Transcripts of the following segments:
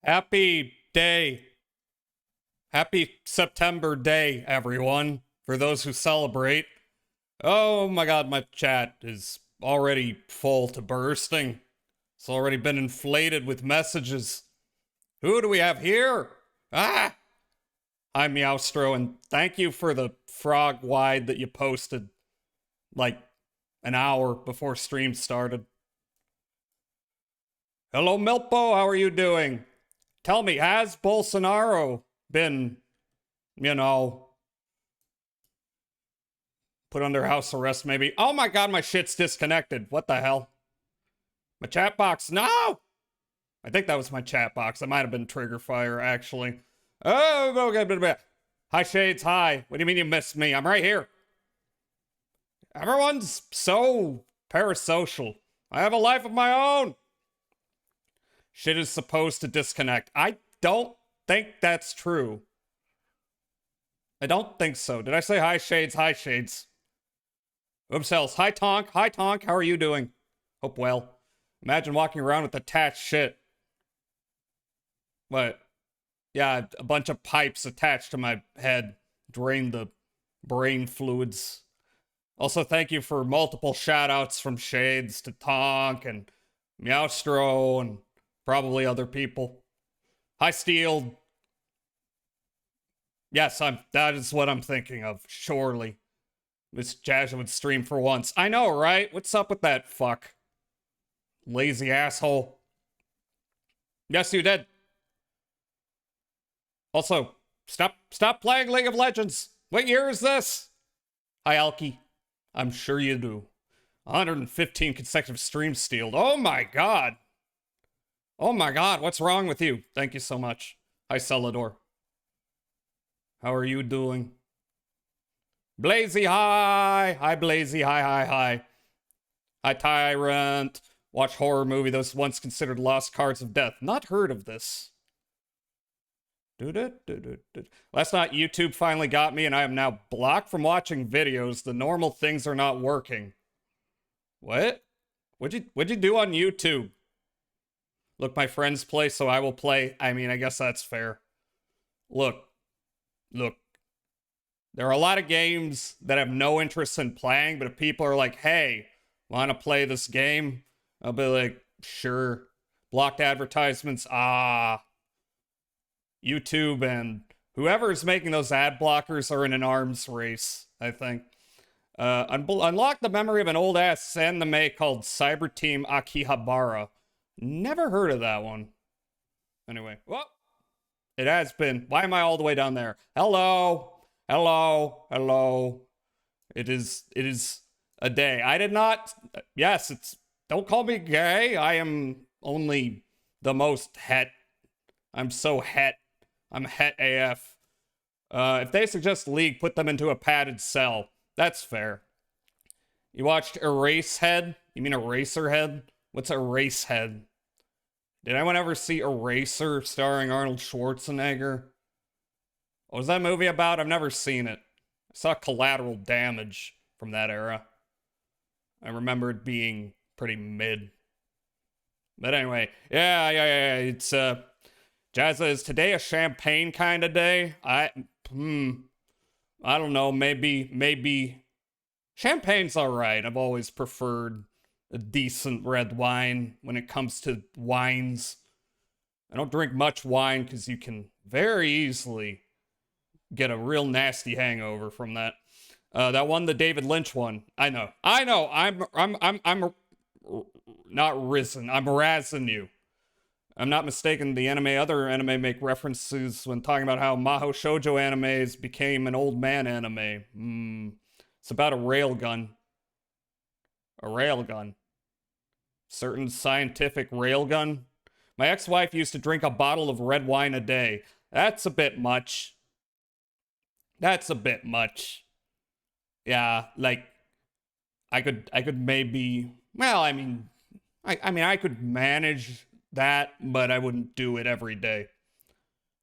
Happy day. Happy September day, everyone, for those who celebrate. Oh my god, my chat is already full to bursting. It's already been inflated with messages. Who do we have here? Ah! Hi, Meowstro, and thank you for the frog wide that you posted like an hour before stream started. Hello, Milpo, how are you doing? Tell me, has Bolsonaro been, you know, put under house arrest maybe? Oh my god, my shit's disconnected. What the hell? My chat box. No! I think that was my chat box. That might have been trigger fire, actually. Oh, okay. Hi, Shades. Hi. What do you mean you missed me? I'm right here. Everyone's so parasocial. I have a life of my own. Shit is supposed to disconnect. I don't think that's true. I don't think so. Did I say hi, Shades? Hi, Shades. Oops, else. Hi, Tonk. Hi, Tonk. How are you doing? Hope well. Imagine walking around with attached shit. What? Yeah, a bunch of pipes attached to my head. Drain the brain fluids. Also, thank you for multiple shoutouts from Shades to Tonk and Meowstro and probably other people. Hi, Steel. Yes, that is what I'm thinking of, surely. This Jesuit stream for once. I know, right? What's up with that fuck? Lazy asshole. Yes, you did. Also, stop playing League of Legends. What year is this? Hi, Alki. I'm sure you do. 115 consecutive streams stealed. Oh my god. Oh my god, what's wrong with you? Thank you so much. Hi, Celador. How are you doing? Blazy, hi! Hi, Blazy, hi. Hi, Tyrant. Watch horror movie, those once considered lost cards of death. Not heard of this. Last night, YouTube finally got me, and I am now blocked from watching videos. The normal things are not working. What? What'd you do on YouTube? Look, my friends play, so I will play. I mean, I guess that's fair. Look. There are a lot of games that I have no interest in playing, but if people are like, hey, want to play this game? I'll be like, sure. Blocked advertisements, YouTube and whoever is making those ad blockers are in an arms race, I think. Unlock the memory of an old ass anime called Cyber Team Akihabara. Never heard of that one. Anyway, well, it has been. Why am I all the way down there? Hello. It is a day. I did not. Yes, it's. Don't call me gay. I am only the most het. I'm so het. I'm het AF. If they suggest League, put them into a padded cell. That's fair. You watched Eraserhead? You mean Eraserhead? What's Eraserhead? Did anyone ever see Eraser starring Arnold Schwarzenegger? What was that movie about? I've never seen it. I saw Collateral Damage from that era. I remember it being pretty mid. But anyway, yeah. It's Jazza, is today a champagne kind of day? I don't know. Maybe champagne's alright. I've always preferred a decent red wine when it comes to wines. I don't drink much wine because you can very easily get a real nasty hangover from that. That one, the David Lynch one. I know. I'm not risen. I'm razzing you. I'm not mistaken. The other anime make references when talking about how Maho Shoujo animes became an old man anime. It's about a railgun. A railgun. Certain scientific railgun. My ex-wife used to drink a bottle of red wine a day. That's a bit much. That's a bit much. Yeah, like I could maybe, well, I mean I could manage that, but I wouldn't do it every day.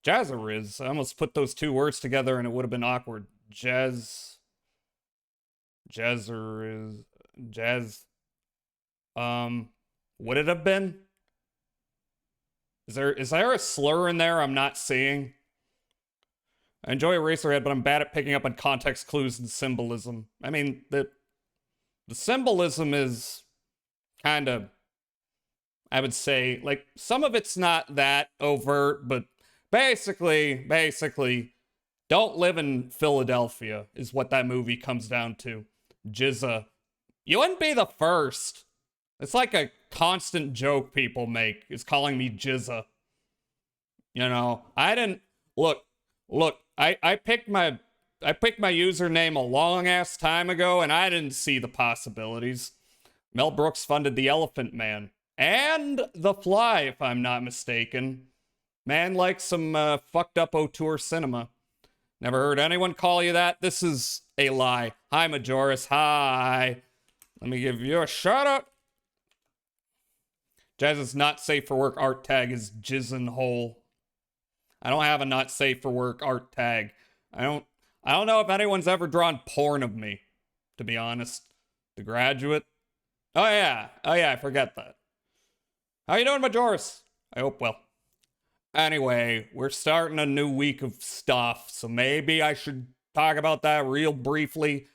Jazzeriz. I almost put those two words together and it would have been awkward. Jazzeriz. Jazz. Would it have been? Is there a slur in there I'm not seeing? I enjoy Eraserhead, but I'm bad at picking up on context clues and symbolism. I mean, the symbolism is kind of, I would say, like, some of it's not that overt, but basically, don't live in Philadelphia is what that movie comes down to. Jizza. You wouldn't be the first. It's like a constant joke people make, is calling me Jizza. You know, I didn't look, I picked my username a long ass time ago and I didn't see the possibilities. Mel Brooks funded The Elephant Man and The Fly, if I'm not mistaken. Man likes some fucked up auteur cinema. Never heard anyone call you that. This is a lie. Hi, Majoris. Hi. Let me give you a shout out. Jazz's not safe for work art tag is jizzin' hole. I don't have a not safe for work art tag. I don't know if anyone's ever drawn porn of me, to be honest. The Graduate. Oh yeah, I forget that. How you doing, Majoris? I hope well. Anyway, we're starting a new week of stuff, so maybe I should talk about that real briefly.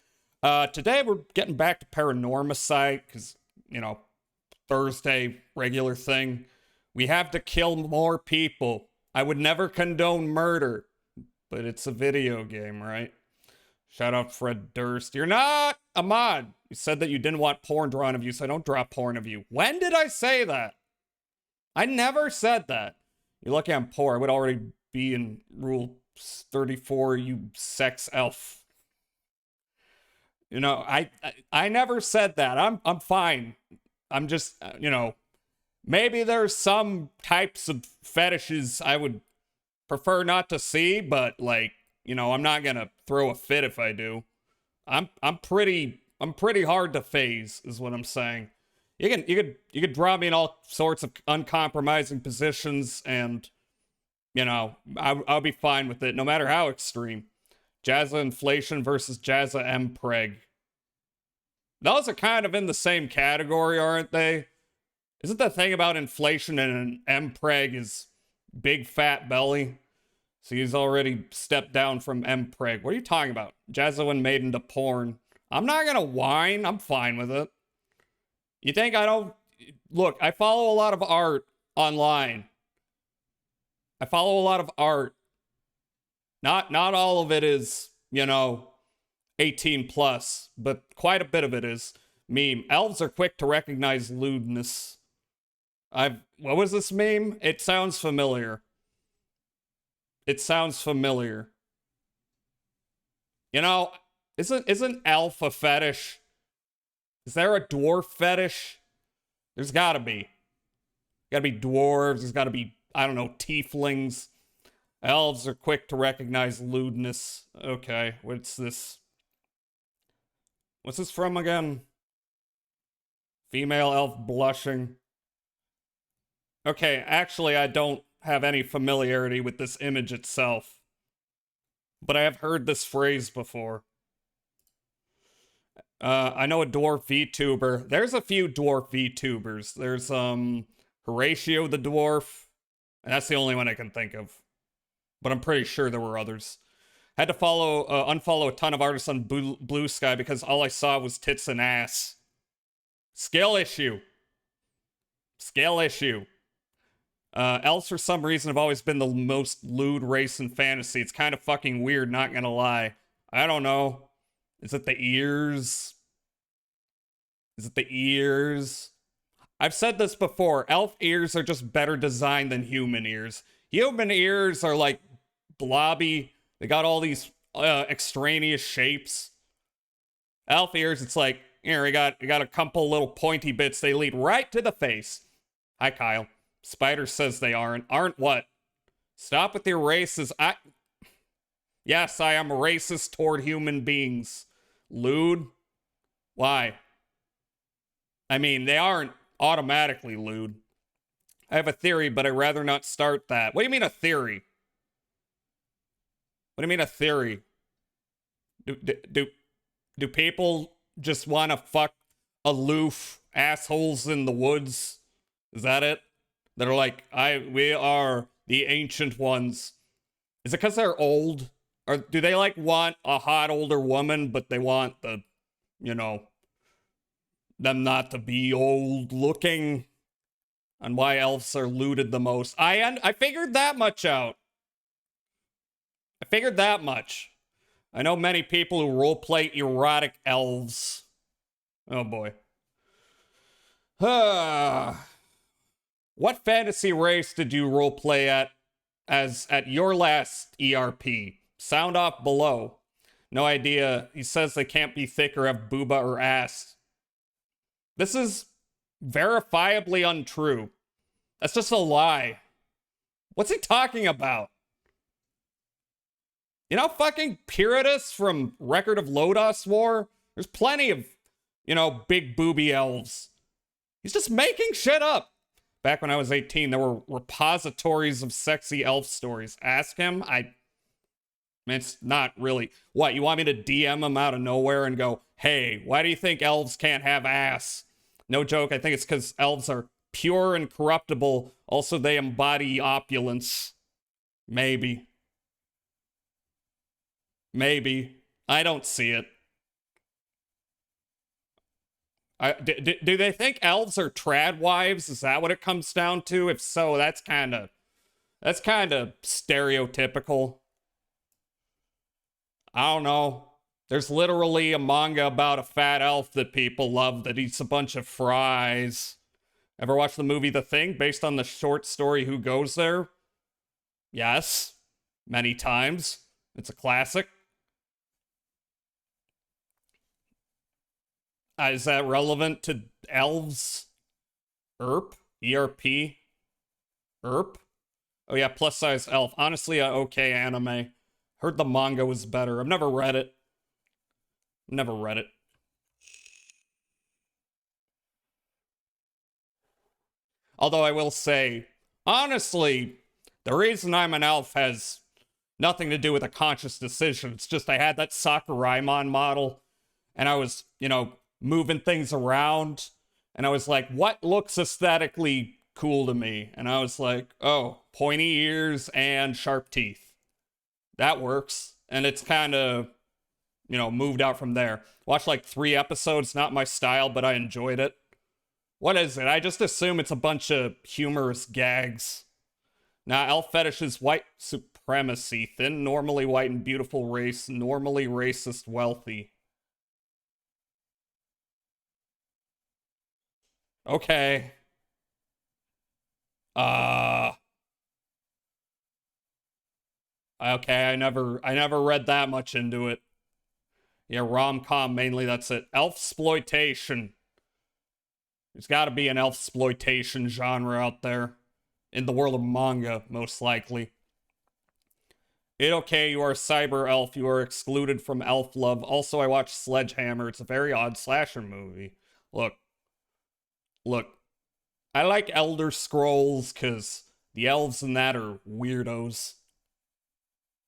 Today we're getting back to Paranormicide, because, you know, Thursday, regular thing. We have to kill more people. I would never condone murder, but it's a video game, right? Shout out Fred Durst. You're not a mod. You said that you didn't want porn drawn of you, so I don't draw porn of you. When did I say that? I never said that. You're lucky I'm poor. I would already be in Rule 34, you sex elf. You know, I never said that. I'm fine. I'm just, you know, maybe there's some types of fetishes I would prefer not to see, but, like, you know, I'm not gonna throw a fit if I do. I'm pretty hard to phase, is what I'm saying. You could draw me in all sorts of uncompromising positions, and, you know, I'll be fine with it, no matter how extreme. Jazza Inflation versus Jazza Mpreg. Those are kind of in the same category, aren't they? Isn't the thing about inflation and an Mpreg is big fat belly? So he's already stepped down from Mpreg. What are you talking about? Jazza when made into porn. I'm not gonna whine. I'm fine with it. You think I don't... Look, I follow a lot of art online. I follow a lot of art. Not all of it is, you know, 18 plus, but quite a bit of it is meme. Elves are quick to recognize lewdness. What was this meme? It sounds familiar. It sounds familiar. You know, isn't elf a fetish? Is there a dwarf fetish? There's gotta be. Gotta be dwarves, there's gotta be, I don't know, tieflings. Elves are quick to recognize lewdness. Okay, what's this? What's this from again? Female elf blushing. Okay, actually, I don't have any familiarity with this image itself. But I have heard this phrase before. I know a dwarf VTuber. There's a few dwarf VTubers. There's, Horatio the Dwarf. And that's the only one I can think of. But I'm pretty sure there were others. Had to unfollow a ton of artists on Blue Sky because all I saw was tits and ass. Skill issue. Skill issue. Elves, for some reason, have always been the most lewd race in fantasy. It's kind of fucking weird, not gonna lie. I don't know. Is it the ears? Is it the ears? I've said this before. Elf ears are just better designed than human ears. Human ears are like blobby. They got all these extraneous shapes. Elf ears, it's like, here, we got a couple little pointy bits. They lead right to the face. Hi, Kyle. Spider says they aren't. Aren't what? Stop with your races. Yes, I am racist toward human beings. Lewd? Why? I mean, they aren't automatically lewd. I have a theory, but I'd rather not start that. What do you mean a theory? What do you mean a theory? Do people just want to fuck aloof assholes in the woods? Is that it? They're like, we are the ancient ones. Is it because they're old? Or do they like want a hot older woman, but they want the, you know, them not to be old looking? And why elves are looted the most. I figured that much out. I figured that much. I know many people who roleplay erotic elves. Oh boy. What fantasy race did you roleplay at your last ERP? Sound off below. No idea. He says they can't be thick or have booba or ass. This is verifiably untrue. That's just a lie. What's he talking about? You know, fucking Pyritus from Record of Lodoss War? There's plenty of, you know, big booby elves. He's just making shit up. Back when I was 18, there were repositories of sexy elf stories. Ask him. It's not really. What, you want me to DM him out of nowhere and go, hey, why do you think elves can't have ass? No joke, I think it's because elves are pure and corruptible. Also, they embody opulence. Maybe. Maybe. I don't see it. Do they think elves are trad wives? Is that what it comes down to? If so, that's kind of stereotypical. I don't know. There's literally a manga about a fat elf that people love that eats a bunch of fries. Ever watch the movie The Thing based on the short story Who Goes There? Yes. Many times. It's a classic. Is that relevant to elves? ERP? ERP? ERP? Oh yeah, plus size elf. Honestly, okay anime. Heard the manga was better. I've never read it. Never read it. Although I will say, honestly, the reason I'm an elf has nothing to do with a conscious decision. It's just I had that Sakuraimon model, and I was, you know, moving things around, and I was like, what looks aesthetically cool to me? And I was like, oh, pointy ears and sharp teeth. That works. And it's kind of, you know, moved out from there. Watched like 3 episodes, not my style, but I enjoyed it. What is it? I just assume it's a bunch of humorous gags. Now, elf fetish is white supremacy. Thin, normally white and beautiful race. Normally racist, wealthy. Okay. Okay, I never read that much into it. Yeah, rom-com mainly, that's it. Elf-sploitation. There's gotta be an elf-sploitation genre out there. In the world of manga, most likely. Okay, you are a cyber elf. You are excluded from elf love. Also, I watched Sledgehammer. It's a very odd slasher movie. Look. I like Elder Scrolls because the elves in that are weirdos.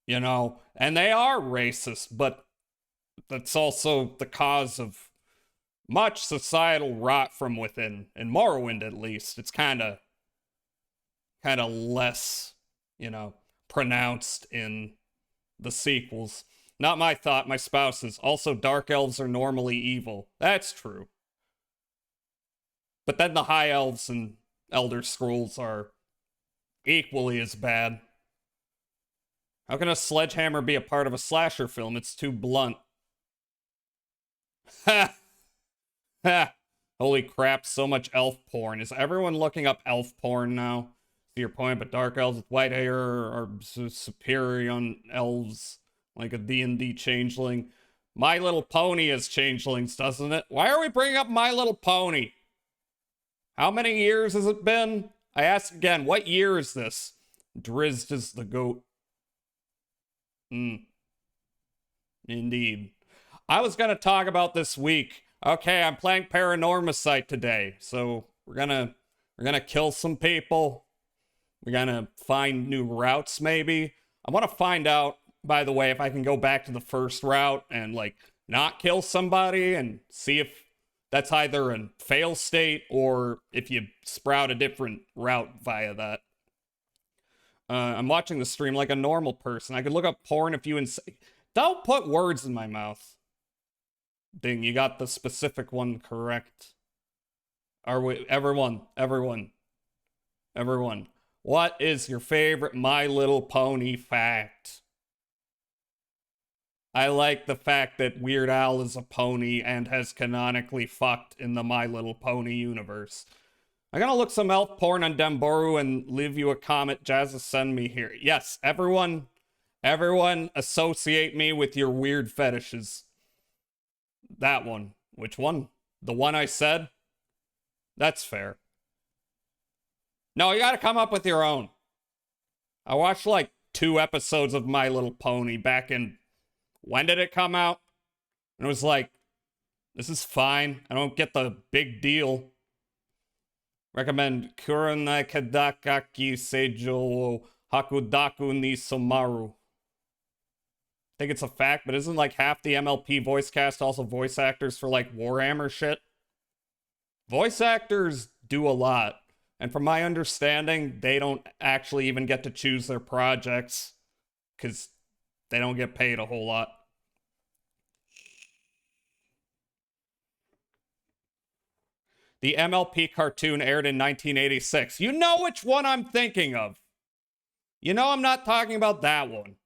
You know, and they are racist, but that's also the cause of much societal rot from within. In Morrowind, at least, it's kind of less, you know, pronounced in the sequels. Not my thought, my spouse's. Also, dark elves are normally evil. That's true. But then the high elves in Elder Scrolls are equally as bad. How can a sledgehammer be a part of a slasher film? It's too blunt. Ha! Ha! Holy crap, so much elf porn. Is everyone looking up elf porn now? To your point, but dark elves with white hair are superior on elves, like a D&D changeling. My Little Pony has changelings, doesn't it? Why are we bringing up My Little Pony? How many years has it been? I ask again, what year is this? Drizzt is the goat. Indeed. I was gonna talk about this week. Okay, I'm playing Paranormasight today, so we're gonna kill some people. We're gonna find new routes, maybe. I want to find out, by the way, if I can go back to the first route and like not kill somebody and see if That's either a fail state or if you sprout a different route via that. I'm watching the stream like a normal person. I could look up porn if you don't put words in my mouth. Ding, you got the specific one correct. Are we, everyone, what is your favorite My Little Pony fact? I like the fact that Weird Al is a pony and has canonically fucked in the My Little Pony universe. I'm gonna look some elf porn on Demboru and leave you a comment. Jazza, send me here. Yes, everyone associate me with your weird fetishes. That one. Which one? The one I said? That's fair. No, you gotta come up with your own. I watched like 2 episodes of My Little Pony back in... When did it come out? And it was like, this is fine. I don't get the big deal. Recommend Kuronai Kadakaki Seijo Hakudaku ni Somaru. I think it's a fact, but isn't like half the MLP voice cast also voice actors for like Warhammer shit? Voice actors do a lot. And from my understanding, they don't actually even get to choose their projects because they don't get paid a whole lot. The MLP cartoon aired in 1986. You know which one I'm thinking of. You know I'm not talking about that one.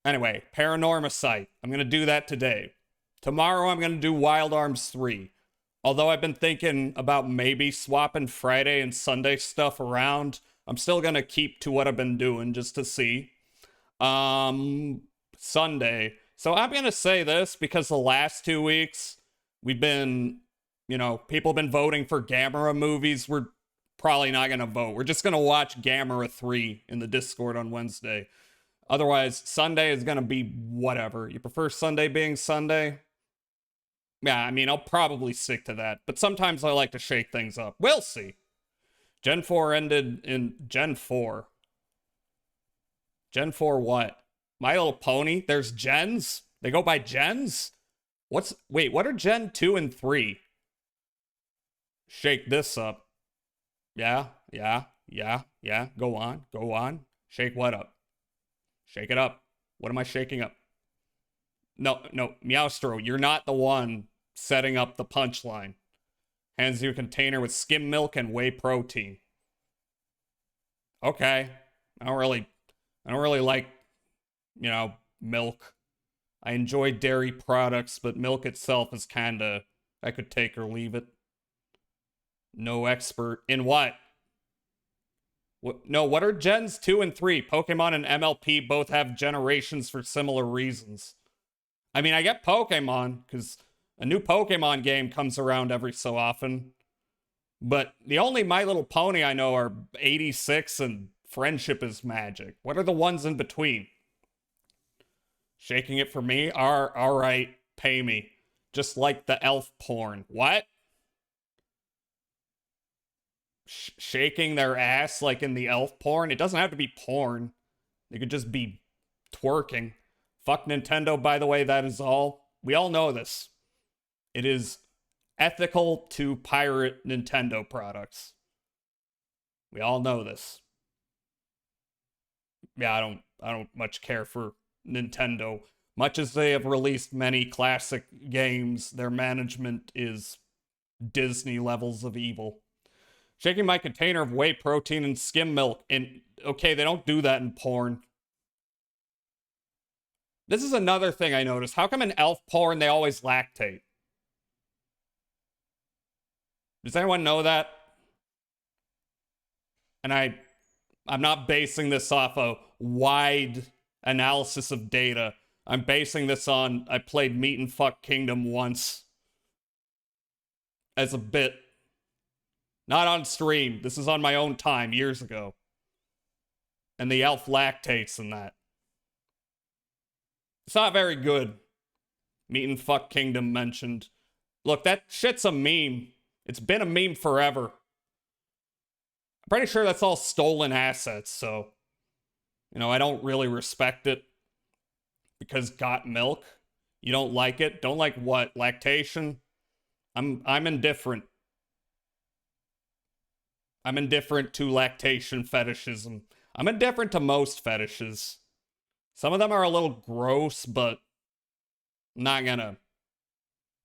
Anyway, Paranormicite. I'm going to do that today. Tomorrow I'm going to do Wild Arms 3. Although I've been thinking about maybe swapping Friday and Sunday stuff around, I'm still going to keep to what I've been doing just to see. Sunday. So I'm going to say this because the last 2 weeks, we've been, people have been voting for Gamera movies. We're probably not going to vote. We're just going to watch Gamera 3 in the Discord on Wednesday. Otherwise, Sunday is going to be whatever. You prefer Sunday being Sunday? Yeah, I mean, I'll probably stick to that. But sometimes I like to shake things up. We'll see. Gen 4 ended in Gen 4. Gen 4 what? My Little Pony? There's gens? They go by gens? Wait, what are Gen 2 and 3? Shake this up. Yeah. Go on. Shake what up? Shake it up. What am I shaking up? No, Meowstro, you're not the one setting up the punchline. Hands you a container with skim milk and whey protein. Okay. I don't really like, milk. I enjoy dairy products, but milk itself is kinda, I could take or leave it. No expert in what? What are Gens 2 and 3? Pokemon and MLP both have generations for similar reasons. I mean, I get Pokemon, because a new Pokemon game comes around every so often. But the only My Little Pony I know are 86 and Friendship is Magic. What are the ones in between? Shaking it for me? Alright, pay me. Just like the elf porn. What? Shaking their ass like in the elf porn? It doesn't have to be porn. It could just be twerking. Fuck Nintendo, by the way, that is all. We all know this. It is ethical to pirate Nintendo products. We all know this. Yeah, I don't much care for Nintendo. Much as they have released many classic games, their management is Disney levels of evil. Shaking my container of whey protein and skim milk. And okay, they don't do that in porn. This is another thing I noticed. How come in elf porn they always lactate? Does anyone know that? And I'm not basing this off a wide analysis of data. I'm basing this on I played Meat and Fuck Kingdom once as a bit. Not on stream. This is on my own time years ago. And the elf lactates in that. It's not very good. Meat and Fuck Kingdom mentioned. Look, that shit's a meme. It's been a meme forever. I'm pretty sure that's all stolen assets, so... I don't really respect it. Because got milk? You don't like it? Don't like what? Lactation? I'm indifferent. I'm indifferent to lactation fetishism. I'm indifferent to most fetishes. Some of them are a little gross, but I'm not gonna,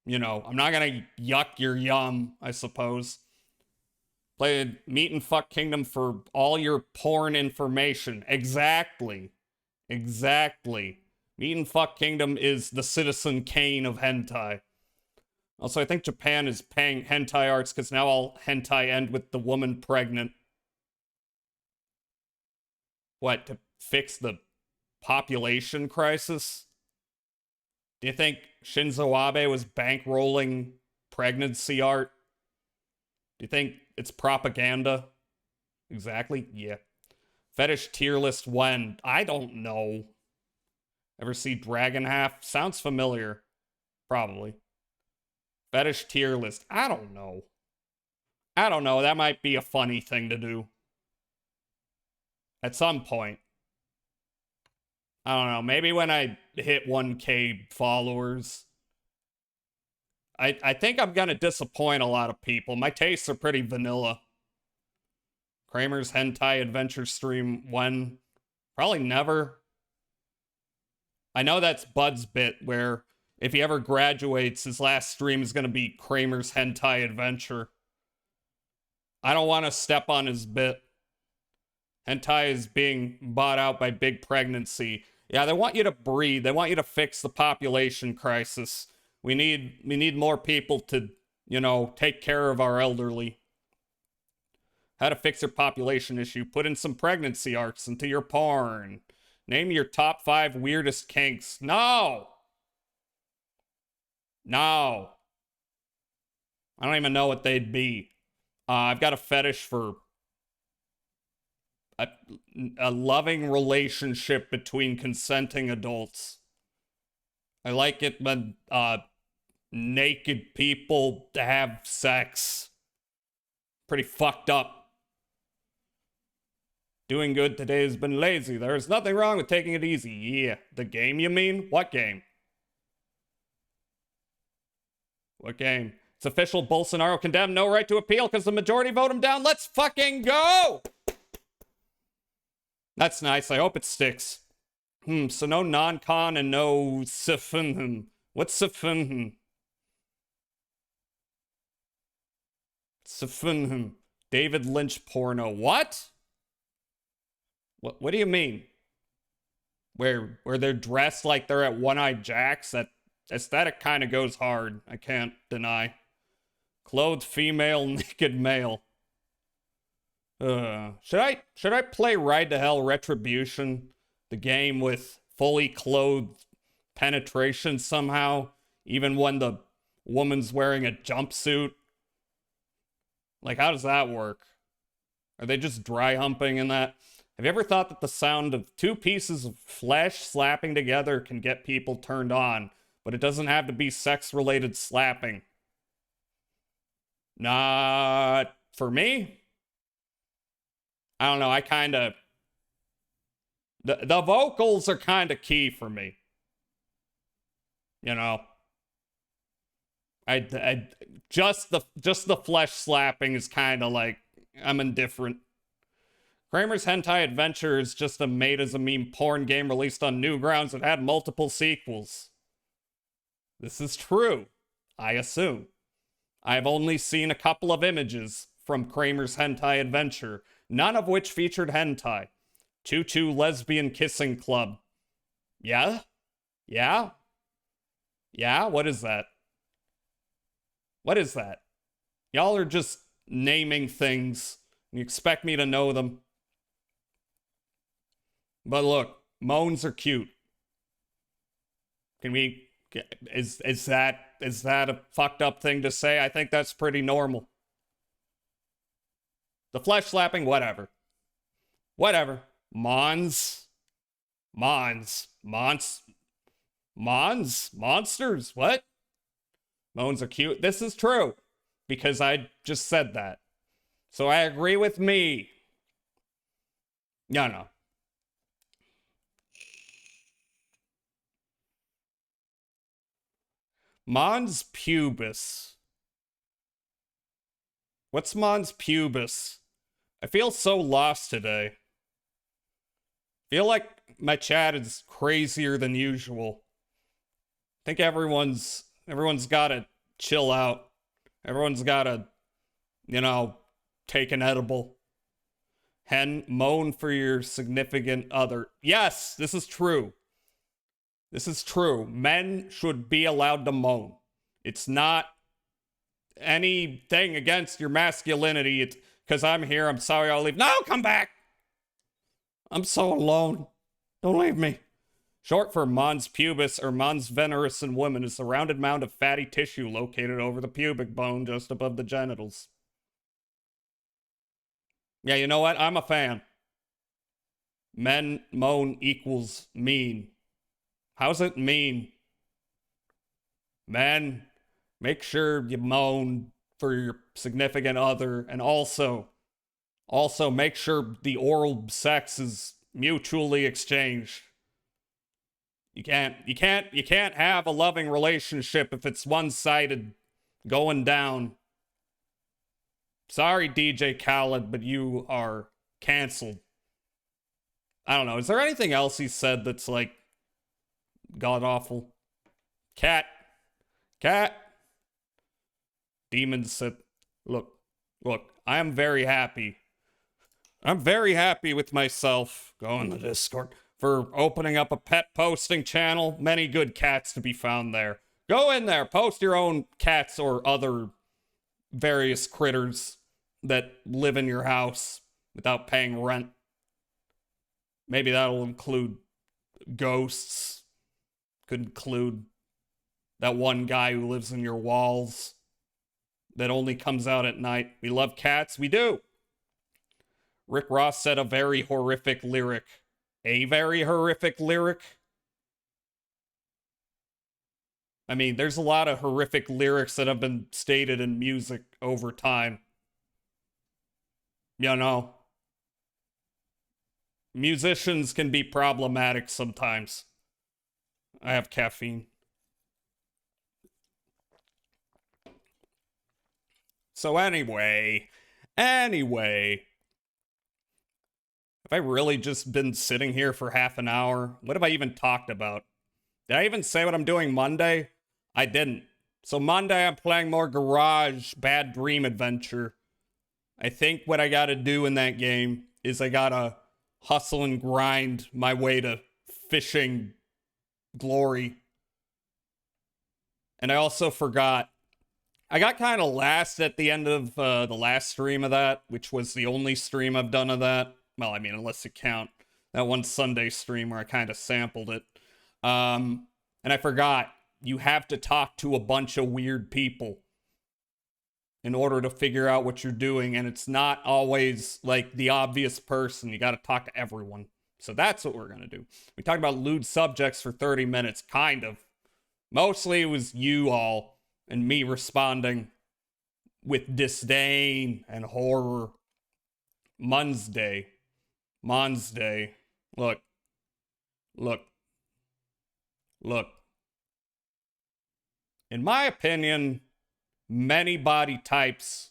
I'm not gonna yuck your yum, I suppose. Play Meat and Fuck Kingdom for all your porn information. Exactly. Exactly. Meat and Fuck Kingdom is the Citizen Kane of hentai. Also, I think Japan is paying hentai arts because now all hentai end with the woman pregnant. What, to fix the population crisis? Do you think Shinzo Abe was bankrolling pregnancy art? Do you think it's propaganda? Exactly, yeah. Fetish tier list when? I don't know. Ever see Dragon Half? Sounds familiar. Probably. Fetish tier list. I don't know. That might be a funny thing to do. At some point. I don't know. Maybe when I hit 1K followers. I think I'm gonna disappoint a lot of people. My tastes are pretty vanilla. Kramer's Hentai Adventure stream when? Probably never. I know that's Bud's bit where if he ever graduates, his last stream is going to be Kramer's Hentai Adventure. I don't want to step on his bit. Hentai is being bought out by big pregnancy. Yeah, they want you to breed. They want you to fix the population crisis. We need more people to, take care of our elderly. How to fix your population issue. Put in some pregnancy arts into your porn. Name your top 5 weirdest kinks. No! I don't even know what they'd be. I've got a fetish for a loving relationship between consenting adults. I like it when naked people have sex. Pretty fucked up. Doing good today has been lazy. There is nothing wrong with taking it easy. Yeah. The game, you mean? What game? What game? It's official. Bolsonaro condemned. No right to appeal because the majority vote him down. Let's fucking go! That's nice. I hope it sticks. So no non-con and no sifun. What's sifun? Sifun. David Lynch porno. What? What do you mean? Where they're dressed like they're at One-Eyed Jack's? That aesthetic kind of goes hard. I can't deny. Clothed female, naked male. Should I play Ride to Hell Retribution? The game with fully clothed penetration somehow, even when the woman's wearing a jumpsuit? Like, how does that work? Are they just dry humping in that? Have you ever thought that the sound of 2 pieces of flesh slapping together can get people turned on, but it doesn't have to be sex-related slapping? Not for me. I don't know, I kind of... The vocals are kind of key for me. I just the flesh slapping is kind of like, I'm indifferent. Kramer's Hentai Adventure is just a made-as-a-meme porn game released on Newgrounds that had multiple sequels. This is true, I assume. I've only seen a couple of images from Kramer's Hentai Adventure, none of which featured hentai. Choo Choo Lesbian Kissing Club. Yeah? Yeah? Yeah? What is that? What is that? Y'all are just naming things. You expect me to know them. But look, moans are cute. Can we... Is that a fucked up thing to say? I think that's pretty normal. The flesh slapping, whatever. Whatever. Monsters, what? Moans are cute. This is true, because I just said that. So I agree with me. No. Mons pubis. What's Mons pubis? I feel so lost today. Feel like my chat is crazier than usual. I think everyone's gotta chill out. Everyone's gotta, take an edible. Hen, moan for your significant other. Yes, this is true. This is true. Men should be allowed to moan. It's not anything against your masculinity. It's because I'm here. I'm sorry I'll leave. No, come back. I'm so alone. Don't leave me. Short for mons pubis or mons veneris in women is a rounded mound of fatty tissue located over the pubic bone just above the genitals. Yeah, you know what? I'm a fan. Men moan equals mean. How's it mean? Men, make sure you moan for your significant other, and also make sure the oral sex is mutually exchanged. You can't have a loving relationship if it's one-sided, going down. Sorry, DJ Khaled, but you are canceled. I don't know. Is there anything else he said that's like god awful? Cat. Demons said, look, I am very happy. I'm very happy with myself. Go in the Discord. For opening up a pet posting channel. Many good cats to be found there. Go in there. Post your own cats or other various critters that live in your house without paying rent. Maybe that'll include ghosts. Could include that one guy who lives in your walls that only comes out at night. We love cats. We do. Rick Ross said a very horrific lyric. A very horrific lyric? I mean, there's a lot of horrific lyrics that have been stated in music over time. You know, musicians can be problematic sometimes. I have caffeine. So anyway, have I really just been sitting here for half an hour? What have I even talked about? Did I even say what I'm doing Monday? I didn't. So Monday I'm playing more Garage Bad Dream Adventure. I think what I gotta do in that game is I gotta hustle and grind my way to fishing glory. And I also forgot, I got kind of last at the end of the last stream of that, which was the only stream I've done of that. Well, I mean, unless you count that one Sunday stream where I kind of sampled it. And I forgot, you have to talk to a bunch of weird people in order to figure out what you're doing. And it's not always like the obvious person. You got to talk to everyone. So that's what we're going to do. We talked about lewd subjects for 30 minutes, kind of. Mostly it was you all and me responding with disdain and horror. Monsday. Look. In my opinion, many body types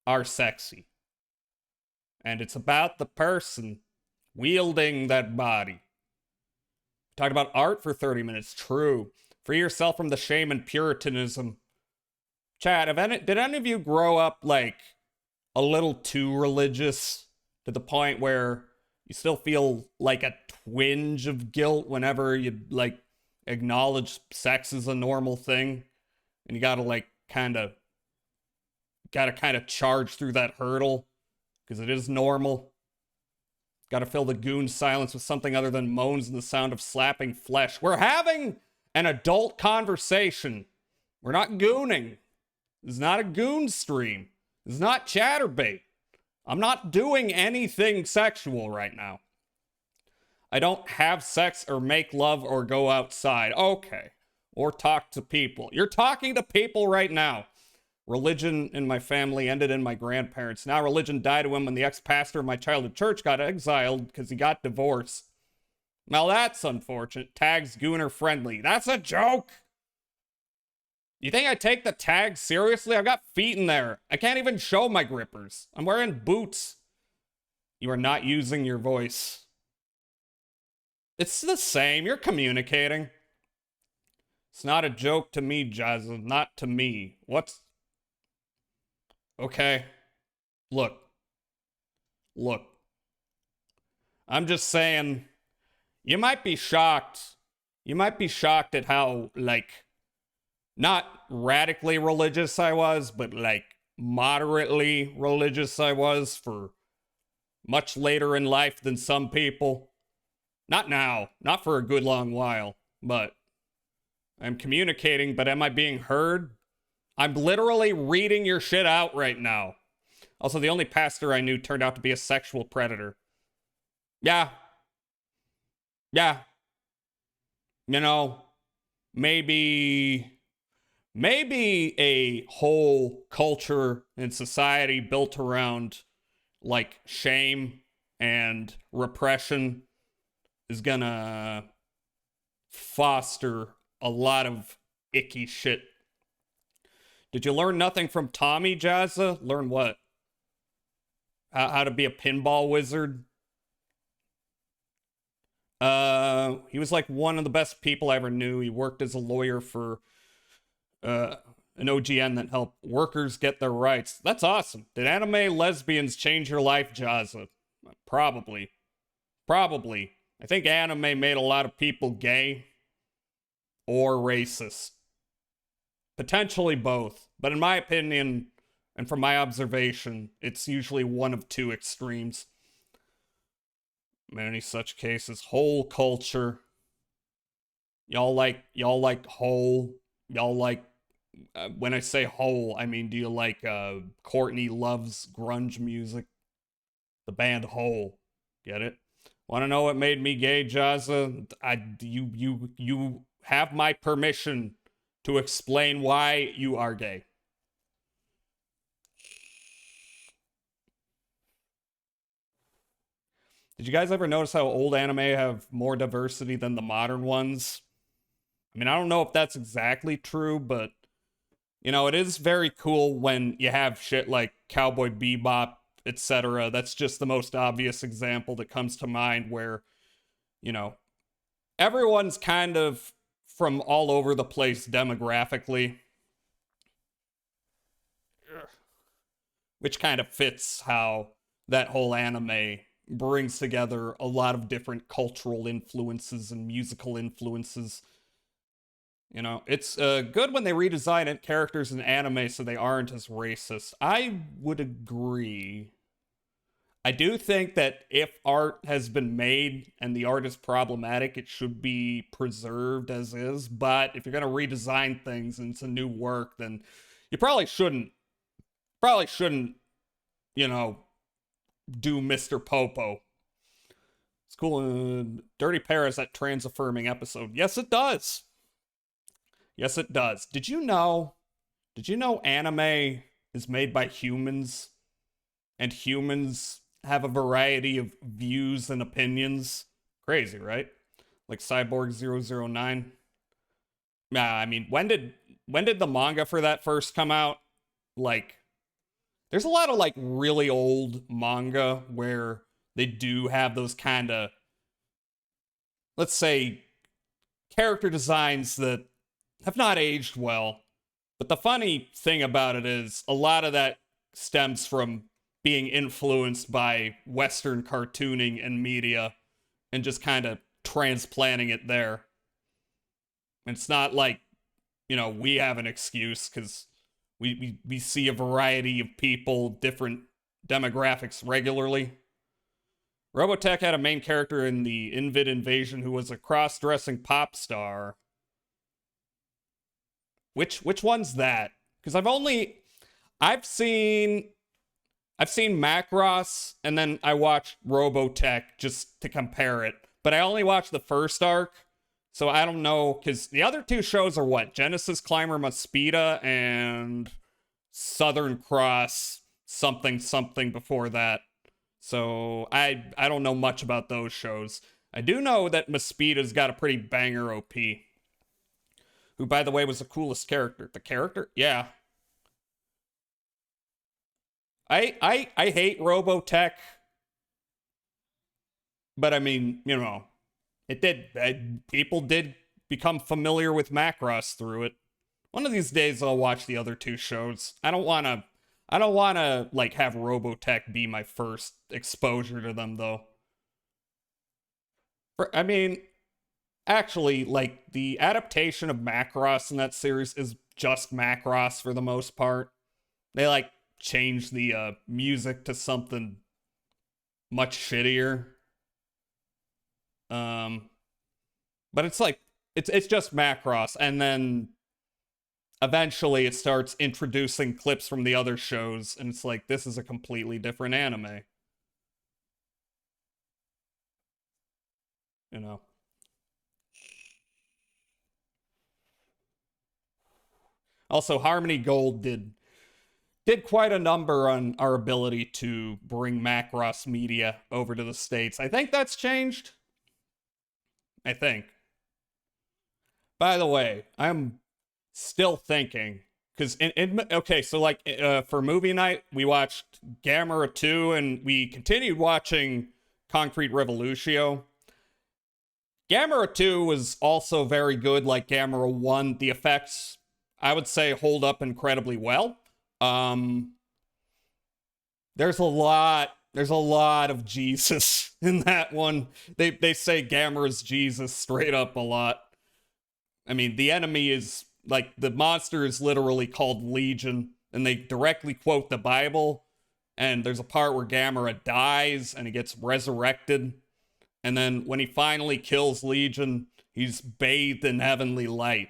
are sexy. And it's about the person wielding that body. Talked about art for 30 minutes. True. Free yourself from the shame and puritanism. Chat, did any of you grow up like a little too religious to the point where you still feel like a twinge of guilt whenever you like acknowledge sex is a normal thing, and you gotta kind of charge through that hurdle because it is normal? Gotta fill the goon silence with something other than moans and the sound of slapping flesh. We're having an adult conversation. We're not gooning. This is not a goon stream. This is not chatterbait. I'm not doing anything sexual right now. I don't have sex or make love or go outside. Okay. Or talk to people. You're talking to people right now. Religion in my family ended in my grandparents. Now religion died to him when the ex-pastor of my childhood church got exiled because he got divorced. Now that's unfortunate. Tags Gooner friendly. That's a joke. You think I take the tag seriously? I've got feet in there. I can't even show my grippers. I'm wearing boots. You are not using your voice. It's the same. You're communicating. It's not a joke to me, Jazza. Not to me. What's... Okay. Look. Look. I'm just saying, you might be shocked. You might be shocked at how, like, not radically religious I was, but, like, moderately religious I was for much later in life than some people. Not now. Not for a good long while. But I'm communicating, but am I being heard? I'm literally reading your shit out right now. Also, the only pastor I knew turned out to be a sexual predator. Yeah. Yeah. You know, maybe a whole culture and society built around, like, shame and repression is gonna foster a lot of icky shit. Did you learn nothing from Tommy, Jazza? Learn what? How to be a pinball wizard? He was like one of the best people I ever knew. He worked as a lawyer for an OGN that helped workers get their rights. That's awesome. Did anime lesbians change your life, Jazza? Probably. Probably. I think anime made a lot of people gay or racist. Potentially both. But in my opinion, and from my observation, it's usually one of two extremes. Many such cases. Whole culture. Y'all like whole. Y'all like, when I say whole, I mean, do you like Courtney Love's grunge music? The band Hole. Get it? Want to know what made me gay, Jazza? You have my permission to explain why you are gay. Did you guys ever notice how old anime have more diversity than the modern ones? I mean, I don't know if that's exactly true, but, you know, it is very cool when you have shit like Cowboy Bebop, etc. That's just the most obvious example that comes to mind where, you know, everyone's kind of from all over the place demographically, which kind of fits how that whole anime brings together a lot of different cultural influences and musical influences. You know, it's good when they redesign it, characters in anime so they aren't as racist. I would agree. I do think that if art has been made and the art is problematic, it should be preserved as is. But if you're going to redesign things and it's a new work, then you probably shouldn't, you know, do Mr. Popo. It's cool. Dirty Pair is that trans affirming episode. Yes, it does. Yes, it does. Did you know anime is made by humans? And humans have a variety of views and opinions? Crazy, right? Like Cyborg 009. Nah, I mean, when did the manga for that first come out? Like, there's a lot of, like, really old manga where they do have those kind of, let's say, character designs that have not aged well. But the funny thing about it is a lot of that stems from being influenced by Western cartooning and media and just kind of transplanting it there. And it's not like, you know, we have an excuse because we see a variety of people, different demographics regularly. Robotech had a main character in the Invid Invasion who was a cross-dressing pop star. Which one's that? Because I've seen Macross, and then I watched Robotech just to compare it. But I only watched the first arc, so I don't know, because the other two shows are what? Genesis Climber Mospeada and Southern Cross something before that. So I don't know much about those shows. I do know that Mospeada's got a pretty banger OP. who, by the way, was the coolest character. The character? Yeah. I hate Robotech, but I mean, you know, it did. People did become familiar with Macross through it. One of these days, I'll watch the other two shows. I don't want to. Like have Robotech be my first exposure to them, though. I mean, actually, like the adaptation of Macross in that series is just Macross for the most part. They like changed the music to something much shittier. But it's like it's just Macross, and then eventually it starts introducing clips from the other shows, and it's like this is a completely different anime. You know. Also, Harmony Gold did quite a number on our ability to bring Macross media over to the States. I think that's changed. I think. By the way, I'm still thinking, because okay, so like for movie night, we watched Gamera 2 and we continued watching Concrete Revolution. Gamera 2 was also very good, like Gamera 1. The effects, I would say, hold up incredibly well. There's a lot of Jesus in that one. They say Gamera's Jesus straight up a lot. I mean, the enemy is like the monster is literally called Legion, and they directly quote the Bible. And there's a part where Gamera dies and he gets resurrected. And then when he finally kills Legion, he's bathed in heavenly light.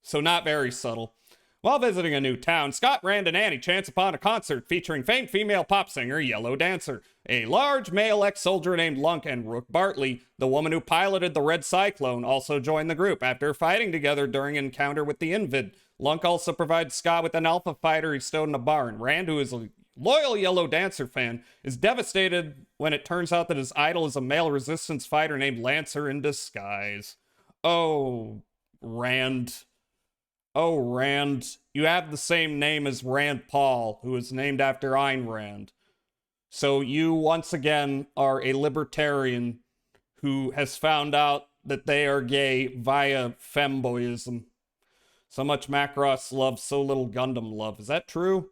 So not very subtle. While visiting a new town, Scott, Rand, and Annie chance upon a concert featuring famed female pop singer Yellow Dancer, a large male ex-soldier named Lunk, and Rook Bartley, the woman who piloted the Red Cyclone, also joined the group after fighting together during an encounter with the Invid. Lunk also provides Scott with an alpha fighter he stowed in a barn. Rand, who is a loyal Yellow Dancer fan, is devastated when it turns out that his idol is a male resistance fighter named Lancer in disguise. Oh, Rand. Oh, Rand, you have the same name as Rand Paul, who is named after Ayn Rand. So you, once again, are a libertarian who has found out that they are gay via femboyism. So much Macross love, so little Gundam love. Is that true?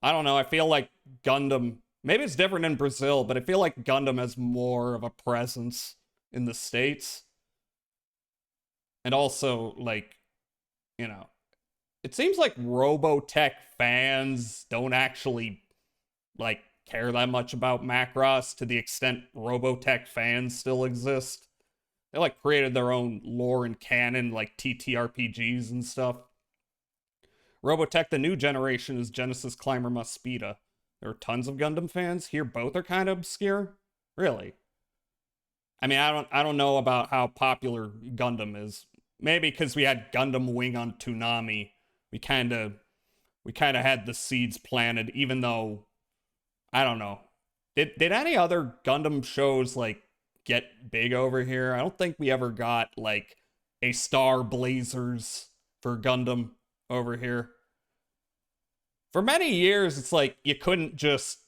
I don't know. I feel like Gundam, maybe it's different in Brazil, but I feel like Gundam has more of a presence in the States. And also, like, you know, it seems like Robotech fans don't actually, like, care that much about Macross to the extent Robotech fans still exist. They, like, created their own lore and canon, like TTRPGs and stuff. Robotech, the new generation, is Genesis Climber Mospeada. There are tons of Gundam fans. Here, both are kind of obscure. Really? I mean, I don't know about how popular Gundam is. Maybe because we had Gundam Wing on Toonami, we kind of had the seeds planted. Even though, I don't know, did any other Gundam shows like get big over here? I don't think we ever got like a Star Blazers for Gundam over here. For many years, it's like you couldn't just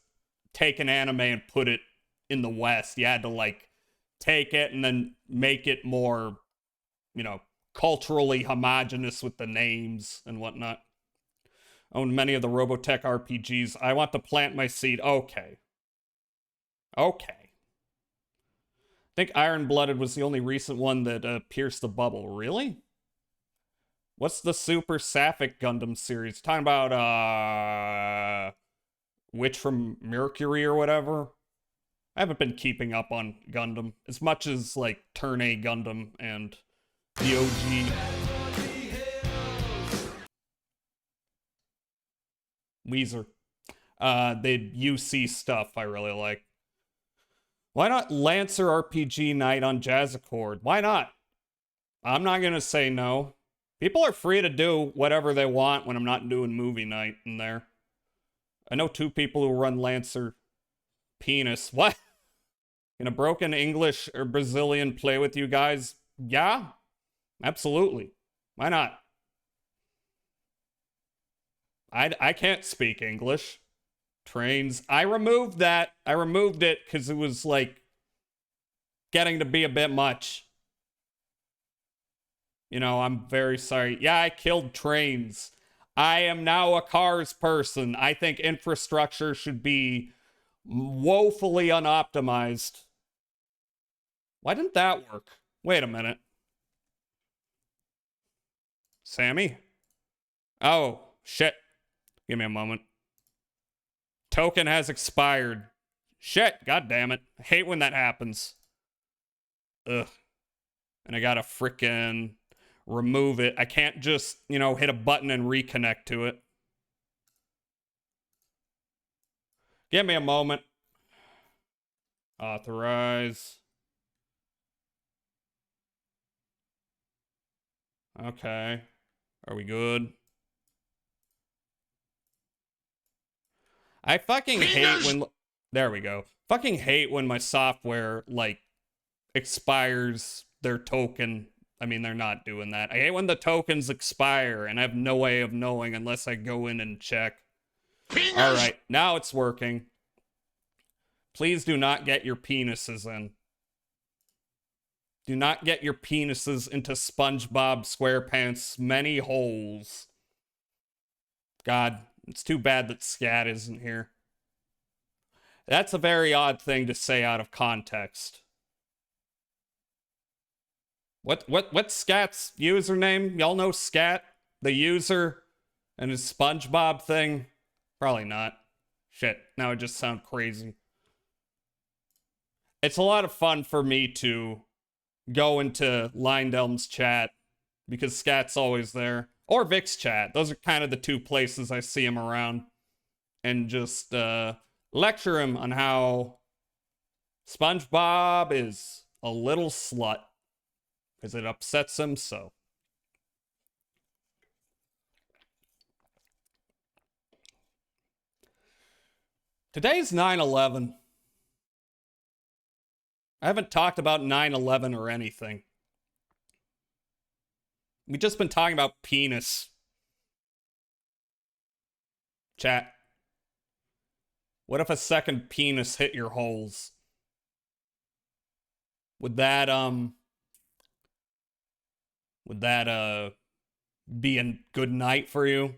take an anime and put it in the West. You had to like take it and then make it more, you know, culturally homogenous with the names and whatnot. Own many of the Robotech RPGs. I want to plant my seed. Okay. I think Iron Blooded was the only recent one that pierced the bubble. Really? What's the Super Sapphic Gundam series? Talking about, Witch from Mercury or whatever? I haven't been keeping up on Gundam as much as, like, Turn A Gundam and the OG. Weezer. The UC stuff I really like. Why not Lancer RPG night on Jazz Accord? Why not? I'm not gonna say no. People are free to do whatever they want when I'm not doing movie night in there. I know two people who run Lancer. Penis. What? Can a broken English or Brazilian play with you guys? Yeah? Absolutely. Why not? I can't speak English. Trains. I removed that. I removed it because it was like getting to be a bit much. You know, I'm very sorry. Yeah, I killed trains. I am now a cars person. I think infrastructure should be woefully unoptimized. Why didn't that work? Wait a minute. Sammy? Oh, shit. Give me a moment. Token has expired. Shit, god damn it. I hate when that happens. Ugh. And I gotta frickin' remove it. I can't just, you know, hit a button and reconnect to it. Give me a moment. Authorize. Okay. Are we good? I fucking hate when... There we go. Fucking hate when my software, like, expires their token. I mean, they're not doing that. I hate when the tokens expire and I have no way of knowing unless I go in and check. All right, now it's working. Please do not get your penises in. Do not get your penises into SpongeBob SquarePants' many holes. God, it's too bad that Scat isn't here. That's a very odd thing to say out of context. What's Scat's username? Y'all know Scat, the user, and his SpongeBob thing? Probably not. Shit, now it just sounds crazy. It's a lot of fun for me to go into Lindelm's chat because Scat's always there. Or Vic's chat. Those are kind of the two places I see him around. And just lecture him on how SpongeBob is a little slut. Because it upsets him so. Today's 9/11. I haven't talked about 9/11 or anything. We've just been talking about penis. Chat. What if a second penis hit your holes? Would that be a good night for you?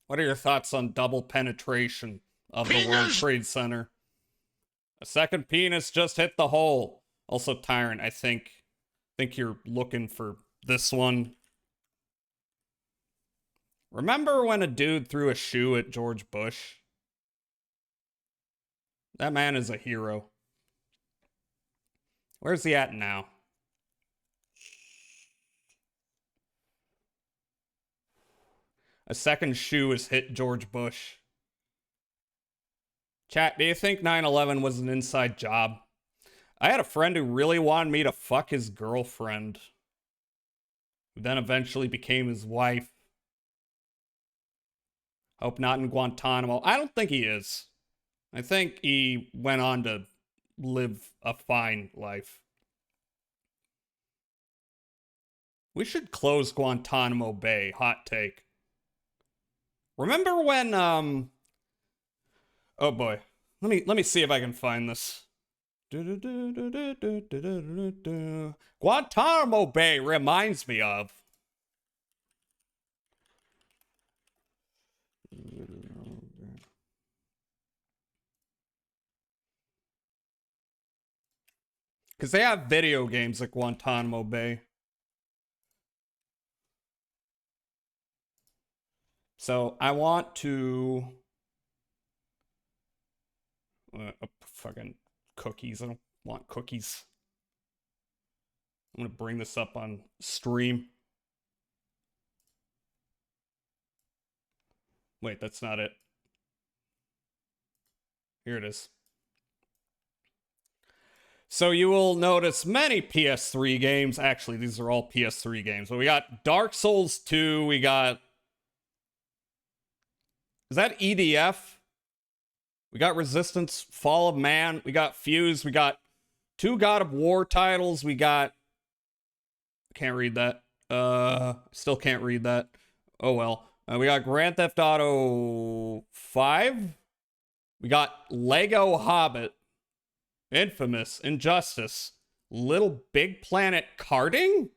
What are your thoughts on double penetration of the World Trade Center? A second penis just hit the hole. Also, Tyrant, I think you're looking for this one. Remember when a dude threw a shoe at George Bush? That man is a hero. Where's he at now? A second shoe has hit George Bush. Chat, do you think 9/11 was an inside job? I had a friend who really wanted me to fuck his girlfriend, who then eventually became his wife. Hope not in Guantanamo. I don't think he is. I think he went on to live a fine life. We should close Guantanamo Bay. Hot take. Remember when oh boy. Let me see if I can find this. Guantanamo Bay reminds me of. Because they have video games at Guantanamo Bay. So I want to... fucking cookies. I don't want cookies. I'm going to bring this up on stream. Wait, that's not it. Here it is. So you will notice many PS3 games. Actually, these are all PS3 games. But we got Dark Souls 2. We got... Is that EDF? We got Resistance, Fall of Man. We got Fuse. We got 2 God of War titles. We got Can't read that. Still can't read that. Oh well. We got Grand Theft Auto 5. We got Lego Hobbit. Infamous. Injustice. Little Big Planet Karting?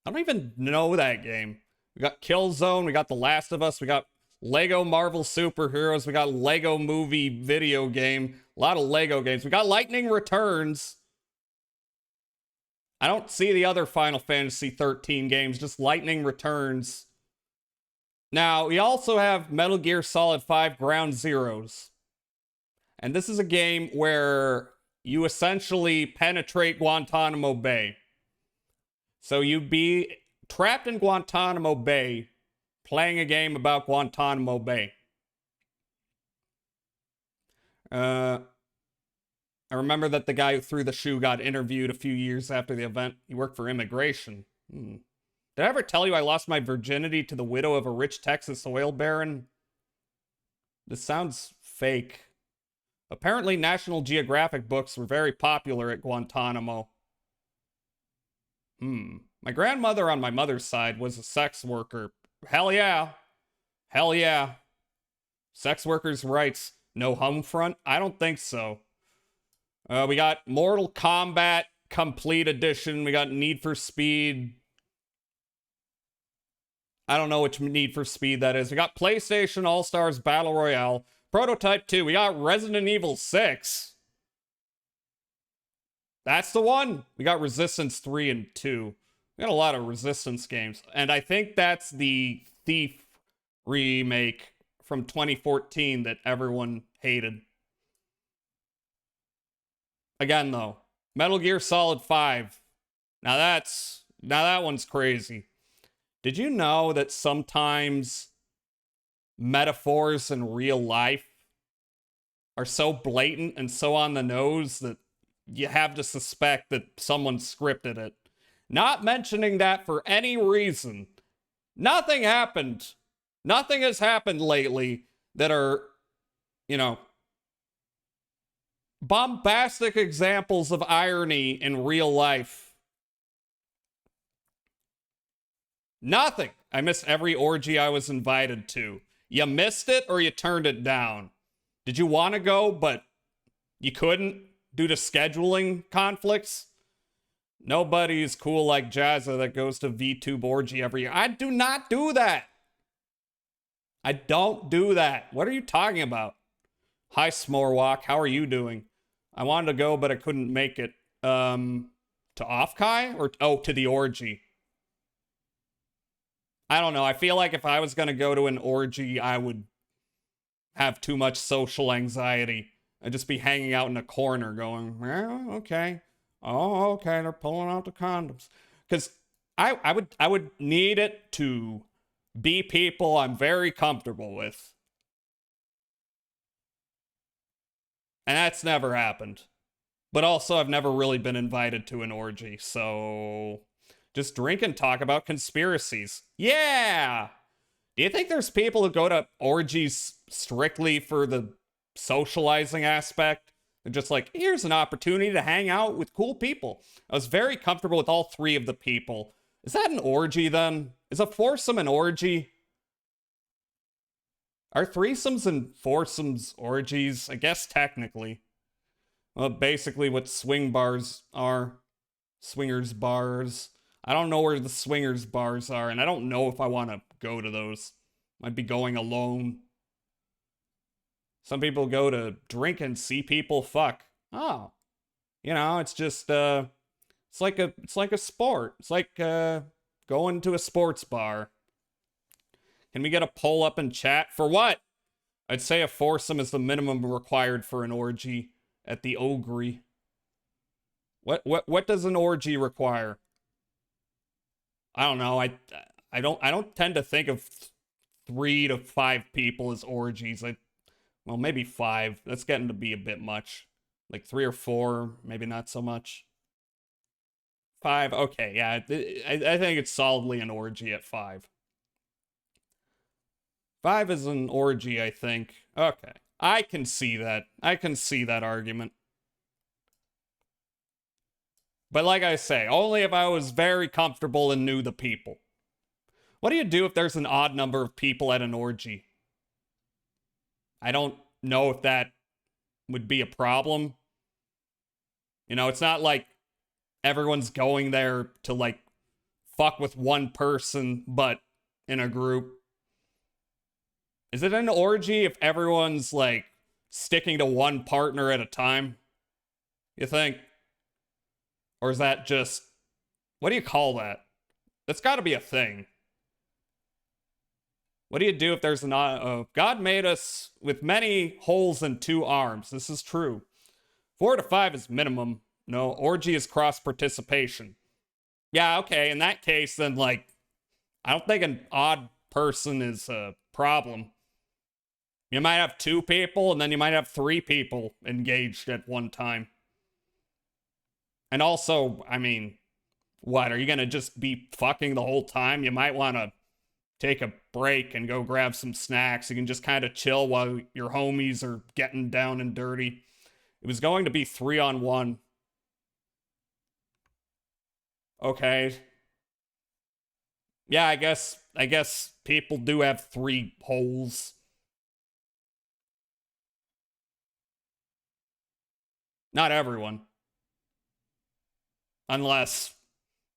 I don't even know that game. We got Killzone. We got The Last of Us. We got Lego Marvel Superheroes. We got Lego Movie video game. A lot of Lego games. We got Lightning Returns. I don't see the other Final Fantasy 13 games, just Lightning Returns. Now, we also have Metal Gear Solid 5 Ground Zeroes. And this is a game where you essentially penetrate Guantanamo Bay. So you'd be trapped in Guantanamo Bay playing a game about Guantanamo Bay. I remember that the guy who threw the shoe got interviewed a few years after the event. He worked for immigration. Did I ever tell you I lost my virginity to the widow of a rich Texas oil baron? This sounds fake. Apparently, National Geographic books were very popular at Guantanamo. My grandmother on my mother's side was a sex worker. Hell yeah. Hell yeah. Sex workers' rights. No home front? I don't think so. We got Mortal Kombat Complete Edition. We got Need for Speed. I don't know which Need for Speed that is. We got PlayStation All-Stars Battle Royale. Prototype 2. We got Resident Evil 6. That's the one. We got Resistance 3 and 2. We got a lot of Resistance games. And I think that's the Thief remake from 2014 that everyone hated. Again, though, Metal Gear Solid 5. Now that one's crazy. Did you know that sometimes metaphors in real life are so blatant and so on the nose that you have to suspect that someone scripted it? Not mentioning that for any reason. Nothing happened. Nothing has happened lately that are, bombastic examples of irony in real life. Nothing. I missed every orgy I was invited to. You missed it or you turned it down? Did you want to go, but you couldn't due to scheduling conflicts? Nobody's cool like Jazza that goes to VTube orgy every year. I do not do that. I don't do that. What are you talking about? Hi, Smorwalk. How are you doing? I wanted to go, but I couldn't make it. To Offkai? Or, to the orgy. I don't know. I feel like if I was going to go to an orgy, I would have too much social anxiety. I'd just be hanging out in a corner going, well, okay. Oh, okay, they're pulling out the condoms. Because I would need it to be people I'm very comfortable with. And that's never happened. But also, I've never really been invited to an orgy, so just drink and talk about conspiracies. Yeah! Do you think there's people who go to orgies strictly for the socializing aspect? They're just like, here's an opportunity to hang out with cool people. I was very comfortable with all three of the people. Is that an orgy, then? Is a foursome an orgy? Are threesomes and foursomes orgies? I guess technically. Well, basically what swing bars are. Swingers bars. I don't know where the swingers bars are, and I don't know if I want to go to those. Might be going alone. Some people go to drink and see people fuck. Oh. It's just it's like a sport. It's like going to a sports bar. Can we get a poll up in chat? For what? I'd say a foursome is the minimum required for an orgy at the Ogre. What does an orgy require? I don't know. I don't tend to think of 3 to 5 people as orgies. Well, maybe 5. That's getting to be a bit much. Like 3 or 4, maybe not so much. 5, okay, yeah. I think it's solidly an orgy at 5. 5 is an orgy, I think. Okay. I can see that. I can see that argument. But like I say, only if I was very comfortable and knew the people. What do you do if there's an odd number of people at an orgy? I don't know if that would be a problem. You know, it's not like everyone's going there to like fuck with one person, but in a group. Is it an orgy if everyone's like sticking to one partner at a time? You think? Or is that just, what do you call that? That's got to be a thing. What do you do if there's an God made us with many holes and 2 arms? This is true. 4 to 5 is minimum. No, orgy is cross participation. Yeah, okay. In that case, then like, I don't think an odd person is a problem. You might have 2 people, and then you might have 3 people engaged at one time. And also, I mean, what? Are you going to just be fucking the whole time? You might want to take a break and go grab some snacks. You can just kind of chill while your homies are getting down and dirty. It was going to be 3-on-1. Okay. Yeah, I guess people do have 3 holes. Not everyone. Unless,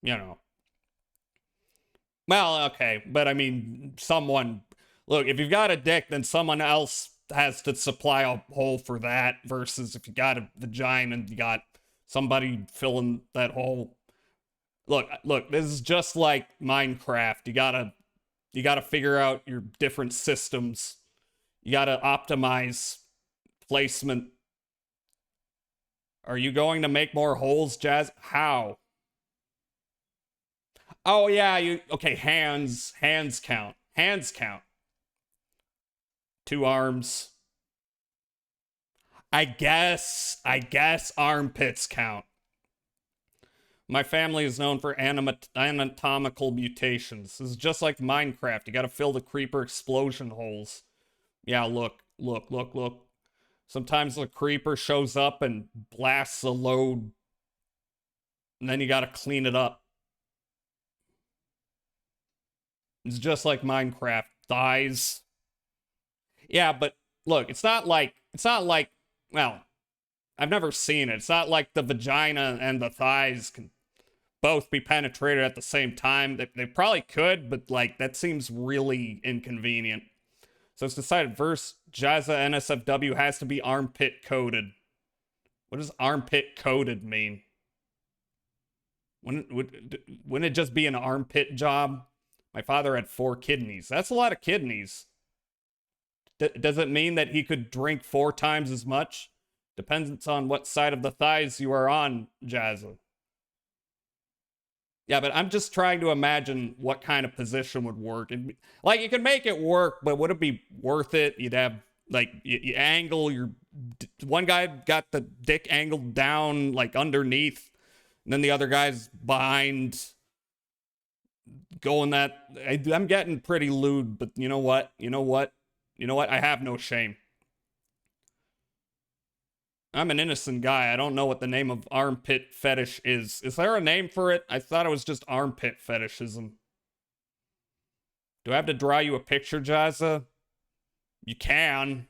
you know. Well, okay, but I mean, someone. Look, if you've got a dick, then someone else has to supply a hole for that, versus if you got a vagina and you got somebody filling that hole. Look, this is just like Minecraft. You gotta figure out your different systems. You gotta optimize placement. Are you going to make more holes, Jazz? How? Oh yeah, okay, hands count. Hands count. 2 arms. I guess armpits count. My family is known for anatomical mutations. This is just like Minecraft. You gotta fill the creeper explosion holes. Yeah, look. Sometimes the creeper shows up and blasts a load, and then you gotta clean it up. It's just like Minecraft. Thighs. Yeah, but look, it's not like, well, I've never seen it. It's not like the vagina and the thighs can both be penetrated at the same time. They probably could, but like, that seems really inconvenient. So it's decided verse Jazza NSFW has to be armpit coated. What does armpit coated mean? Wouldn't it just be an armpit job? My father had 4 kidneys. That's a lot of kidneys. Does it mean that he could drink 4 times as much? Depends on what side of the thighs you are on, Jazza. Yeah, but I'm just trying to imagine what kind of position would work. Like, you could make it work, but would it be worth it? You'd have, like, you angle your... One guy got the dick angled down, like, underneath, and then the other guy's behind, going that... I'm getting pretty lewd, but you know what? I have no shame. I'm an innocent guy. I don't know what the name of armpit fetish is. Is there a name for it? I thought it was just armpit fetishism. Do I have to draw you a picture, Jazza? You can.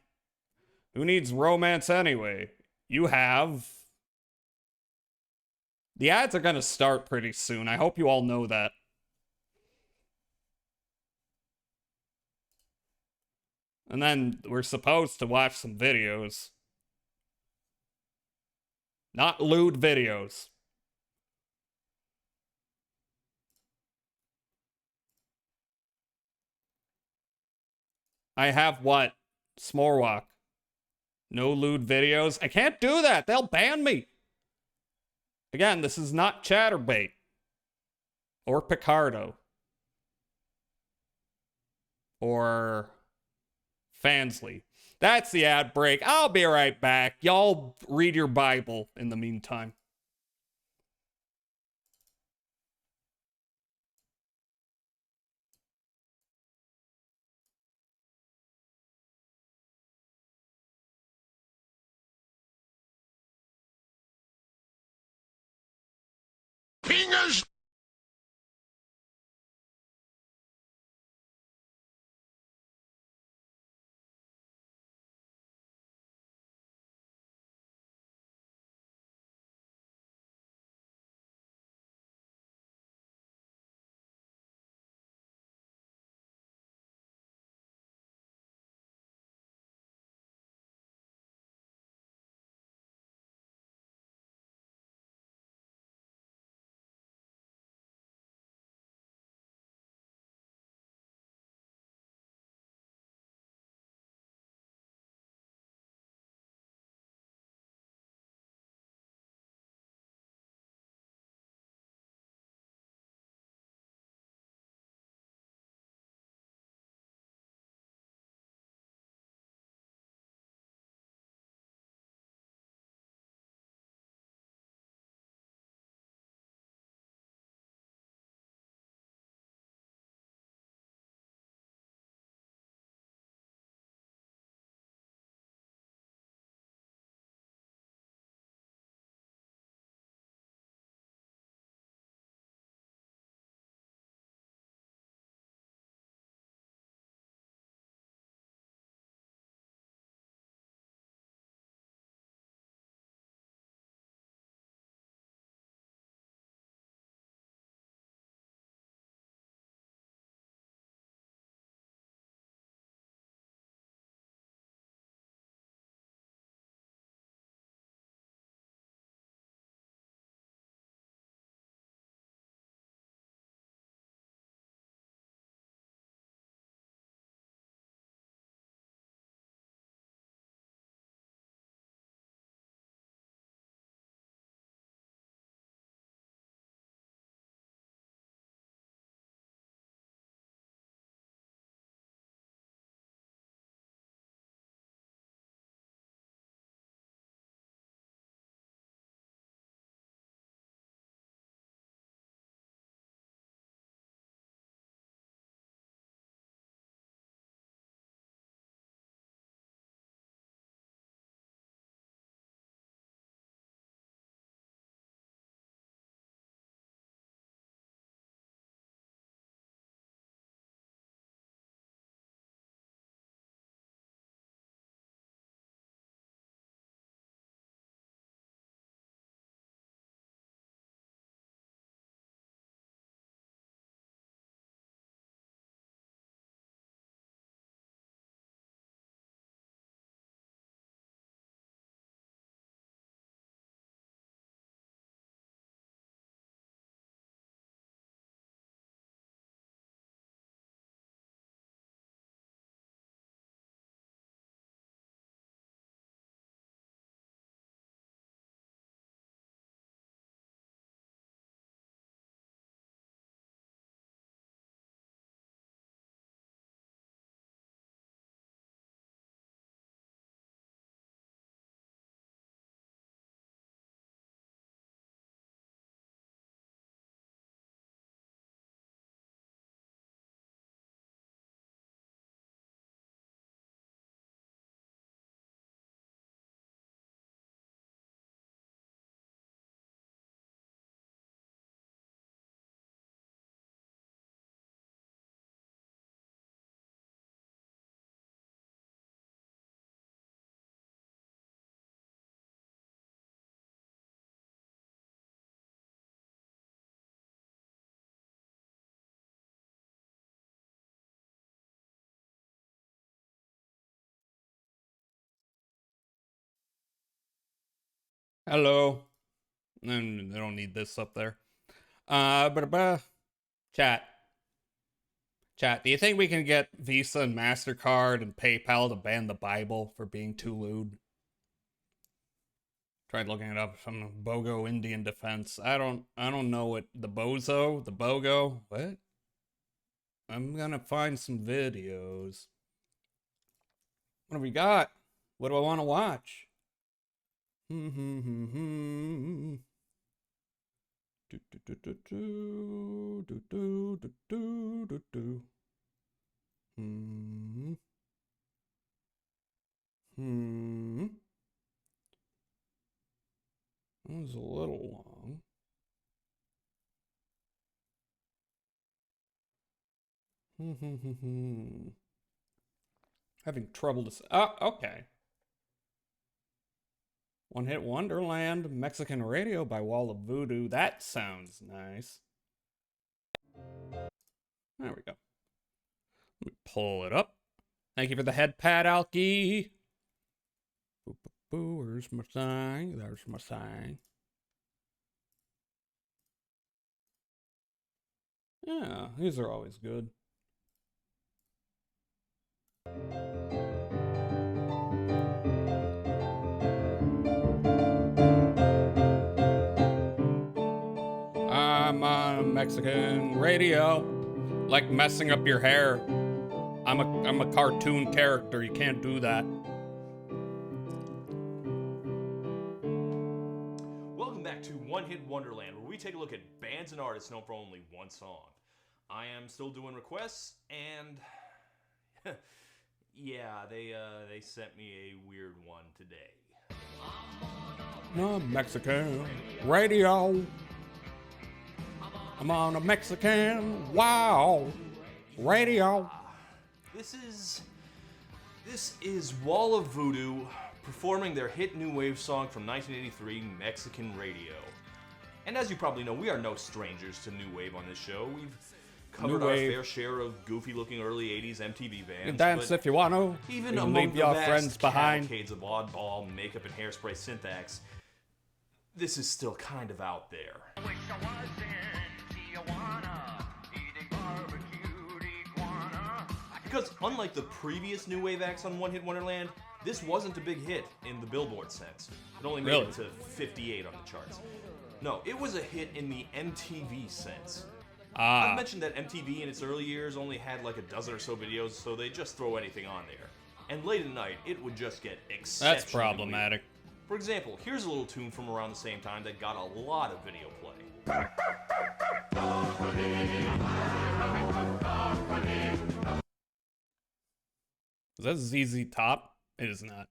Who needs romance anyway? You have. The ads are gonna start pretty soon. I hope you all know that. And then we're supposed to watch some videos. Not lewd videos. I have what? Smorwalk. No lewd videos. I can't do that. They'll ban me. Again, this is not Chatterbait. Or Picardo. Or Fansly. That's the ad break. I'll be right back. Y'all read your Bible in the meantime. fingers. Hello. And I don't need this up there. But chat. Chat. Do you think we can get Visa and MasterCard and PayPal to ban the Bible for being too lewd? Tried looking it up from Bogo Indian Defense. I don't know what the Bogo. What? I'm gonna find some videos. What have we got? What do I want to watch? Hmm hmm hmm hmm. Do do do do do do do do do do do. Hmm. Hmm. That was a little long. Having trouble to say. Oh, okay. One Hit Wonderland, Mexican Radio by Wall of Voodoo. That sounds nice. There we go. Let me pull it up. Thank you for the head pad, Alki. Where's my sign? There's my sign. Yeah, these are always good. I'm on Mexican radio, like messing up your hair. I'm a cartoon character. You can't do that. Welcome back to One Hit Wonderland, where we take a look at bands and artists known for only one song. I am still doing requests, and yeah, they sent me a weird one today. No Mexican radio. I'm on a Mexican radio. This is Wall of Voodoo performing their hit new wave song from 1983, Mexican Radio. And as you probably know, we are no strangers to new wave on this show. We've covered our fair share of goofy-looking early 80s MTV bands. You dance if you want to. Even you among leave the your vast friends behind. cavalcades of oddball makeup and hairspray syntax, this is still kind of out there. Because unlike the previous new wave acts on One Hit Wonderland, this wasn't a big hit in the Billboard sense. It only made it to 58 on the charts. No, it was a hit in the MTV sense. I've mentioned that MTV in its early years only had like a dozen or so videos, so they just throw anything on there. And late at night, it would just get exceptionally That's problematic. weird. For example, here's a little tune from around the same time that got a lot of video play. Is that ZZ Top? It is not.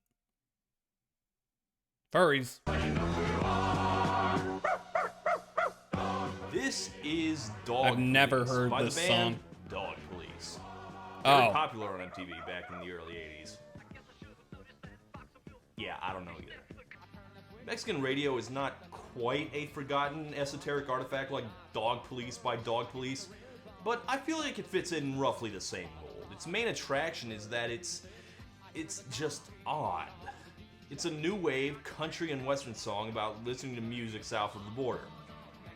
Furries. This is Dog I've never Police heard by this the band song. Dog Police. Very Oh. popular on MTV back in the early 80s. Yeah, I don't know either. Mexican Radio is not quite a forgotten esoteric artifact like Dog Police by Dog Police, but I feel like it fits in roughly the same mold. Its main attraction is that it's just odd. It's a new wave country and western song about listening to music south of the border.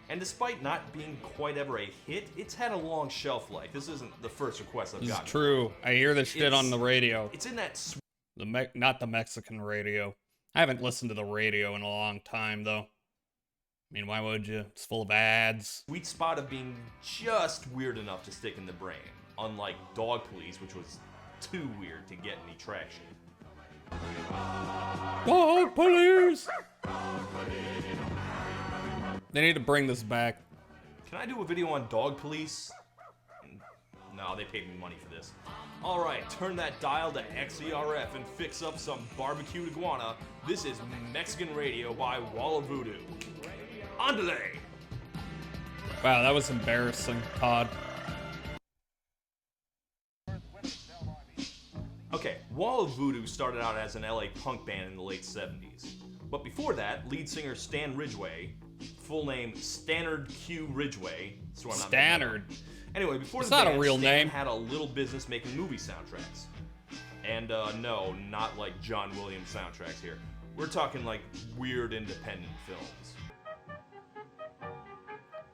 And despite not being quite ever a hit, it's had a long shelf life. This isn't the first request I've This is gotten. true. I hear this shit on the radio. It's in that Not the Mexican radio. I haven't listened to the radio in a long time, though. I mean, why would you? It's full of ads. sweet spot of being just weird enough to stick in the brain, unlike Dog Police, which was too weird to get any traction. Dog Police! They need to bring this back. Can I do a video on Dog Police? No, they paid me money for this. Alright, turn that dial to XERF and fix up some barbecued iguana. This is Mexican Radio by Wall of Voodoo. Andale! Wow, that was embarrassing, Todd. Okay, Wall of Voodoo started out as an LA punk band in the late 70s. But before that, lead singer Stan Ridgway, full name Stannard Q Ridgway. So I'm not Stannard. Anyway, before It's the not a band, real Stan name. had a little business making movie soundtracks. And no, not like John Williams soundtracks here. We're talking like weird independent films.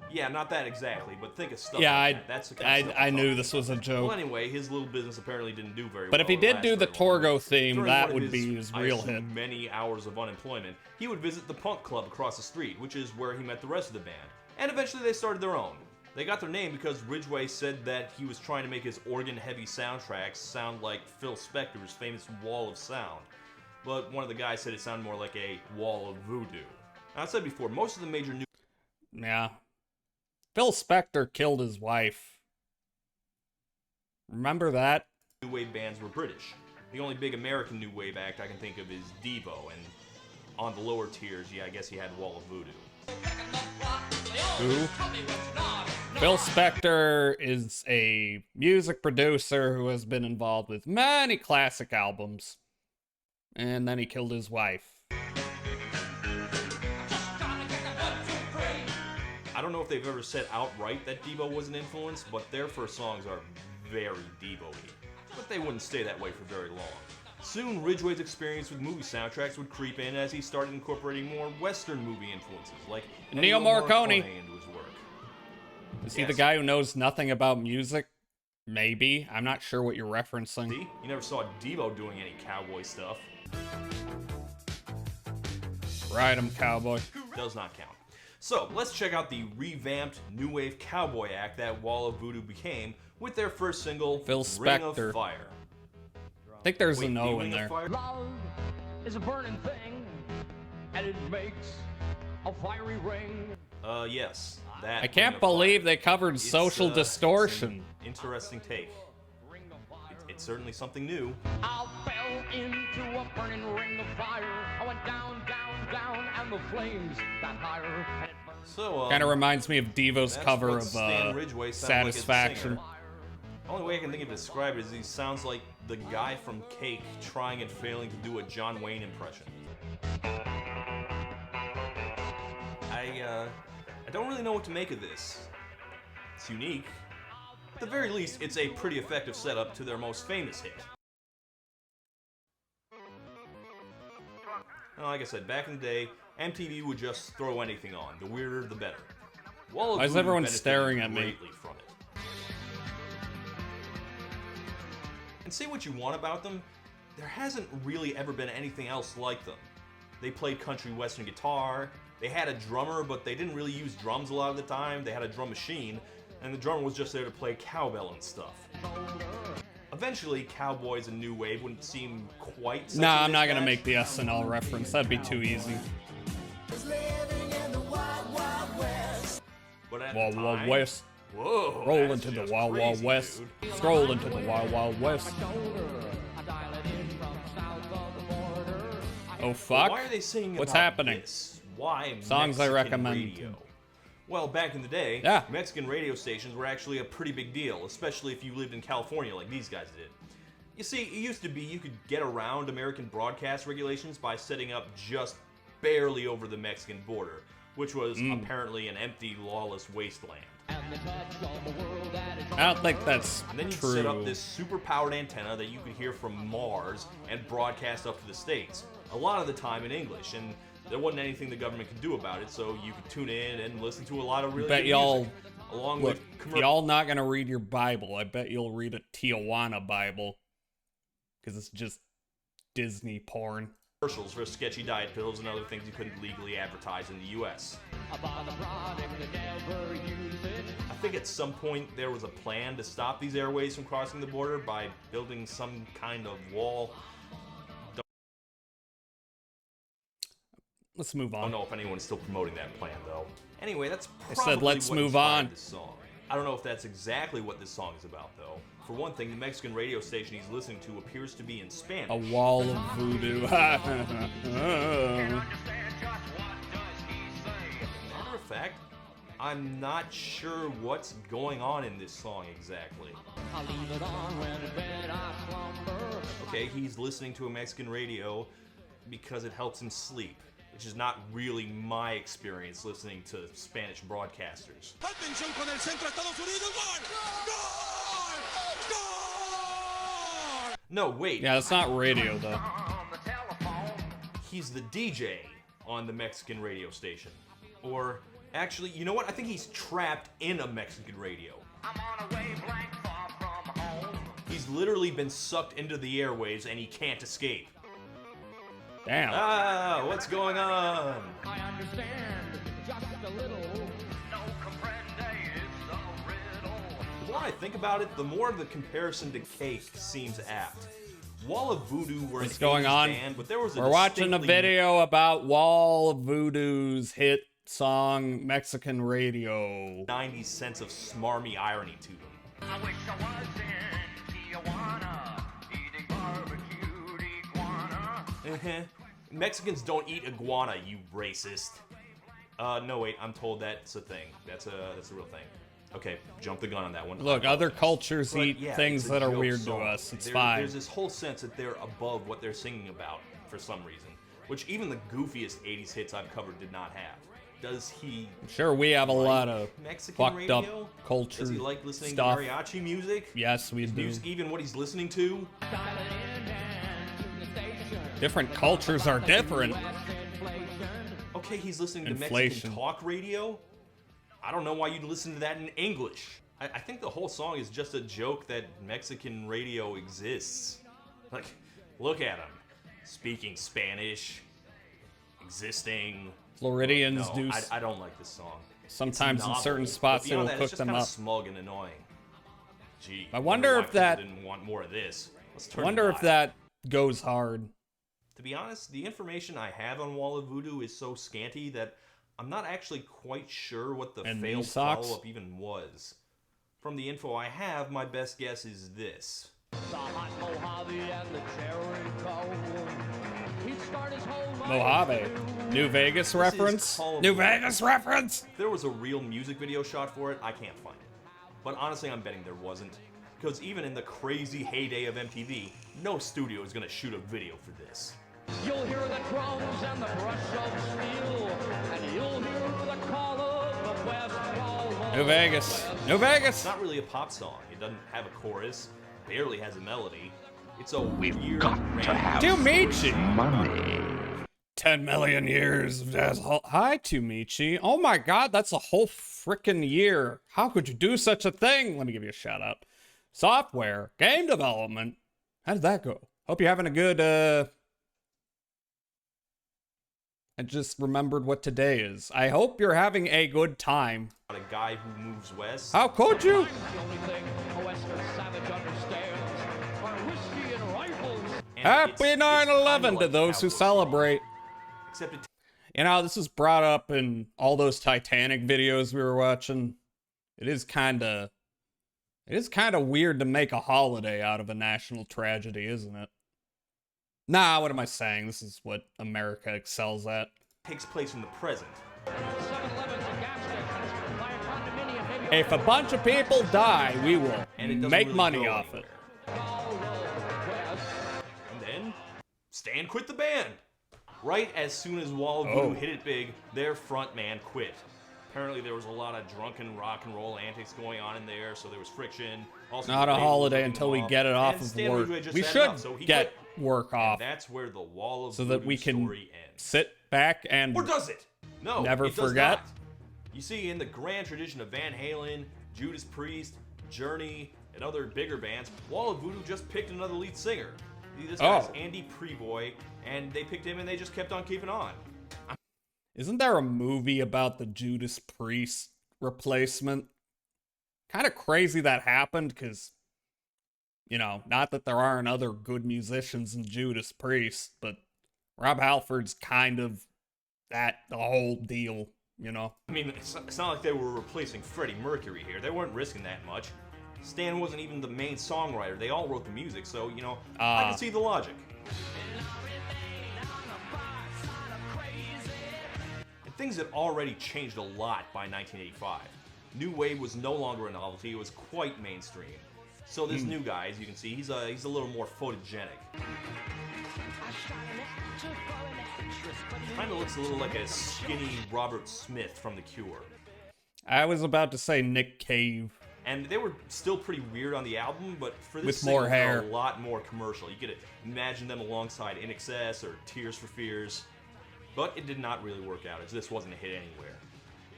Yeah, not that exactly, but think of stuff Yeah, like that. That's the kind of stuff I we're knew talking this was a about. joke. Well, anyway, his little business apparently didn't do very well. But if he or did last do the very long. Torgo theme, During that one of would be his I real assume, hit. many hours of unemployment, he would visit the punk club across the street, which is where he met the rest of the band. And eventually they started their own. They got their name because Ridgway said that he was trying to make his organ-heavy soundtracks sound like Phil Spector's famous Wall of Sound. But one of the guys said it sounded more like a Wall of Voodoo. Now, I said before, most of the major new Yeah. Phil Spector killed his wife. Remember that? new wave bands were British. The only big American new wave act I can think of is Devo, and on the lower tiers, yeah, I guess he had Wall of Voodoo. Who? Phil Spector is a music producer who has been involved with many classic albums. And then he killed his wife. I don't know if they've ever said outright that Devo was an influence, but their first songs are very Devo-y. But they wouldn't stay that way for very long. Soon, Ridgway's experience with movie soundtracks would creep in as he started incorporating more Western movie influences, like Ennio Morricone into his work. Is he the guy who knows nothing about music? Maybe. I'm not sure what you're referencing. See? You never saw Devo doing any cowboy stuff. Ride 'em, cowboy. Does not count. So, let's check out the revamped new wave cowboy act that Wall of Voodoo became with their first single, Phil Ring of Spector. Fire. I think there's Wait, an the O Ring in of there. Fire? Love is a burning thing, and it makes a fiery ring. Yes. That I can't Ring of believe Fire. they covered It's, Social it's an Distortion. interesting take. It's certainly something new. I fell into a burning ring of fire. I went down, down, down, and the flames got higher. And it burned. So, Kind of reminds me of Devo's that's cover what of Stan Ridgway sounds like as a Satisfaction. singer. The only way I can think of to describe it is he sounds like the guy from Cake trying and failing to do a John Wayne impression. I don't really know what to make of this. It's unique. At the very least, it's a pretty effective setup to their most famous hit. Now, like I said, back in the day, MTV would just throw anything on. The weirder, the better. Wall of Why is Voodoo everyone benefited staring at me? greatly from it. And say what you want about them, there hasn't really ever been anything else like them. They played country western guitar, they had a drummer, but they didn't really use drums a lot of the time. They had a drum machine, and the drummer was just there to play cowbell and stuff. Eventually, cowboys and new wave wouldn't seem quite such Nah, a I'm not gonna mismatch. make the SNL reference. That'd be too easy. But at Wild the Wild time, West. Whoa, Roll that's into the just Wild Wild crazy, West. dude. Stroll into the Wild Wild West. I dial it in from south of the border. Oh fuck. Why are they singing What's about happening? this? Why Songs I Mexican recommend. radio? Well, back in the day, Yeah. Mexican radio stations were actually a pretty big deal, especially if you lived in California like these guys did. You see, it used to be you could get around American broadcast regulations by setting up just barely over the Mexican border, which was apparently an empty, lawless wasteland. And they touch all the world that is I don't think that's And then you true. set up this super-powered antenna that you could hear from Mars and broadcast up to the States. A lot of the time in English, and there wasn't anything the government could do about it, so you could tune in and listen to a lot of really Bet good y'all- music, along Look, with if y'all not gonna read your Bible, I bet you'll read a Tijuana Bible. Because it's just Disney porn. commercials for sketchy diet pills and other things you couldn't legally advertise in the US. about the product that never use it. I think at some point there was a plan to stop these airways from crossing the border by building some kind of wall. Let's move I on. don't know if anyone's still promoting that plan, though. Anyway, that's I probably said let's what move inspired on. This song. I don't know if that's exactly what this song is about, though. For one thing, the Mexican radio station he's listening to appears to be in Spanish. A wall of voodoo. Matter of fact, I'm not sure what's going on in this song exactly. I leave it on when in bed I slumber. Okay, he's listening to a Mexican radio because it helps him sleep, which is not really my experience listening to Spanish broadcasters. Atención con el centro, Estados Unidos. ¡Gol! ¡Gol! ¡Gol! No, wait. Yeah, it's not radio though. On the telephone. He's the DJ on the Mexican radio station. Or, actually, you know what? I think he's trapped in a Mexican radio. I'm on a wavelength far from home. He's literally been sucked into the airwaves and he can't escape. Damn. Ah, what's going on? I understand just a little. No comprende is a riddle. The more I think about it, the more the comparison to Cake seems apt. Wall of Voodoo were What's an going 80s on? band, but there was a We're watching a distinctly- video about Wall of Voodoo's hit song Mexican Radio. 90s sense of smarmy irony to them. I wish I was in Tijuana, eating barbecued iguana. Mexicans don't eat iguana, you racist. No, wait, I'm told that's a thing. That's a real thing. Okay, jump the gun on that one. Look, other cultures But eat yeah, things it's a that are joke weird song. to us. It's There- fine. There's this whole sense that they're above what they're singing about for some reason, which even the goofiest 80s hits I've covered did not have. Does he Sure, we have a like lot of Mexican fucked radio? up culture Does he like listening stuff. to mariachi music? Yes, we Is do. music even what he's listening to? Different cultures are different. Okay, he's listening to Inflation. Mexican talk radio. I don't know why you'd listen to that in English. I think the whole song is just a joke that Mexican radio exists. Like, look at him. Speaking Spanish. Existing. Floridians No, do. I don't like this song. Sometimes It's in novel, certain but spots they beyond will that, cook it's just them kinda up. smug and annoying. Gee, I wonder why if people that- didn't want more of this. Let's turn Wonder the if dial. that goes hard. To be honest, the information I have on Wall of Voodoo is so scanty that I'm not actually quite sure what the And failed these socks? follow-up even was. From the info I have, my best guess is this. The hot Mojave and the cherry coke. He'd start his whole life Mojave. anew. New Vegas reference? called- New Vegas reference? If there was a real music video shot for it, I can't find it. But honestly, I'm betting there wasn't. Because even in the crazy heyday of MTV, no studio is going to shoot a video for this. You'll hear the drums and the brush of steel, and you'll hear the call of the West call of New Vegas. New Vegas. It's not really a pop song. It doesn't have a chorus, barely has a melody. It's a weird, random... To Michi. 10 million years of jazz. Hi, Tumichi. Oh my god, that's a whole frickin' year. How could you do such a thing? Let me give you a shout out. Software, game development. How did that go? Hope you're having a good, I just remembered what today is. I hope you're having a good time. A guy who moves west. How could you? The only thing a Western savage understands are whiskey and rifles. And Happy it's kinda 9/11 to like those who cowboy. celebrate. Except it You know, this is brought up in all those Titanic videos we were watching. It is kind of weird to make a holiday out of a national tragedy, isn't it? Nah, what am I saying? This is what America excels at. takes place in the present. 7-Elevens and gas stations by a condominium, maybe If a bunch of people die, we will And it doesn't make really money go off it. anywhere. And then, Stan quit the band. Right as soon as Wall of Voodoo hit it big, their front man quit. Apparently there was a lot of drunken rock and roll antics going on in there, so there was friction. Also, Not the a label was holiday ripping until them we off, get it off and of Stan work. Ridgway just We had should enough, so he get quit. work off And that's where the Wall of so Voodoo that we can story ends. sit back and Or does it? No, Never it does forget. not. You see, in the grand tradition of Van Halen, Judas Priest, Journey, and other bigger bands, Wall of Voodoo just picked another lead singer. This guy's Oh. Andy Preboy, and they picked him and they just kept on keeping on. Isn't there a movie about the Judas Priest replacement? Kind of crazy that happened because, you know, not that there aren't other good musicians in Judas Priest, but Rob Halford's kind of the whole deal, you know? I mean, it's not like they were replacing Freddie Mercury here. They weren't risking that much. Stan wasn't even the main songwriter. They all wrote the music, so, you know, I can see the logic. And things had already changed a lot by 1985. New Wave was no longer a novelty, it was quite mainstream. So this new guy, as you can see, he's a little more photogenic. Kinda looks a little like a skinny Robert Smith from The Cure. I was about to say Nick Cave. And they were still pretty weird on the album, but for this With single, more they're hair. a lot more commercial. You could imagine them alongside In Excess or Tears for Fears. But it did not really work out, as this wasn't a hit anywhere.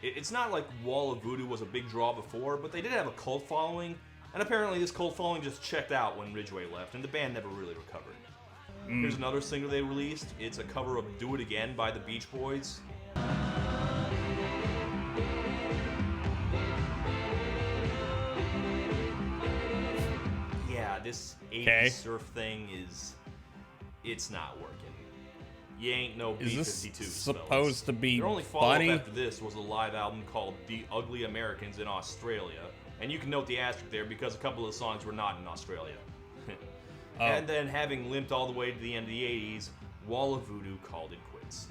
It's not like Wall of Voodoo was a big draw before, but they did have a cult following, and apparently this cult following just checked out when Ridgway left, and the band never really recovered. Here's another single they released. It's a cover of Do It Again by the Beach Boys. Yeah, this 80s Okay. surf thing it's not working. You ain't no Is B-52 this spells. supposed to be Their only follow-up funny? after this was a live album called The Ugly Americans in Australia. And you can note the asterisk there because a couple of the songs were not in Australia. And then having limped all the way to the end of the 80s, Wall of Voodoo called it quits.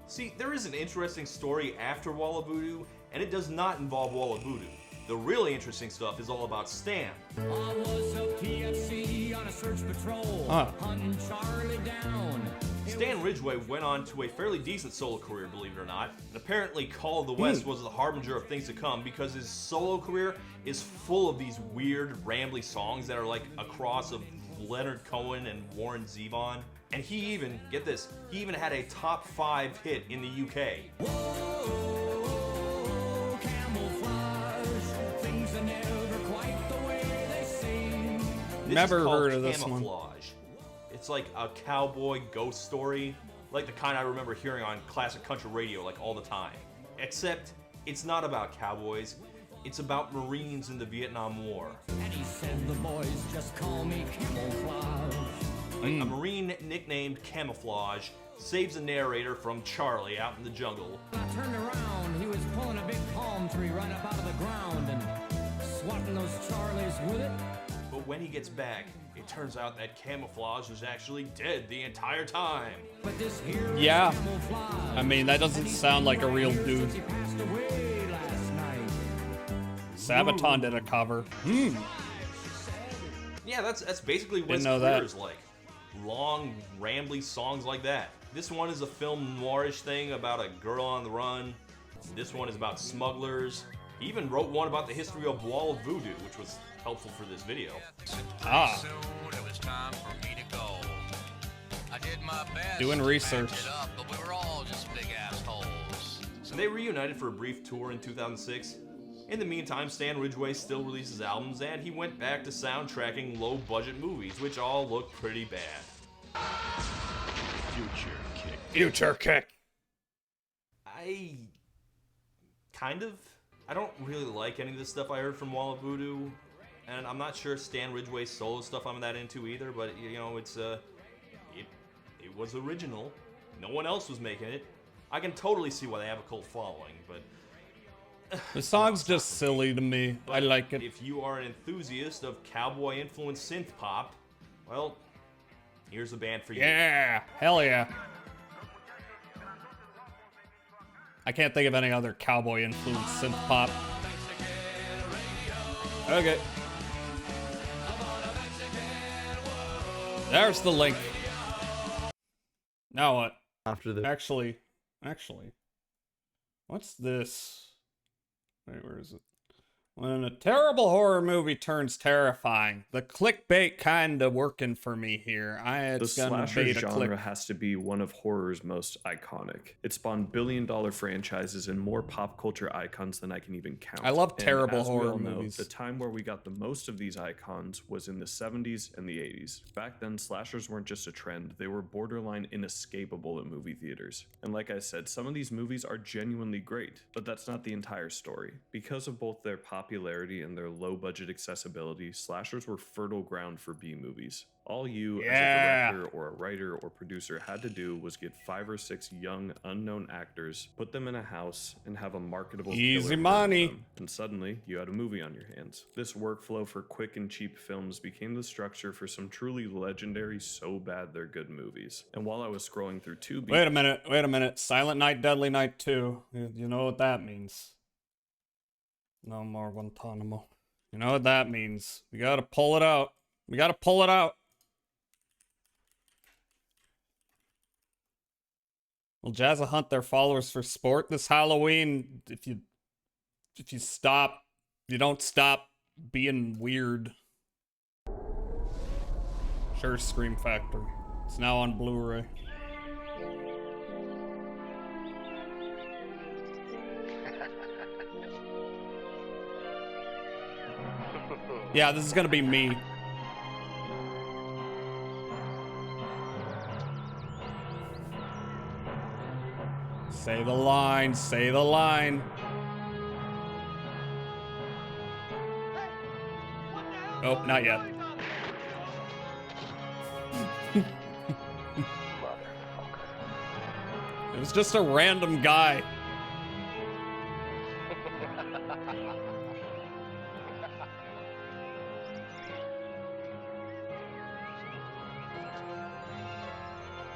See, there is an interesting story after Wall of Voodoo, and it does not involve Wall of Voodoo. The really interesting stuff is all about Stan. I was a PFC on a search patrol, hunting Charlie down. Stan Ridgway went on to a fairly decent solo career, believe it or not, and apparently Call of the West was the harbinger of things to come because his solo career is full of these weird, rambly songs that are like a cross of Leonard Cohen and Warren Zevon. And he even, get this, he even had a top 5 hit in the UK. Whoa, camouflage, things are never quite the way they seem. This Never is called heard of this one. Camouflage. It's like a cowboy ghost story, like the kind I remember hearing on classic country radio like all the time. Except it's not about cowboys, it's about Marines in the Vietnam War. And he said the boys just call me camouflage. A Marine nicknamed Camouflage saves the narrator from Charlie out in the jungle. I turned around, he was pulling a big palm tree right up out of the ground and swatting those Charlies with it. But when he gets back, it turns out that Camouflage was actually dead the entire time. But this here is Yeah. camouflage. I mean, that doesn't sound like a real dude. He passed away last night. Sabaton did a cover. Yeah, that's basically what his Didn't know career that. is like. Long, rambly songs like that. This one is a film noirish thing about a girl on the run. This one is about smugglers. He even wrote one about the history of Wall of Voodoo, which was helpful for this video. Ah. Soon it was time for me to go. I did my best Doing to research. patch it up, but we were all just big assholes. And they reunited for a brief tour in 2006. In the meantime, Stan Ridgway still releases albums, and he went back to soundtracking low-budget movies, which all look pretty bad. Future kick. I don't really like any of the stuff I heard from Wall of Voodoo, and I'm not sure Stan Ridgway's solo stuff I'm that into either, but you know, it was original. No one else was making it. I can totally see why they have a cult following, but The song's just silly to me. I like it. if you are an enthusiast of cowboy-influenced synth pop, well, here's a band for you. Yeah, hell yeah. I can't think of any other cowboy influenced synth pop. Okay. There's the link. Now what? After the Actually, what's this? Wait, where is it? When a terrible horror movie turns terrifying, the clickbait kinda working for me here. The It's gonna slasher bait a genre click. has to be one of horror's most iconic. It spawned billion-dollar franchises and more pop culture icons than I can even count. I love And terrible as we horror all know, movies. The time where we got the most of these icons was in the 70s and the 80s. Back then, slashers weren't just a trend, they were borderline inescapable at movie theaters. And like I said, some of these movies are genuinely great, but that's not the entire story. Because of both their popularity and their low-budget accessibility, slashers were fertile ground for B-movies. All you, Yeah. as a director or a writer or producer, had to do was get 5 or 6 young, unknown actors, put them in a house, and have a marketable Easy killer money. murder them, and suddenly, you had a movie on your hands. This workflow for quick and cheap films became the structure for some truly legendary, so bad they're good movies. And while I was scrolling through Tubi, Wait a minute. Silent Night, Deadly Night 2. You know what that means. No more Guantanamo. You know what that means. We gotta pull it out. Will Jazza hunt their followers for sport this Halloween? If you don't stop being weird. Sure, Scream Factory. It's now on Blu-ray. Yeah, this is gonna be me. Say the line, say the line. Oh, not yet. It was just a random guy.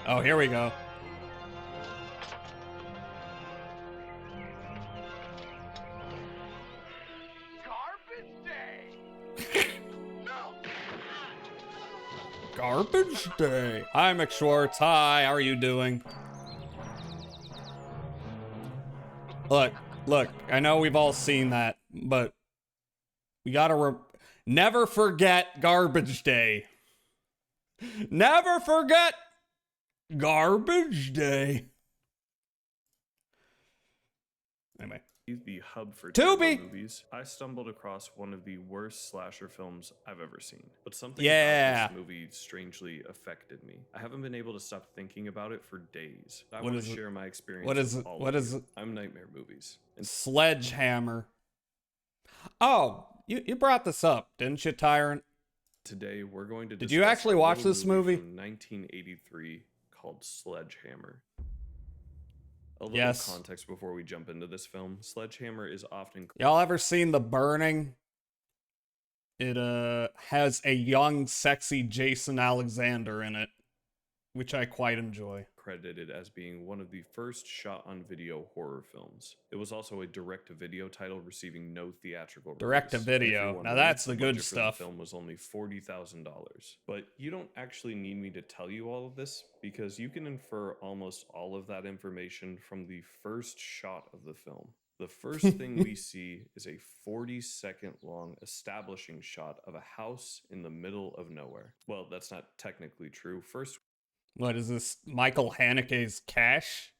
Oh, here we go. Garbage Day. Hi, McSchwartz. Hi, how are you doing? Look, I know we've all seen that, but we gotta never forget Garbage Day. Never forget Garbage Day. Anyway. The hub for Tubi! terrible movies, I stumbled across one of the worst slasher films I've ever seen. But something Yeah. about this movie strangely affected me. I haven't been able to stop thinking about it for days. I What want is to it? share my experience What is with it? all What of is you. it? I'm Nightmare Movies. And Sledgehammer. Oh, you brought this up, didn't you, Tyrant? today we're going to Did you discuss actually a watch little this movie? from 1983 called Sledgehammer. A little Yes. context before we jump into this film. Sledgehammer is often Y'all ever seen The Burning? It has a young, sexy Jason Alexander in it, which I quite enjoy. credited as being one of the first shot-on-video horror films. It was also a direct-to-video title, receiving no theatrical release. Direct-to-video. If you're Now wondering, that's the good budget for stuff. The film was only $40,000. But you don't actually need me to tell you all of this, because you can infer almost all of that information from the first shot of the film. The first thing we see is a 40-second long establishing shot of a house in the middle of nowhere. Well, that's not technically true. First, What is this? Michael Haneke's Cash?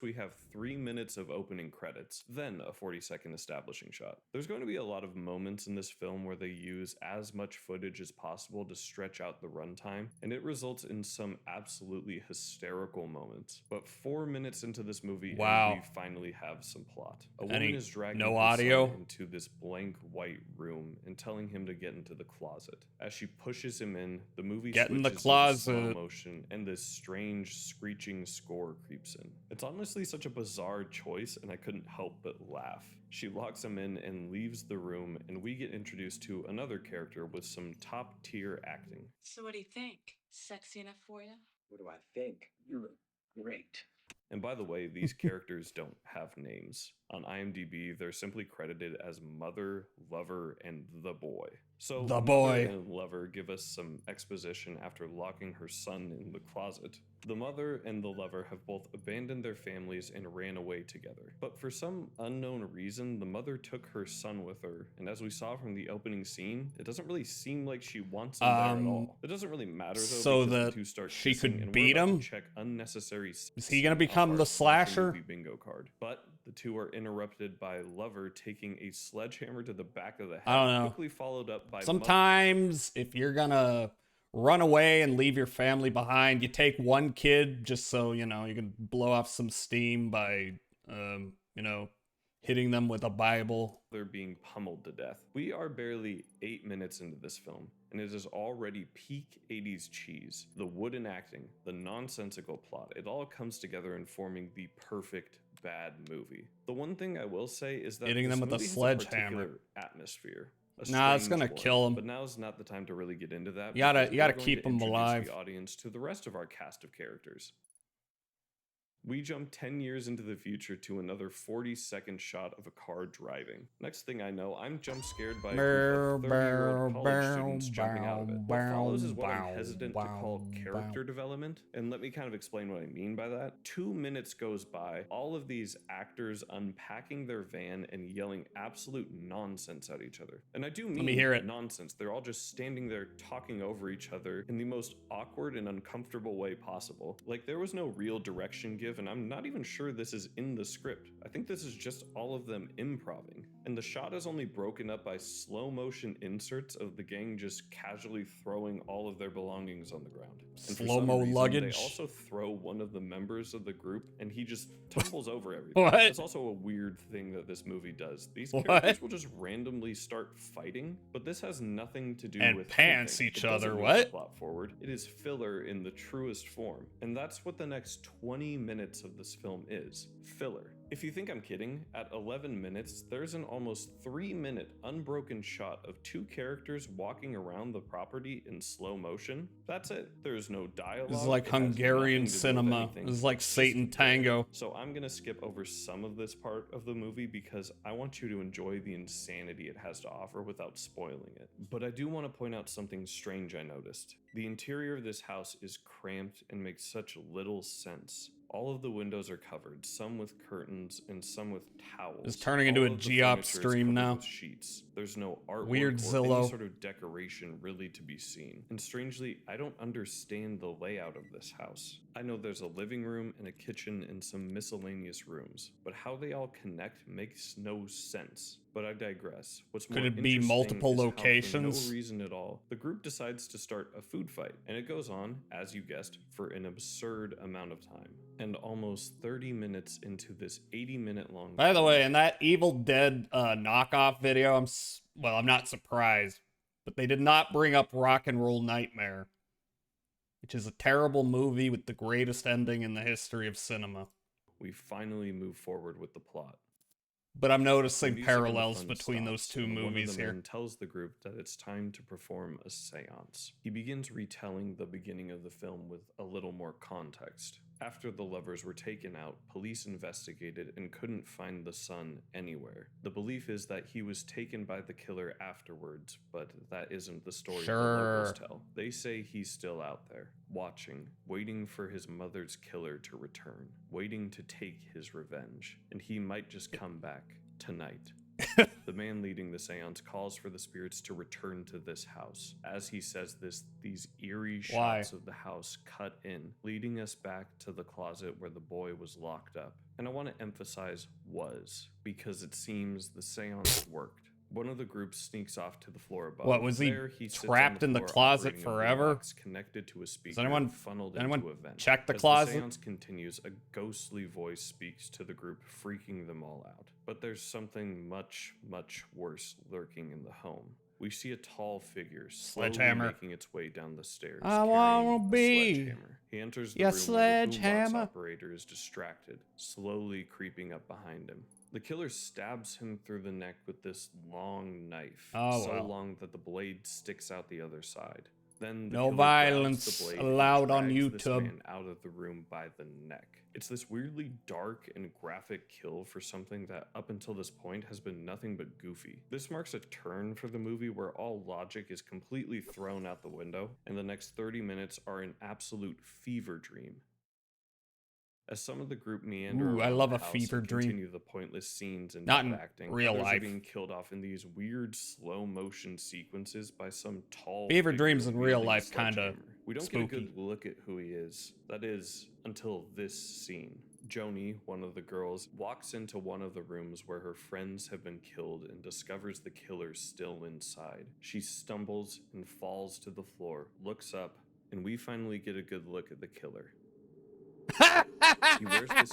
we have 3 minutes of opening credits, then a 40-second establishing shot. There's going to be a lot of moments in this film where they use as much footage as possible to stretch out the runtime, and it results in some absolutely hysterical moments. But 4 minutes into this movie, Wow. and we finally have some plot. A Any- woman is dragging no her audio? son into this blank white room and telling him to get into the closet. As she pushes him in, the movie Get in the switches into slow closet. motion, and this strange screeching score creeps in. It's honestly such a bizarre choice, and I couldn't help but laugh. She locks him in and leaves the room, and we get introduced to another character with some top tier acting. So what do you think? Sexy enough for you? What do I think? You look great. And by the way, these characters don't have names. On IMDb, they're simply credited as Mother, Lover, and the Boy. So The Mother Boy. and Lover give us some exposition after locking her son in the closet. The mother and the lover have both abandoned their families and ran away together. But for some unknown reason, the mother took her son with her, and as we saw from the opening scene, it doesn't really seem like she wants him there at all. It doesn't really matter though, so because the that two start she kissing, could and we're beat about to him? check unnecessary Is he gonna off become our the slasher slasher? movie bingo card. But the two are interrupted by Lover taking a sledgehammer to the back of the head. I don't know. Quickly followed up by Sometimes, if you're gonna run away and leave your family behind, you take one kid just so, you know, you can blow off some steam by, you know, hitting them with a Bible. They're being pummeled to death. We are barely 8 minutes into this film, and it is already peak 80s cheese. The wooden acting, the nonsensical plot, it all comes together in forming the perfect bad movie. The one thing I will say is that Hitting them this with a movie has sledgehammer. particular atmosphere. A Nah, it's strange gonna one, kill 'em. But now is not the time to really get into that. You gotta- because you gotta we're going keep to 'em introduce alive. The audience to the rest of our cast of characters. We jump 10 years into the future to another 40-second shot of a car driving. Next thing I know, I'm jump scared by a group of 30-year-old college students jumping out of it. What follows is what I'm hesitant to call character development, and let me kind of explain what I mean by that. 2 minutes goes by, all of these actors unpacking their van and yelling absolute nonsense at each other. And I do mean me hear it. nonsense. They're all just standing there talking over each other in the most awkward and uncomfortable way possible. Like, there was no real direction given, and I'm not even sure this is in the script. I think this is just all of them improving. And the shot is only broken up by slow motion inserts of the gang just casually throwing all of their belongings on the ground. And for some Slow-mo reason, luggage. They also throw one of the members of the group, and he just tumbles over everything. What? That's also a weird thing that this movie does. These What? characters will just randomly start fighting, but this has nothing to do And with pants anything. each It doesn't other, move what? the plot forward. It is filler in the truest form, and that's what the next 20 minutes of this film is. Filler. If you think I'm kidding, at 11 minutes, there's an almost 3-minute unbroken shot of two characters walking around the property in slow motion. That's it. There's no dialogue. This is like It has Hungarian nothing to do with cinema. anything. This is like It's just Satan there. Tango. So I'm gonna skip over some of this part of the movie because I want you to enjoy the insanity it has to offer without spoiling it. But I do want to point out something strange I noticed. The interior of this house is cramped and makes such little sense. All of the windows are covered, some with curtains and some with towels. It's turning into All a of the Geop furniture is stream covered now. with sheets. There's no artwork Weird or Zillow. any sort of decoration really to be seen. And strangely, I don't understand the layout of this house. I know there's a living room and a kitchen and some miscellaneous rooms, but how they all connect makes no sense. But I digress. What's Could more it be interesting multiple is how, locations? for no reason at all, the group decides to start a food fight, and it goes on, as you guessed, for an absurd amount of time. And almost 30 minutes into this 80-minute long. By the way, in that Evil Dead knockoff video, I'm not surprised, but they did not bring up Rock and Roll Nightmare, which is a terrible movie with the greatest ending in the history of cinema. We finally move forward with the plot. But I'm The noticing music and the parallels fun between those stops, two and movies one of the here. men tells the group that it's time to perform a seance. He begins retelling the beginning of the film with a little more context. After the lovers were taken out, police investigated and couldn't find the son anywhere. The belief is that he was taken by the killer afterwards, but that isn't the story the locals tell. They say he's still out there, watching, waiting for his mother's killer to return, waiting to take his revenge, and he might just come back tonight. The man leading the seance calls for the spirits to return to this house. As he says this, these eerie shots of the house cut in, leading us back to the closet where the boy was locked up. And I want to emphasize was, because it seems the seance worked. One of the groups sneaks off to the floor above. What, was he sits trapped on in the floor closet operating a forever? boombox connected to a speaker Does anyone funneled into a vent. check the As closet? The seance continues, a ghostly voice speaks to the group, freaking them all out. But there's something much, much worse lurking in the home. We see a tall figure slowly Sledgehammer. making its way down the stairs. I wanna carrying a be sledgehammer. He enters the your room where the boombox sledgehammer. operator is distracted, slowly creeping up behind him. The killer stabs him through the neck with this long knife, Oh, so wow. long that the blade sticks out the other side. Then the No killer grabs violence the blade and allowed on drags this YouTube. man out of the room by the neck. It's this weirdly dark and graphic kill for something that up until this point has been nothing but goofy. This marks a turn for the movie where all logic is completely thrown out the window, and the next 30 minutes are an absolute fever dream. As some of the group meander Ooh, I around love the a house fever and dream. continue the pointless scenes and Not in bad acting, real others are life. being killed off in these weird slow motion sequences by some tall Fever figure dreams in real wielding a life kinda sledgehammer. We don't get a spooky. good look at who he is. That is, until this scene. Joni, one of the girls, walks into one of the rooms where her friends have been killed and discovers the killer still inside. She stumbles and falls to the floor, looks up, and we finally get a good look at the killer. He wears this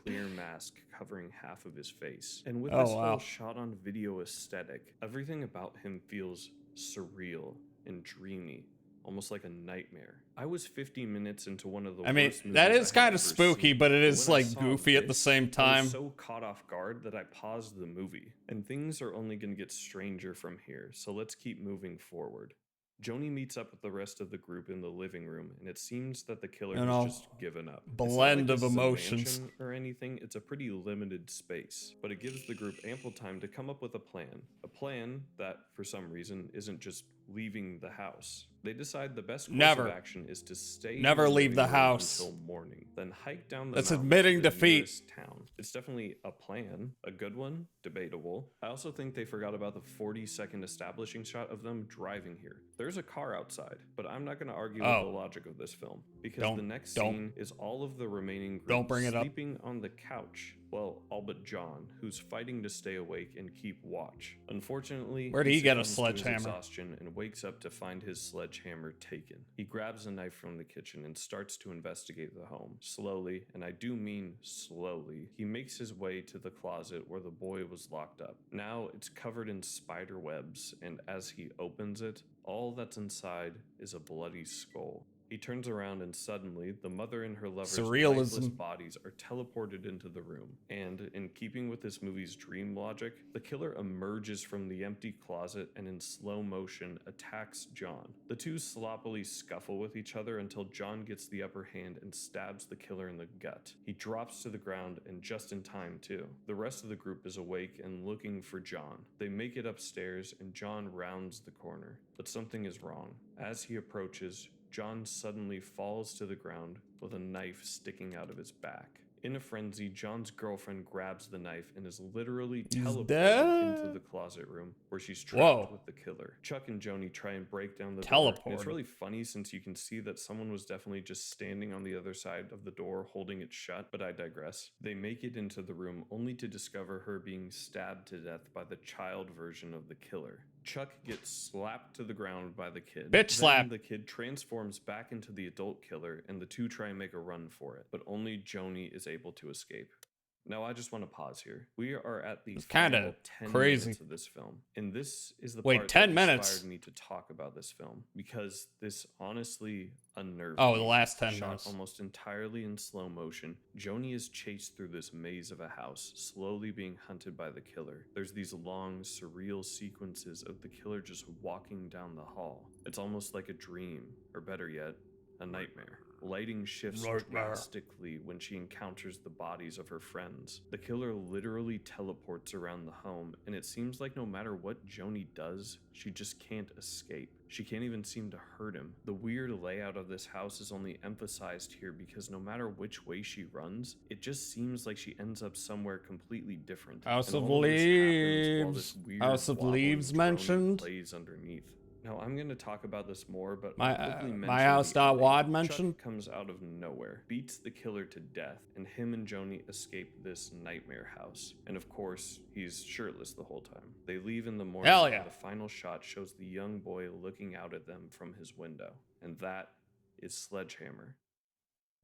clear mask covering half of his face. And with Oh, this wow. whole shot on video aesthetic, everything about him feels surreal and dreamy, almost like a nightmare. I was 50 minutes into one of the I mean, worst movies that I is had kind ever of spooky, seen. but it But is when I like saw goofy at the this, same I time. was so caught off guard that I paused the movie. And things are only going to get stranger from here, so let's keep moving forward. Joni meets up with the rest of the group in the living room, and it seems that the killer You know, has just given up. It's not blend of this is a emotions. mansion or anything, it's a pretty limited space, but it gives the group ample time to come up with a plan. A plan that, for some reason, isn't just leaving the house. They decide the best course Never. of action is to stay Never in the leave living the room house. until morning, then hike down the That's mountain admitting to the defeat. nearest town. It's definitely a plan, a good one, debatable. I also think they forgot about the 40-second establishing shot of them driving here. There's a car outside, but I'm not going to argue with the logic of this film, because the next scene is all of the remaining group Don't bring it up. sleeping on the couch. Well, all but John, who's fighting to stay awake and keep watch. Unfortunately, Where did he get a succumbs to his sledgehammer? exhaustion and wakes up to find his sledgehammer taken. He grabs a knife from the kitchen and starts to investigate the home. Slowly, and I do mean slowly, he makes his way to the closet where the boy was locked up. Now it's covered in spider webs, and as he opens it, all that's inside is a bloody skull. He turns around and suddenly, the mother and her lover's Surrealism. lifeless bodies are teleported into the room. And, in keeping with this movie's dream logic, the killer emerges from the empty closet and in slow motion attacks John. The two sloppily scuffle with each other until John gets the upper hand and stabs the killer in the gut. He drops to the ground, and just in time too. The rest of the group is awake and looking for John. They make it upstairs and John rounds the corner. But something is wrong. As he approaches, John suddenly falls to the ground with a knife sticking out of his back. In a frenzy, John's girlfriend grabs the knife and is literally teleported dead? into the closet room where she's trapped Whoa. with the killer. Chuck and Joni try and break down the door. Teleported. And it's really funny since you can see that someone was definitely just standing on the other side of the door holding it shut, but I digress. They make it into the room only to discover her being stabbed to death by the child version of the killer. Chuck gets slapped to the ground by the kid. Bitch slap. Then the kid transforms back into the adult killer, and the two try and make a run for it, but only Joni is able to escape. Now, I just want to pause here. We are at the It's kinda final 10 crazy. minutes of this film, and this is the Wait, part 10 that minutes? inspired me to talk about this film, because this honestly unnerved Oh, me. the last 10 Shot minutes. almost entirely in slow motion, Joni is chased through this maze of a house, slowly being hunted by the killer. There's these long, surreal sequences of the killer just walking down the hall. It's almost like a dream, or better yet, a nightmare. Lighting shifts drastically when she encounters the bodies of her friends. The killer literally teleports around the home, and it seems like no matter what Joni does, she just can't escape. She can't even seem to hurt him. The weird layout of this house is only emphasized here because no matter which way she runs, it just seems like she ends up somewhere completely different. House And of all this happens while this Leaves. weird House of wobbling Leaves drone mentioned. plays underneath. Now, I'm going to talk about this more, but My- I'll quickly my mention house the dot ending. wad Chuck mentioned? comes out of nowhere, beats the killer to death, and him and Joni escape this nightmare house. And of course, he's shirtless the whole time. They leave in the morning, Hell yeah. and the final shot shows the young boy looking out at them from his window. And that is Sledgehammer.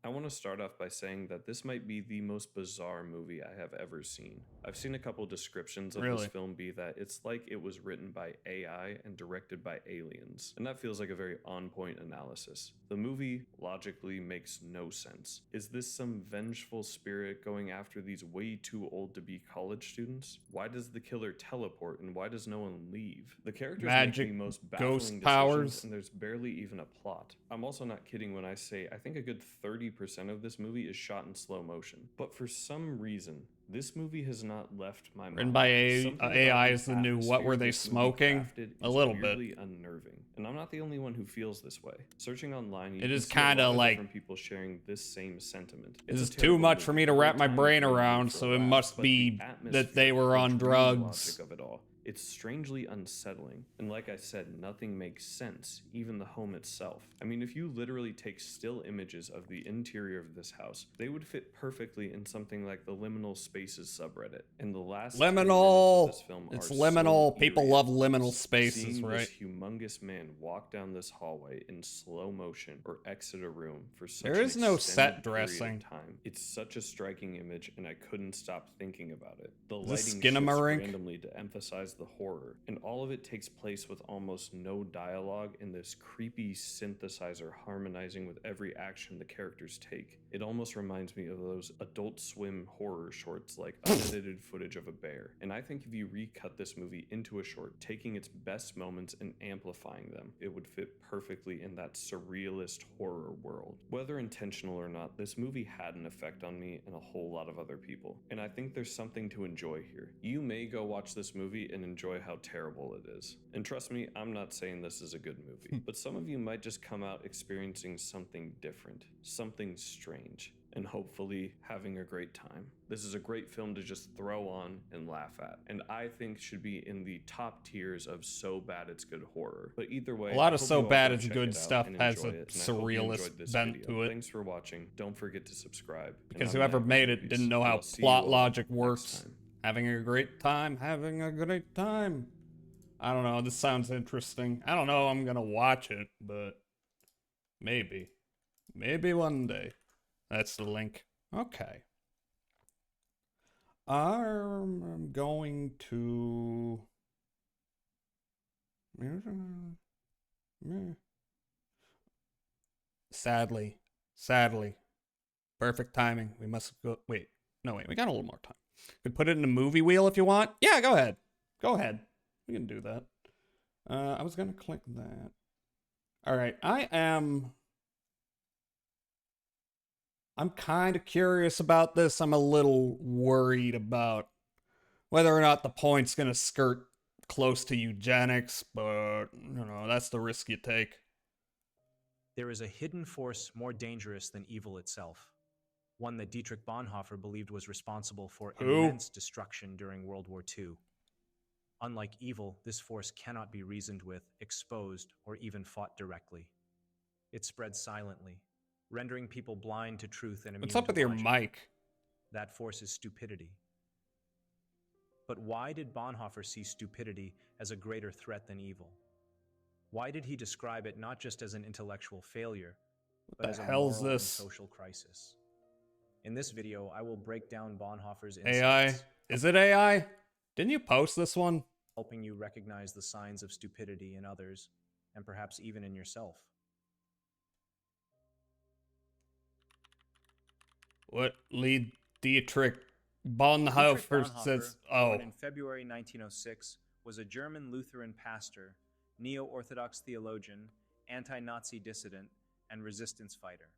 I want to start off by saying that this might be the most bizarre movie I have ever seen. I've seen a couple descriptions of Really? this film be that it's like it was written by AI and directed by aliens, and that feels like a very on-point analysis. The movie logically makes no sense. Is this some vengeful spirit going after these way too old to be college students? Why does the killer teleport, and why does no one leave? The characters Magic, make the most ghost baffling decisions, powers. and there's barely even a plot. I'm also not kidding when I say I think a good 30% of this movie is shot in slow motion. But for some reason, this movie has not left my mind. Written by Something about AI the is the new What Were atmosphere They this movie Smoking? crafted A is little bit. weirdly unnerving. And I'm not the only one who feels this way. Searching online, you It can is see a lot kinda of like- different people sharing this same sentiment. It It's a is too terrible much for movie, me to a wrap great my time brain for a movie around, for so a it laugh, must but be the that they were atmosphere, on the dream drugs. logic of it all. It's strangely unsettling, and like I said, nothing makes sense, even the home itself. I mean, if you literally take still images of the interior of this house, they would fit perfectly in something like the Liminal Spaces subreddit. And the last 10 minutes Liminal. of this film It's are liminal. so People eerie. love liminal spaces, Seeing right? this humongous man walk down this hallway in slow motion or exit a room for such There an is no set extended period of dressing. time. It's such a striking image, and I couldn't stop thinking about it. The Is this lighting shifts Skinamarink? randomly to emphasize the horror, and all of it takes place with almost no dialogue and this creepy synthesizer harmonizing with every action the characters take. It almost reminds me of those Adult Swim horror shorts like unedited footage of a bear. And I think if you recut this movie into a short, taking its best moments and amplifying them, it would fit perfectly in that surrealist horror world. Whether intentional or not, this movie had an effect on me and a whole lot of other people. And I think there's something to enjoy here. You may go watch this movie and enjoy how terrible it is. And trust me, I'm not saying this is a good movie, but some of you might just come out experiencing something different, something strange, and hopefully having a great time. This is a great film to just throw on and laugh at, and I think should be in the top tiers of so bad it's good horror. But either way, A lot I of hope so you all bad go it's check good it out stuff and has enjoy a it, and I hope you surrealist enjoyed this bent video. to it. Thanks for watching. Don't forget to subscribe. And Because I'm whoever Matt made it Movies, didn't know and how I'll see you plot all logic next works. time. Having a great time, having a great time. I don't know, this sounds interesting. I don't know I'm gonna watch it, but maybe. Maybe one day. That's the link. Okay. I'm going to... Sadly. Perfect timing. We must go. Wait. No, wait. We got a little more time. Could put it in the movie wheel if you want. Yeah, go ahead. Go ahead. We can do that. I was going to click that. All right. I'm kind of curious about this. I'm a little worried about whether or not the point's going to skirt close to eugenics, but, you know, that's the risk you take. There is a hidden force more dangerous than evil itself, one that Dietrich Bonhoeffer believed was responsible for immense destruction during World War II. Unlike evil, this force cannot be reasoned with, exposed, or even fought directly. It spreads silently, rendering people blind to truth and immune What's up to with your logic. mic? That force is stupidity. But why did Bonhoeffer see stupidity as a greater threat than evil? Why did he describe it not just as an intellectual failure, but the as a hell's moral and this? social crisis? In this video, I will break down Bonhoeffer's insights, AI? Is it AI? Didn't you post this one? helping you recognize the signs of stupidity in others, and perhaps even in yourself. What lead Dietrich Bonhoeffer Dietrich says? Bonhoeffer, Oh, born in February 1906, was a German Lutheran pastor, neo-Orthodox theologian, anti-Nazi dissident, and resistance fighter.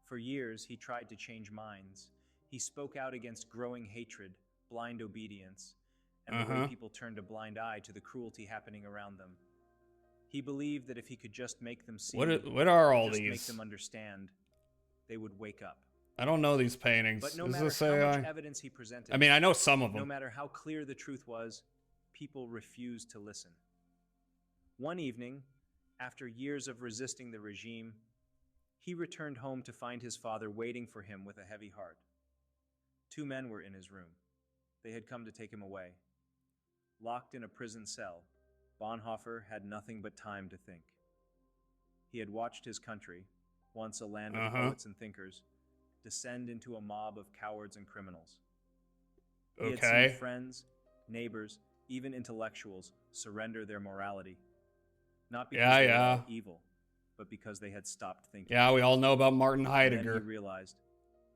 For years, he tried to change minds. He spoke out against growing hatred, blind obedience, and the way people turned a blind eye to the cruelty happening around them. He believed that if he could just make them see, what are all just make these? them understand, they would wake up. I don't know these paintings. But no Is matter this how AI? much evidence he presented, I mean, I know some of no them. matter how clear the truth was, people refused to listen. One evening, after years of resisting the regime, he returned home to find his father waiting for him with a heavy heart. Two men were in his room. They had come to take him away. Locked in a prison cell, Bonhoeffer had nothing but time to think. He had watched his country, once a land of poets and thinkers, descend into a mob of cowards and criminals. He had seen friends, neighbors, even intellectuals surrender their morality, not because they were all evil, but because they had stopped thinking. Yeah, we all know about Martin Then Heidegger. he realized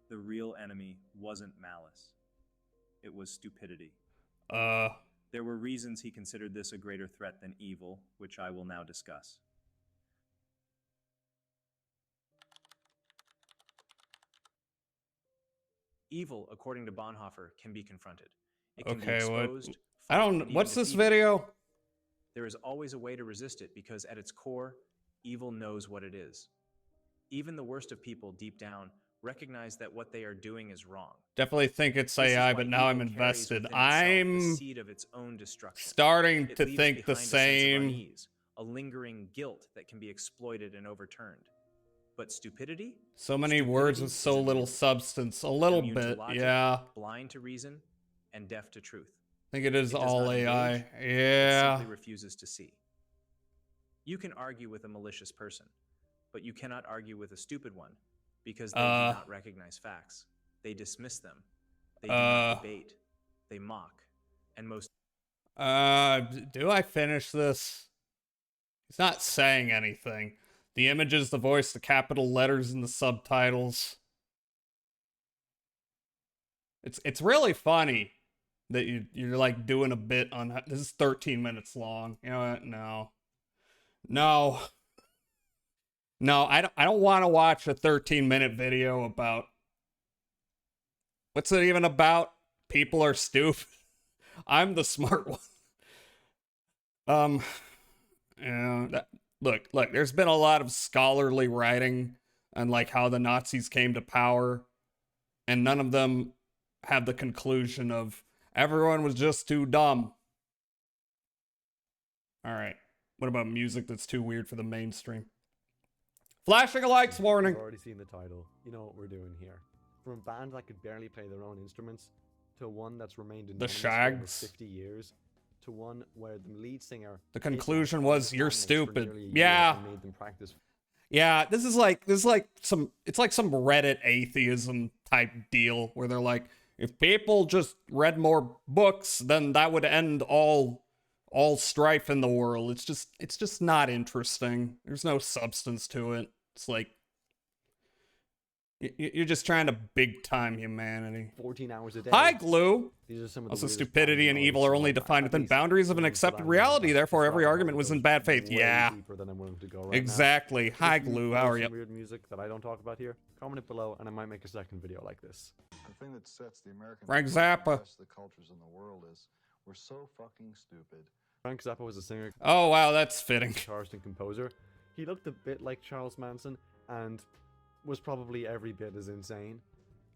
the real enemy wasn't malice. It was stupidity. There were reasons he considered this a greater threat than evil, which I will now discuss. Evil, according to Bonhoeffer, can be confronted. It can be exposed, I fought, don't. and What's even this defeated. video? There is always a way to resist it because at its core, evil knows what it is. Even the worst of people deep down recognize that what they are doing is wrong. Definitely think it's This is AI, why but now I'm evil carries invested. within itself the I'm seed of its own destruction. starting It to leaves think the behind a sense of same. unease, a lingering guilt that can be exploited and overturned. But stupidity? So many words with so little substance. A little Immune to bit, logic, yeah. blind to reason, and deaf to truth. I think it is It does all not AI. engage, it Yeah. simply refuses to see. You can argue with a malicious person, but you cannot argue with a stupid one because they do not recognize facts. They dismiss them. They do not debate. They mock. And most Do I finish this? He's not saying anything. The images, the voice, the capital letters, and the subtitles. It's really funny that you're like doing a bit on this is 13 minutes long. You know what? No, I don't want to watch a 13-minute video about what's it even about? People are stupid. I'm the smart one. Look, there's been a lot of scholarly writing on like how the Nazis came to power, and none of them have the conclusion of everyone was just too dumb. All right. What about music that's too weird for the mainstream? Flashing lights warning. You've already seen the title. You know what we're doing here. From a band that could barely play their own instruments, to one that's remained anonymous for over Shags. 50 years, to one where the lead singer... The conclusion was you're stupid. Yeah. Yeah. Made them practice. Yeah, this is like some Reddit atheism type deal where they're like, if people just read more books, then that would end all strife in the world. It's just not interesting. There's no substance to it. It's like You're just trying to big time humanity. 14 hours a day. Hi, Glue! These are some of the Also, weirdest stupidity bands and I evil always are only saw. defined At within least boundaries of an ones that accepted I know reality. about. Therefore, every Describe argument all was those in bad faith. way Yeah. deeper than I'm willing to go right now. Exactly. Hi, If you Glue. know How are some you? Weird music that I don't talk about here. Comment it below, and I might make a second video like this. The thing that sets the American Frank people apart from Zappa. the rest of the cultures in the world is we're so fucking stupid. Frank Zappa was a singer, Oh, wow, that's fitting. guitarist, and composer. He looked a bit like Charles Manson and was probably every bit as insane.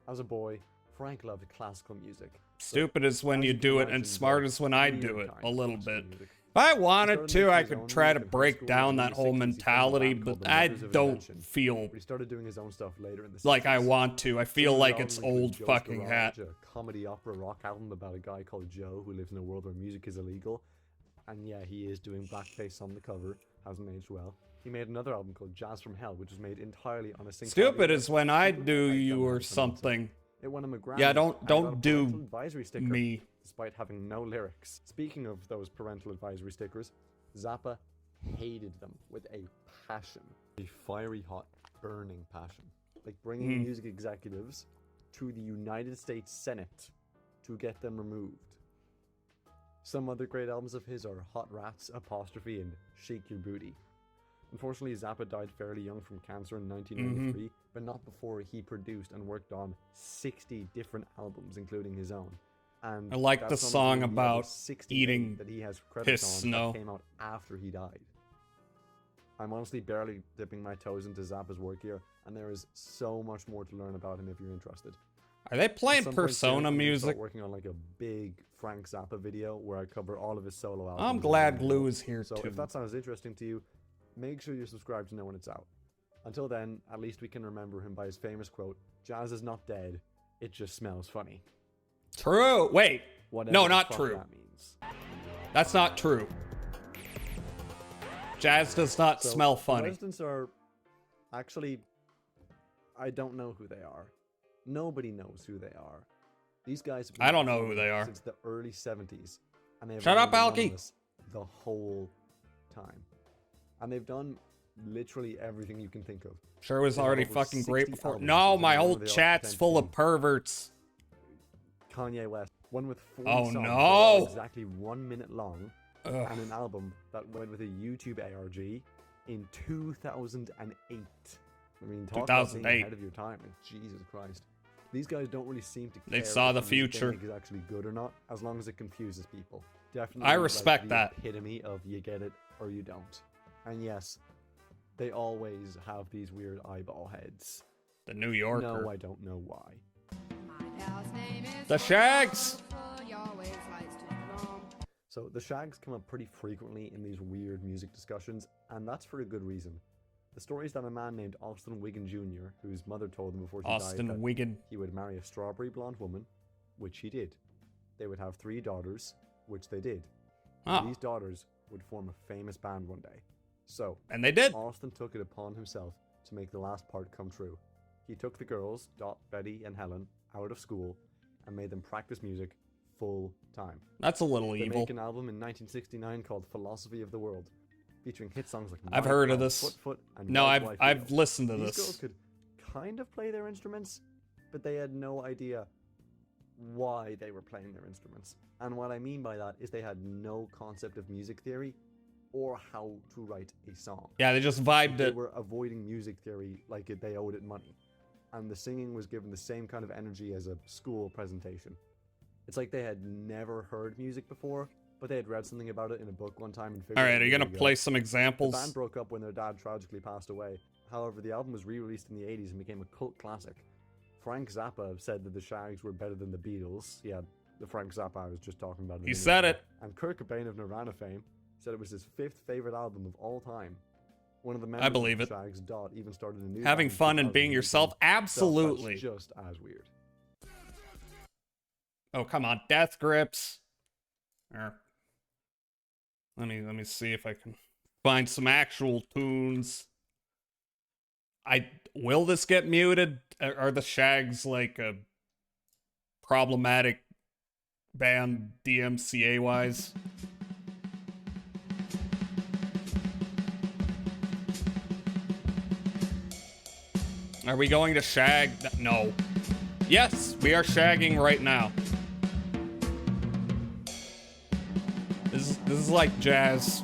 As a boy, Frank loved classical music. Stupid is when as you can do it, imagine, and smart is when I weird do it. kind A of little classical bit. music. If I He wanted started to, making I his could own try to music in high break school down in the that whole 60s. He formed a mentality, band but called the I Mothers of don't Invention. feel But he started doing his own stuff later in the 60s. like I want to. I feel Some of like his it's albums include old Joe's fucking Garage, hat. a comedy opera rock album about a guy called Joe who lives in a world where music is illegal. And yeah, he is doing blackface on the cover. Hasn't aged well. He made another album called Jazz from Hell, which was made entirely on a sync. Stupid is when I Something do I've you done or once on something. It won him a Grammy. Yeah, and got a don't do parental advisory sticker, me. despite having no lyrics. Speaking of those parental advisory stickers, Zappa hated them with a passion. A fiery hot, burning passion. Like bringing music executives to the United States Senate to get them removed. Some other great albums of his are Hot Rats, Apostrophe, and Shake Your Booty. Unfortunately, Zappa died fairly young from cancer in 1993, but not before he produced and worked on 60 different albums, including his own. And I like the that's on song the other about 68 eating that he has credits piss on snow. that came out after he died. I'm honestly barely dipping my toes into Zappa's work here, and there is so much more to learn about him if you're interested. Are they At playing some point soon, Persona I'm gonna music? start working on like a big Frank Zappa video where I cover all of his solo albums. I'm in glad one Glue video. is here So too. if that sounds interesting to you, make sure you're subscribed to know when it's out. Until then, at least we can remember him by his famous quote, "Jazz is not dead, it just smells funny." True. Wait. Whatever No, the not fuck true. that means. That's not true. Jazz does not So, smell the funny. residents are actually, I don't know who they are. Nobody knows who they are. These guys have been I don't know who performing they are. since the early 70s, and they've Shut up, remained Alki. anonymous the whole time. And they've done literally everything you can think of. Sure was They have already over fucking great 60 before. albums, No, including my one whole where they all chat's pretend to full be of perverts. Kanye West, one with 40 Oh, songs, no. that are all exactly 1 minute long, Ugh. and an album that went with a YouTube ARG in 2008. I mean, talk about being 2008. ahead of your time. Like, Jesus Christ. These guys don't really seem to care They saw if the music they future. make is actually good or not, as long as it confuses people. Definitely, I like, respect the that. epitome of you get it or you don't. And yes, they always have these weird eyeball heads. The New Yorker. No, I don't know why. The Shags. So the Shags come up pretty frequently in these weird music discussions, and that's for a good reason. The story is that a man named Austin Wiggin Jr., whose mother told him before she Austin died that Wiggin. he would marry a strawberry blonde woman, which he did. They would have 3 daughters, which they did. Ah. These daughters would form a famous band one day. So, And they did. Austin took it upon himself to make the last part come true. He took the girls, Dot, Betty, and Helen, out of school and made them practice music full time. That's a little They evil. make an album in 1969 called Philosophy of the World, featuring hit songs like I've My heard of Club, this. Foot Foot, and No, White I've Wife Leo. listened to These this. girls could kind of play their instruments, but they had no idea why they were playing their instruments. And what I mean by that is they had no concept of music theory or how to write a song. Yeah, they just vibed They it. were avoiding music theory like they owed it money. And the singing was given the same kind of energy as a school presentation. It's like they had never heard music before, but they had read something about it in a book one time and figured. All right, are there you gonna go. play some The examples? band broke up when their dad tragically passed away. However, the album was re-released in the 80s and became a cult classic. Frank Zappa said that the Shags were better than the Beatles. Yeah, the Frank Zappa I was just talking about. a He minute said ago. it. And Kurt Cobain of Nirvana fame said it was his 5th favorite album of all time. One of the members believe of the it. Shags, Dot, even started a new Having band in fun and being 2018. yourself? So that's Absolutely. just as weird. Oh, come on. Death Grips. Let me see if I can find some actual tunes. Will this get muted? Are the Shags like a problematic band DMCA wise? Are we going to shag? No. Yes, we are shagging right now. This is like jazz.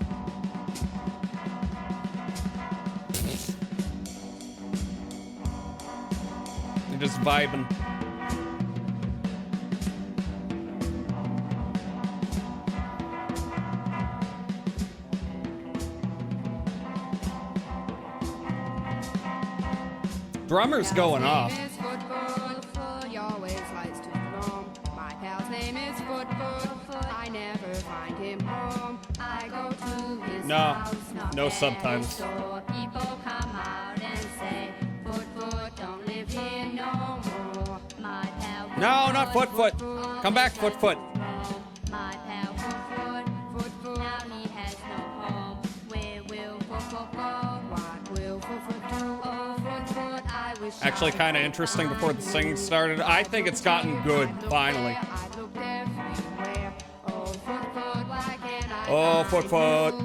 You're just vibing. Drummer's going off. No, no subtitles. No, not Foot Foot. Come back, Foot Foot. Actually, kind of interesting before the singing started. I think it's gotten good, finally. Oh, Foot Foot.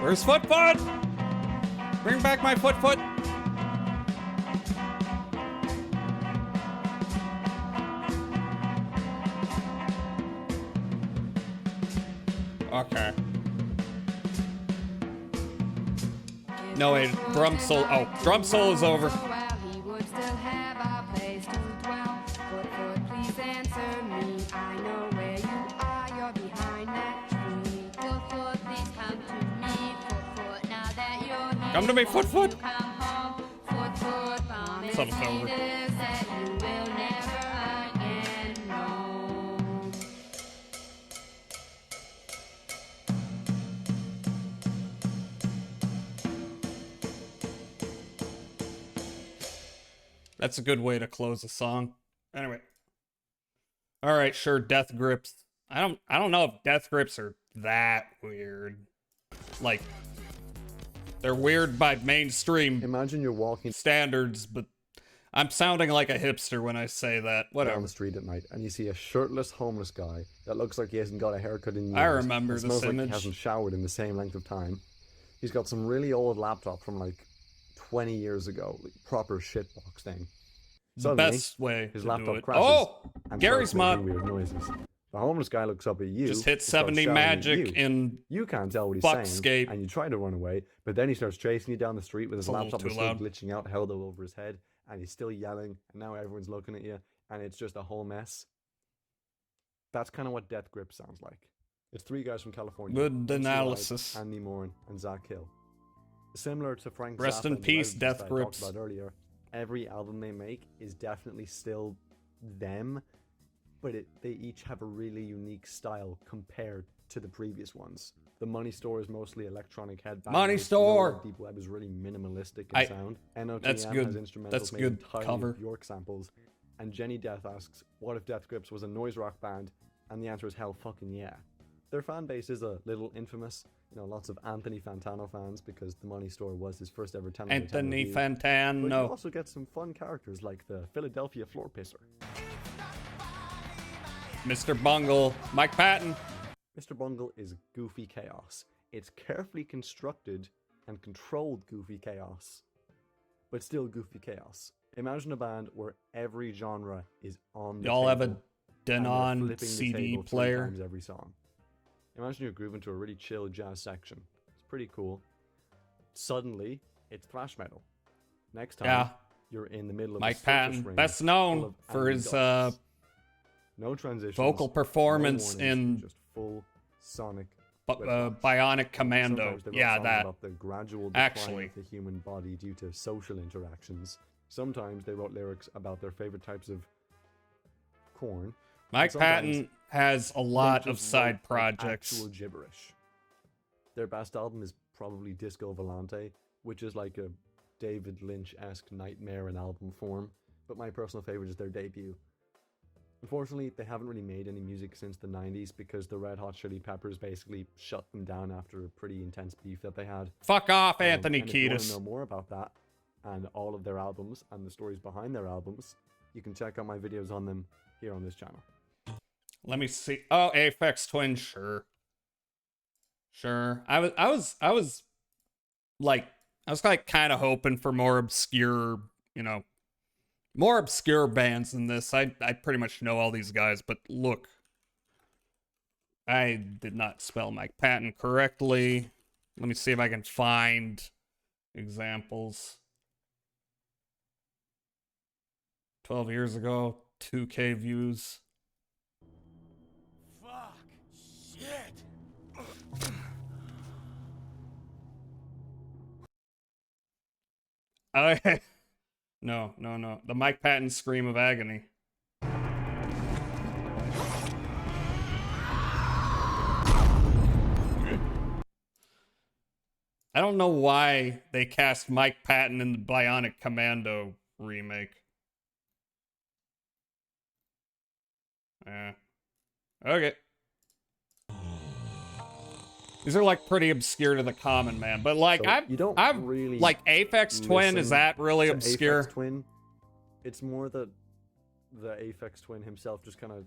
Where's Foot Foot? Bring back my Foot Foot. Okay. No, wait, drum solo. Oh, drum solo is over. Come to me, Foot Foot. Something's over. That's a good way to close a song. Anyway. All right, sure, Death Grips. I don't know if Death Grips are that weird. Like, they're weird by mainstream Imagine you're walking standards, but I'm sounding like a hipster when I say that. Whatever. down the street at night and you see a shirtless homeless guy that looks like he hasn't got a haircut in years. I remember and this smells like image. he hasn't showered in the same length of time. He's got some really old laptop from like 20 years ago, like proper shitbox thing. The Suddenly, best way his to do laptop it. crashes Oh, and Gary's starts making mod. weird noises. The homeless guy looks up at you. Just hit he starts 70 shouting at magic you. in You can't tell what he's Fuckscape. saying, and you try to run away, but then he starts chasing you down the street with his It's a little laptop too still loud. glitching out, held over his head, and he's still yelling, and now everyone's looking at you, and it's just a whole mess. That's kind of what Death Grip sounds like. It's three guys from California. Good MC Light, analysis. Andy Moran, and Zach Hill. Similar to Frank Rest Zappa in and the peace, Legends Death that I Grips. talked about earlier, every album they make is definitely still them, but they each have a really unique style compared to the previous ones. The Money Store is mostly electronic headbangers. Money Store! Lower Deep Web is really minimalistic in I- sound. NOTM that's good. has instrumentals That's made good entirely cover. of Bjork samples. And Jenny Death asks, what if Death Grips was a noise rock band? And the answer is hell fucking yeah. Their fan base is a little infamous. You know, lots of Anthony Fantano fans because The Money Store was his first ever 10 Anthony review. Fantano. But you also get some fun characters like the Philadelphia Floor Pisser. Mr. Bungle, Mike Patton. Mr. Bungle is goofy chaos. It's carefully constructed and controlled goofy chaos, but still goofy chaos. Imagine a band where every genre is on the Y'all have a table, and they're Denon flipping the CD table 3 player. times every song. Imagine you're grooving to a really chill jazz section. It's pretty cool. Suddenly, it's thrash metal. Next time, Yeah. you're in the middle of Mike a circus Patton, ring best full known of for angry his dogs. No transitions, vocal no performance warnings, in just full sonic Bionic whiplash. Commando. Sometimes they wrote Yeah, songs that. about the gradual decline Actually. of the human body due to social interactions. Sometimes they wrote lyrics about their favorite types of corn. Mike and sometimes Patton has a they lot of just side wrote, like, projects. Actual gibberish. Their best album is probably Disco Volante, which is like a David Lynch-esque nightmare in album form. But my personal favorite is their debut. Unfortunately, they haven't really made any music since the 90s because the Red Hot Chili Peppers basically shut them down after a pretty intense beef that they had. Fuck off, Anthony and if you want to Kiedis. know more about that and all of their albums and the stories behind their albums, you can check out my videos on them here on this channel. Let me see. Oh, Aphex Twin, sure. Sure. I was like kind of hoping for more obscure, more obscure bands than this. I pretty much know all these guys, but look. I did not spell Mike Patton correctly. Let me see if I can find examples. 12 years ago, 2K views. Fuck. Shit. No. The Mike Patton scream of agony. I don't know why they cast Mike Patton in the Bionic Commando remake. Yeah. Okay. These are like pretty obscure to the common man, but like So I've really like Aphex Twin, is that really to obscure? Aphex Twin. It's more that the Aphex Twin himself just kind of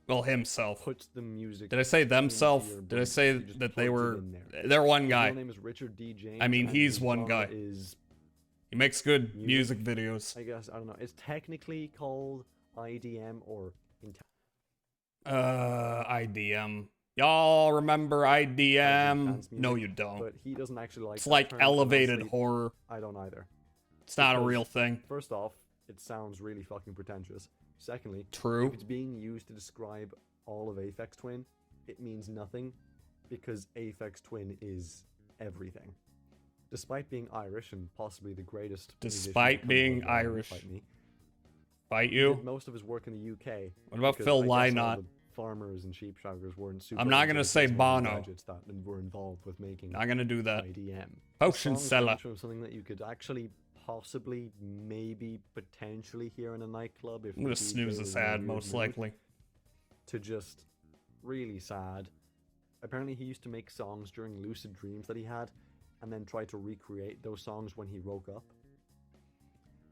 Well, himself. puts the music. Did I say into themself? your Did I brain. say He just that they plugs it were? in there. They're one His guy. real name is Richard D. James. I mean, and he's his one genre guy. Is, He makes good music videos. I guess, I don't know. It's technically called IDM or IDM. Y'all remember IDM? dance No, music, you don't. But he doesn't actually like. It's that like term, and elevated honestly, horror. I don't either. It's not a Because, real thing. First off, it sounds really fucking pretentious. Secondly, True. if it's being used to describe all of Aphex Twin, it means nothing because Aphex Twin is everything. Despite being Irish and possibly the greatest. musician Despite to come being out of Ireland, Irish. fight me, Fight he you? did most of his work in the UK. What about because Phil I guess all Lynott? the farmers and sheep shaggers weren't super. I'm not gonna into say the Bono. gadgets that were involved with making. Not gonna do that. IDM. Potion The song seller. comes from something that you could actually, possibly, maybe, potentially hear in a nightclub. If I'm gonna the DJ snooze was this in a ad, weird most mood. likely. To just really sad. Apparently, he used to make songs during lucid dreams that he had, and then try to recreate those songs when he woke up.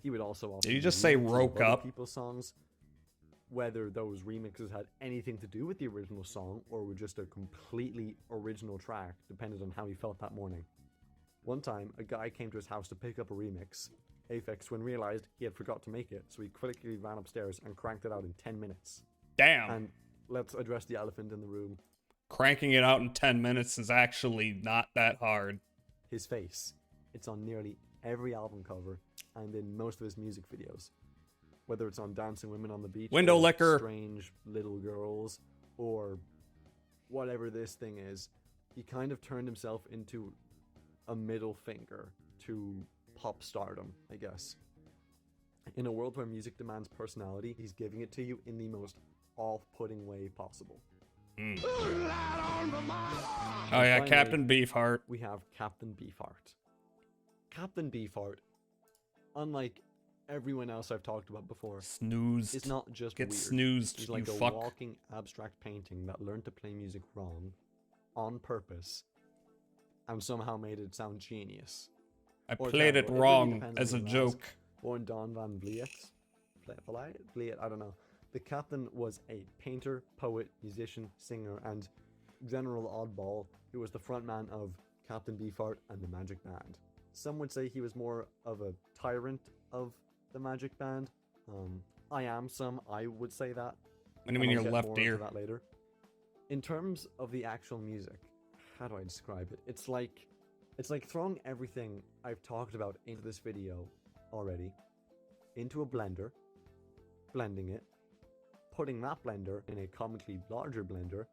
He would also. Did you just say woke up? People's songs, whether those remixes had anything to do with the original song or were just a completely original track, depended on how he felt that morning. One time, a guy came to his house to pick up a remix. Aphex Twin realized he had forgot to make it, so he quickly ran upstairs and cranked it out in 10 minutes. Damn. And let's address the elephant in the room. Cranking it out in 10 minutes is actually not that hard. His face. It's on nearly every album cover and in most of his music videos. Whether it's on Dancing Women on the Beach, Window or licker. Strange Little Girls, or whatever this thing is, he kind of turned himself into a middle finger to pop stardom, I guess. In a world where music demands personality, he's giving it to you in the most off-putting way possible. Oh yeah, Finally, Captain Beefheart. We have Captain Beefheart. Captain Beefheart, unlike everyone else I've talked about before, Snoozed. is not just Get weird. snoozed, He's you like a fuck. walking abstract painting that learned to play music wrong, on purpose, and somehow made it sound genius. I Or played it terrible. Really wrong depends as a on who you ask. joke. Born Don Van Vliet. Vliet, I don't know. The captain was a painter, poet, musician, singer, and general oddball who was the frontman of Captain Beefheart and the Magic Band. Some would say he was more of a tyrant of the Magic Band. I would say that. What do you and mean I'll your get left more into ear? that later. In terms of the actual music, how do I describe it? It's like throwing everything I've talked about into this video already into a blender, blending it, putting that blender in a comically larger blender,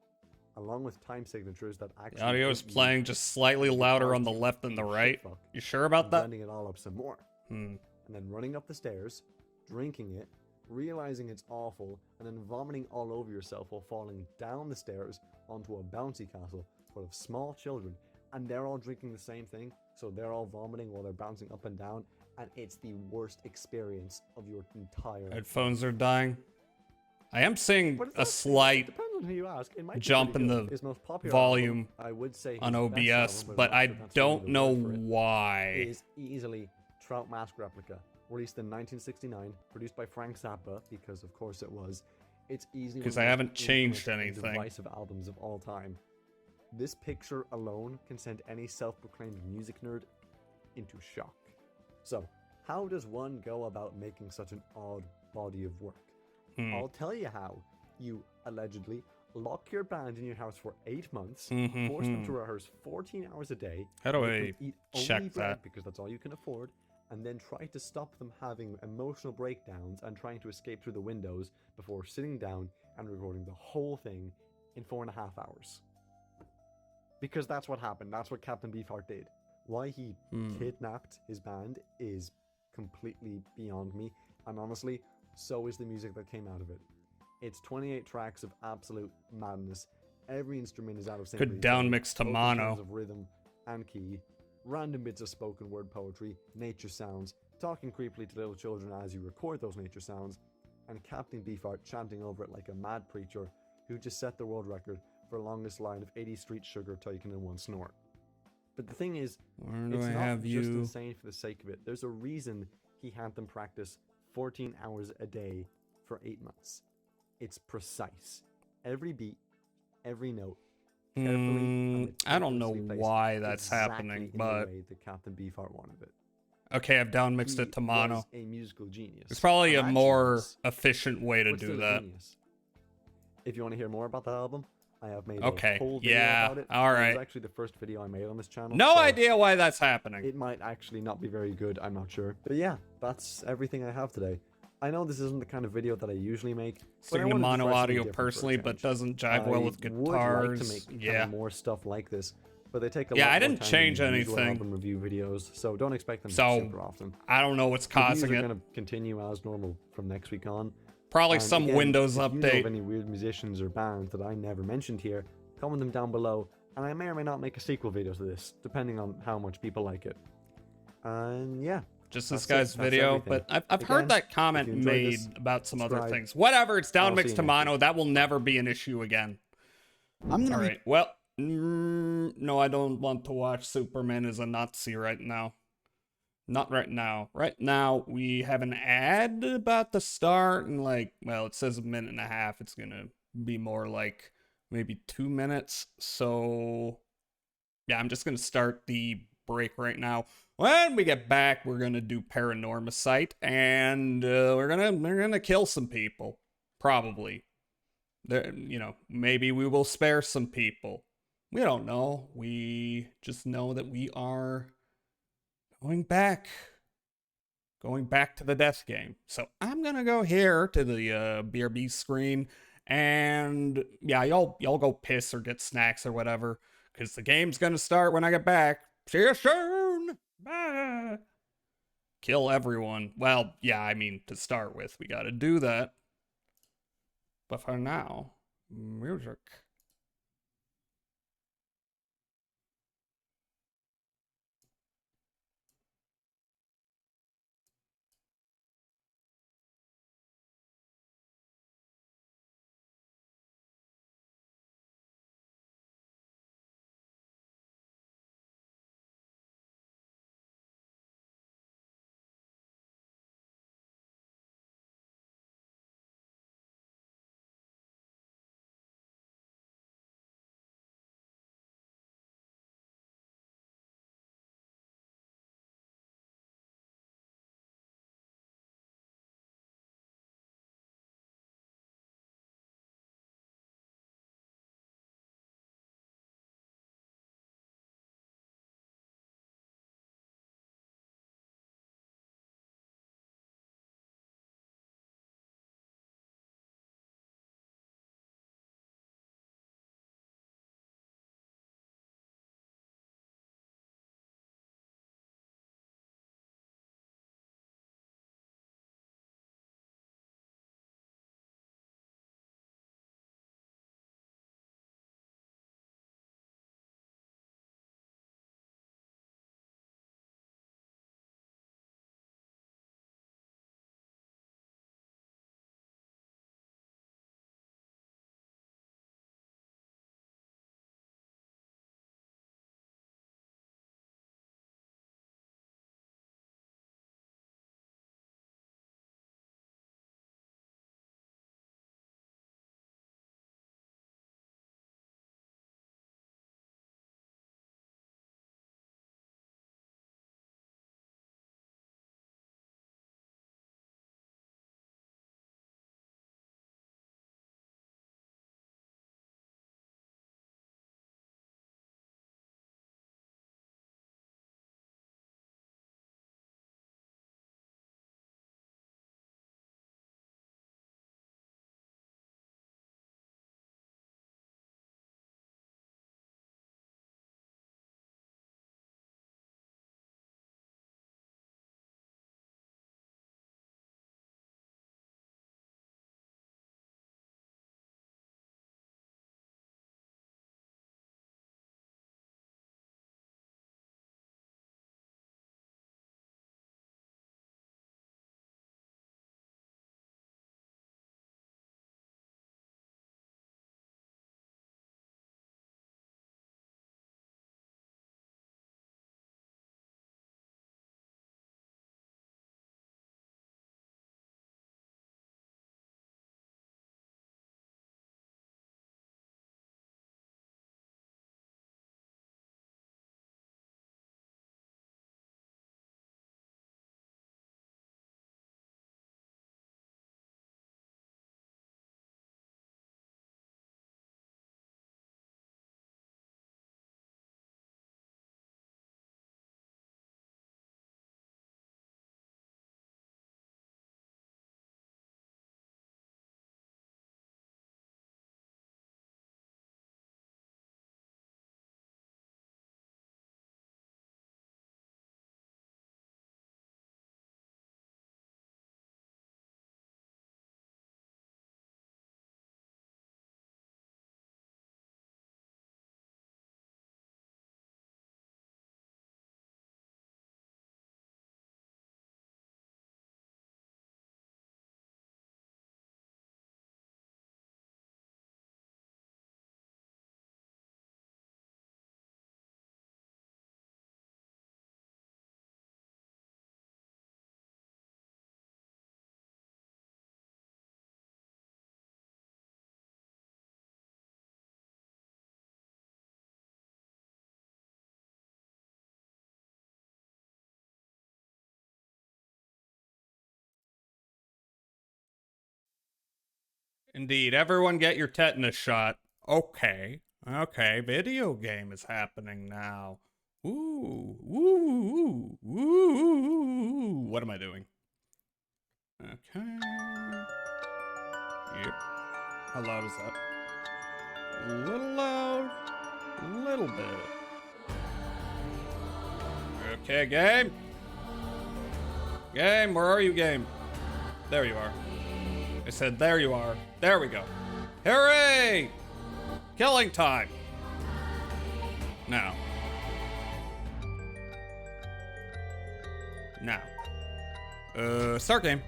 along with time signatures that actually. The audio is give you playing just slightly louder on the left than the right. shitfuck, You sure about and that? blending it all up some more. Hmm. And then running up the stairs, drinking it, realizing it's awful, and then vomiting all over yourself while falling down the stairs onto a bouncy castle full of small children, and they're all drinking the same thing, so they're all vomiting while they're bouncing up and down, and it's the worst experience of your entire life. Headphones are dying. I am seeing But it's a not- slight depends on who you ask. It might be jump pretty in good. the His most popular volume album, I would say on his best OBS, album, but I'm I not sure that's don't really the know word for it, why. is easily Trout Mask Replica, released in 1969, produced by Frank Zappa, because of course it was. It's easily Because one of I the haven't most changed infamous and anything. divisive albums of all time. This picture alone can send any self-proclaimed music nerd into shock. So, how does one go about making such an odd body of work? I'll tell you how. You allegedly lock your band in your house for 8 months, force them to rehearse 14 hours a day, How do make I them eat check only bread that? because that's all you can afford, and then try to stop them having emotional breakdowns and trying to escape through the windows before sitting down and recording the whole thing in 4.5 hours. Because that's what happened. That's what Captain Beefheart did. Why he kidnapped his band is completely beyond me. And honestly, so is the music that came out of it. It's 28 tracks of absolute madness. Every instrument is out of sync. Could with each other, downmix to both in mono. terms of rhythm and key, random bits of spoken word poetry, nature sounds, talking creepily to little children as you record those nature sounds, and Captain Beefheart chanting over it like a mad preacher who just set the world record for the longest line of 80 street sugar taken in one snort. But the thing is, Where do it's I not have just you? insane for the sake of it. There's a reason he had them practice 14 hours a day for 8 months. It's precise. Every beat, every note, carefully and I don't know meticulously placed why that's exactly happening, in the but way that Captain Beefheart wanted it. okay, I've downmixed He it to mono. was a musical genius. There's probably a An more genius, efficient way to but do still a that. genius. If you want to hear more about that album, I have made Okay, a whole video yeah, about it. all It right. was actually the first video I made on this channel. No so idea why that's happening. It might actually not be very good, I'm not sure. But yeah, that's everything I have today. I know this isn't the kind of video that I usually make. but I Sticking to wanted mono try something audio different for a personally, but change. doesn't jive well with I guitars. would like to make kind Yeah. of more stuff like this, but they take a Yeah, lot I more didn't time change than usual anything. album review videos, so don't expect them So, super often. I don't know what's The views causing are it. going to continue as normal from next week on. Probably And some again, Windows if you know update. of any weird musicians or bands that I never mentioned here, comment them down below, and I may or may not make a sequel video to this, depending on how much people like it. And yeah. Just this that's it. guy's That's video, everything. but I've heard Again, that if comment you enjoyed made this, about some other subscribe. things. Whatever, it's I'll see downmixed you to next mono. week. That will never be an issue again. I'm gonna All right. Well, no, I don't want to watch Superman as a Nazi right now. Not right now. Right now, we have an ad about to start, and like, well, it says 1.5 minutes. It's gonna be more like maybe 2 minutes. So, yeah, I'm just gonna start the break right now. When we get back, we're gonna do Paranormasight, and we're gonna kill some people, probably. There, maybe we will spare some people. We don't know. We just know that we are going back to the death game. So I'm gonna go here to the BRB screen, and yeah, y'all go piss or get snacks or whatever, because the game's gonna start when I get back. See you soon. Bye. Kill everyone. Well, yeah, I mean, to start with, we gotta do that. But for now, music. Indeed, everyone get your tetanus shot. Okay. Okay, video game is happening now. Ooh, ooh, ooh, ooh. What am I doing? Okay. Yep. How loud is that? A little loud. A little bit. Okay, game. Game, where are you, game? There you are. I said, there you are. There we go. Hooray! Killing time. Now. Start game.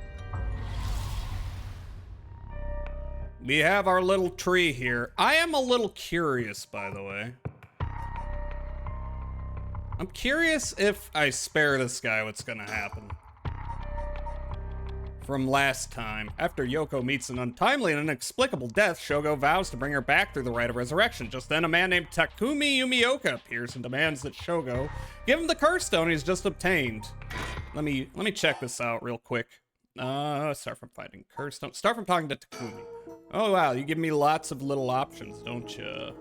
We have our little tree here. I am a little curious, by the way. I'm curious if I spare this guy, what's gonna happen. From last time, after Yoko meets an untimely and inexplicable death, Shogo vows to bring her back through the rite of resurrection. Just then, a man named Takumi Yumioka appears and demands that Shogo give him the curse stone he's just obtained. Let me check this out real quick. Start from finding curse stone. Start from talking to Takumi. Oh wow, you give me lots of little options, don't you?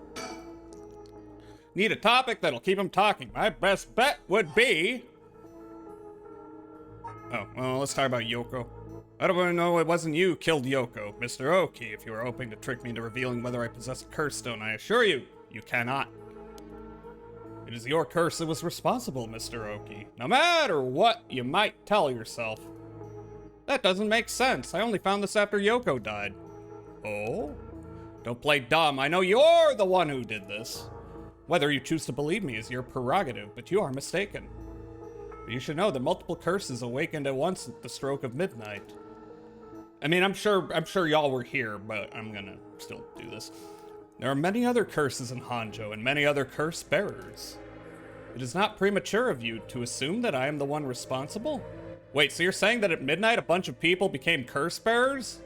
Need a topic that'll keep him talking. My best bet would be... Oh, well, let's talk about Yoko. I don't want to know it wasn't you who killed Yoko, Mr. Oki. If you were hoping to trick me into revealing whether I possess a curse stone, I assure you, you cannot. It is your curse that was responsible, Mr. Oki. No matter what you might tell yourself. That doesn't make sense. I only found this after Yoko died. Oh? Don't play dumb. I know you're the one who did this. Whether you choose to believe me is your prerogative, but you are mistaken. But you should know that multiple curses awakened at once at the stroke of midnight. I mean, I'm sure y'all were here, but I'm gonna still do this. There are many other curses in Hanjo and many other curse bearers. It is not premature of you to assume that I am the one responsible? Wait, so you're saying that at midnight a bunch of people became curse bearers?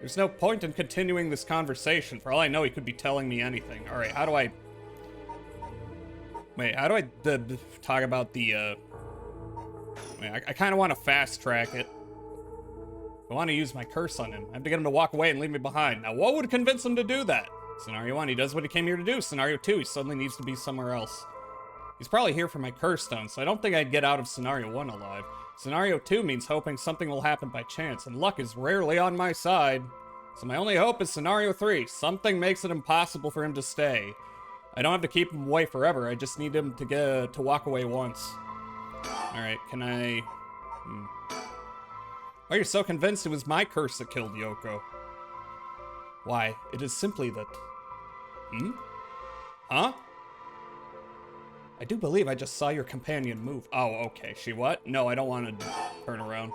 There's no point in continuing this conversation. For all I know, he could be telling me anything. All right, how do I... Wait, how do I talk about the, Wait, I kind of want to fast track it. I want to use my curse on him. I have to get him to walk away and leave me behind. Now, what would convince him to do that? Scenario 1, he does what he came here to do. Scenario 2, he suddenly needs to be somewhere else. He's probably here for my curse stone, so I don't think I'd get out of Scenario 1 alive. Scenario 2 means hoping something will happen by chance, and luck is rarely on my side. So my only hope is Scenario 3. Something makes it impossible for him to stay. I don't have to keep him away forever, I just need him to walk away once. Alright, can I... Why are you so convinced it was my curse that killed Yoko? Why, it is simply that... Huh? I do believe I just saw your companion move. Oh, okay. She what? No, I don't want to turn around.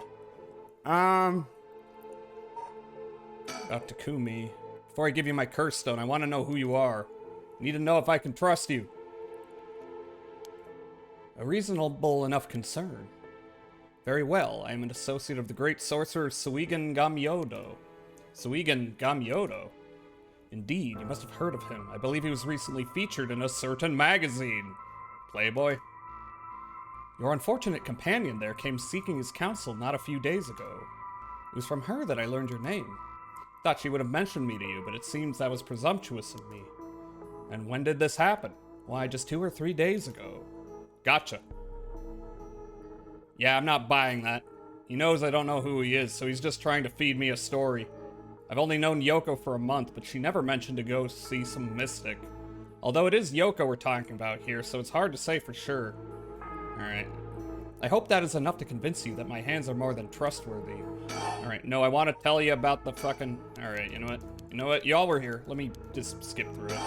About Takumi. Before I give you my curse stone, I want to know who you are. I need to know if I can trust you. A reasonable enough concern. Very well, I am an associate of the great sorcerer Suigen Gamyodo. Suigen Gamyodo? Indeed, you must have heard of him. I believe he was recently featured in a certain magazine. Playboy? Your unfortunate companion there came seeking his counsel not a few days ago. It was from her that I learned your name. Thought she would have mentioned me to you, but it seems that was presumptuous of me. And when did this happen? Why, just 2 or 3 days ago. Gotcha. Yeah, I'm not buying that. He knows I don't know who he is, so he's just trying to feed me a story. I've only known Yoko for a month, but she never mentioned to go see some mystic. Although it is Yoko we're talking about here, so it's hard to say for sure. Alright. I hope that is enough to convince you that my hands are more than trustworthy. Alright, no, I want to tell you about the fucking... Alright, you know what? You know what? Y'all were here. Let me just skip through it.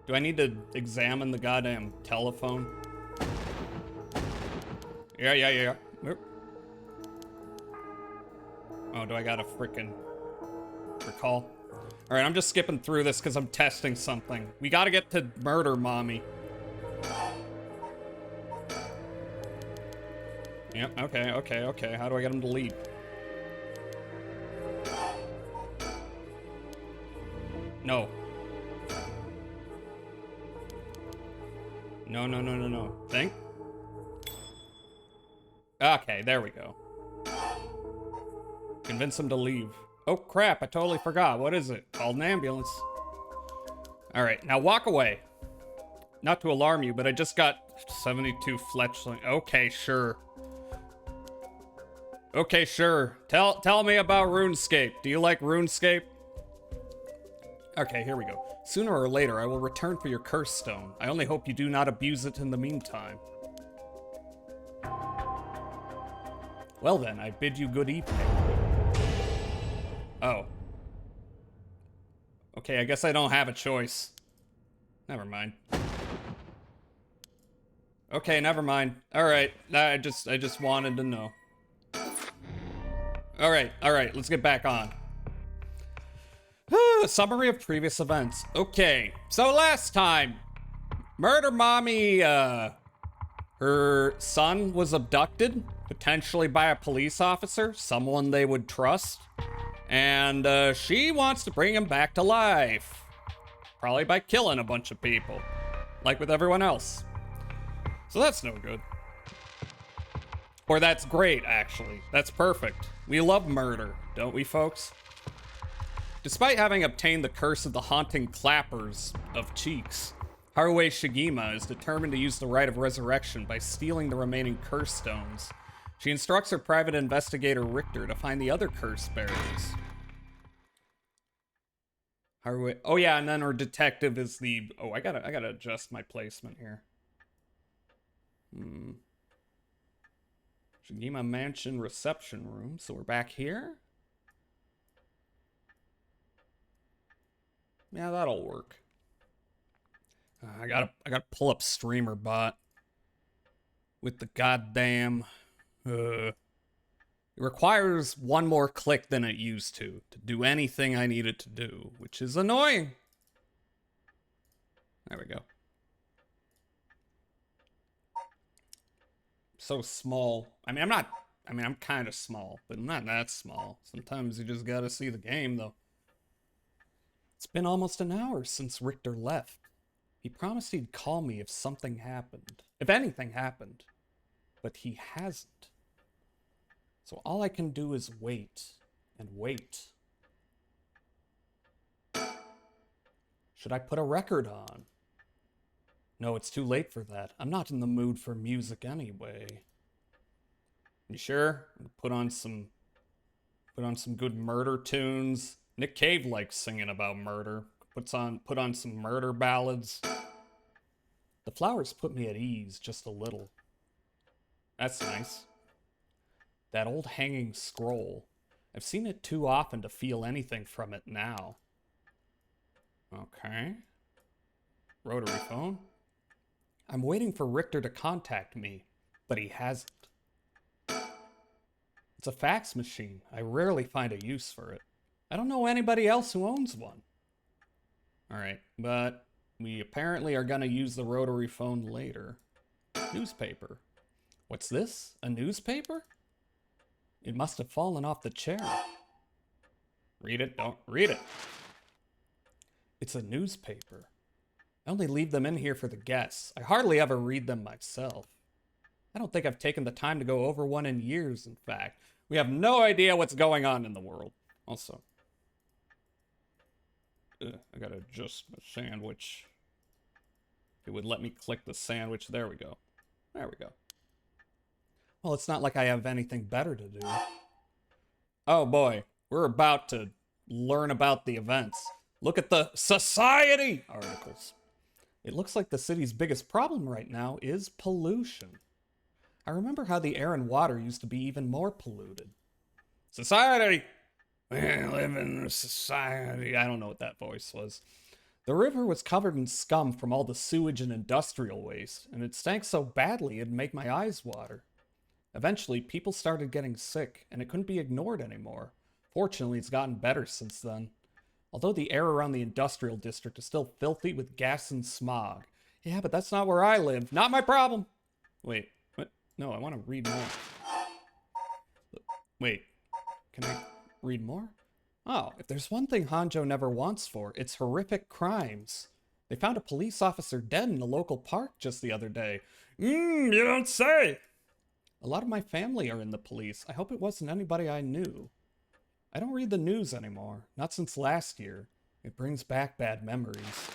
Do I need to examine the goddamn telephone? Yeah. Oh, do I gotta frickin' recall? Alright, I'm just skipping through this because I'm testing something. We gotta get to murder mommy. Yep, okay. How do I get him to leave? No. No. Think? Okay, there we go. Convince him to leave. Oh crap, I totally forgot. What is it? Called an ambulance. Alright, now walk away. Not to alarm you, but I just got 72 fletchling. Okay, sure. Okay, sure. Tell me about RuneScape. Do you like RuneScape? Okay, here we go. Sooner or later, I will return for your curse stone. I only hope you do not abuse it in the meantime. Well then, I bid you good evening. Oh. Okay, I guess I don't have a choice. Never mind. Okay, never mind. Alright, I just wanted to know. Alright, let's get back on. Summary of previous events. Okay, so last time, Murder Mommy, her son was abducted, potentially by a police officer, someone they would trust, and she wants to bring him back to life. Probably by killing a bunch of people, like with everyone else. So that's no good. Or that's great, actually. That's perfect. We love murder, don't we, folks? Despite having obtained the curse of the haunting clappers of cheeks, Haruo Shigima is determined to use the rite of resurrection by stealing the remaining curse stones. She instructs her private investigator Richter to find the other curse bearers. Haruo, oh yeah, and then her detective is the, oh, I gotta adjust my placement here. Shigima Mansion reception room, so we're back here. Yeah, that'll work. I gotta pull up StreamerBot with the goddamn. It requires one more click than it used to do anything I need it to do, which is annoying. There we go. So small. I mean, I'm kind of small, but I'm not that small. Sometimes you just gotta see the game, though. It's been almost an hour since Richter left. He promised he'd call me if something happened. If anything happened. But he hasn't. So all I can do is wait. And wait. Should I put a record on? No, it's too late for that. I'm not in the mood for music anyway. You sure? Put on some good murder tunes. Nick Cave likes singing about murder. Put on some murder ballads. The flowers put me at ease just a little. That's nice. That old hanging scroll. I've seen it too often to feel anything from it now. Okay. Rotary phone. I'm waiting for Richter to contact me, but he hasn't. It's a fax machine. I rarely find a use for it. I don't know anybody else who owns one. Alright, but we apparently are gonna use the rotary phone later. Newspaper. What's this? A newspaper? It must have fallen off the chair. Read it, don't read it. It's a newspaper. I only leave them in here for the guests. I hardly ever read them myself. I don't think I've taken the time to go over one in years, in fact. We have no idea what's going on in the world. Also, I gotta adjust my sandwich. It would let me click the sandwich. There we go. There we go. Well, it's not like I have anything better to do. Oh boy, we're about to learn about the events. Look at the society articles. It looks like the city's biggest problem right now is pollution. I remember how the air and water used to be even more polluted. Society! We live in a society. I don't know what that voice was. The river was covered in scum from all the sewage and industrial waste, and it stank so badly it'd make my eyes water. Eventually, people started getting sick, and it couldn't be ignored anymore. Fortunately, it's gotten better since then. Although the air around the industrial district is still filthy with gas and smog. Yeah, but that's not where I live. Not my problem. Wait, what? No, I want to read more. Wait, can I read more? Oh, if there's one thing Hanjo never wants for, it's horrific crimes. They found a police officer dead in a local park just the other day. You don't say! A lot of my family are in the police. I hope it wasn't anybody I knew. I don't read the news anymore. Not since last year. It brings back bad memories.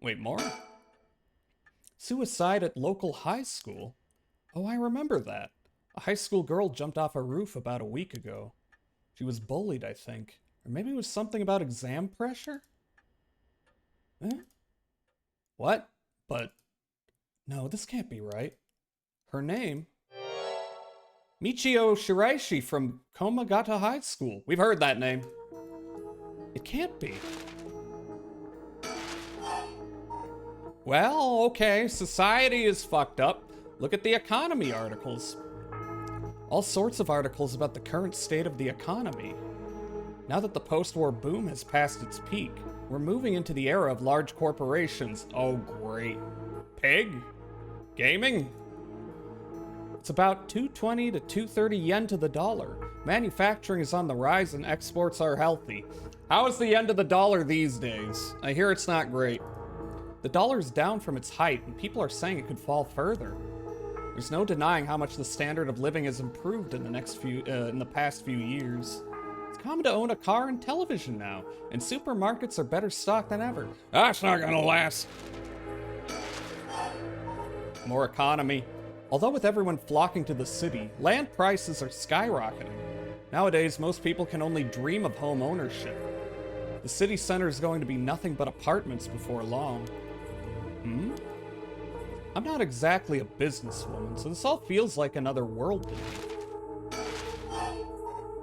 Wait, more? Suicide at local high school? Oh, I remember that. A high school girl jumped off a roof about a week ago. She was bullied, I think. Or maybe it was something about exam pressure? Eh? What? But... no, this can't be right. Her name? Michio Shiraishi from Komagata High School. We've heard that name. It can't be. Well, okay, society is fucked up. Look at the economy articles. All sorts of articles about the current state of the economy. Now that the post-war boom has passed its peak, we're moving into the era of large corporations. Oh, great. Pig? Gaming? It's about 220 to 230 yen to the dollar. Manufacturing is on the rise and exports are healthy. How is the yen to the dollar these days? I hear it's not great. The dollar is down from its height, and people are saying it could fall further. There's no denying how much the standard of living has improved in the past few years. It's common to own a car and television now, and supermarkets are better stocked than ever. That's not gonna last. More economy. Although with everyone flocking to the city, land prices are skyrocketing. Nowadays, most people can only dream of home ownership. The city center is going to be nothing but apartments before long. I'm not exactly a businesswoman, so this all feels like another world to me.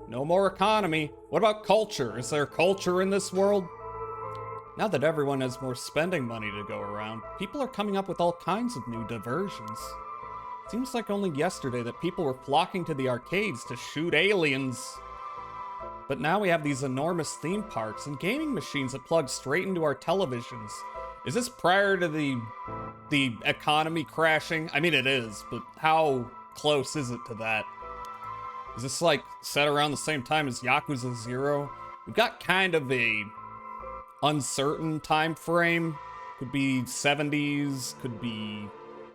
No more economy. What about culture? Is there culture in this world? Now that everyone has more spending money to go around, people are coming up with all kinds of new diversions. Seems like only yesterday that people were flocking to the arcades to shoot aliens. But now we have these enormous theme parks and gaming machines that plug straight into our televisions. Is this prior to the economy crashing? I mean, it is, but how close is it to that? Is this like set around the same time as Yakuza 0? We've got kind of a uncertain time frame. Could be 70s, could be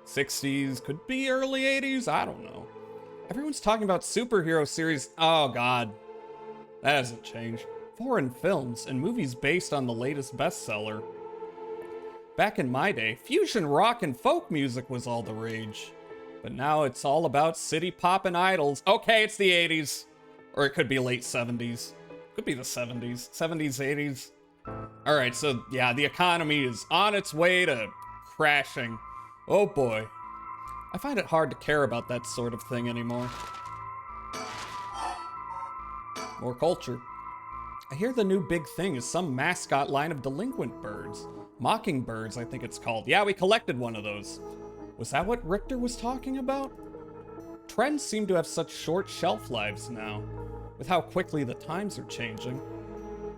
60s, could be early 80s, I don't know. Everyone's talking about superhero series. Oh god, that hasn't changed. Foreign films and movies based on the latest bestseller. Back in my day, fusion rock and folk music was all the rage. But now it's all about city pop and idols. Okay, it's the 80s. Or it could be late 70s. Could be the 70s. 70s, 80s. Alright, so yeah, the economy is on its way to crashing. Oh boy. I find it hard to care about that sort of thing anymore. More culture. I hear the new big thing is some mascot line of delinquent birds. Mockingbirds, I think it's called. Yeah, we collected one of those. Was that what Richter was talking about? Trends seem to have such short shelf lives now, with how quickly the times are changing.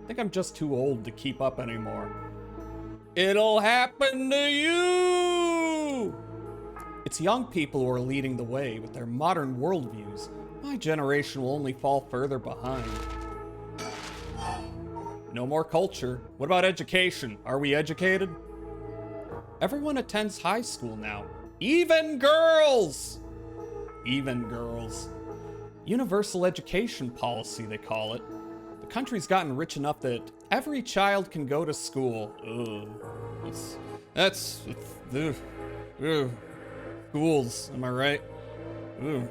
I think I'm just too old to keep up anymore. It'll happen to you! It's young people who are leading the way with their modern worldviews. My generation will only fall further behind. No more culture. What about education? Are we educated? Everyone attends high school now. Even girls! Even girls. Universal education policy, they call it. The country's gotten rich enough that every child can go to school. Ugh. Schools, am I right? Ugh.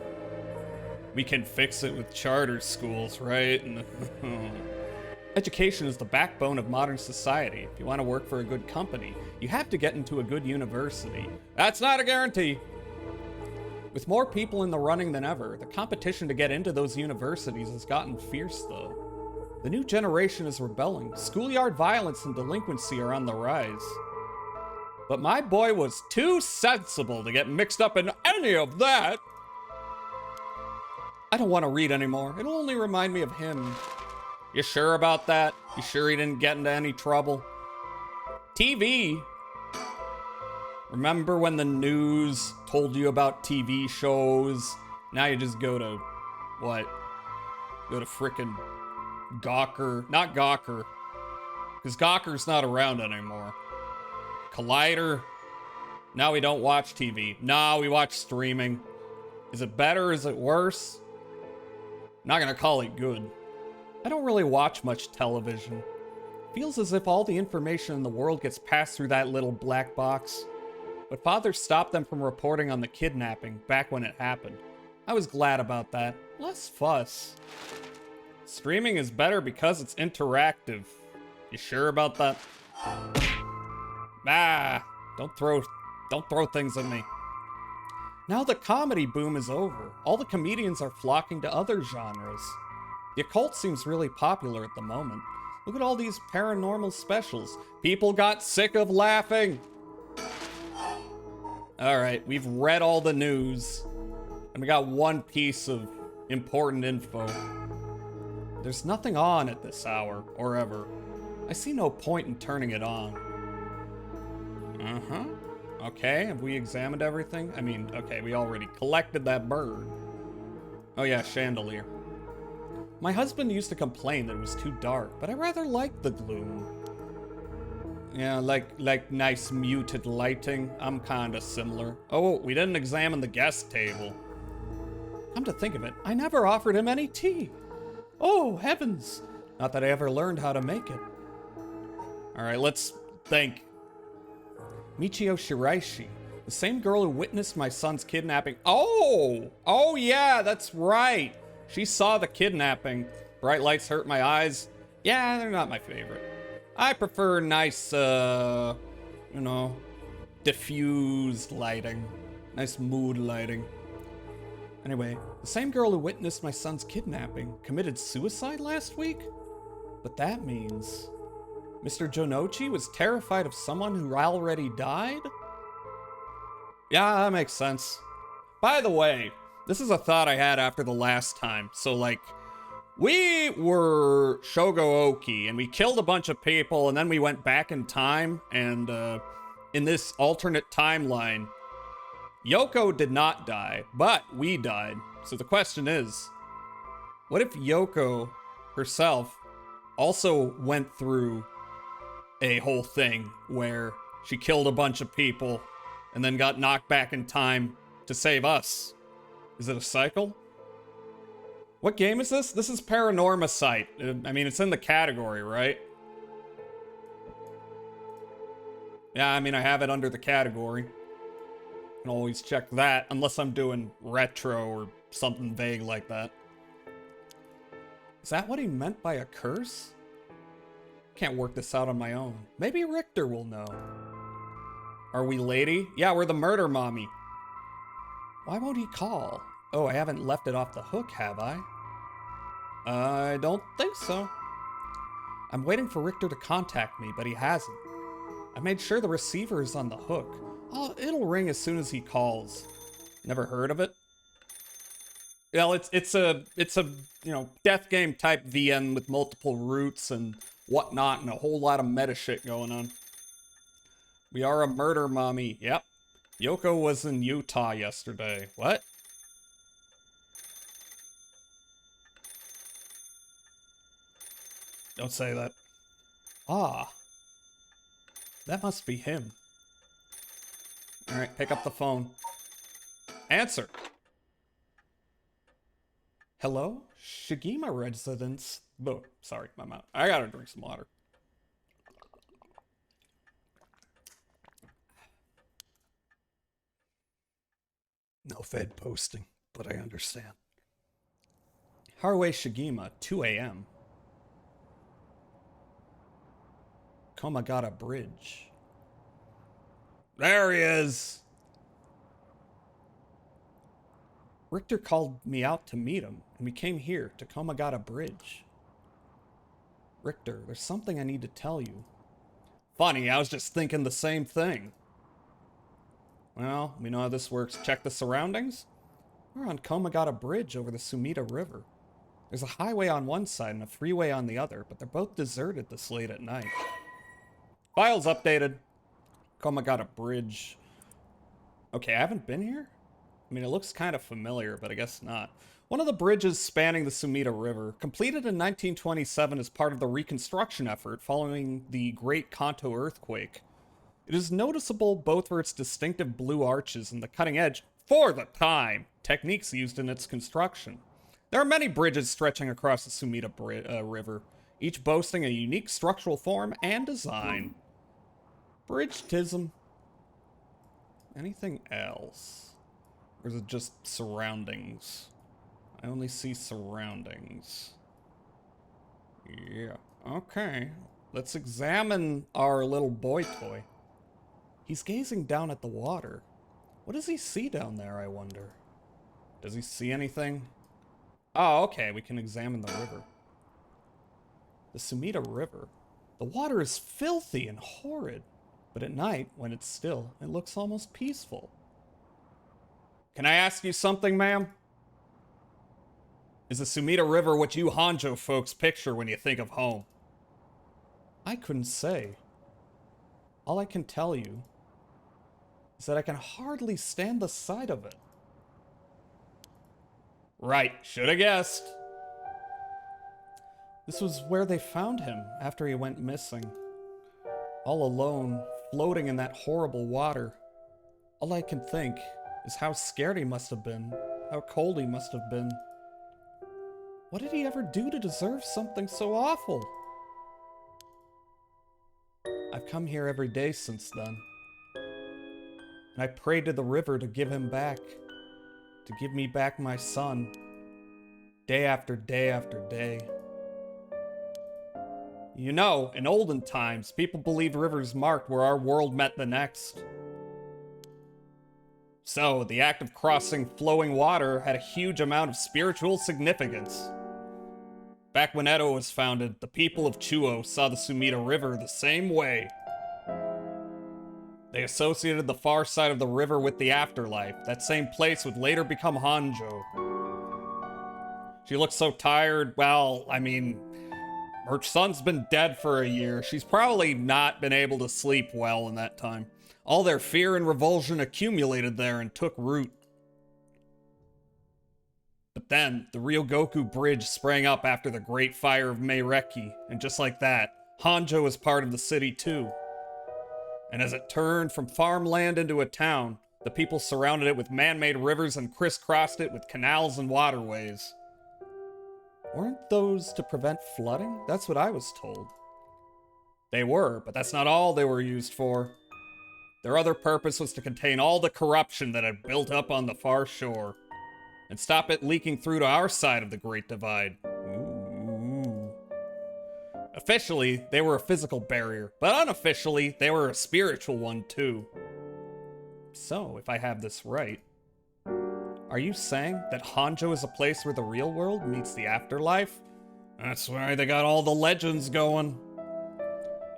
We can fix it with charter schools, right? Education is the backbone of modern society. If you want to work for a good company, you have to get into a good university. That's not a guarantee. With more people in the running than ever, the competition to get into those universities has gotten fierce, though. The new generation is rebelling. Schoolyard violence and delinquency are on the rise. But my boy was too sensible to get mixed up in any of that. I don't want to read anymore. It'll only remind me of him. You sure about that? You sure he didn't get into any trouble? TV. Remember when the news told you about TV shows? Now you just go to, what? Go to frickin' Gawker. Not Gawker. Because Gawker's not around anymore. Collider. Now we don't watch TV. No, we watch streaming. Is it better? Is it worse? Not gonna call it good. I don't really watch much television. Feels as if all the information in the world gets passed through that little black box. But Father stopped them from reporting on the kidnapping back when it happened. I was glad about that. Less fuss. Streaming is better because it's interactive. You sure about that? Ah, don't throw things at me. Now the comedy boom is over. All the comedians are flocking to other genres. The occult seems really popular at the moment. Look at all these paranormal specials. People got sick of laughing. All right, we've read all the news, and we got one piece of important info. There's nothing on at this hour, or ever. I see no point in turning it on. Okay, have we examined everything? I mean, okay, we already collected that bird. Oh yeah, chandelier. My husband used to complain that it was too dark, but I rather liked the gloom. Yeah, like nice muted lighting. I'm kinda similar. Oh, we didn't examine the guest table. Come to think of it, I never offered him any tea. Oh, heavens! Not that I ever learned how to make it. Alright, let's think. Michio Shiraishi, the same girl who witnessed my son's kidnapping. Oh yeah, that's right. She saw the kidnapping. Bright lights hurt my eyes. Yeah, they're not my favorite. I prefer nice, diffused lighting. Nice mood lighting. Anyway, the same girl who witnessed my son's kidnapping committed suicide last week? But that means Mr. Jonochi was terrified of someone who already died? Yeah, that makes sense. By the way, this is a thought I had after the last time. So, like, we were Shogooki, and we killed a bunch of people, and then we went back in time, and in this alternate timeline, Yoko did not die, but we died. So the question is, what if Yoko herself also went through a whole thing where she killed a bunch of people and then got knocked back in time to save us? Is it a cycle? What game is this? This is Paranormasight. I mean, it's in the category, right? Yeah, I mean, I have it under the category. Can always check that, unless I'm doing retro or something vague like that. Is that what he meant by a curse? Can't work this out on my own. Maybe Richter will know. Are we lady? Yeah, we're the murder mommy. Why won't he call? Oh, I haven't left it off the hook, have I? I don't think so. I'm waiting for Richter to contact me, but he hasn't. I made sure the receiver is on the hook. Oh, it'll ring as soon as he calls. Never heard of it? Well, it's a death game type VN with multiple routes and whatnot and a whole lot of meta shit going on. We are a murder mommy. Yep. Yoko was in Utah yesterday. What? Don't say that. Ah. That must be him. Alright, pick up the phone. Answer. Hello? Shigima residence. Oh, sorry, my mouth. I gotta drink some water. No Fed posting, but I understand. Haruo Shigima, 2 a.m. Komagata Bridge. There he is! Richter called me out to meet him, and we came here to Komagata Bridge. Richter, there's something I need to tell you. Funny, I was just thinking the same thing. Well, we know how this works. Check the surroundings. We're on Komagata Bridge over the Sumida River. There's a highway on one side and a freeway on the other, but they're both deserted this late at night. Files updated. Komagata Bridge. Okay, I haven't been here? I mean, it looks kind of familiar, but I guess not. One of the bridges spanning the Sumida River, completed in 1927 as part of the reconstruction effort following the Great Kanto earthquake. It is noticeable both for its distinctive blue arches and the cutting edge, for the time, techniques used in its construction. There are many bridges stretching across the Sumida River, each boasting a unique structural form and design. Bridgetism. Anything else? Or is it just surroundings? I only see surroundings. Yeah, okay. Let's examine our little boy toy. He's gazing down at the water. What does he see down there, I wonder? Does he see anything? Oh, okay, we can examine the river. The Sumida River. The water is filthy and horrid, but at night, when it's still, it looks almost peaceful. Can I ask you something, ma'am? Is the Sumida River what you Honjo folks picture when you think of home? I couldn't say. All I can tell you is that I can hardly stand the sight of it. Right, should have guessed. This was where they found him after he went missing. All alone, floating in that horrible water. All I can think is how scared he must have been, how cold he must have been. What did he ever do to deserve something so awful? I've come here every day since then. And I prayed to the river to give him back. To give me back my son. Day after day after day. You know, in olden times, people believed rivers marked where our world met the next. So, the act of crossing flowing water had a huge amount of spiritual significance. Back when Edo was founded, the people of Chuo saw the Sumida River the same way. They associated the far side of the river with the afterlife. That same place would later become Honjo. She looks so tired. Well, I mean, her son's been dead for a year. She's probably not been able to sleep well in that time. All their fear and revulsion accumulated there and took root. But then, the Ryogoku Bridge sprang up after the Great Fire of Meireki, and just like that, Honjo was part of the city too. And as it turned from farmland into a town, the people surrounded it with man-made rivers and crisscrossed it with canals and waterways. Weren't those to prevent flooding? That's what I was told. They were, but that's not all they were used for. Their other purpose was to contain all the corruption that had built up on the far shore, and stop it leaking through to our side of the Great Divide. Ooh. Officially, they were a physical barrier, but unofficially, they were a spiritual one too. So, if I have this right, are you saying that Honjo is a place where the real world meets the afterlife? That's why they got all the legends going.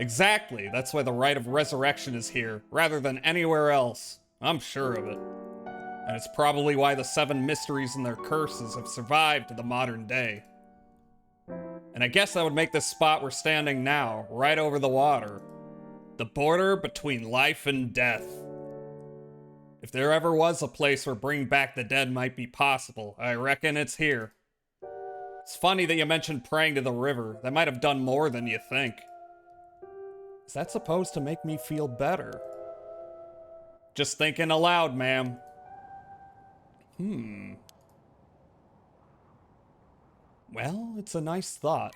Exactly, that's why the rite of resurrection is here, rather than anywhere else. I'm sure of it. And it's probably why the 7 mysteries and their curses have survived to the modern day. And I guess that would make this spot we're standing now, right over the water. The border between life and death. If there ever was a place where bringing back the dead might be possible, I reckon it's here. It's funny that you mentioned praying to the river. That might have done more than you think. Is that supposed to make me feel better? Just thinking aloud, ma'am. Well, it's a nice thought.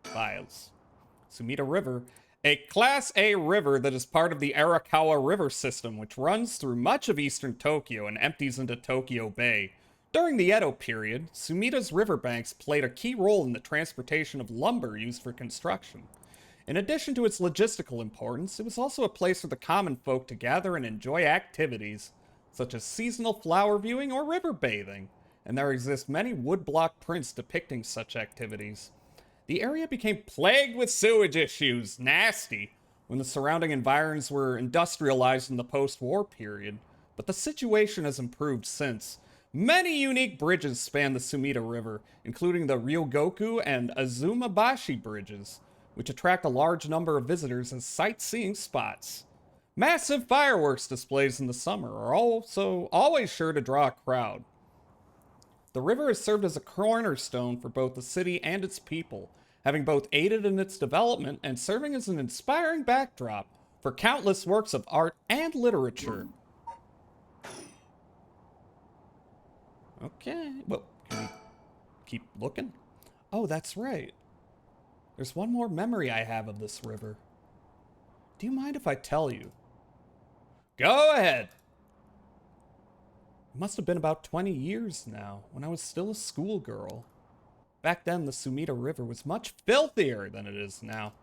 Files. Sumida River, a Class A river that is part of the Arakawa River system, which runs through much of eastern Tokyo and empties into Tokyo Bay. During the Edo period, Sumida's riverbanks played a key role in the transportation of lumber used for construction. In addition to its logistical importance, it was also a place for the common folk to gather and enjoy activities, such as seasonal flower viewing or river bathing, and there exist many woodblock prints depicting such activities. The area became plagued with sewage issues, nasty, when the surrounding environs were industrialized in the post-war period, but the situation has improved since. Many unique bridges span the Sumida River, including the Ryogoku and Azumabashi bridges, which attract a large number of visitors as sightseeing spots. Massive fireworks displays in the summer are also always sure to draw a crowd. The river has served as a cornerstone for both the city and its people, having both aided in its development and serving as an inspiring backdrop for countless works of art and literature. Okay, well, Can we keep looking? Oh, that's right. There's one more memory I have of this river. Do you mind if I tell you? Go ahead. It must have been about 20 years now, when I was still a schoolgirl. Back then, the Sumida River was much filthier than it is now.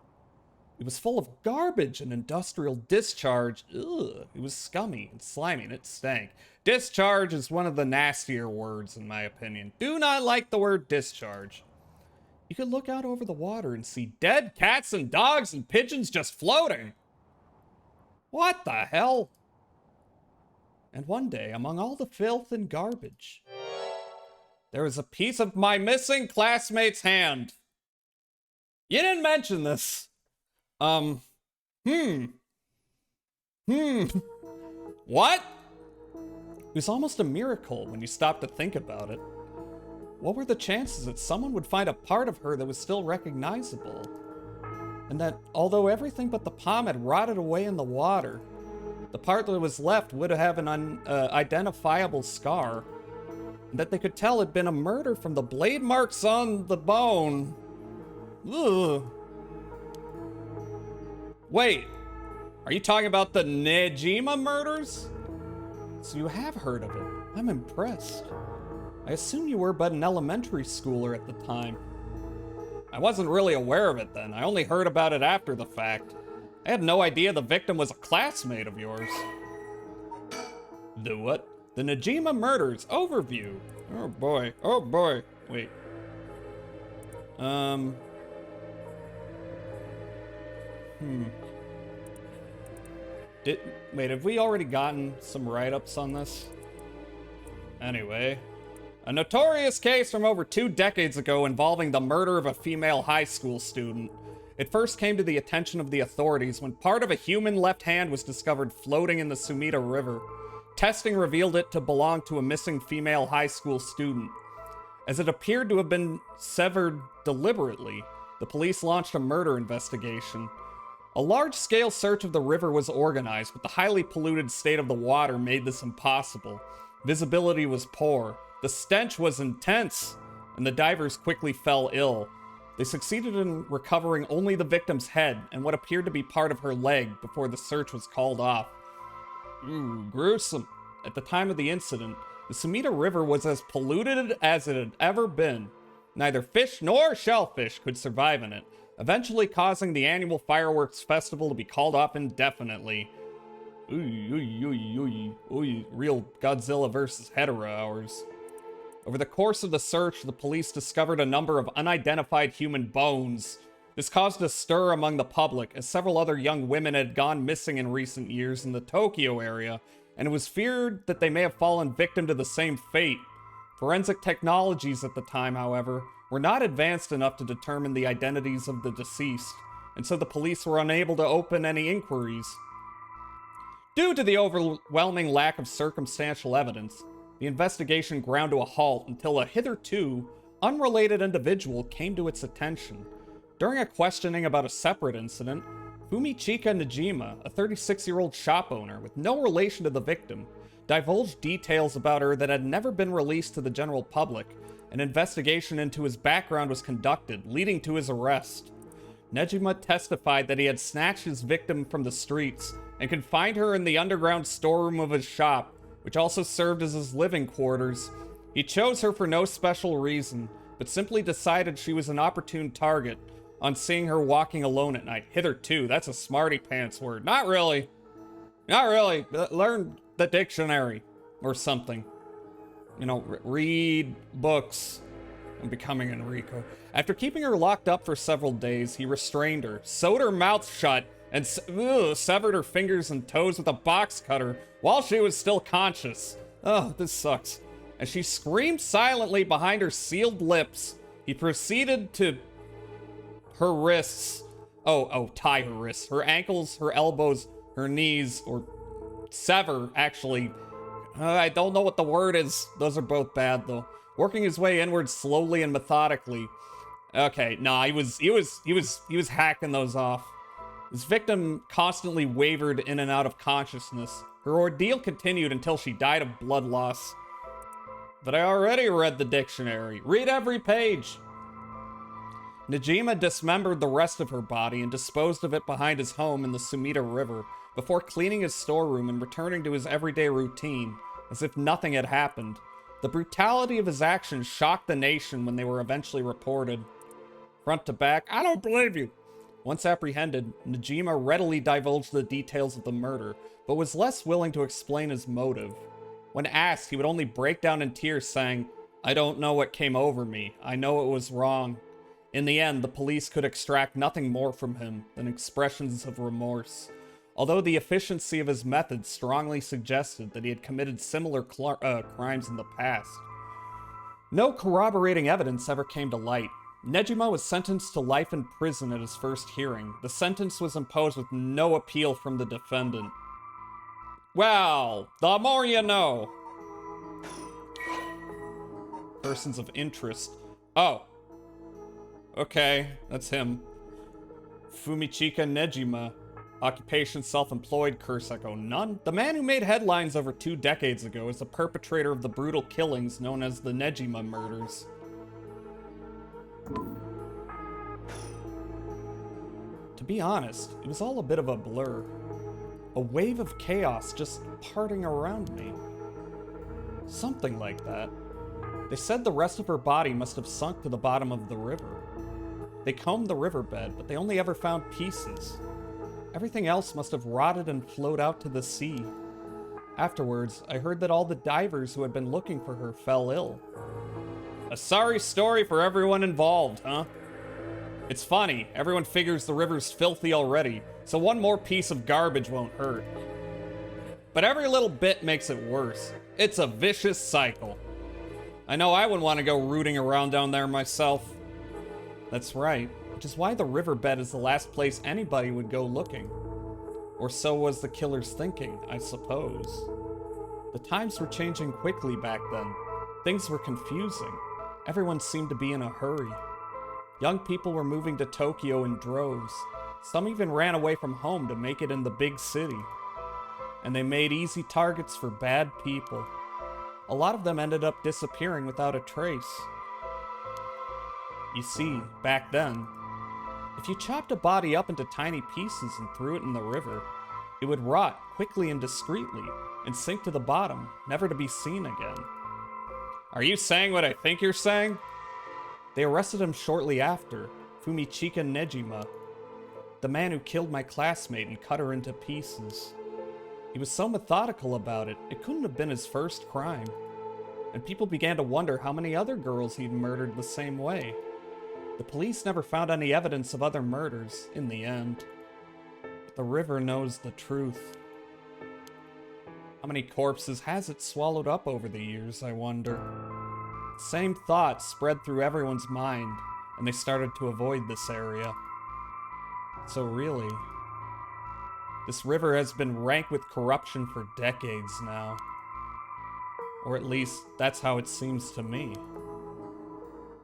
It was full of garbage and industrial discharge. Ugh, it was scummy and slimy and it stank. Discharge is one of the nastier words, in my opinion. Do not like the word discharge. You could look out over the water and see dead cats and dogs and pigeons just floating. What the hell? And one day, among all the filth and garbage, there was a piece of my missing classmate's hand. You didn't mention this. What? It was almost a miracle when you stopped to think about it. What were the chances that someone would find a part of her that was still recognizable? And that, although everything but the palm had rotted away in the water, the part that was left would have an unidentifiable scar. And that they could tell had been a murder from the blade marks on the bone. Ugh. Wait, are you talking about the Nejima murders? So you have heard of it. I'm impressed. I assume you were but an elementary schooler at the time. I wasn't really aware of it then. I only heard about it after the fact. I had no idea the victim was a classmate of yours. The what? The Nejima murders overview. Oh boy. Oh boy. Wait. Wait, have we already gotten some write-ups on this? Anyway. A notorious case from over 2 decades ago involving the murder of a female high school student. It first came to the attention of the authorities when part of a human left hand was discovered floating in the Sumida River. Testing revealed it to belong to a missing female high school student. As it appeared to have been severed deliberately, the police launched a murder investigation. A large-scale search of the river was organized, but the highly polluted state of the water made this impossible. Visibility was poor, the stench was intense, and the divers quickly fell ill. They succeeded in recovering only the victim's head and what appeared to be part of her leg before the search was called off. Ooh, gruesome. At the time of the incident, the Sumida River was as polluted as it had ever been. Neither fish nor shellfish could survive in it, eventually causing the annual fireworks festival to be called off indefinitely. Real Godzilla vs. Hedorah hours. Over the course of the search, the police discovered a number of unidentified human bones. This caused a stir among the public, as several other young women had gone missing in recent years in the Tokyo area, and it was feared that they may have fallen victim to the same fate. Forensic technologies at the time, however, were not advanced enough to determine the identities of the deceased, and so the police were unable to open any inquiries. Due to the overwhelming lack of circumstantial evidence, the investigation ground to a halt until a hitherto unrelated individual came to its attention. During a questioning about a separate incident, Fumichika Nejima, a 36-year-old shop owner with no relation to the victim, divulged details about her that had never been released to the general public. An investigation into his background was conducted, leading to his arrest. Nejima testified that he had snatched his victim from the streets and confined her in the underground storeroom of his shop, which also served as his living quarters. He chose her for no special reason, but simply decided she was an opportune target on seeing her walking alone at night. Hitherto, that's a smarty pants word. Not really. Not really. Learn the dictionary or something. You know, read books. I'm becoming Enrico. After keeping her locked up for several days, he restrained her, sewed her mouth shut, and severed her fingers and toes with a box cutter while she was still conscious. Oh, this sucks. As she screamed silently behind her sealed lips, he proceeded to her wrists. Tie her wrists. Her ankles, her elbows, her knees, or sever, actually. I don't know what the word is. Those are both bad, though. Working his way inward slowly and methodically. Okay, nah, he was hacking those off. His victim constantly wavered in and out of consciousness. Her ordeal continued until she died of blood loss. But I already read the dictionary. Read every page. Najima dismembered the rest of her body and disposed of it behind his home in the Sumida River before cleaning his storeroom and returning to his everyday routine, as if nothing had happened. The brutality of his actions shocked the nation when they were eventually reported. Front to back, I don't believe you. Once apprehended, Najima readily divulged the details of the murder, but was less willing to explain his motive. When asked, he would only break down in tears, saying, I don't know what came over me. I know it was wrong. In the end, the police could extract nothing more from him than expressions of remorse, although the efficiency of his methods strongly suggested that he had committed similar crimes in the past. No corroborating evidence ever came to light. Nejima was sentenced to life in prison at his first hearing. The sentence was imposed with no appeal from the defendant. Well, the more you know. Persons of interest. Oh. Okay, that's him. Fumichika Nejima. Occupation self-employed, curse echo none. The man who made headlines over 2 decades ago is the perpetrator of the brutal killings known as the Nejima murders. To be honest, it was all a bit of a blur. A wave of chaos just parting around me. Something like that. They said the rest of her body must have sunk to the bottom of the river. They combed the riverbed, but they only ever found pieces. Everything else must have rotted and flowed out to the sea. Afterwards, I heard that all the divers who had been looking for her fell ill. A sorry story for everyone involved, huh? It's funny, everyone figures the river's filthy already, so one more piece of garbage won't hurt. But every little bit makes it worse. It's a vicious cycle. I know I wouldn't want to go rooting around down there myself. That's right, which is why the riverbed is the last place anybody would go looking. Or so was the killer's thinking, I suppose. The times were changing quickly back then. Things were confusing. Everyone seemed to be in a hurry. Young people were moving to Tokyo in droves. Some even ran away from home to make it in the big city. And they made easy targets for bad people. A lot of them ended up disappearing without a trace. You see, back then, if you chopped a body up into tiny pieces and threw it in the river, it would rot quickly and discreetly and sink to the bottom, never to be seen again. Are you saying what I think you're saying? They arrested him shortly after, Fumichika Nejima, the man who killed my classmate and cut her into pieces. He was so methodical about it, it couldn't have been his first crime. And people began to wonder how many other girls he'd murdered the same way. The police never found any evidence of other murders, in the end. But the river knows the truth. How many corpses has it swallowed up over the years, I wonder? Same thoughts spread through everyone's mind, and they started to avoid this area. So really, this river has been rank with corruption for decades now. Or at least, that's how it seems to me.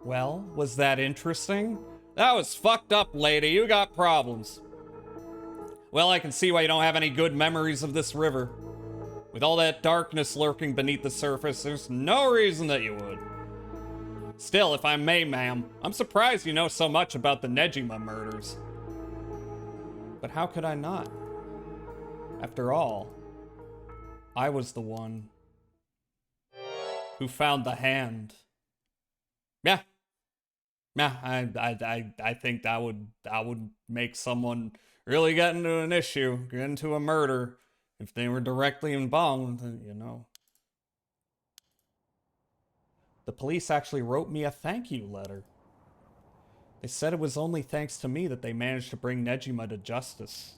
Well, was that interesting? That was fucked up, lady. You got problems. Well, I can see why you don't have any good memories of this river. With all that darkness lurking beneath the surface, there's no reason that you would. Still, if I may, ma'am, I'm surprised you know so much about the Nejima murders. But how could I not? After all, I was the one who found the hand. Yeah. Yeah, I think that would make someone really get into an issue, get into a murder, if they were directly involved, you know. The police actually wrote me a thank you letter. They said it was only thanks to me that they managed to bring Nejima to justice.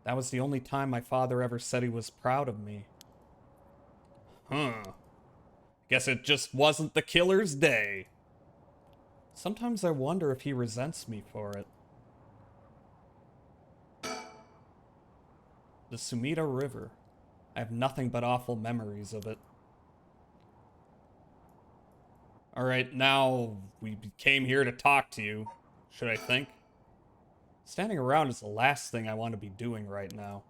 That was the only time my father ever said he was proud of me. Guess it just wasn't the killer's day. Sometimes I wonder if he resents me for it. The Sumida River. I have nothing but awful memories of it. Alright, now we came here to talk to you, should I think? Standing around is the last thing I want to be doing right now.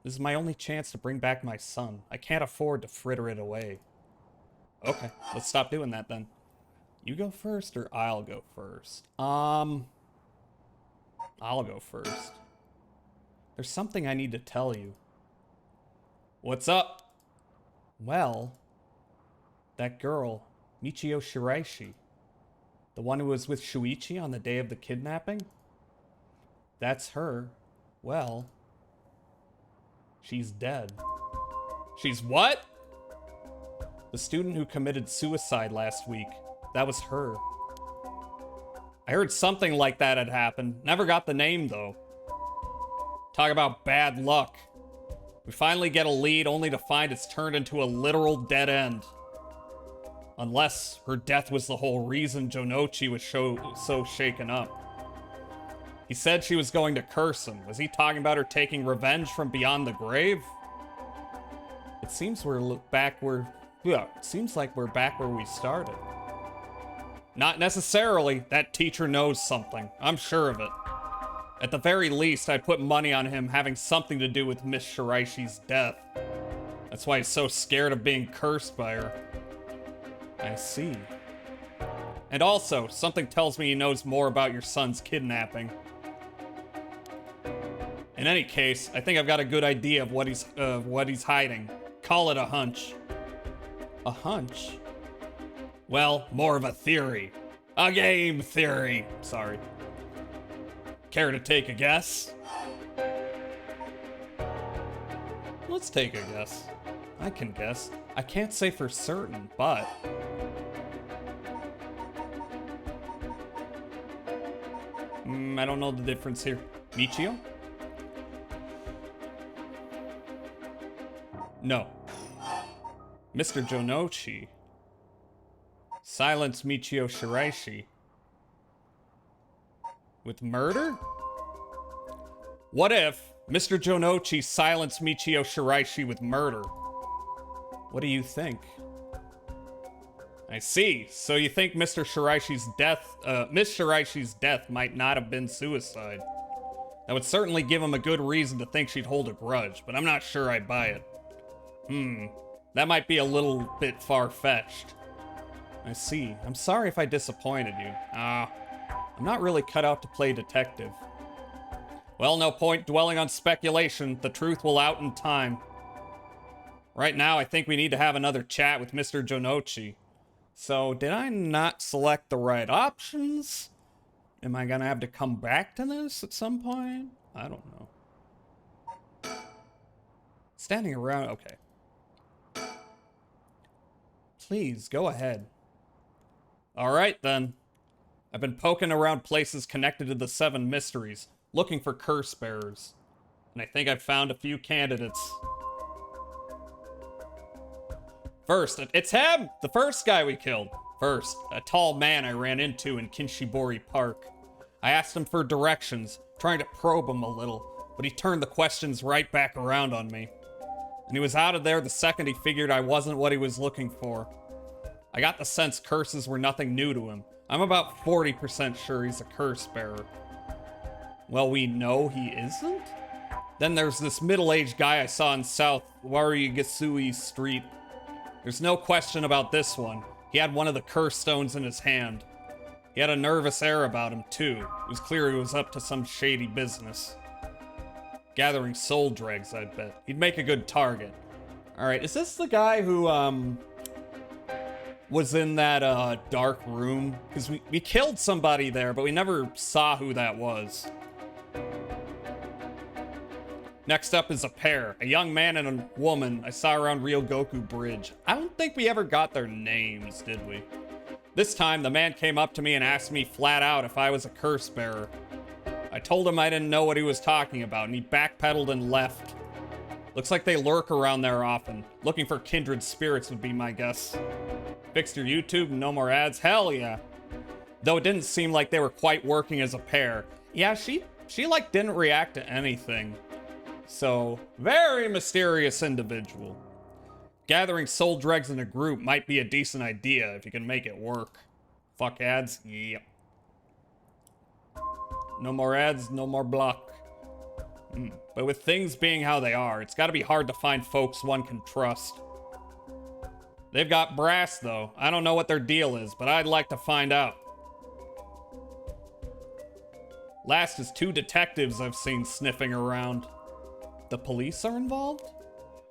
This is my only chance to bring back my son. I can't afford to fritter it away. Okay, let's stop doing that then. You go first or I'll go first? I'll go first. There's something I need to tell you. What's up? Well, that girl, Michio Shiraishi, the one who was with Shuichi on the day of the kidnapping? That's her. Well, she's dead. She's what? The student who committed suicide last week. That was her. I heard something like that had happened. Never got the name, though. Talk about bad luck. We finally get a lead only to find it's turned into a literal dead end. Unless her death was the whole reason Jonochi was so shaken up. He said she was going to curse him. Was he talking about her taking revenge from beyond the grave? It seems like we're back where we started. Not necessarily. That teacher knows something. I'm sure of it. At the very least, I'd put money on him having something to do with Miss Shiraishi's death. That's why he's so scared of being cursed by her. I see. And also, something tells me he knows more about your son's kidnapping. In any case, I think I've got a good idea of what he's hiding. Call it a hunch. A hunch? Well, more of a theory. A game theory. Sorry. Care to take a guess? Let's take a guess. I can guess. I can't say for certain, but... I don't know the difference here. Michio? No. Mr. Jonochi. Silence Michio Shiraishi. With murder? What if Mr. Jonochi silenced Michio Shiraishi with murder? What do you think? I see. So you think Mr. Shiraishi's death, Miss Shiraishi's death might not have been suicide. That would certainly give him a good reason to think she'd hold a grudge, but I'm not sure I buy it. That might be a little bit far-fetched. I see. I'm sorry if I disappointed you. I'm not really cut out to play detective. Well, no point dwelling on speculation. The truth will out in time. Right now, I think we need to have another chat with Mr. Jonochi. So, did I not select the right options? Am I gonna have to come back to this at some point? I don't know. Standing around, okay. Please, go ahead. Alright then. I've been poking around places connected to the 7 mysteries, looking for curse bearers. And I think I've found a few candidates. First, it's him! The first guy we killed. First, a tall man I ran into in Kinshibori Park. I asked him for directions, trying to probe him a little, but he turned the questions right back around on me. And he was out of there the second he figured I wasn't what he was looking for. I got the sense curses were nothing new to him. I'm about 40% sure he's a curse bearer. Well, we know he isn't? Then there's this middle-aged guy I saw in South Warigasui Street. There's no question about this one. He had one of the curse stones in his hand. He had a nervous air about him, too. It was clear he was up to some shady business. Gathering soul dregs, I bet. He'd make a good target. Alright, is this the guy who, was in that, dark room? Because we killed somebody there, but we never saw who that was. Next up is a pair. A young man and a woman I saw around Ryogoku Bridge. I don't think we ever got their names, did we? This time, the man came up to me and asked me flat out if I was a curse bearer. I told him I didn't know what he was talking about, and he backpedaled and left. Looks like they lurk around there often. Looking for kindred spirits would be my guess. Fixed your YouTube, no more ads? Hell yeah. Though it didn't seem like they were quite working as a pair. Yeah, she like didn't react to anything. So, very mysterious individual. Gathering soul dregs in a group might be a decent idea if you can make it work. Fuck ads? Yep. No more ads, no more block. But with things being how they are, it's gotta be hard to find folks one can trust. They've got brass, though. I don't know what their deal is, but I'd like to find out. Last is 2 detectives I've seen sniffing around. The police are involved?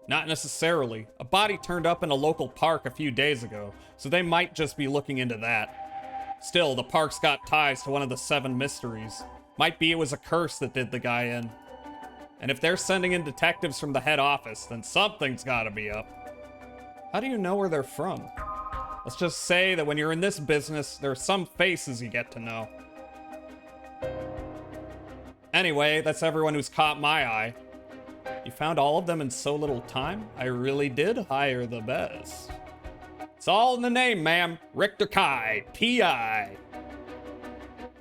Not necessarily. A body turned up in a local park a few days ago, so they might just be looking into that. Still, the park's got ties to one of the 7 mysteries. Might be it was a curse that did the guy in. And if they're sending in detectives from the head office, then something's gotta be up. How do you know where they're from? Let's just say that when you're in this business, there are some faces you get to know. Anyway, that's everyone who's caught my eye. You found all of them in so little time? I really did hire the best. It's all in the name, ma'am. Richter Kai, P.I.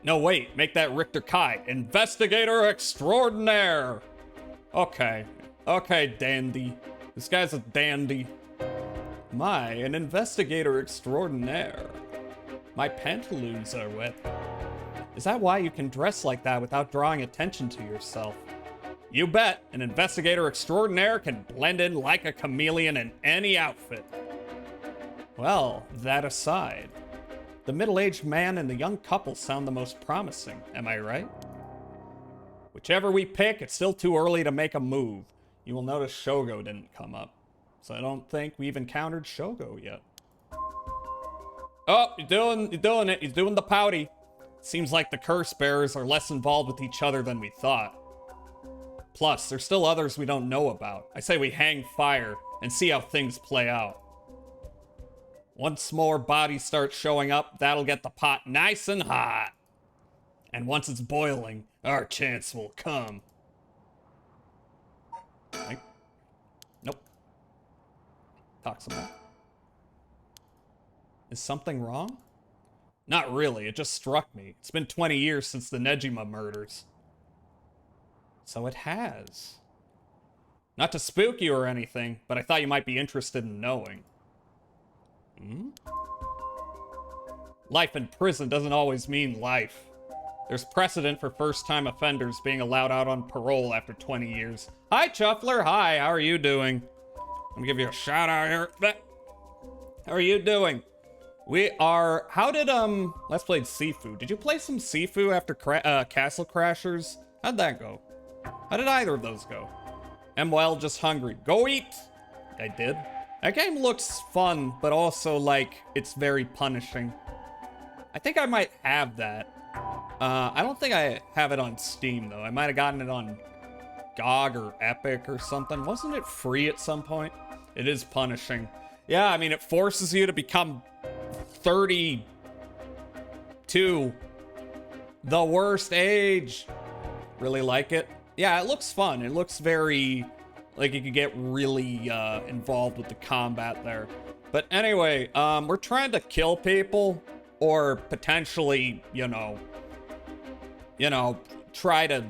No, wait, make that Richter Kai, Investigator Extraordinaire. Okay, dandy. This guy's a dandy. My, an Investigator Extraordinaire. My pantaloons are wet. Is that why you can dress like that without drawing attention to yourself? You bet, an Investigator Extraordinaire can blend in like a chameleon in any outfit. Well, that aside, the middle-aged man and the young couple sound the most promising, am I right? Whichever we pick, it's still too early to make a move. You will notice Shogo didn't come up, so I don't think we've encountered Shogo yet. Oh, you're doing it. He's doing the pouty. Seems like the curse bearers are less involved with each other than we thought. Plus, there's still others we don't know about. I say we hang fire and see how things play out. Once more bodies start showing up, that'll get the pot nice and hot. And once it's boiling, our chance will come. Nope. Talk some more. Is something wrong? Not really, it just struck me. It's been 20 years since the Nejima murders. So it has. Not to spook you or anything, but I thought you might be interested in knowing. Life in prison doesn't always mean life. There's precedent for first-time offenders being allowed out on parole after 20 years. Hi, Chuffler. Hi, how are you doing? Let me give you a shout out here. How are you doing? We are... How did, Let's Play Sifu. Did you play some Sifu after Castle Crashers? How'd that go? How did either of those go? Am well, just hungry. Go eat! I did. That game looks fun, but also, like, it's very punishing. I think I might have that. I don't think I have it on Steam, though. I might have gotten it on GOG or Epic or something. Wasn't it free at some point? It is punishing. Yeah, I mean, it forces you to become 32. The worst age. Really like it. Yeah, it looks fun. It looks very... like you could get really involved with the combat there. But anyway, we're trying to kill people. Or potentially, you know, try to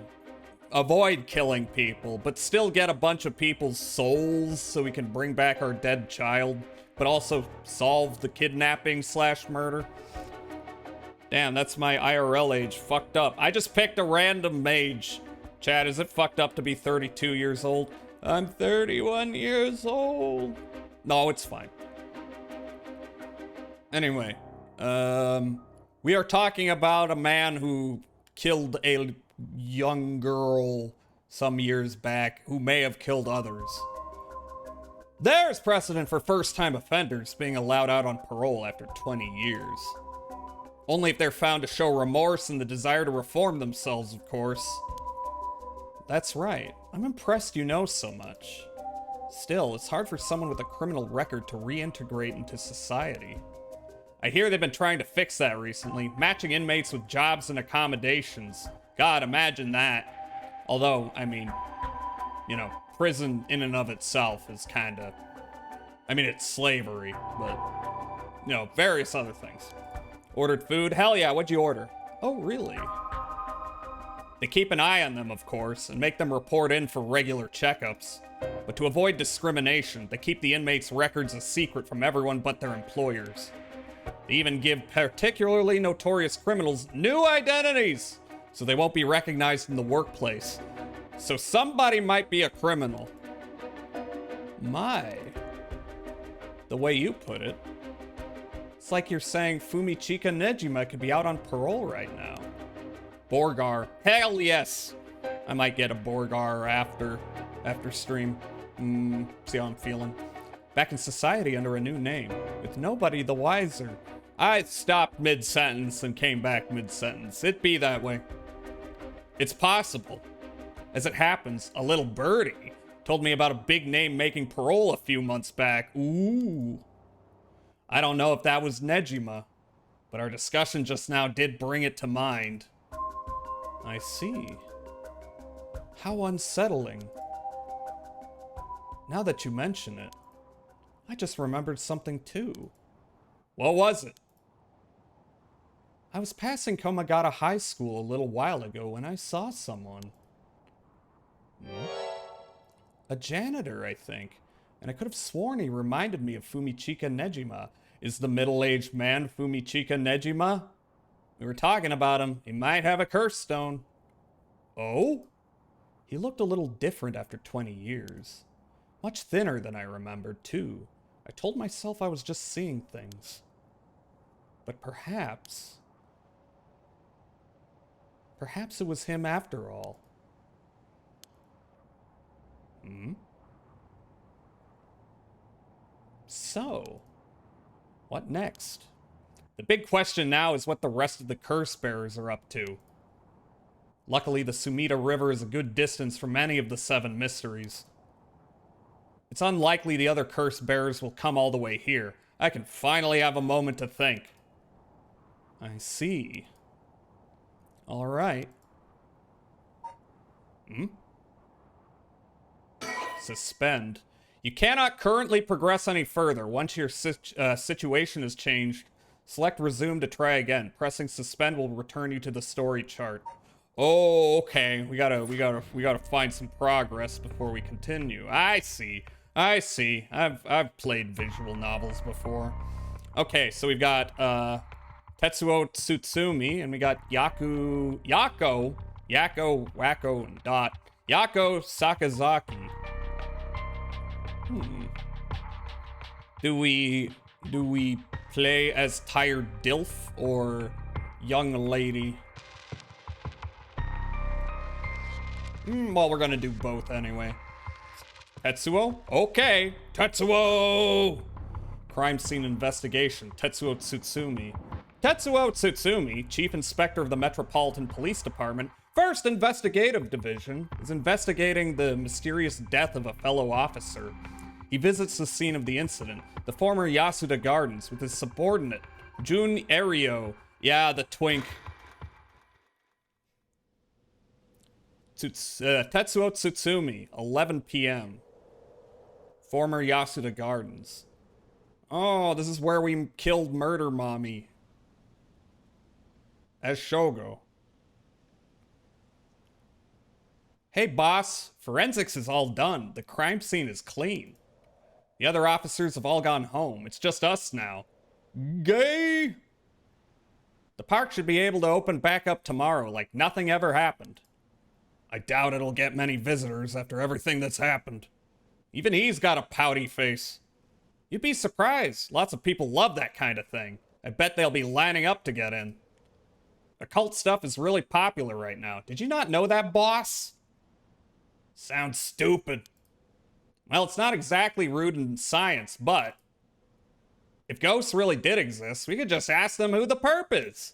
avoid killing people. But still get a bunch of people's souls so we can bring back our dead child. But also solve the kidnapping / murder. Damn, that's my IRL age. Fucked up. I just picked a random mage. Chad, is it fucked up to be 32 years old? I'm 31 years old. No, it's fine. Anyway, we are talking about a man who killed a young girl some years back who may have killed others. There's precedent for first-time offenders being allowed out on parole after 20 years. Only if they're found to show remorse and the desire to reform themselves, of course. That's right. I'm impressed you know so much. Still, it's hard for someone with a criminal record to reintegrate into society. I hear they've been trying to fix that recently, matching inmates with jobs and accommodations. God, imagine that. Although, I mean, you know, prison in and of itself is kinda... I mean, it's slavery, but, you know, various other things. Ordered food? Hell yeah, what'd you order? Oh, really? They keep an eye on them, of course, and make them report in for regular checkups. But to avoid discrimination, they keep the inmates' records a secret from everyone but their employers. They even give particularly notorious criminals new identities, so they won't be recognized in the workplace. So somebody might be a criminal. My. the way you put it. It's like you're saying Fumichika Nejima could be out on parole right now. Borgar. Hell yes! I might get a Borgar after stream. See how I'm feeling. Back in society under a new name, with nobody the wiser. I stopped mid-sentence and came back mid-sentence. It be that way. It's possible. As it happens, a little birdie told me about a big name making parole a few months back. Ooh. I don't know if that was Nejima, but our discussion just now did bring it to mind. I see. How unsettling. Now that you mention it, I just remembered something too. What was it? I was passing Komagata High School a little while ago when I saw someone. A janitor, I think. And I could have sworn he reminded me of Fumichika Nejima. Is the middle-aged man Fumichika Nejima? We were talking about him. He might have a curse stone. Oh? He looked a little different after 20 years. Much thinner than I remembered, too. I told myself I was just seeing things. But perhaps it was him after all. So, what next? The big question now is what the rest of the curse bearers are up to. Luckily, the Sumida River is a good distance from any of the 7 mysteries. It's unlikely the other curse bearers will come all the way here. I can finally have a moment to think. I see. All right. Suspend. You cannot currently progress any further. Once your situation has changed, select resume to try again. Pressing suspend will return you to the story chart. Oh, okay. We gotta find some progress before we continue. I see. I've played visual novels before. Okay, so we've got Tetsuo Tsutsumi, and we got Yako, Wacko, and Dot. Yako Sakazaki. Do we play as tired DILF or young lady? Well, we're gonna do both anyway. Tetsuo? Okay. Tetsuo! Crime scene investigation. Tetsuo Tsutsumi. Tetsuo Tsutsumi, Chief Inspector of the Metropolitan Police Department, 1st Investigative Division, is investigating the mysterious death of a fellow officer. He visits the scene of the incident, the former Yasuda Gardens, with his subordinate, Jun Erio. Yeah, the twink. Tetsuo Tsutsumi, 11 p.m. Former Yasuda Gardens. Oh, this is where we killed Murder Mommy. As Shogo. Hey boss, forensics is all done. The crime scene is clean. The other officers have all gone home. It's just us now. Gay! The park should be able to open back up tomorrow like nothing ever happened. I doubt it'll get many visitors after everything that's happened. Even he's got a pouty face. You'd be surprised. Lots of people love that kind of thing. I bet they'll be lining up to get in. Occult stuff is really popular right now. Did you not know that, boss? Sounds stupid. Well, it's not exactly rooted in science, but if ghosts really did exist, we could just ask them who the perp is.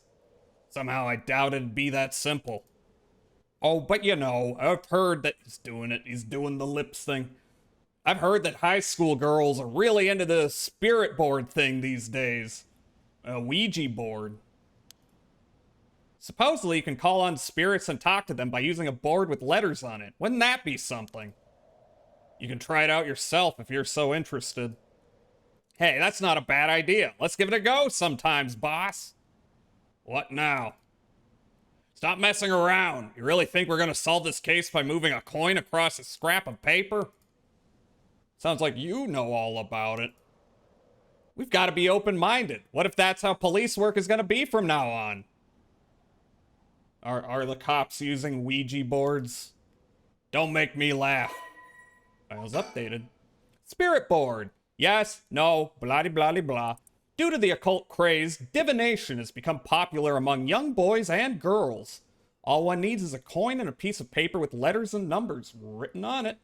Somehow I doubt it'd be that simple. Oh, but you know, I've heard that he's doing it. He's doing the lips thing. I've heard that high school girls are really into the spirit board thing these days. A Ouija board. Supposedly you can call on spirits and talk to them by using a board with letters on it. Wouldn't that be something? You can try it out yourself if you're so interested. Hey, that's not a bad idea. Let's give it a go sometimes, boss. What now? Stop messing around. You really think we're gonna solve this case by moving a coin across a scrap of paper? Sounds like you know all about it. We've got to be open-minded. What if that's how police work is gonna be from now on? Are the cops using Ouija boards? Don't make me laugh. Files updated. Spirit board. Yes, no, blah blah blah blah. Due to the occult craze, divination has become popular among young boys and girls. All one needs is a coin and a piece of paper with letters and numbers written on it.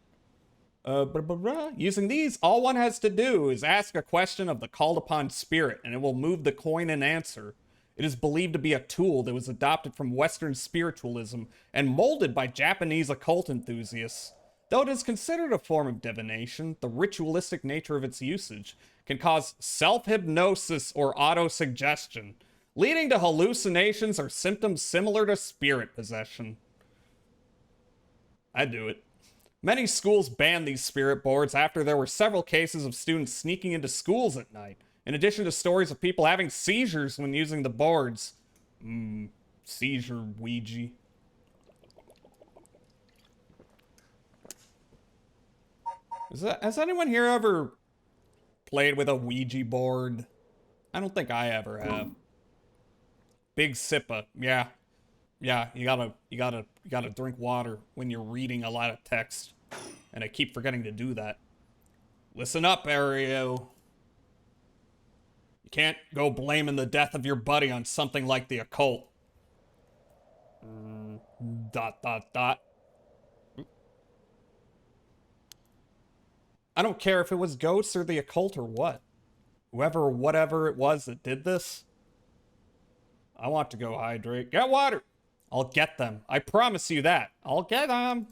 Using these, all one has to do is ask a question of the called upon spirit, and it will move the coin and answer. It is believed to be a tool that was adopted from Western spiritualism and molded by Japanese occult enthusiasts. Though it is considered a form of divination, the ritualistic nature of its usage can cause self-hypnosis or autosuggestion, leading to hallucinations or symptoms similar to spirit possession. I'd do it. Many schools banned these spirit boards after there were several cases of students sneaking into schools at night, in addition to stories of people having seizures when using the boards. Seizure Ouija. Has anyone here ever played with a Ouija board? I don't think I ever have. Big sippa, yeah. Yeah, you gotta drink water when you're reading a lot of text. And I keep forgetting to do that. Listen up, Ario. You can't go blaming the death of your buddy on something like the occult. ... I don't care if it was ghosts or the occult or what. Whoever or whatever it was that did this. I want to go hydrate. Get water! I'll get them. I promise you that. I'll get them.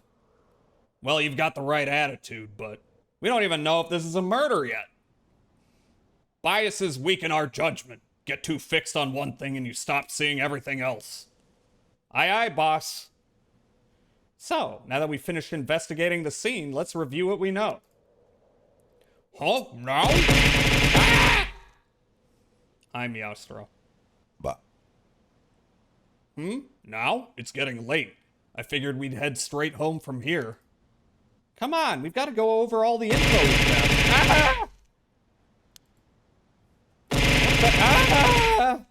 Well, you've got the right attitude, but we don't even know if this is a murder yet. Biases weaken our judgment. Get too fixed on one thing and you stop seeing everything else. Aye, aye, boss. So, now that we've finished investigating the scene, let's review what we know. Huh? No? Ah! I'm Meowstro. But. Now? It's getting late. I figured we'd head straight home from here. Come on, we've got to go over all the info we have. Ah!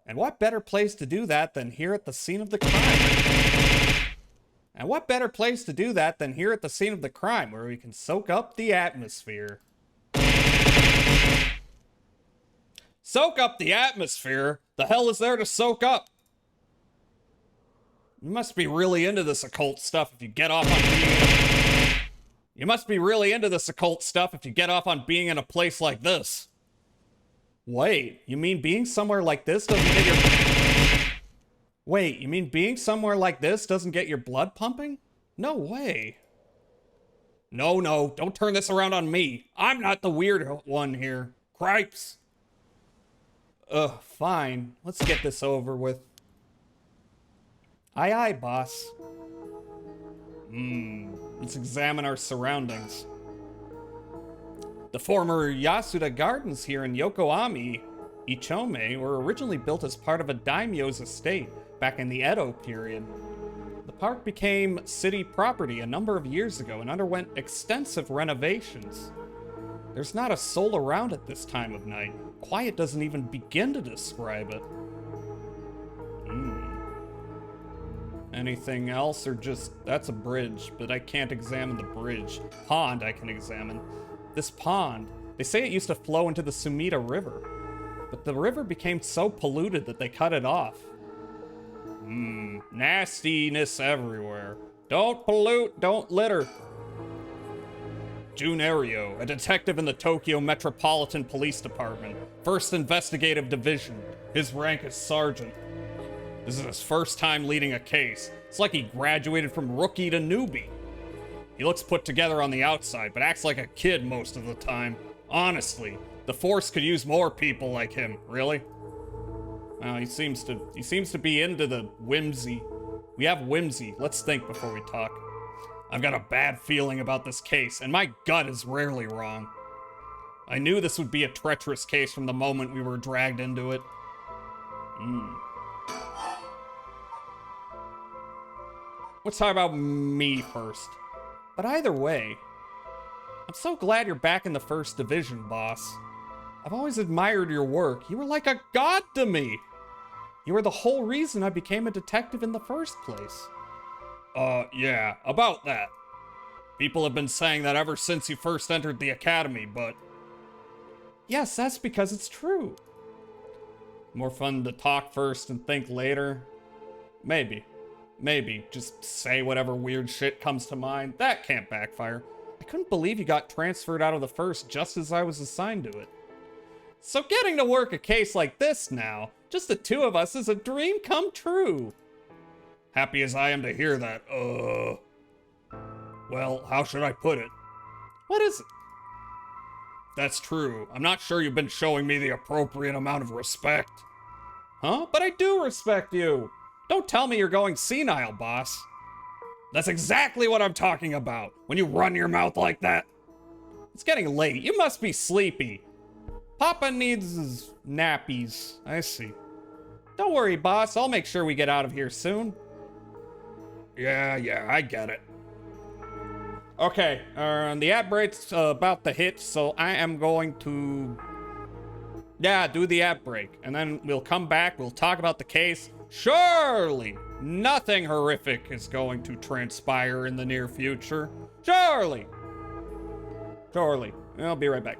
And what better place to do that than here at the scene of the crime? And what better place to do that than here at the scene of the crime, where we can soak up the atmosphere? Soak up the atmosphere? The hell is there to soak up? You must be really into this occult stuff if you get off on being... You must be really into this occult stuff if you get off on being in a place like this. Wait, you mean being somewhere like this doesn't get your... Wait, you mean being somewhere like this doesn't get your blood pumping? No way. No, don't turn this around on me. I'm not the weird one here. Cripes. Fine. Let's get this over with. Aye, aye, boss. Let's examine our surroundings. The former Yasuda Gardens here in Yokohama, Ichome, were originally built as part of a daimyo's estate back in the Edo period. The park became city property a number of years ago and underwent extensive renovations. There's not a soul around at this time of night. Quiet doesn't even begin to describe it. Anything else, or just... That's a bridge, but I can't examine the bridge. Pond I can examine. This pond, they say it used to flow into the Sumida River, but the river became so polluted that they cut it off. Nastiness everywhere. Don't pollute, don't litter. Jun Ario, a detective in the Tokyo Metropolitan Police Department, 1st Investigative Division. His rank is sergeant. This is his first time leading a case. It's like he graduated from rookie to newbie. He looks put together on the outside, but acts like a kid most of the time. Honestly, the force could use more people like him. Really? Well, he seems to be into the whimsy. We have whimsy. Let's think before we talk. I've got a bad feeling about this case, and my gut is rarely wrong. I knew this would be a treacherous case from the moment we were dragged into it. Let's talk about me first. But either way, I'm so glad you're back in the 1st Division, boss. I've always admired your work. You were like a god to me. You were the whole reason I became a detective in the first place. Yeah, about that. People have been saying that ever since you first entered the academy, but Yes, that's because it's true. More fun to talk first and think later. Maybe. Maybe. Just say whatever weird shit comes to mind. That can't backfire. I couldn't believe you got transferred out of the first just as I was assigned to it. So getting to work a case like this now, just the two of us, is a dream come true. Happy as I am to hear that, well, how should I put it? What is it? That's true. I'm not sure you've been showing me the appropriate amount of respect. Huh? But I do respect you. Don't tell me you're going senile, boss. That's exactly what I'm talking about, when you run your mouth like that. It's getting late. You must be sleepy. Papa needs his nappies. I see. Don't worry, boss. I'll make sure we get out of here soon. Yeah, I get it. Okay, the ad break's about to hit, so I am going to... Yeah, do the ad break. And then we'll come back, we'll talk about the case. Surely, nothing horrific is going to transpire in the near future. Surely. I'll be right back.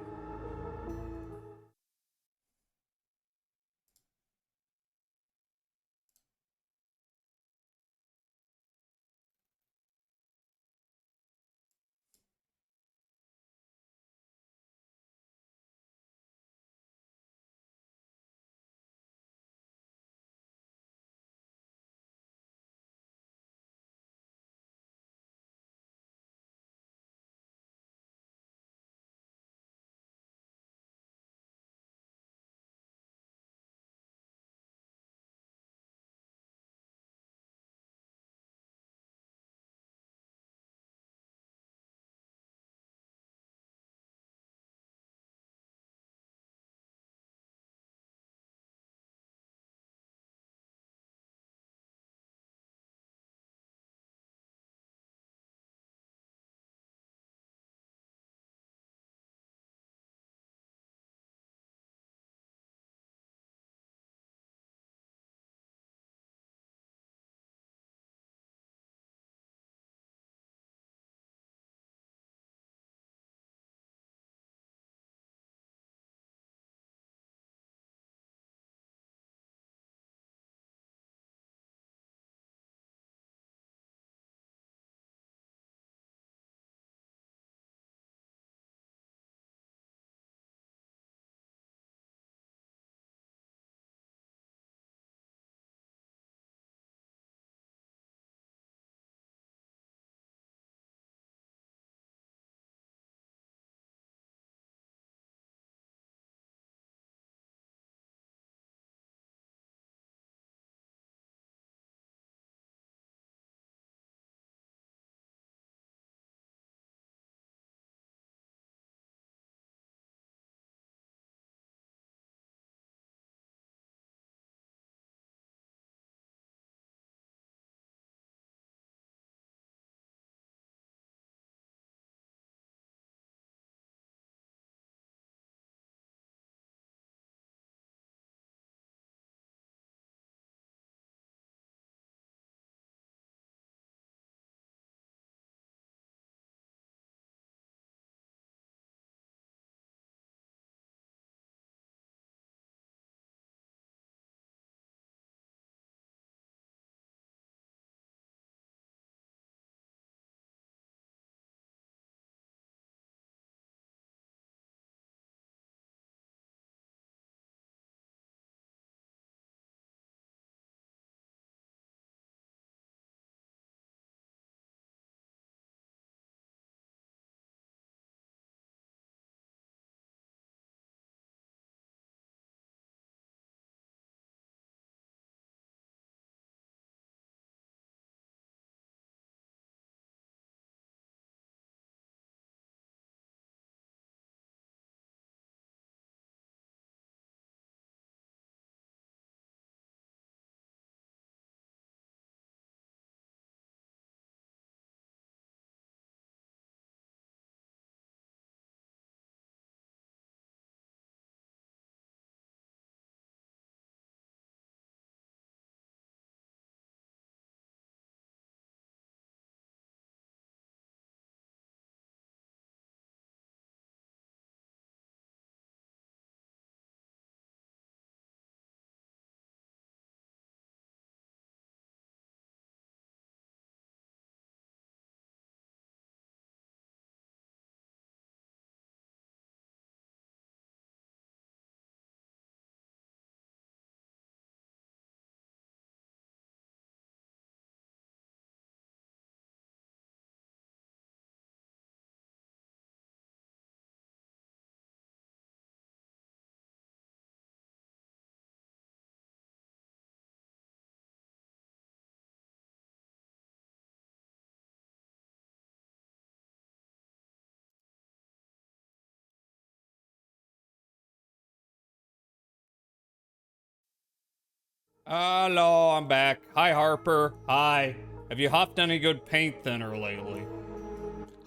Hello, I'm back. Hi, Harper. Hi. Have you huffed any good paint thinner lately?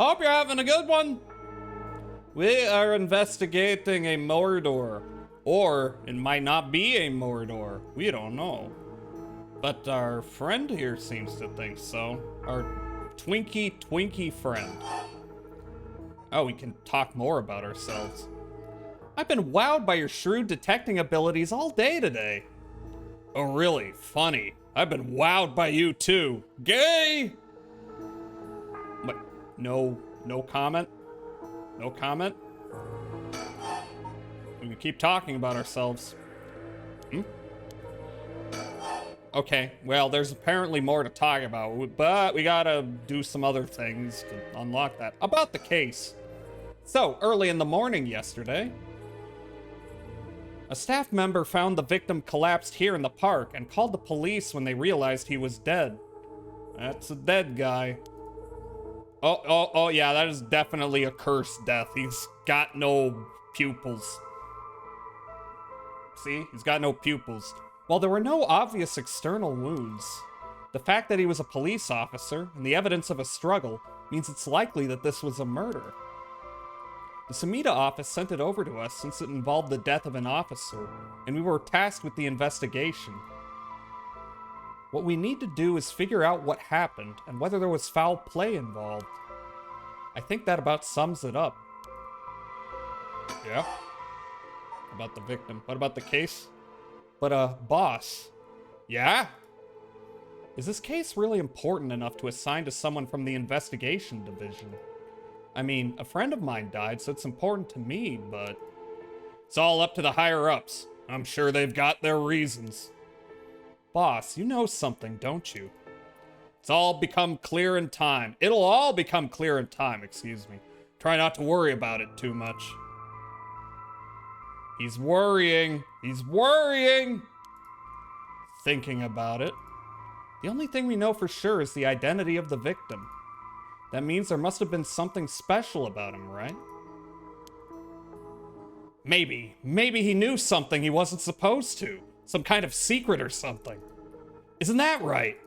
Hope you're having a good one. We are investigating a Mordor. Or it might not be a Mordor. We don't know. But our friend here seems to think so. Our Twinkie friend. Oh, we can talk more about ourselves. I've been wowed by your shrewd detecting abilities all day today. Oh, really? Funny. I've been wowed by you too. Gay! What? No comment? No comment? We can keep talking about ourselves. Okay, well, there's apparently more to talk about, but we gotta do some other things to unlock that. About the case. So, early in the morning yesterday, a staff member found the victim collapsed here in the park and called the police when they realized he was dead. That's a dead guy. Oh, yeah, that is definitely a cursed death. He's got no pupils. See? He's got no pupils. While there were no obvious external wounds, the fact that he was a police officer and the evidence of a struggle means it's likely that this was a murder. The Sumida office sent it over to us since it involved the death of an officer, and we were tasked with the investigation. What we need to do is figure out what happened and whether there was foul play involved. I think that about sums it up. Yeah? About the victim. What about the case? But, boss. Yeah? Is this case really important enough to assign to someone from the investigation division? I mean, a friend of mine died, so it's important to me, but it's all up to the higher-ups. I'm sure they've got their reasons. Boss, you know something, don't you? It's all become clear in time. It'll all become clear in time, excuse me. Try not to worry about it too much. He's worrying. He's worrying. Thinking about it. The only thing we know for sure is the identity of the victim. That means there must have been something special about him, right? Maybe he knew something he wasn't supposed to. Some kind of secret or something. Isn't that right?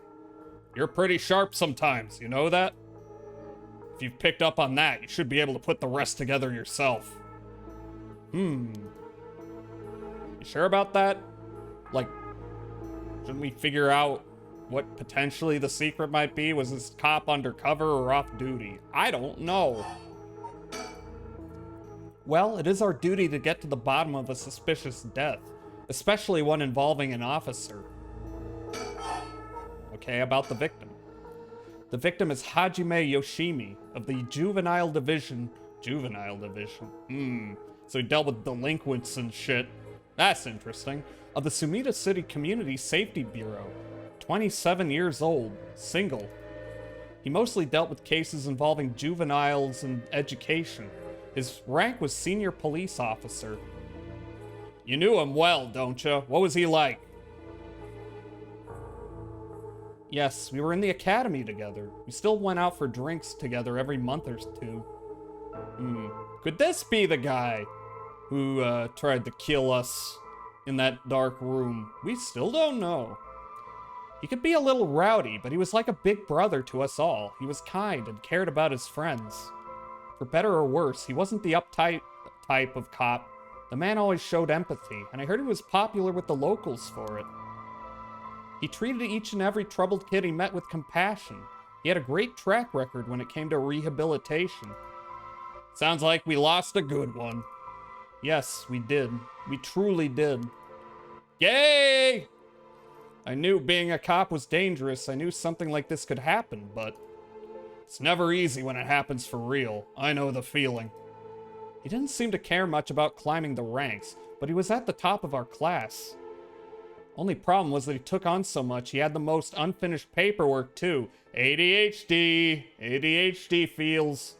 You're pretty sharp sometimes, you know that? If you've picked up on that, you should be able to put the rest together yourself. You sure about that? Like, shouldn't we figure out what potentially the secret might be? Was this cop undercover or off duty? I don't know. Well, it is our duty to get to the bottom of a suspicious death, especially one involving an officer. Okay, about the victim. The victim is Hajime Yoshimi of the Juvenile Division. Juvenile Division. So he dealt with delinquents and shit. That's interesting. Of the Sumida City Community Safety Bureau. 27 years old, single. He mostly dealt with cases involving juveniles and education. His rank was senior police officer. You knew him well, don't you? What was he like? Yes, we were in the academy together. We still went out for drinks together every month or two. Could this be the guy who tried to kill us in that dark room? We still don't know. He could be a little rowdy, but he was like a big brother to us all. He was kind and cared about his friends. For better or worse, he wasn't the uptight type of cop. The man always showed empathy, and I heard he was popular with the locals for it. He treated each and every troubled kid he met with compassion. He had a great track record when it came to rehabilitation. Sounds like we lost a good one. Yes, we did. We truly did. Yay! I knew being a cop was dangerous. I knew something like this could happen, but it's never easy when it happens for real. I know the feeling. He didn't seem to care much about climbing the ranks, but he was at the top of our class. Only problem was that he took on so much, he had the most unfinished paperwork too. ADHD. ADHD feels.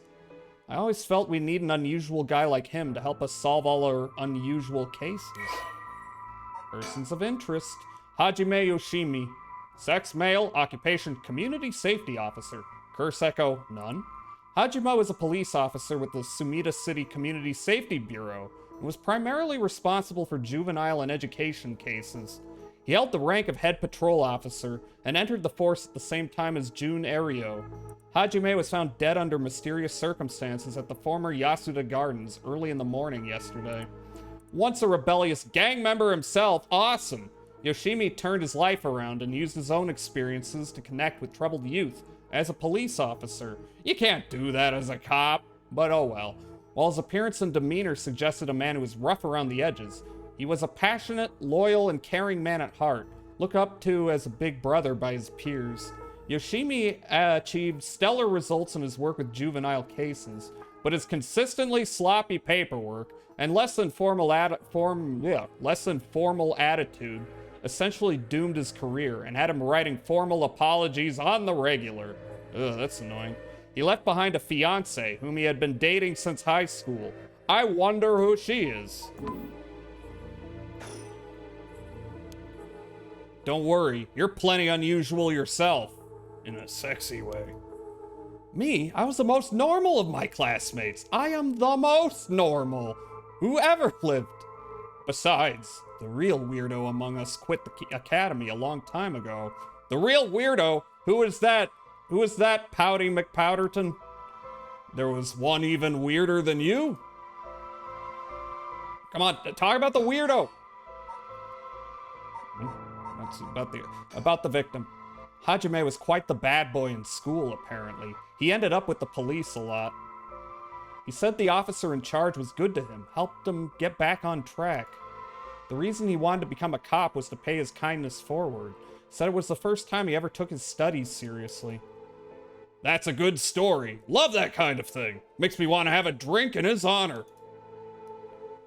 I always felt we need an unusual guy like him to help us solve all our unusual cases. Persons of interest. Hajime Yoshimi. Sex male, occupation community safety officer. Curse echo, none. Hajime was a police officer with the Sumida City Community Safety Bureau and was primarily responsible for juvenile and education cases. He held the rank of head patrol officer and entered the force at the same time as Jun Ario. Hajime was found dead under mysterious circumstances at the former Yasuda Gardens early in the morning yesterday. Once a rebellious gang member himself, awesome! Yoshimi turned his life around and used his own experiences to connect with troubled youth as a police officer. You can't do that as a cop, but oh well. While his appearance and demeanor suggested a man who was rough around the edges, he was a passionate, loyal, and caring man at heart, looked up to as a big brother by his peers. Yoshimi achieved stellar results in his work with juvenile cases, but his consistently sloppy paperwork and less than formal attitude essentially doomed his career and had him writing formal apologies on the regular. Ugh, that's annoying. He left behind a fiancée whom he had been dating since high school. I wonder who she is. Don't worry, you're plenty unusual yourself. In a sexy way. Me? I was the most normal of my classmates. I am the most normal who ever lived. Besides, the real weirdo among us quit the academy a long time ago. The real weirdo? Who is that? Who is that, Pouty McPowderton? There was one even weirder than you? Come on, talk about the weirdo. That's about the victim. Hajime was quite the bad boy in school, apparently. He ended up with the police a lot. He said the officer in charge was good to him, helped him get back on track. The reason he wanted to become a cop was to pay his kindness forward. Said it was the first time he ever took his studies seriously. That's a good story. Love that kind of thing. Makes me want to have a drink in his honor.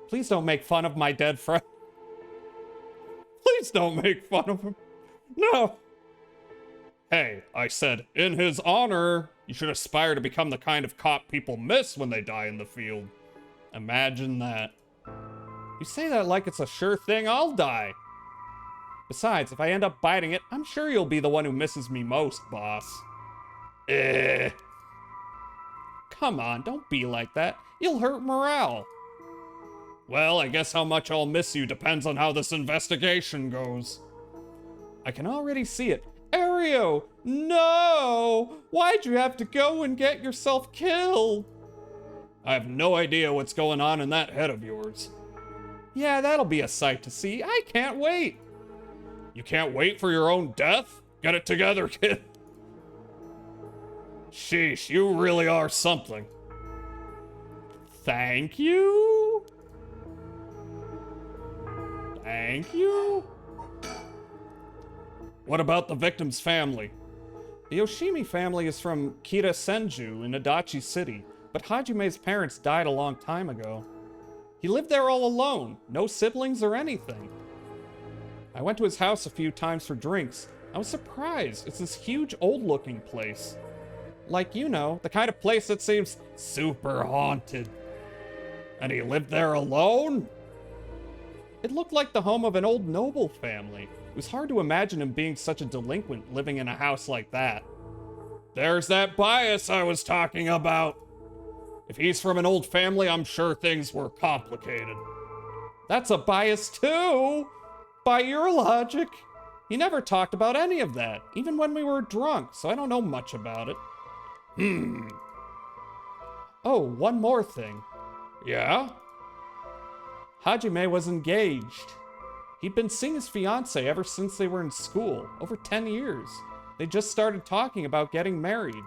Please don't make fun of my dead friend. Please don't make fun of him. No. Hey, I said, in his honor, you should aspire to become the kind of cop people miss when they die in the field. Imagine that. You say that like it's a sure thing I'll die. Besides, if I end up biting it, I'm sure you'll be the one who misses me most, boss. Come on, don't be like that. You'll hurt morale. Well, I guess how much I'll miss you depends on how this investigation goes. I can already see it. Ario, no! Why'd you have to go and get yourself killed? I have no idea what's going on in that head of yours. Yeah, that'll be a sight to see. I can't wait. You can't wait for your own death? Get it together, kid. Sheesh, you really are something. Thank you? Thank you? What about the victim's family? The Yoshimi family is from Kitasenju in Adachi City, but Hajime's parents died a long time ago. He lived there all alone, no siblings or anything. I went to his house a few times for drinks. I was surprised. It's this huge old-looking place. Like, you know, the kind of place that seems super haunted. And he lived there alone? It looked like the home of an old noble family. It was hard to imagine him being such a delinquent living in a house like that. There's that bias I was talking about. If he's from an old family, I'm sure things were complicated. That's a bias too, by your logic. He never talked about any of that, even when we were drunk, so I don't know much about it. Oh, one more thing. Yeah? Hajime was engaged. He'd been seeing his fiancée ever since they were in school, over 10 years. They just started talking about getting married.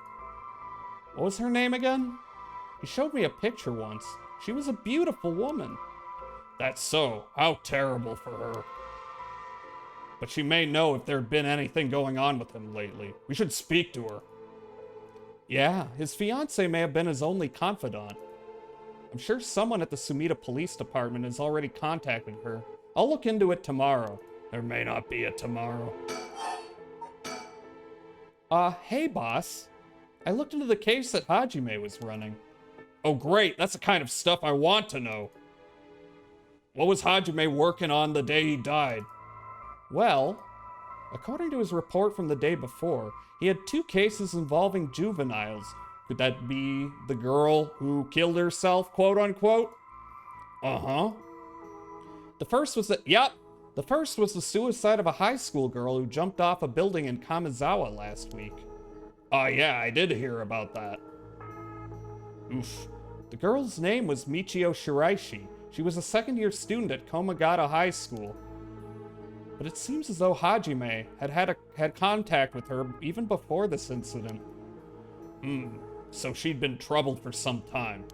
What was her name again? He showed me a picture once. She was a beautiful woman. That's so. How terrible for her. But she may know if there'd been anything going on with him lately. We should speak to her. Yeah, his fiancée may have been his only confidant. I'm sure someone at the Sumida Police Department has already contacted her. I'll look into it tomorrow. There may not be a tomorrow. Hey boss. I looked into the case that Hajime was running. Oh great, that's the kind of stuff I want to know. What was Hajime working on the day he died? Well, according to his report from the day before, he had 2 cases involving juveniles. Could that be the girl who killed herself, quote unquote? Uh-huh. The first was that, yep, The first was the suicide of a high school girl who jumped off a building in Kamizawa last week. Oh yeah, I did hear about that. Oof. The girl's name was Michio Shiraishi. She was a second-year student at Komagata High School. But it seems as though Hajime had contact with her even before this incident. So she'd been troubled for some time.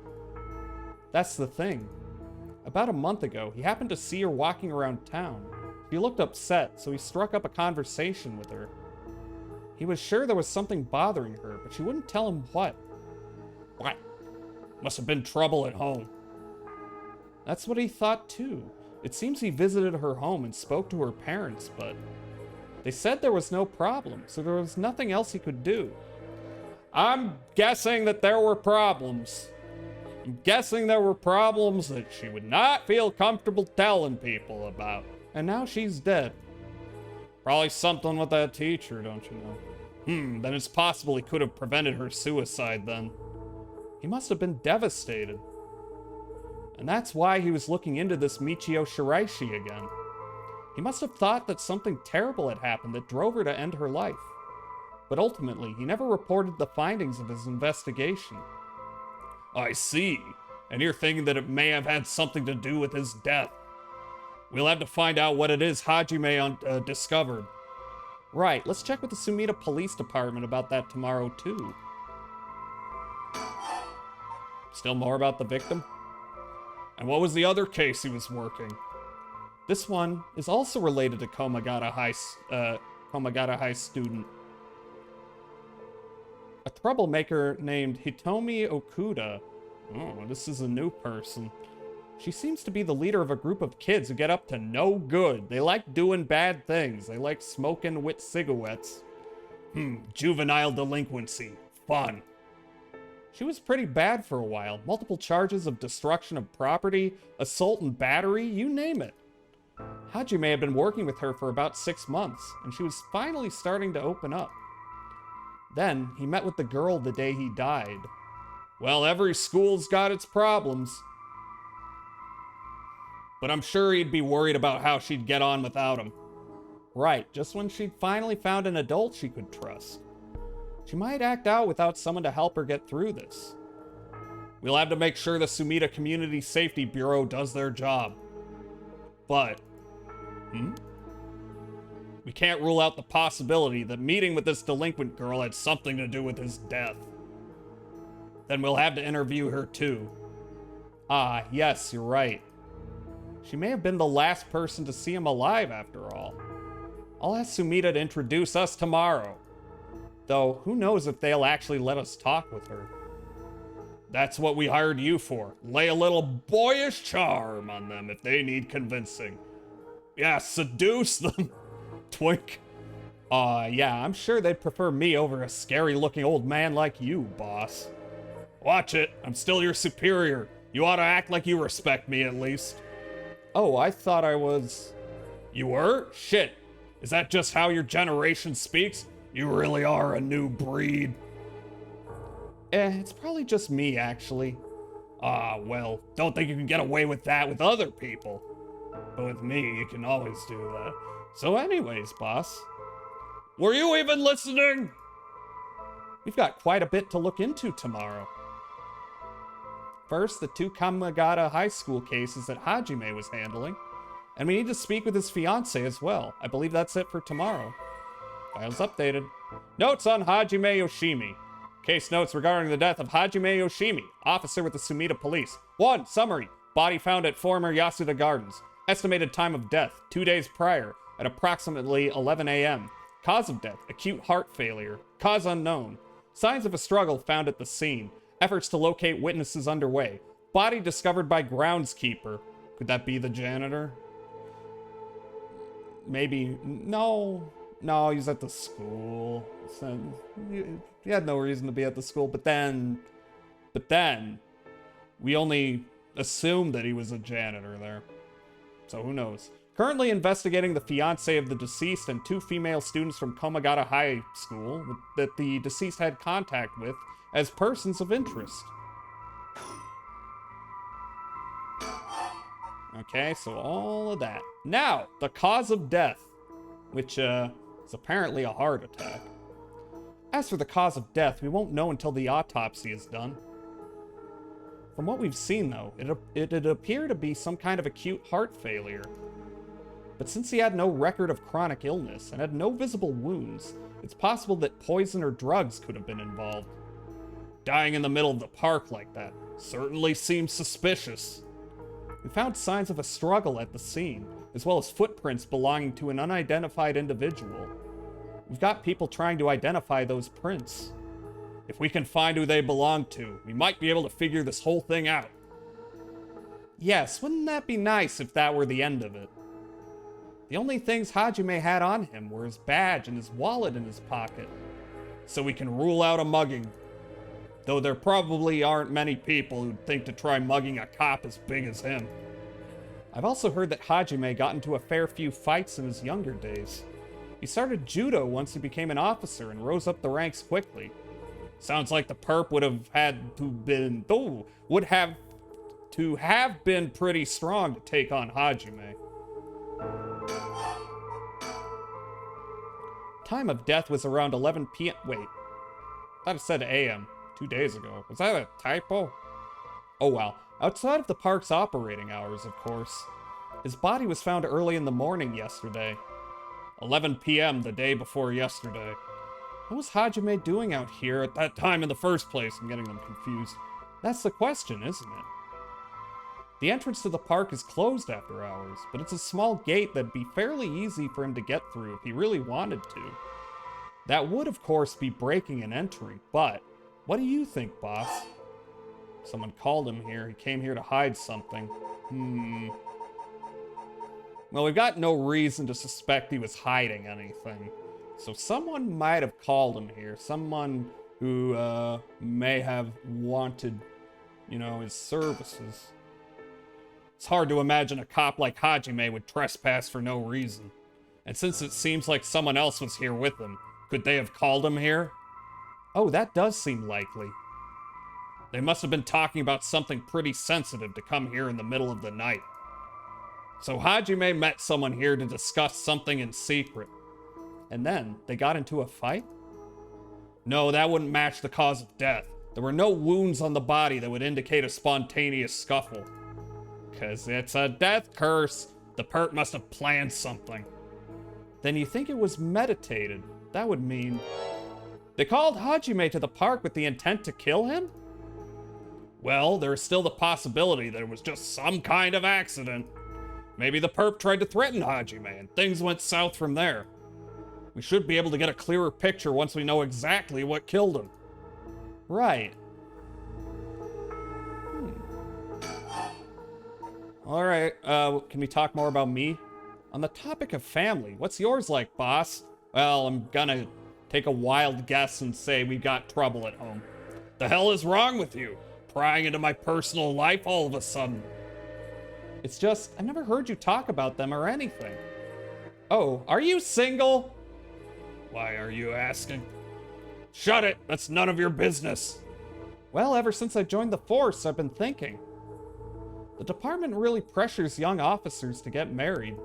That's the thing. About a month ago, he happened to see her walking around town. She looked upset, so he struck up a conversation with her. He was sure there was something bothering her, but she wouldn't tell him what. What? Must have been trouble at home. That's what he thought too. It seems he visited her home and spoke to her parents, but they said there was no problem, so there was nothing else he could do. I'm guessing that there were problems. I'm guessing there were problems that she would not feel comfortable telling people about. And now she's dead. Probably something with that teacher, don't you know? Then it's possible he could have prevented her suicide then. He must have been devastated. And that's why he was looking into this Michio Shiraishi again. He must have thought that something terrible had happened that drove her to end her life. But ultimately, he never reported the findings of his investigation. I see. And you're thinking that it may have had something to do with his death. We'll have to find out what it is Hajime discovered. Right, let's check with the Sumida Police Department about that tomorrow, too. Still more about the victim? And what was the other case he was working? This one is also related to Komagata High student. A troublemaker named Hitomi Okuda. Oh, this is a new person. She seems to be the leader of a group of kids who get up to no good. They like doing bad things. They like smoking wit cigarettes. Juvenile delinquency. Fun. She was pretty bad for a while. Multiple charges of destruction of property, assault and battery, you name it. Hajime had been working with her for about 6 months, and she was finally starting to open up. Then, he met with the girl the day he died. Well, every school's got its problems. But I'm sure he'd be worried about how she'd get on without him. Right, just when she'd finally found an adult she could trust. She might act out without someone to help her get through this. We'll have to make sure the Sumida Community Safety Bureau does their job. But, we can't rule out the possibility that meeting with this delinquent girl had something to do with his death. Then we'll have to interview her too. Ah, yes, you're right. She may have been the last person to see him alive after all. I'll ask Sumida to introduce us tomorrow. Though, who knows if they'll actually let us talk with her. That's what we hired you for. Lay a little boyish charm on them if they need convincing. Yeah, seduce them. Twink. Yeah, I'm sure they'd prefer me over a scary-looking old man like you, boss. Watch it. I'm still your superior. You ought to act like you respect me at least. Oh, I thought I was... You were? Shit. Is that just how your generation speaks? You really are a new breed. It's probably just me, actually. Well, don't think you can get away with that with other people. But with me, you can always do that. So anyways, boss. Were you even listening? We've got quite a bit to look into tomorrow. First, the 2 Kamagata High School cases that Hajime was handling. And we need to speak with his fiancée as well. I believe that's it for tomorrow. Files updated. Notes on Hajime Yoshimi. Case notes regarding the death of Hajime Yoshimi, officer with the Sumida Police. 1. Summary. Body found at former Yasuda Gardens. Estimated time of death, 2 days prior, at approximately 11 a.m. Cause of death, acute heart failure. Cause unknown. Signs of a struggle found at the scene. Efforts to locate witnesses underway. Body discovered by groundskeeper. Could that be the janitor? Maybe. No, he's at the school. So, he had no reason to be at the school, but then, we only assumed that he was a janitor there. So who knows? Currently investigating the fiancé of the deceased and 2 female students from Komagata High School that the deceased had contact with as persons of interest. Okay, so all of that. Now, the cause of death, which is apparently a heart attack. As for the cause of death, we won't know until the autopsy is done. From what we've seen, though, it'd appear to be some kind of acute heart failure. But since he had no record of chronic illness and had no visible wounds, it's possible that poison or drugs could have been involved. Dying in the middle of the park like that certainly seems suspicious. We found signs of a struggle at the scene, as well as footprints belonging to an unidentified individual. We've got people trying to identify those prints. If we can find who they belong to, we might be able to figure this whole thing out. Yes, wouldn't that be nice if that were the end of it? The only things Hajime had on him were his badge and his wallet in his pocket. So we can rule out a mugging. Though there probably aren't many people who'd think to try mugging a cop as big as him. I've also heard that Hajime got into a fair few fights in his younger days. He started judo once he became an officer and rose up the ranks quickly. Sounds like the perp would have been pretty strong to take on Hajime. Time of death was around 11 p.m. Wait, I thought it said a.m. 2 days ago. Was that a typo? Oh well. Outside of the park's operating hours, of course. His body was found early in the morning yesterday. 11 p.m. the day before yesterday. What was Hajime doing out here at that time in the first place? I'm getting them confused. That's the question, isn't it? The entrance to the park is closed after hours, but it's a small gate that'd be fairly easy for him to get through if he really wanted to. That would, of course, be breaking and entering, but what do you think, boss? Someone called him here. He came here to hide something. Well, we've got no reason to suspect he was hiding anything. So someone might have called him here. Someone who may have wanted, his services. It's hard to imagine a cop like Hajime would trespass for no reason. And since it seems like someone else was here with him, could they have called him here? Oh, that does seem likely. They must have been talking about something pretty sensitive to come here in the middle of the night. So Hajime met someone here to discuss something in secret. And then they got into a fight? No, that wouldn't match the cause of death. There were no wounds on the body that would indicate a spontaneous scuffle. 'Cause it's a death curse. The perp must have planned something. Then you think it was meditated? That would mean... They called Hajime to the park with the intent to kill him? Well, there is still the possibility that it was just some kind of accident. Maybe the perp tried to threaten Hajime and things went south from there. We should be able to get a clearer picture once we know exactly what killed him. Right. Alright, can we talk more about me? On the topic of family, what's yours like, boss? Well, I'm gonna take a wild guess and say we've got trouble at home. The hell is wrong with you? Prying into my personal life all of a sudden. It's just, I've never heard you talk about them or anything. Oh, are you single? Why are you asking? Shut it, that's none of your business. Well, ever since I joined the force, I've been thinking. The department really pressures young officers to get married.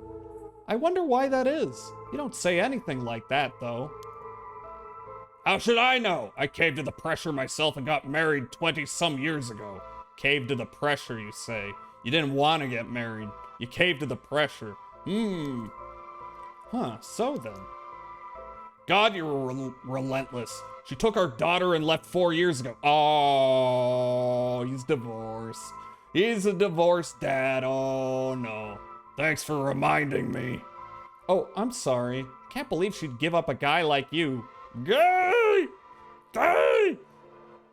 I wonder why that is. You don't say anything like that, though. How should I know? I caved to the pressure myself and got married 20-some years ago. Caved to the pressure, you say. You didn't want to get married. You caved to the pressure. Huh, so then. God, you're relentless. She took our daughter and left 4 years ago. Oh, he's divorced. He's a divorced dad. Oh, no. Thanks for reminding me. Oh, I'm sorry. Can't believe she'd give up a guy like you. Gay! Gay!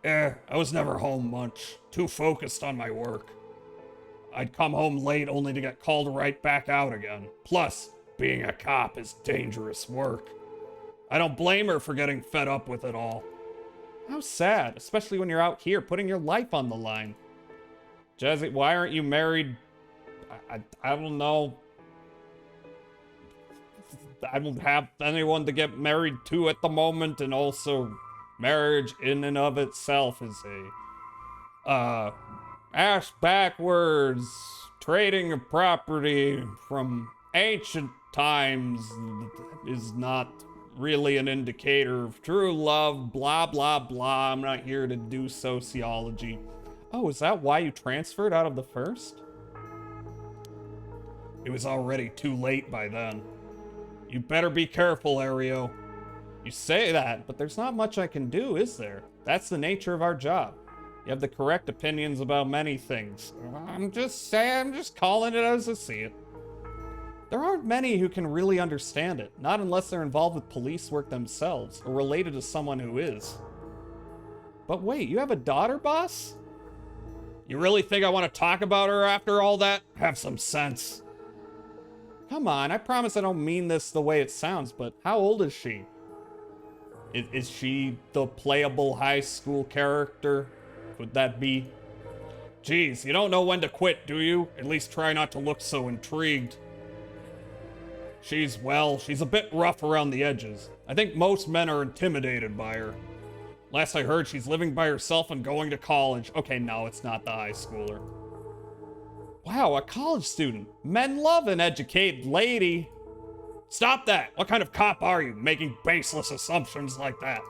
I was never home much. Too focused on my work. I'd come home late only to get called right back out again. Plus, being a cop is dangerous work. I don't blame her for getting fed up with it all. How sad, especially when you're out here putting your life on the line. Jazzy, why aren't you married? I don't know. I don't have anyone to get married to at the moment, and also marriage in and of itself is a ass backwards trading a property from ancient times is not really an indicator of true love, blah, blah, blah. I'm not here to do sociology. Oh, is that why you transferred out of the first? It was already too late by then. You better be careful, Ario. You say that, but there's not much I can do, is there? That's the nature of our job. You have the correct opinions about many things. I'm just calling it as I see it. There aren't many who can really understand it, not unless they're involved with police work themselves, or related to someone who is. But wait, you have a daughter, boss? You really think I want to talk about her after all that? Have some sense. Come on, I promise I don't mean this the way it sounds, but how old is she? Is she the playable high school character? Would that be? Geez, you don't know when to quit, do you? At least try not to look so intrigued. She's a bit rough around the edges. I think most men are intimidated by her. Last I heard, she's living by herself and going to college. Okay, no, it's not the high schooler. Wow, a college student. Men love an educated lady. Stop that! What kind of cop are you, making baseless assumptions like that?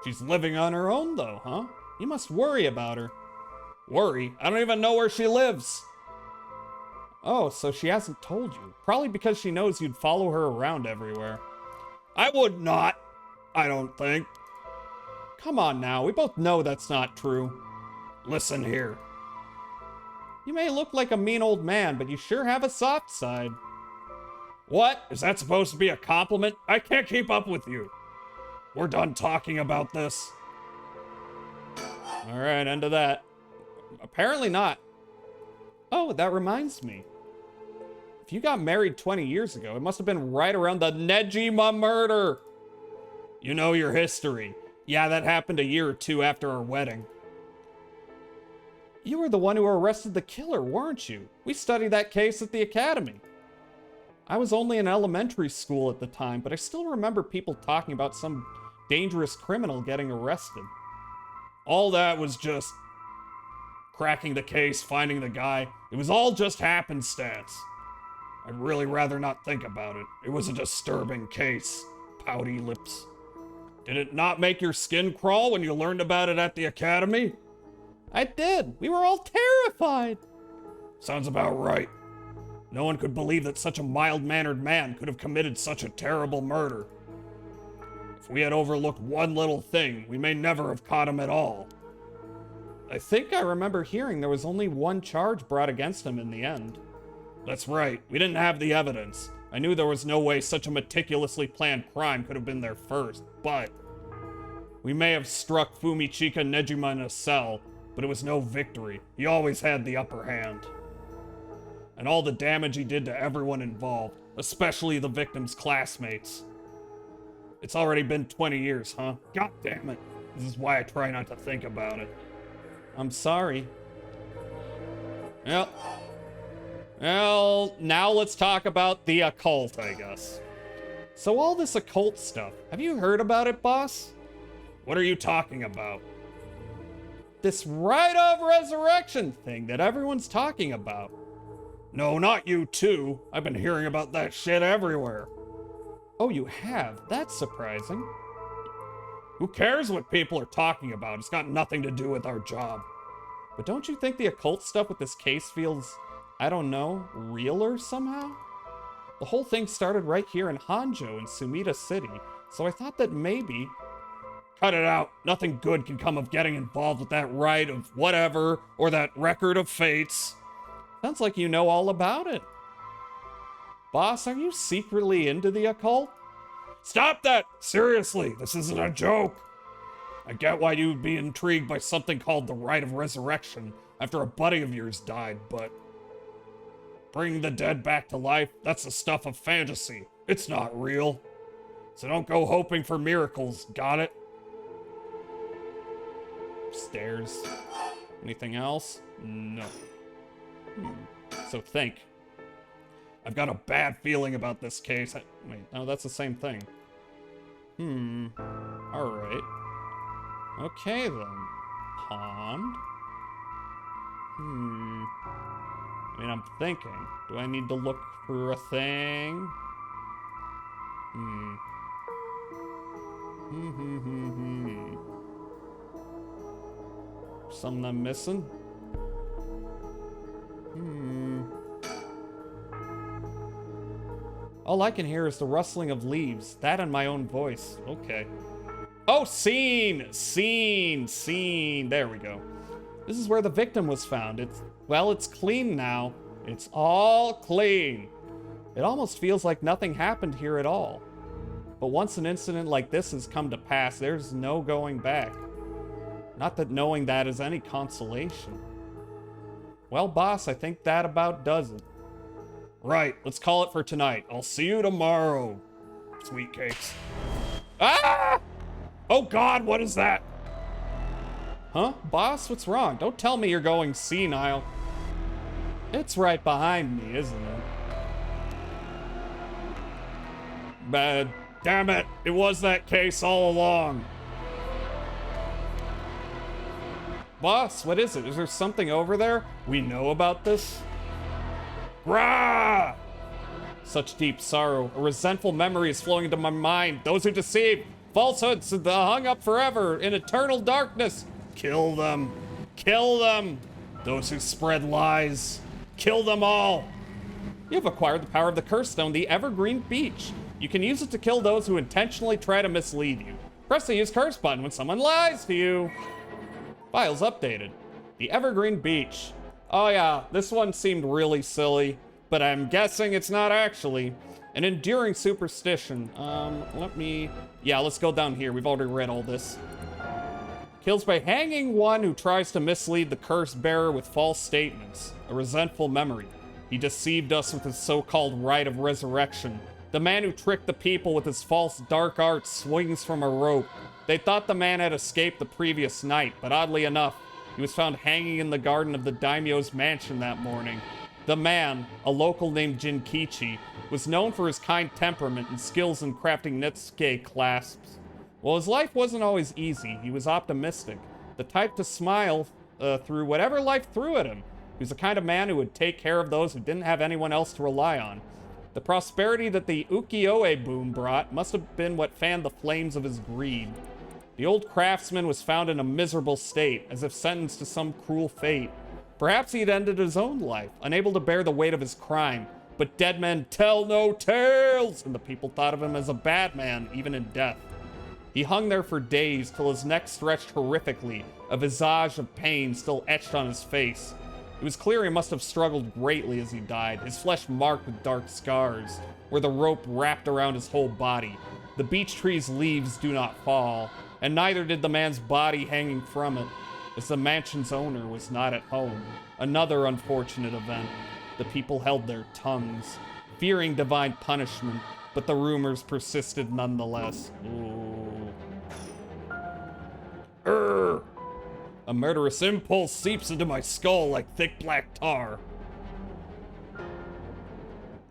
She's living on her own, though, huh? You must worry about her. Worry? I don't even know where she lives. Oh, so she hasn't told you. Probably because she knows you'd follow her around everywhere. I would not, I don't think. Come on now, we both know that's not true. Listen here. You may look like a mean old man, but you sure have a soft side. What? Is that supposed to be a compliment? I can't keep up with you. We're done talking about this. All right, end of that. Apparently not. Oh, that reminds me. If you got married 20 years ago, it must have been right around the Nejima murder. You know your history. Yeah, that happened a year or two after our wedding. You were the one who arrested the killer, weren't you? We studied that case at the academy. I was only in elementary school at the time, but I still remember people talking about some dangerous criminal getting arrested. All that was just cracking the case, finding the guy. It was all just happenstance. I'd really rather not think about it. It was a disturbing case. Pouty lips. Did it not make your skin crawl when you learned about it at the academy? I did. We were all terrified. Sounds about right. No one could believe that such a mild-mannered man could have committed such a terrible murder. If we had overlooked one little thing, we may never have caught him at all. I think I remember hearing there was only one charge brought against him in the end. That's right. We didn't have the evidence. I knew there was no way such a meticulously planned crime could have been there first, but we may have struck Fumichika Nejima in a cell, but it was no victory. He always had the upper hand. And all the damage he did to everyone involved, especially the victim's classmates. It's already been 20 years, huh? God damn it. This is why I try not to think about it. I'm sorry. Yep. Well, now let's talk about the occult, I guess. So all this occult stuff, have you heard about it, boss? What are you talking about? This rite of resurrection thing that everyone's talking about. No, not you too. I've been hearing about that shit everywhere. Oh, you have? That's surprising. Who cares what people are talking about? It's got nothing to do with our job. But don't you think the occult stuff with this case feels, I don't know, realer somehow? The whole thing started right here in Hanjo in Sumida City, so I thought that maybe... Cut it out. Nothing good can come of getting involved with that rite of whatever, or that record of fates. Sounds like you know all about it. Boss, are you secretly into the occult? Stop that! Seriously, this isn't a joke. I get why you'd be intrigued by something called the Rite of Resurrection after a buddy of yours died, but... bringing the dead back to life, that's the stuff of fantasy. It's not real. So don't go hoping for miracles, got it? Stairs. Anything else? No. So think. I've got a bad feeling about this case. Wait, no, that's the same thing. Alright. Okay then. Pond. I mean, I'm thinking. Do I need to look for a thing? Something I'm missing? All I can hear is the rustling of leaves. That and my own voice. Okay. Oh, scene! Scene! Scene! There we go. This is where the victim was found. It's clean now. It's all clean. It almost feels like nothing happened here at all. But once an incident like this has come to pass, there's no going back. Not that knowing that is any consolation. Well, boss, I think that about does it. Right, let's call it for tonight. I'll see you tomorrow, sweet cakes. Ah! Oh God, what is that? Huh? Boss, what's wrong? Don't tell me you're going senile. It's right behind me, isn't it? Bad. Damn it, it was that case all along. Boss, what is it? Is there something over there? We know about this? Rah! Such deep sorrow. A resentful memory is flowing into my mind. Those who deceive, falsehoods, hung up forever in eternal darkness. Kill them. Kill them. Those who spread lies. Kill them all. You have acquired the power of the curse stone, the Evergreen Beach. You can use it to kill those who intentionally try to mislead you. Press the use curse button when someone lies to you. Files updated. The Evergreen Beach. Oh yeah, this one seemed really silly, but I'm guessing it's not actually. An enduring superstition. Let's go down here. We've already read all this. Kills by hanging one who tries to mislead the curse bearer with false statements. A resentful memory. He deceived us with his so-called rite of resurrection. The man who tricked the people with his false dark arts swings from a rope. They thought the man had escaped the previous night, but oddly enough, he was found hanging in the garden of the daimyo's mansion that morning. The man, a local named Jinkichi, was known for his kind temperament and skills in crafting Nitsuke clasps. While his life wasn't always easy, he was optimistic, the type to smile through whatever life threw at him. He was the kind of man who would take care of those who didn't have anyone else to rely on. The prosperity that the ukiyo-e boom brought must have been what fanned the flames of his greed. The old craftsman was found in a miserable state, as if sentenced to some cruel fate. Perhaps he had ended his own life, unable to bear the weight of his crime. But dead men tell no tales, and the people thought of him as a bad man, even in death. He hung there for days, till his neck stretched horrifically, a visage of pain still etched on his face. It was clear he must have struggled greatly as he died, his flesh marked with dark scars, where the rope wrapped around his whole body. The beech tree's leaves do not fall, and neither did the man's body hanging from it, as the mansion's owner was not at home. Another unfortunate event. The people held their tongues, fearing divine punishment, but the rumors persisted nonetheless. Ooh. A murderous impulse seeps into my skull like thick black tar.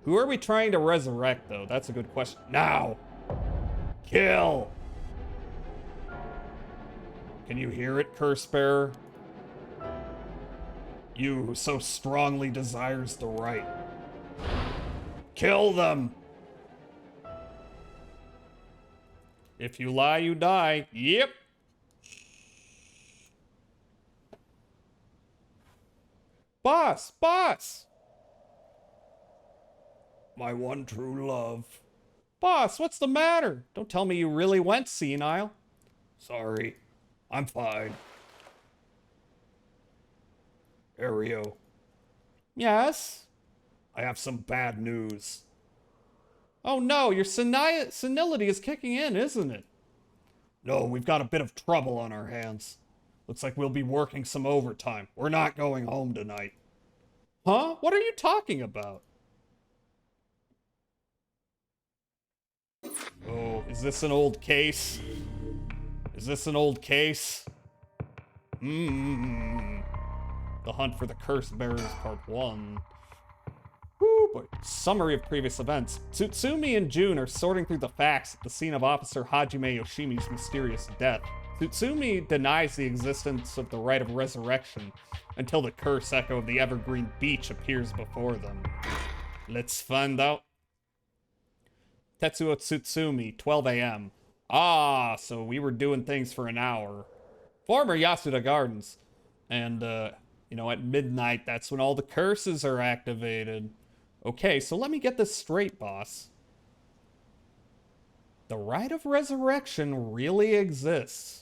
Who are we trying to resurrect, though? That's a good question. Now! Kill! Can you hear it, Curse Bearer? You who so strongly desires the right. Kill them! If you lie, you die. Yep. Boss! Boss! My one true love. Boss, what's the matter? Don't tell me you really went senile. Sorry. I'm fine. Ario. Yes? I have some bad news. Oh no, your senility is kicking in, isn't it? No, we've got a bit of trouble on our hands. Looks like we'll be working some overtime. We're not going home tonight. Huh? What are you talking about? Oh, is this an old case? Is this an old case? The Hunt for the Curse Bearers, Part 1. Woo, boy. Summary of previous events. Tsutsumi and Jun are sorting through the facts at the scene of Officer Hajime Yoshimi's mysterious death. Tsutsumi denies the existence of the rite of resurrection until the curse echo of the Evergreen Beach appears before them. Let's find out. Tetsuo Tsutsumi, 12 a.m. Ah, so we were doing things for an hour. Former Yasuda Gardens. And, you know, at midnight, that's when all the curses are activated. Okay, so let me get this straight, boss. The rite of resurrection really exists.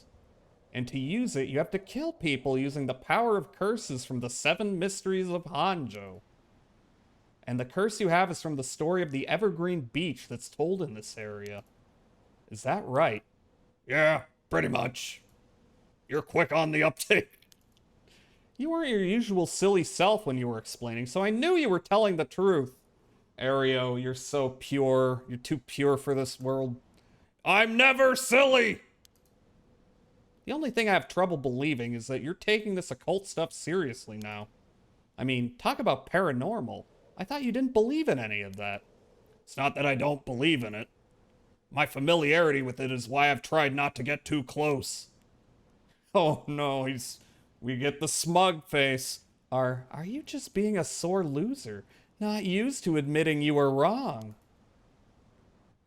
And to use it, you have to kill people using the power of curses from the 7 mysteries of Hanjo. And the curse you have is from the story of the Evergreen Beach that's told in this area. Is that right? Yeah, pretty much. You're quick on the uptake. You weren't your usual silly self when you were explaining, so I knew you were telling the truth. Ario, you're so pure. You're too pure for this world. I'm never silly! The only thing I have trouble believing is that you're taking this occult stuff seriously now. I mean, talk about paranormal. I thought you didn't believe in any of that. It's not that I don't believe in it. My familiarity with it is why I've tried not to get too close. Oh no, we get the smug face. Are you just being a sore loser, not used to admitting you were wrong?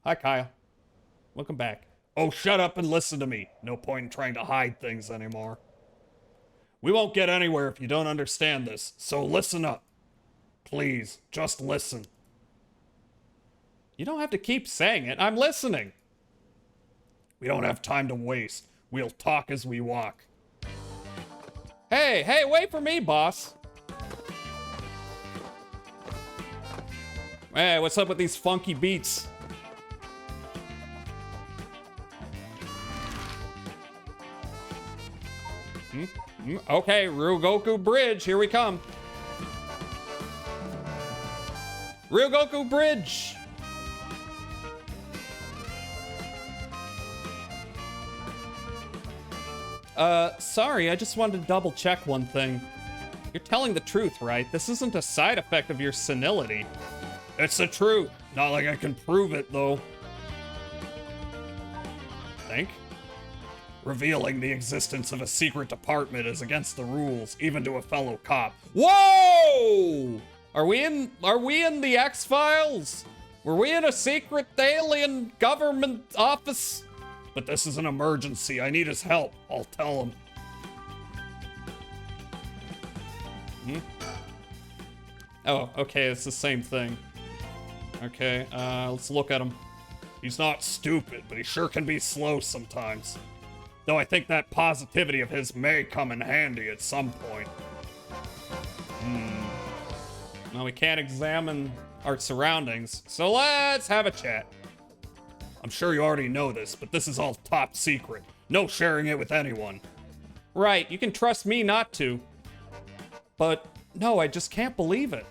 Hi, Kyle. Welcome back. Oh, shut up and listen to me. No point in trying to hide things anymore. We won't get anywhere if you don't understand this, so listen up. Please, just listen. You don't have to keep saying it. I'm listening. We don't have time to waste. We'll talk as we walk. Hey, wait for me, boss. Hey, what's up with these funky beats? Okay, Ryugoku Bridge, here we come. Ryugoku Bridge! Sorry, I just wanted to double check one thing. You're telling the truth, right? This isn't a side effect of your senility. It's the truth. Not like I can prove it, though. Think? Revealing the existence of a secret department is against the rules, even to a fellow cop. Whoa! Are we in the X-Files? Were we in a secret alien government office? But this is an emergency. I need his help. I'll tell him. Oh, okay, it's the same thing. Okay, let's look at him. He's not stupid, but he sure can be slow sometimes. Though I think that positivity of his may come in handy at some point. Well, we can't examine our surroundings, so let's have a chat. I'm sure you already know this, but this is all top secret. No sharing it with anyone. Right, you can trust me not to. But no, I just can't believe it.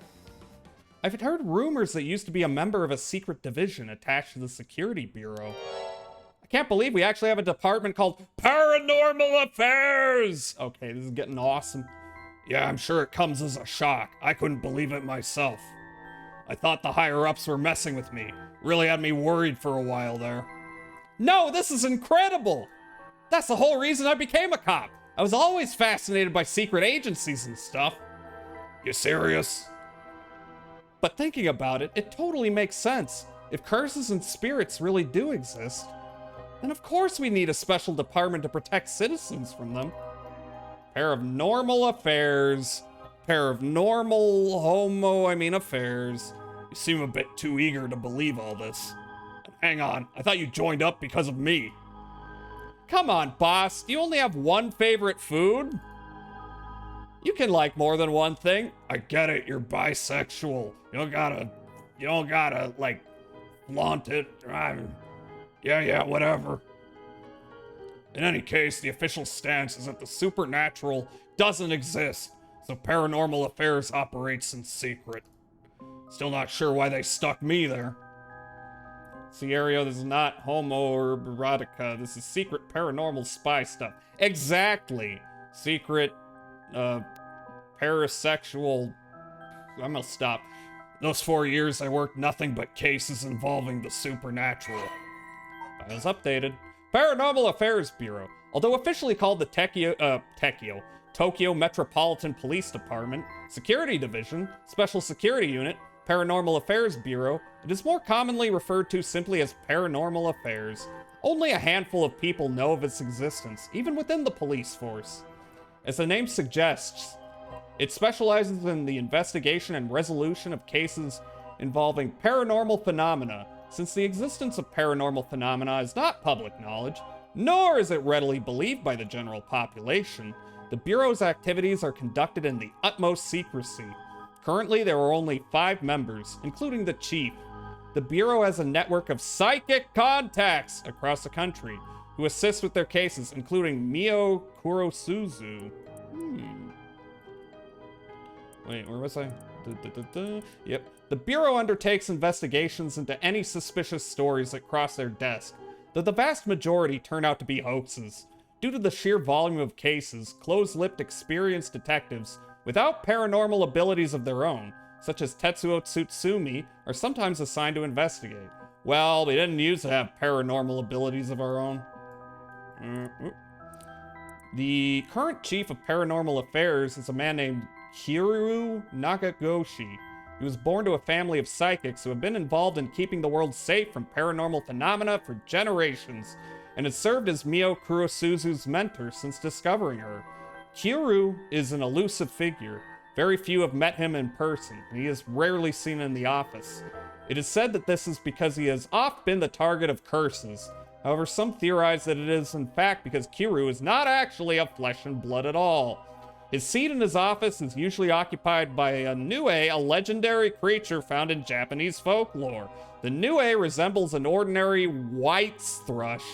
I've heard rumors that you used to be a member of a secret division attached to the Security Bureau. I can't believe we actually have a department called Paranormal Affairs! Okay, this is getting awesome. Yeah, I'm sure it comes as a shock. I couldn't believe it myself. I thought the higher-ups were messing with me. Really had me worried for a while there. No, this is incredible! That's the whole reason I became a cop. I was always fascinated by secret agencies and stuff. You serious? But thinking about it, it totally makes sense. If curses and spirits really do exist, then of course we need a special department to protect citizens from them. Paranormal affairs. Affairs. You seem a bit too eager to believe all this. Hang on, I thought you joined up because of me. Come on, boss. Do you only have one favorite food? You can like more than one thing. I get it, you're bisexual. You don't gotta, like, flaunt it. Yeah, whatever. In any case, the official stance is that the supernatural doesn't exist, so Paranormal Affairs operates in secret. Still not sure why they stuck me there. Ario, this is not homoerotica. This is secret paranormal spy stuff. Exactly. Secret, parasexual. I'm gonna stop. Those 4 years I worked nothing but cases involving the supernatural. Files updated. Paranormal Affairs Bureau. Although officially called the Tokyo Metropolitan Police Department, Security Division, Special Security Unit, Paranormal Affairs Bureau, it is more commonly referred to simply as Paranormal Affairs. Only a handful of people know of its existence, even within the police force. As the name suggests, it specializes in the investigation and resolution of cases involving paranormal phenomena. Since the existence of paranormal phenomena is not public knowledge, nor is it readily believed by the general population, the Bureau's activities are conducted in the utmost secrecy. Currently, there are only 5 members, including the chief. The Bureau has a network of psychic contacts across the country who assist with their cases, including Mio Kurosuzu. Wait, where was I? Yep. The Bureau undertakes investigations into any suspicious stories that cross their desk, though the vast majority turn out to be hoaxes. Due to the sheer volume of cases, close-lipped, experienced detectives without paranormal abilities of their own, such as Tetsuo Tsutsumi, are sometimes assigned to investigate. Well, we didn't used to have paranormal abilities of our own. The current chief of Paranormal Affairs is a man named Kiru Nakagoshi. He was born to a family of psychics who have been involved in keeping the world safe from paranormal phenomena for generations, and has served as Mio Kurosuzu's mentor since discovering her. Kiru is an elusive figure. Very few have met him in person, and he is rarely seen in the office. It is said that this is because he has oft been the target of curses. However, some theorize that it is in fact because Kiru is not actually of flesh and blood at all. His seat in his office is usually occupied by a Nue, a legendary creature found in Japanese folklore. The Nue resembles an ordinary white's thrush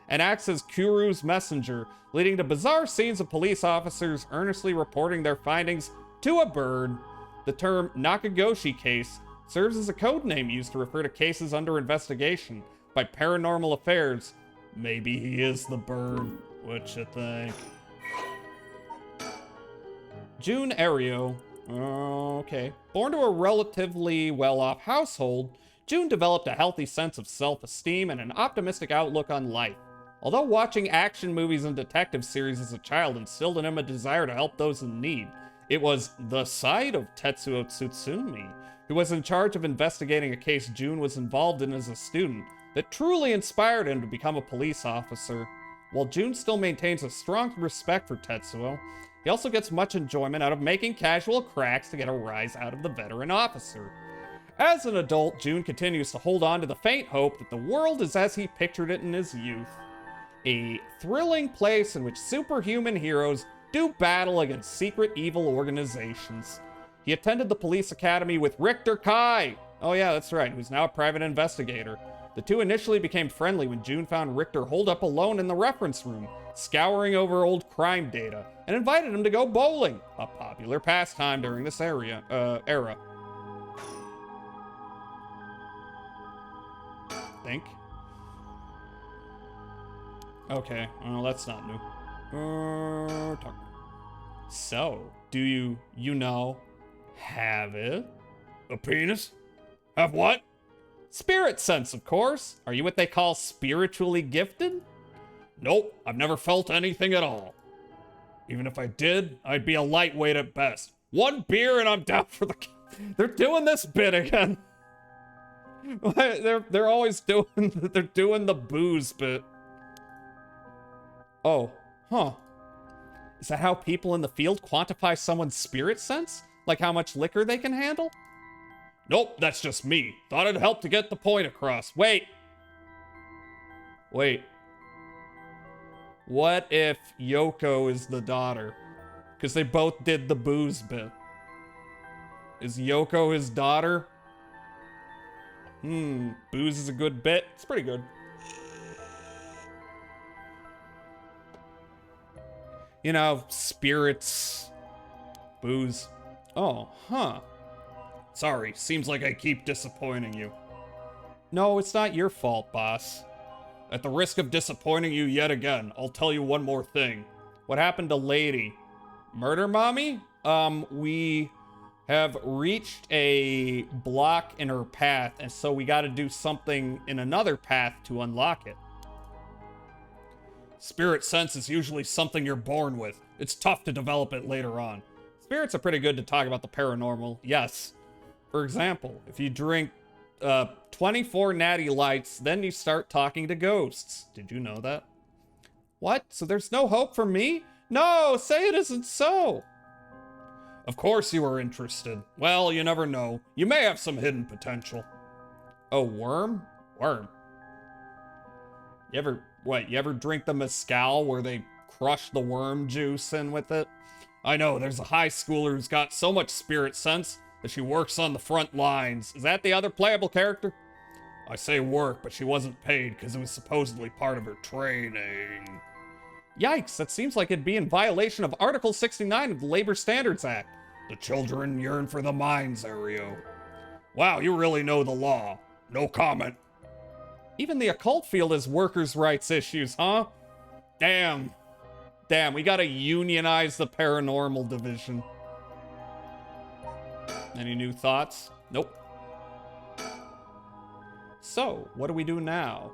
and acts as Kiru's messenger, leading to bizarre scenes of police officers earnestly reporting their findings to a bird. The term Nakagoshi case serves as a code name used to refer to cases under investigation by Paranormal Affairs. Maybe he is the bird. What you think? June Ario. Okay. Born to a relatively well-off household, June developed a healthy sense of self-esteem and an optimistic outlook on life. Although watching action movies and detective series as a child instilled in him a desire to help those in need, it was the sight of Tetsuo Tsutsumi, who was in charge of investigating a case June was involved in as a student, that truly inspired him to become a police officer. While June still maintains a strong respect for Tetsuo, he also gets much enjoyment out of making casual cracks to get a rise out of the veteran officer. As an adult, June continues to hold on to the faint hope that the world is as he pictured it in his youth. A thrilling place in which superhuman heroes do battle against secret evil organizations. He attended the police academy with Richter Kai. Oh yeah, that's right, who's now a private investigator. The two initially became friendly when June found Richter holed up alone in the reference room, scouring over old crime data, and invited him to go bowling, a popular pastime during this era. Think. Okay, well, that's not new. So, do you know, have it? A penis? Have what? Spirit sense, of course. Are you what they call spiritually gifted? Nope, I've never felt anything at all. Even if I did, I'd be a lightweight at best. One beer and I'm down for the... They're doing this bit again. They're always doing... They're doing the booze bit. Oh, huh. Is that how people in the field quantify someone's spirit sense? Like how much liquor they can handle? Nope, that's just me. Thought it'd help to get the point across. Wait. What if Yoko is the daughter? Because they both did the booze bit. Is Yoko his daughter? Booze is a good bit. It's pretty good. You know, spirits, booze. Oh, huh. Sorry, seems like I keep disappointing you. No, it's not your fault, boss. At the risk of disappointing you yet again, I'll tell you one more thing. What happened to Lady? Murder Mommy? We have reached a block in her path, and so we gotta do something in another path to unlock it. Spirit sense is usually something you're born with. It's tough to develop it later on. Spirits are pretty good to talk about the paranormal, yes. For example, if you drink 24 natty lights, then you start talking to ghosts. Did you know that? What? So there's no hope for me? No, say it isn't so. Of course you are interested. Well, you never know. You may have some hidden potential. Oh, worm? Worm. You ever drink the mezcal where they crush the worm juice in with it? I know, there's a high schooler who's got so much spirit sense that she works on the front lines. Is that the other playable character? I say work, but she wasn't paid because it was supposedly part of her training. Yikes, that seems like it'd be in violation of Article 69 of the Labor Standards Act. The children yearn for the mines, Ario. Wow, you really know the law. No comment. Even the occult field has workers' rights issues, huh? Damn. Damn, we gotta unionize the paranormal division. Any new thoughts? Nope. So, what do we do now?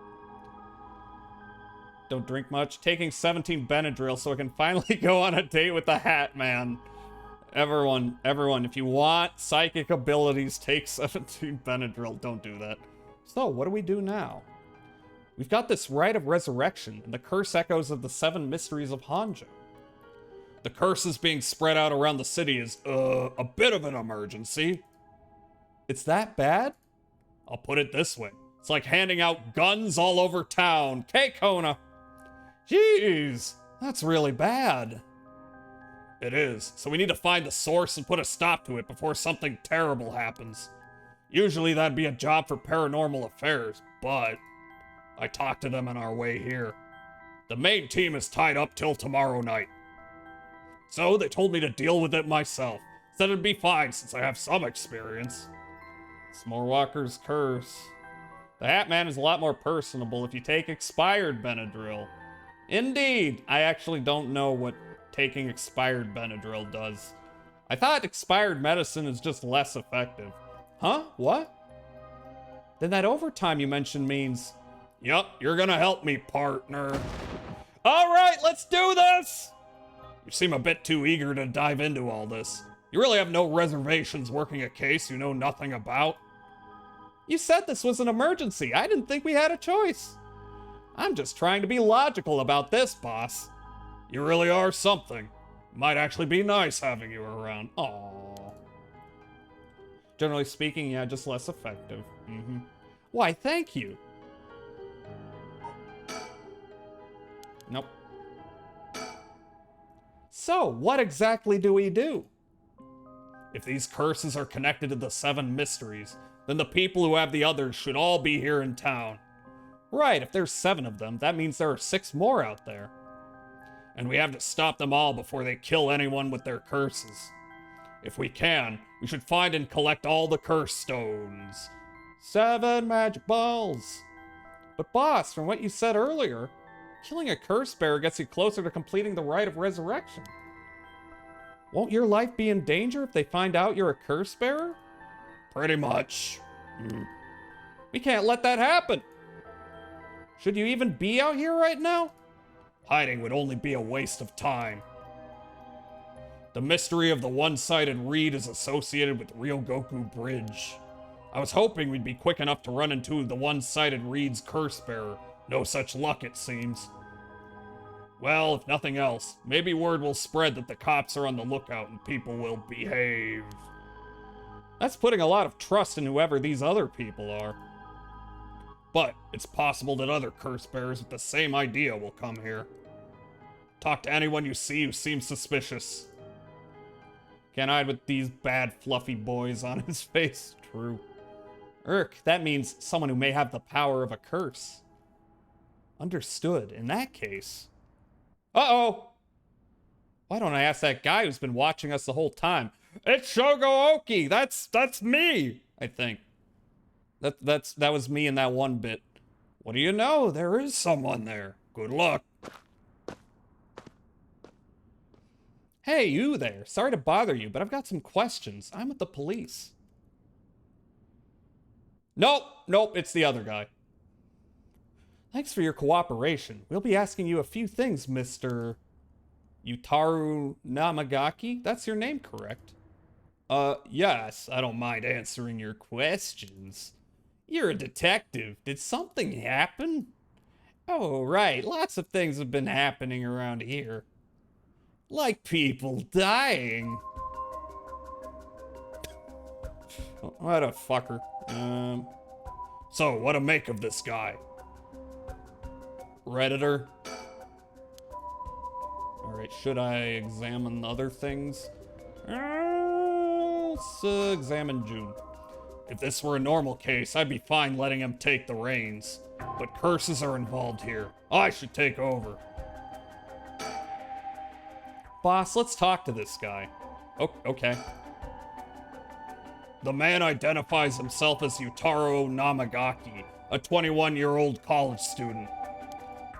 Don't drink much. Taking 17 Benadryl so I can finally go on a date with the Hat Man. Everyone, if you want psychic abilities, take 17 Benadryl. Don't do that. So, what do we do now? We've got this rite of resurrection and the curse echoes of the 7 mysteries of Hanjo. The curse is being spread out around the city is, a bit of an emergency. It's that bad? I'll put it this way. It's like handing out guns all over town. K Kona. Jeez, that's really bad. It is, so we need to find the source and put a stop to it before something terrible happens. Usually that'd be a job for paranormal affairs, but I talked to them on our way here. The main team is tied up till tomorrow night. So they told me to deal with it myself. Said it'd be fine since I have some experience. Smorewalker's curse. The Hat Man is a lot more personable if you take expired Benadryl. Indeed, I actually don't know what taking expired Benadryl does. I thought expired medicine is just less effective. Huh? What? Then that overtime you mentioned means... Yup, you're gonna help me, partner. Alright, let's do this! You seem a bit too eager to dive into all this. You really have no reservations working a case you know nothing about. You said this was an emergency. I didn't think we had a choice. I'm just trying to be logical about this, boss. You really are something. It might actually be nice having you around. Aww. Generally speaking, yeah, just less effective. Why, thank you. Nope. So, what exactly do we do? If these curses are connected to the 7 mysteries, then the people who have the others should all be here in town. Right, if there's 7 of them, that means there are 6 more out there. And we have to stop them all before they kill anyone with their curses. If we can, we should find and collect all the curse stones. 7 magic balls. But boss, from what you said earlier, killing a curse bearer gets you closer to completing the rite of resurrection. Won't your life be in danger if they find out you're a curse bearer? Pretty much. We can't let that happen. Should you even be out here right now? Hiding would only be a waste of time. The mystery of the one-sided reed is associated with Ryogoku Bridge. I was hoping we'd be quick enough to run into the one-sided reed's curse bearer. No such luck, it seems. Well, if nothing else, maybe word will spread that the cops are on the lookout and people will behave. That's putting a lot of trust in whoever these other people are. But it's possible that other curse bearers with the same idea will come here. Talk to anyone you see who seems suspicious. Can't hide with these bad fluffy boys on his face. True. That means someone who may have the power of a curse. Understood. In that case... Uh-oh! Why don't I ask that guy who's been watching us the whole time? It's Shogo Oki! That's me! I think. That was me in that one bit. What do you know? There is someone there. Good luck. Hey, you there. Sorry to bother you, but I've got some questions. I'm with the police. Nope, it's the other guy. Thanks for your cooperation. We'll be asking you a few things, Mr. Yutaru Namagaki? That's your name, correct? Yes, I don't mind answering your questions. You're a detective. Did something happen? Oh, right. Lots of things have been happening around here. Like people dying. What a fucker. So, what to make of this guy? Redditor? Alright, should I examine other things? Let's examine June. If this were a normal case, I'd be fine letting him take the reins. But curses are involved here. I should take over. Boss, let's talk to this guy. Oh, okay. The man identifies himself as Yutaro Namagaki, a 21-year-old college student.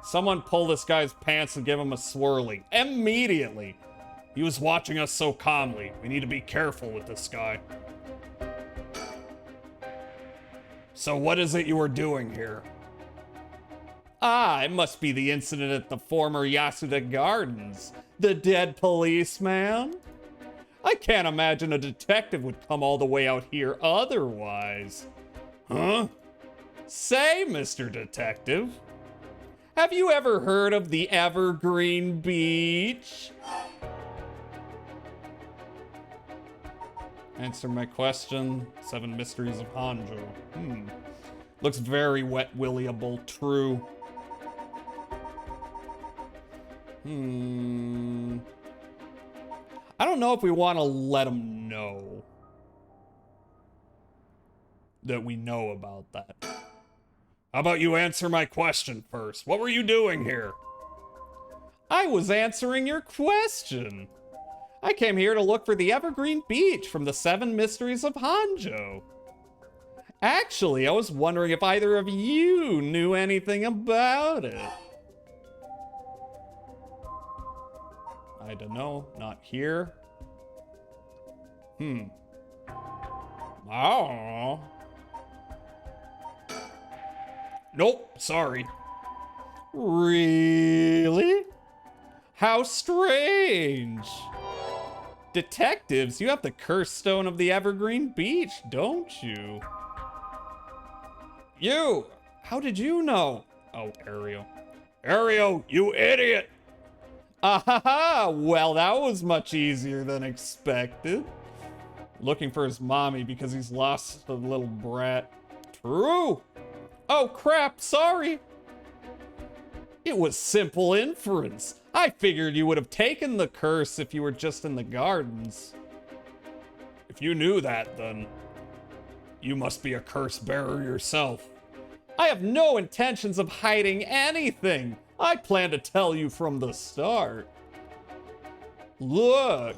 Someone pull this guy's pants and give him a swirly. Immediately! He was watching us so calmly. We need to be careful with this guy. So what is it you were doing here? Ah, it must be the incident at the former Yasuda Gardens. The dead policeman? I can't imagine a detective would come all the way out here otherwise. Huh? Say, Mr. Detective, have you ever heard of the Evergreen Beach? Answer my question. 7 Mysteries of Hanjo. Looks very Wet Willyable. True. I don't know if we want to let him know that we know about that. How about you answer my question first? What were you doing here? I was answering your question. I came here to look for the Evergreen Beach from the 7 Mysteries of Hanjo. Actually, I was wondering if either of you knew anything about it. I don't know. Not here. Oh. Nope, sorry. Really? How strange. Detectives, you have the curse stone of the Evergreen Beach, don't you? You! How did you know? Oh, Ario. Ario, you idiot! Ah, well, that was much easier than expected. Looking for his mommy because he's lost the little brat. True! Oh, crap, sorry! It was simple inference. I figured you would have taken the curse if you were just in the gardens. If you knew that, then you must be a curse bearer yourself. I have no intentions of hiding anything. I plan to tell you from the start. Look.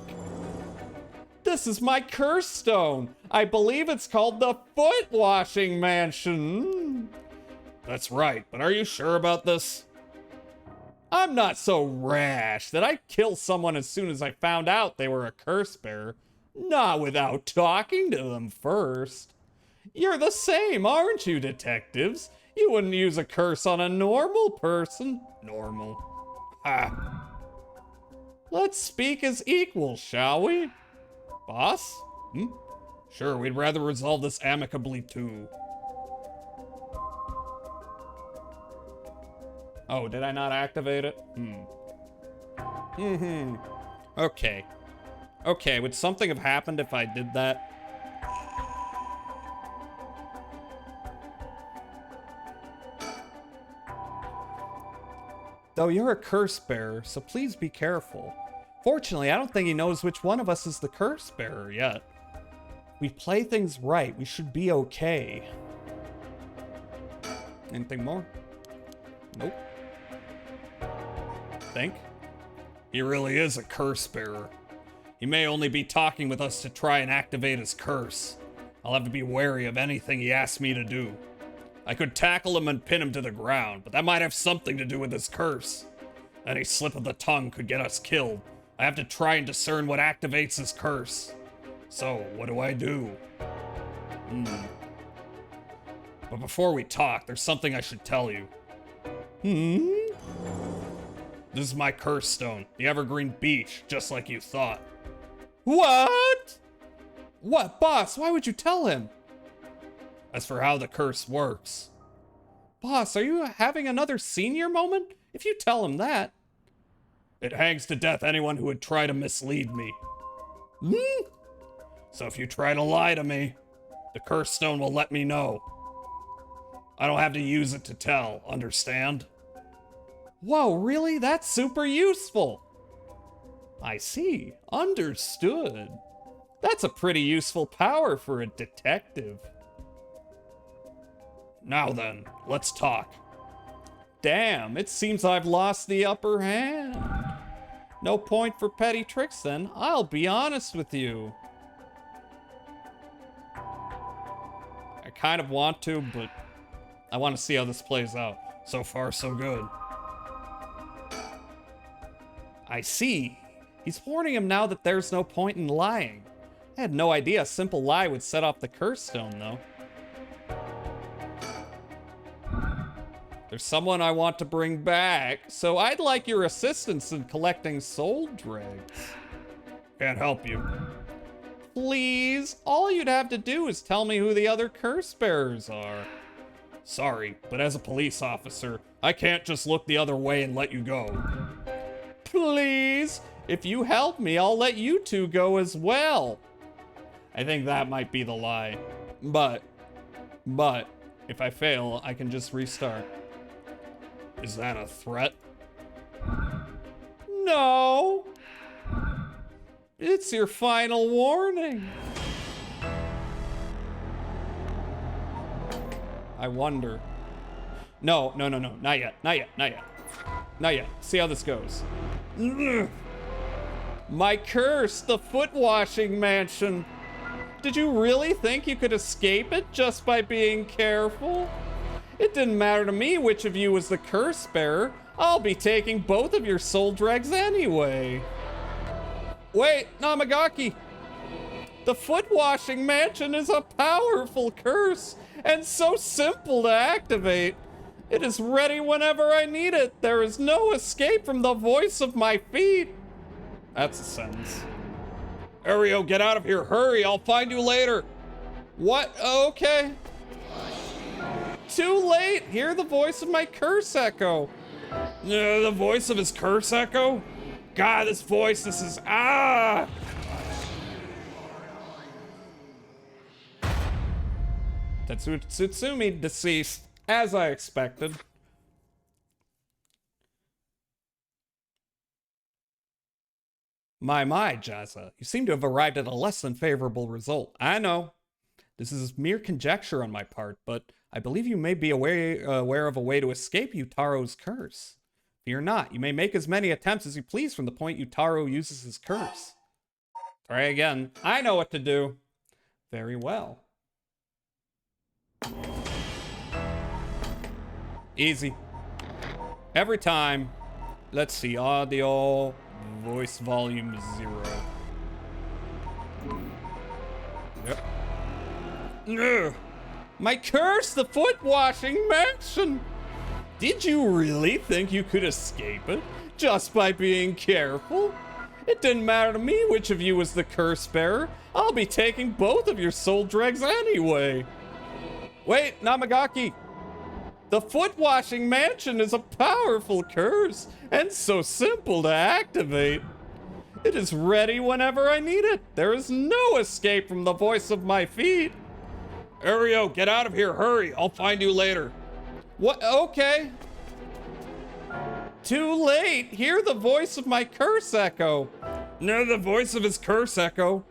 This is my curse stone. I believe it's called the Foot Washing Mansion. That's right, but are you sure about this? I'm not so rash that I'd kill someone as soon as I found out they were a curse bearer. Not without talking to them first. You're the same, aren't you, detectives? You wouldn't use a curse on a normal person. Normal. Ah. Let's speak as equals, shall we? Boss? Sure, we'd rather resolve this amicably too. Oh, did I not activate it? Okay. Okay, would something have happened if I did that? Though you're a curse bearer, so please be careful. Fortunately, I don't think he knows which one of us is the curse bearer yet. We play things right, we should be okay. Anything more? Nope. Think? He really is a curse bearer. He may only be talking with us to try and activate his curse. I'll have to be wary of anything he asks me to do. I could tackle him and pin him to the ground, but that might have something to do with his curse. Any slip of the tongue could get us killed. I have to try and discern what activates his curse. So, what do I do? But before we talk, there's something I should tell you. This is my curse stone, the Evergreen Beach, just like you thought. What? What, boss? Why would you tell him? As for how the curse works. Boss, are you having another senior moment? If you tell him that. It hangs to death anyone who would try to mislead me. So if you try to lie to me, the curse stone will let me know. I don't have to use it to tell, understand? Whoa, really? That's super useful. I see. Understood. That's a pretty useful power for a detective. Now then, let's talk. Damn, it seems I've lost the upper hand. No point for petty tricks then. I'll be honest with you. I kind of want to, but I want to see how this plays out. So far, so good. I see. He's warning him now that there's no point in lying. I had no idea a simple lie would set off the curse stone, though. There's someone I want to bring back, so I'd like your assistance in collecting soul dregs. Can't help you. Please, all you'd have to do is tell me who the other curse bearers are. Sorry, but as a police officer, I can't just look the other way and let you go. Please, if you help me, I'll let you two go as well. I think that might be the lie. But, if I fail, I can just restart. Is that a threat? No. It's your final warning. I wonder. No, not yet. Not yet. See how this goes. My curse, the foot washing mansion. Did you really think you could escape it just by being careful? It didn't matter to me which of you was the curse bearer. I'll be taking both of your soul dregs anyway. Wait, Namagaki. The foot washing mansion is a powerful curse and so simple to activate. It is ready whenever I need it. There is no escape from the voice of my feet. That's a sentence. Ario, get out of here. Hurry, I'll find you later. What? Okay. Too late. Hear the voice of my curse echo. The voice of his curse echo? God, this voice, this is... Ah! Tsutsumi deceased, as I expected. My, Jaza, you seem to have arrived at a less than favorable result. I know. This is mere conjecture on my part, but I believe you may be aware of a way to escape Utaro's curse. Fear not, you may make as many attempts as you please from the point Utaro uses his curse. Try again. I know what to do. Very well. Easy. Every time. Let's see, audio, voice volume 0. Yep. Ugh. My curse, the foot washing mansion! Did you really think you could escape it just by being careful? It didn't matter to me which of you was the curse bearer. I'll be taking both of your soul dregs anyway. Wait, Namagaki. The foot washing mansion is a powerful curse and so simple to activate. It is ready whenever I need it. There is no escape from the voice of my feet. Ario, get out of here. Hurry. I'll find you later. What? Okay. Too late. Hear the voice of my curse echo. No, the voice of his curse echo.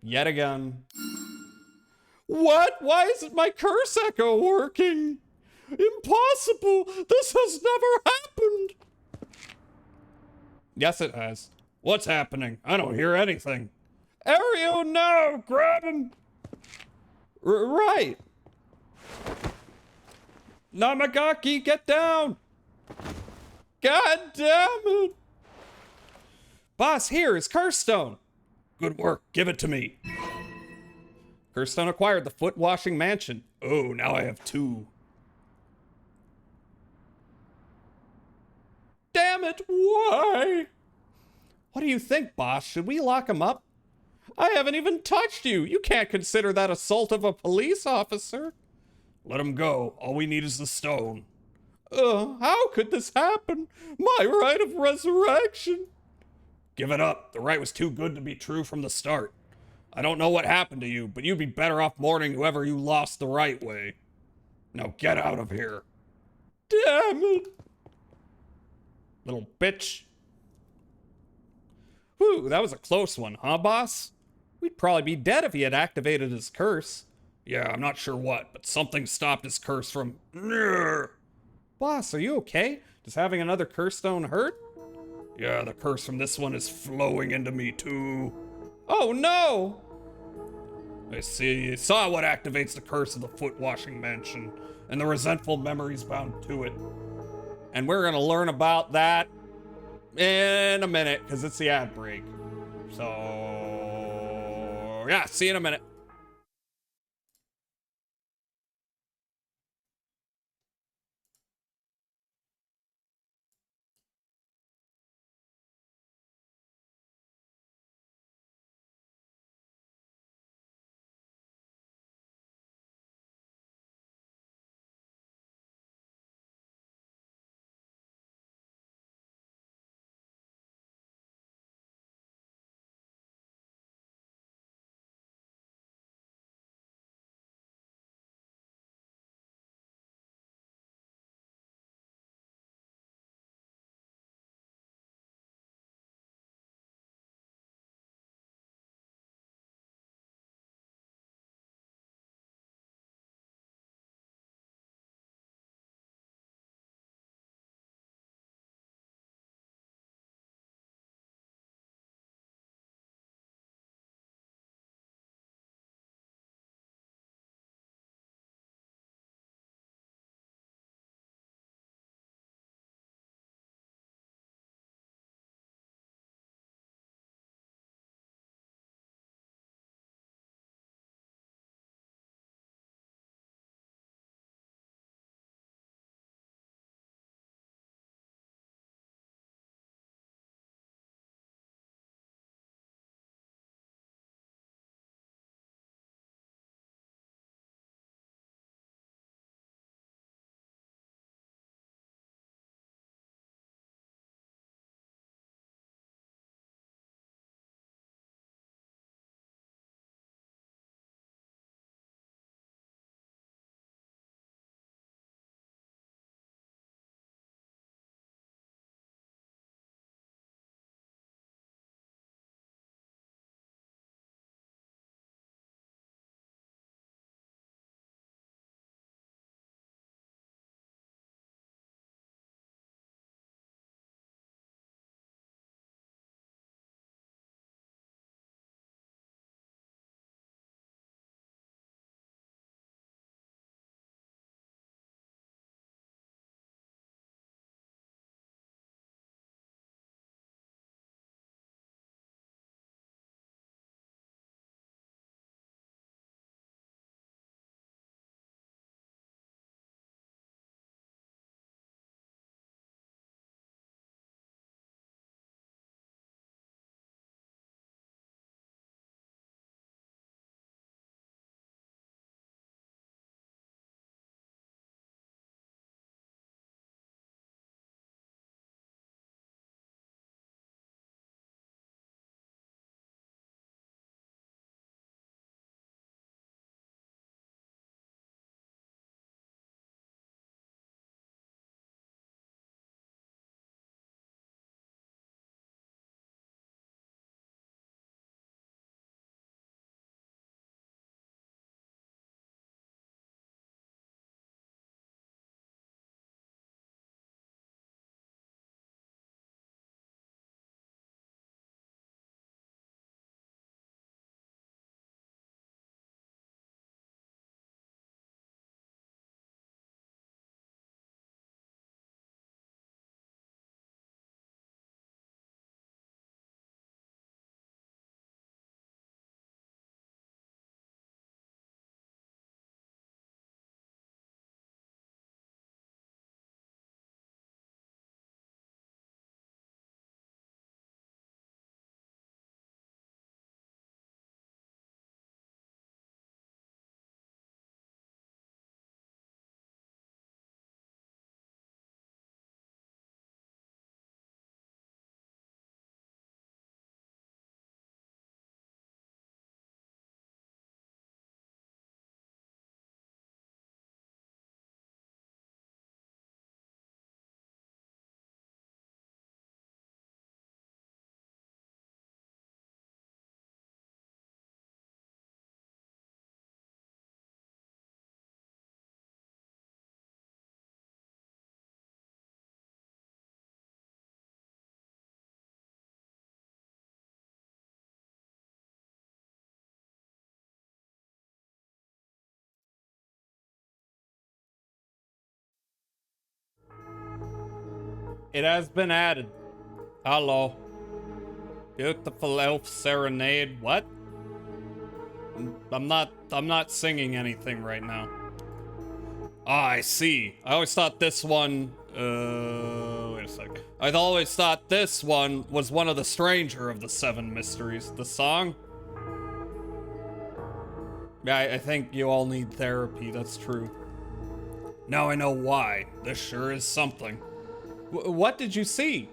Yet again. What? Why isn't my curse echo working? Impossible. This has never happened. Yes, it has. What's happening? I don't hear anything. Ario, no! Grab him! Right. Namagaki, get down! God damn it! Boss, here is Curse Stone. Good work. Give it to me. Curse Stone acquired the foot washing mansion. Oh, now I have 2. it, why? What do you think, boss? Should we lock him up? I haven't even touched you. You can't consider that assault of a police officer. Let him go. All we need is the stone. How could this happen? My right of resurrection. Give it up. The right was too good to be true from the start. I don't know what happened to you, but you'd be better off mourning whoever you lost the right way. Now get out of here. Damn it. Little bitch. Whew, that was a close one, huh, boss? We'd probably be dead if he had activated his curse. Yeah, I'm not sure what, but something stopped his curse from... Boss, are you okay? Does having another curse stone hurt? Yeah, the curse from this one is flowing into me too. Oh no! I see. You saw what activates the curse of the foot washing mansion, and the resentful memories bound to it. And we're gonna learn about that in a minute, because it's the ad break. So, yeah, see you in a minute. It has been added. Hello. Beautiful elf serenade. What? I'm not singing anything right now. Ah, I see. I always thought this one, wait a sec. I always thought this one was one of the stranger of the 7 mysteries. The song? Yeah, I think you all need therapy, that's true. Now I know why. This sure is something. What did you see?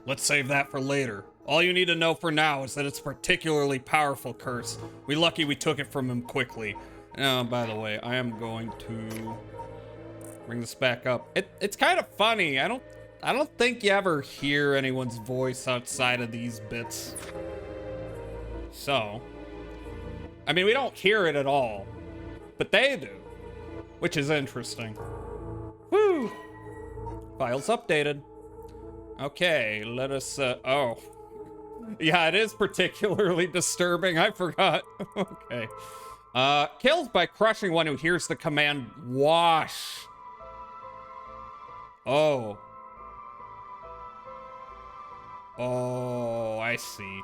Let's save that for later. All you need to know for now is that it's a particularly powerful curse. We lucky we took it from him quickly. By the way, I am going to bring this back up. It's kind of funny. I don't think you ever hear anyone's voice outside of these bits. So, I mean, we don't hear it at all, but they do, which is interesting. Woo! Files updated. Okay, let us, oh. Yeah, it is particularly disturbing. I forgot. Okay. Kills by crushing one who hears the command wash. Oh. Oh, I see.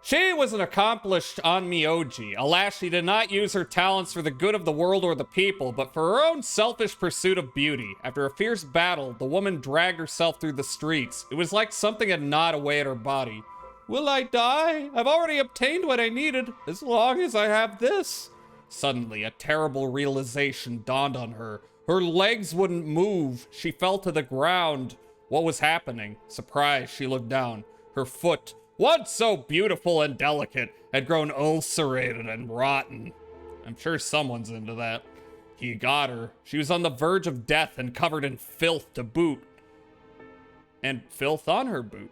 She was an accomplished Onmyoji. Alas, she did not use her talents for the good of the world or the people, but for her own selfish pursuit of beauty. After a fierce battle, the woman dragged herself through the streets. It was like something had gnawed away at her body. Will I die? I've already obtained what I needed, as long as I have this. Suddenly, a terrible realization dawned on her. Her legs wouldn't move. She fell to the ground. What was happening? Surprised, she looked down. Her foot, once so beautiful and delicate, had grown ulcerated and rotten. I'm sure someone's into that. He got her. She was on the verge of death and covered in filth to boot. And filth on her boot.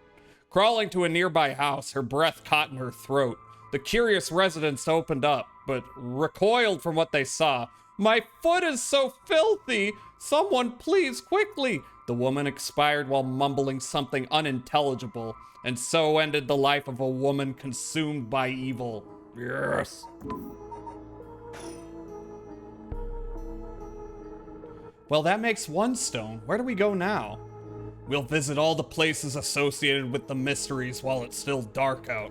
Crawling to a nearby house, her breath caught in her throat. The curious residents opened up, but recoiled from what they saw. My foot is so filthy! Someone please, quickly! The woman expired while mumbling something unintelligible. And so ended the life of a woman consumed by evil. Yes. Well, that makes one stone. Where do we go now? We'll visit all the places associated with the mysteries while it's still dark out.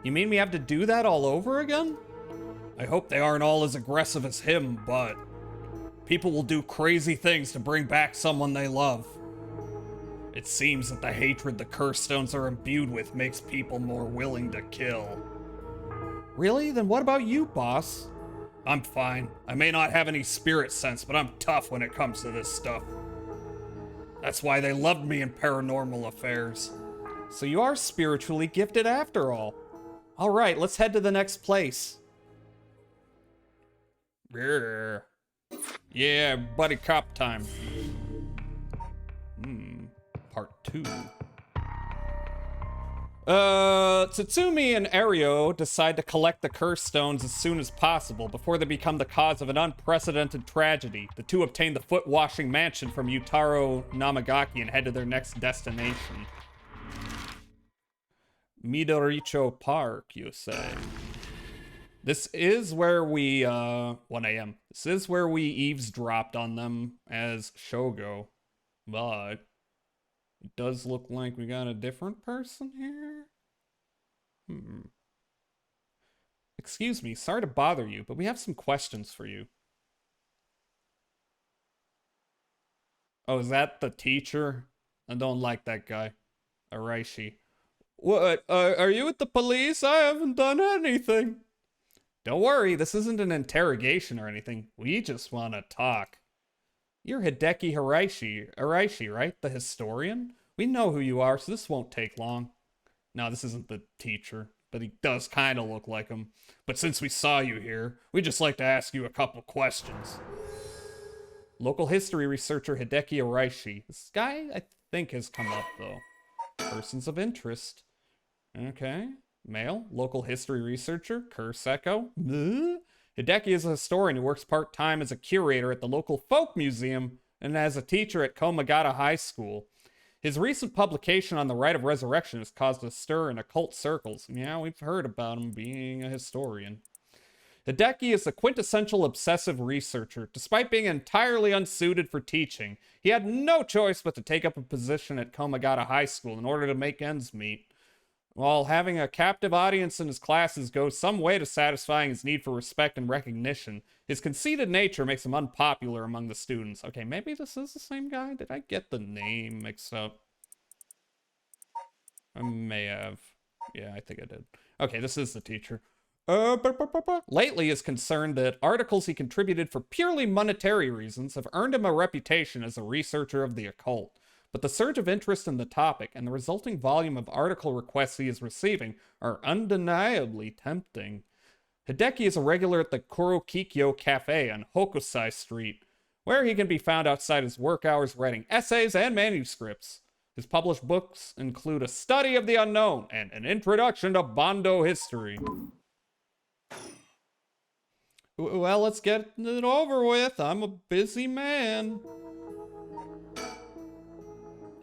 You mean we have to do that all over again? I hope they aren't all as aggressive as him, but people will do crazy things to bring back someone they love. It seems that the hatred the curse stones are imbued with makes people more willing to kill. Really? Then what about you, boss? I'm fine. I may not have any spirit sense, but I'm tough when it comes to this stuff. That's why they loved me in Paranormal Affairs. So you are spiritually gifted after all. All right, let's head to the next place. Yeah, buddy cop time. Part 2. Tsutsumi and Ario decide to collect the curse stones as soon as possible before they become the cause of an unprecedented tragedy. The two obtain the foot-washing mansion from Yutaro Namagaki and head to their next destination. Midoricho Park, you say. This is where we, 1 a.m. This is where we eavesdropped on them as Shogo. But it does look like we got a different person here. Excuse me, sorry to bother you, but we have some questions for you. Oh, is that the teacher? I don't like that guy. Araishi. What? Are you with the police? I haven't done anything. Don't worry, this isn't an interrogation or anything. We just want to talk. You're Hideki Araishi, right? The historian? We know who you are, so this won't take long. No, this isn't the teacher, but he does kind of look like him. But since we saw you here, we'd just like to ask you a couple questions. Local history researcher Hideki Araishi. This guy, I think, has come up, though. Persons of interest. Okay. Male, local history researcher, Curse Echo. Hideki is a historian who works part-time as a curator at the local folk museum and as a teacher at Komagata High School. His recent publication on the Rite of Resurrection has caused a stir in occult circles. Yeah, we've heard about him being a historian. Hideki is the quintessential obsessive researcher. Despite being entirely unsuited for teaching, he had no choice but to take up a position at Komagata High School in order to make ends meet. While having a captive audience in his classes goes some way to satisfying his need for respect and recognition, his conceited nature makes him unpopular among the students. Okay, maybe this is the same guy? Did I get the name mixed up? I may have. Yeah, I think I did. Okay, this is the teacher. Lately is concerned that articles he contributed for purely monetary reasons have earned him a reputation as a researcher of the occult. But the surge of interest in the topic and the resulting volume of article requests he is receiving are undeniably tempting. Hideki is a regular at the Kurokikyo Cafe on Hokusai Street, where he can be found outside his work hours writing essays and manuscripts. His published books include A Study of the Unknown and An Introduction to Bondo History. Well, let's get it over with. I'm a busy man.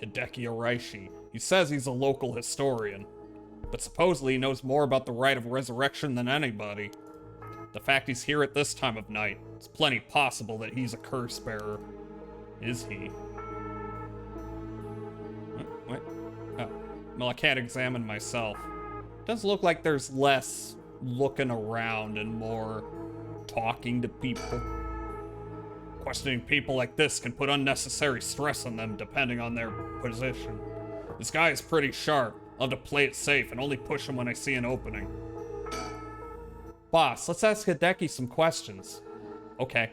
Hideki Araishi. He says he's a local historian, but supposedly he knows more about the rite of resurrection than anybody. The fact he's here at this time of night, it's plenty possible that he's a curse bearer. Is he? What? Oh. Well, I can't examine myself. It does look like there's less looking around and more talking to people. Questioning people like this can put unnecessary stress on them depending on their position. This guy is pretty sharp. I'll have to play it safe and only push him when I see an opening. Boss, let's ask Hideki some questions. Okay.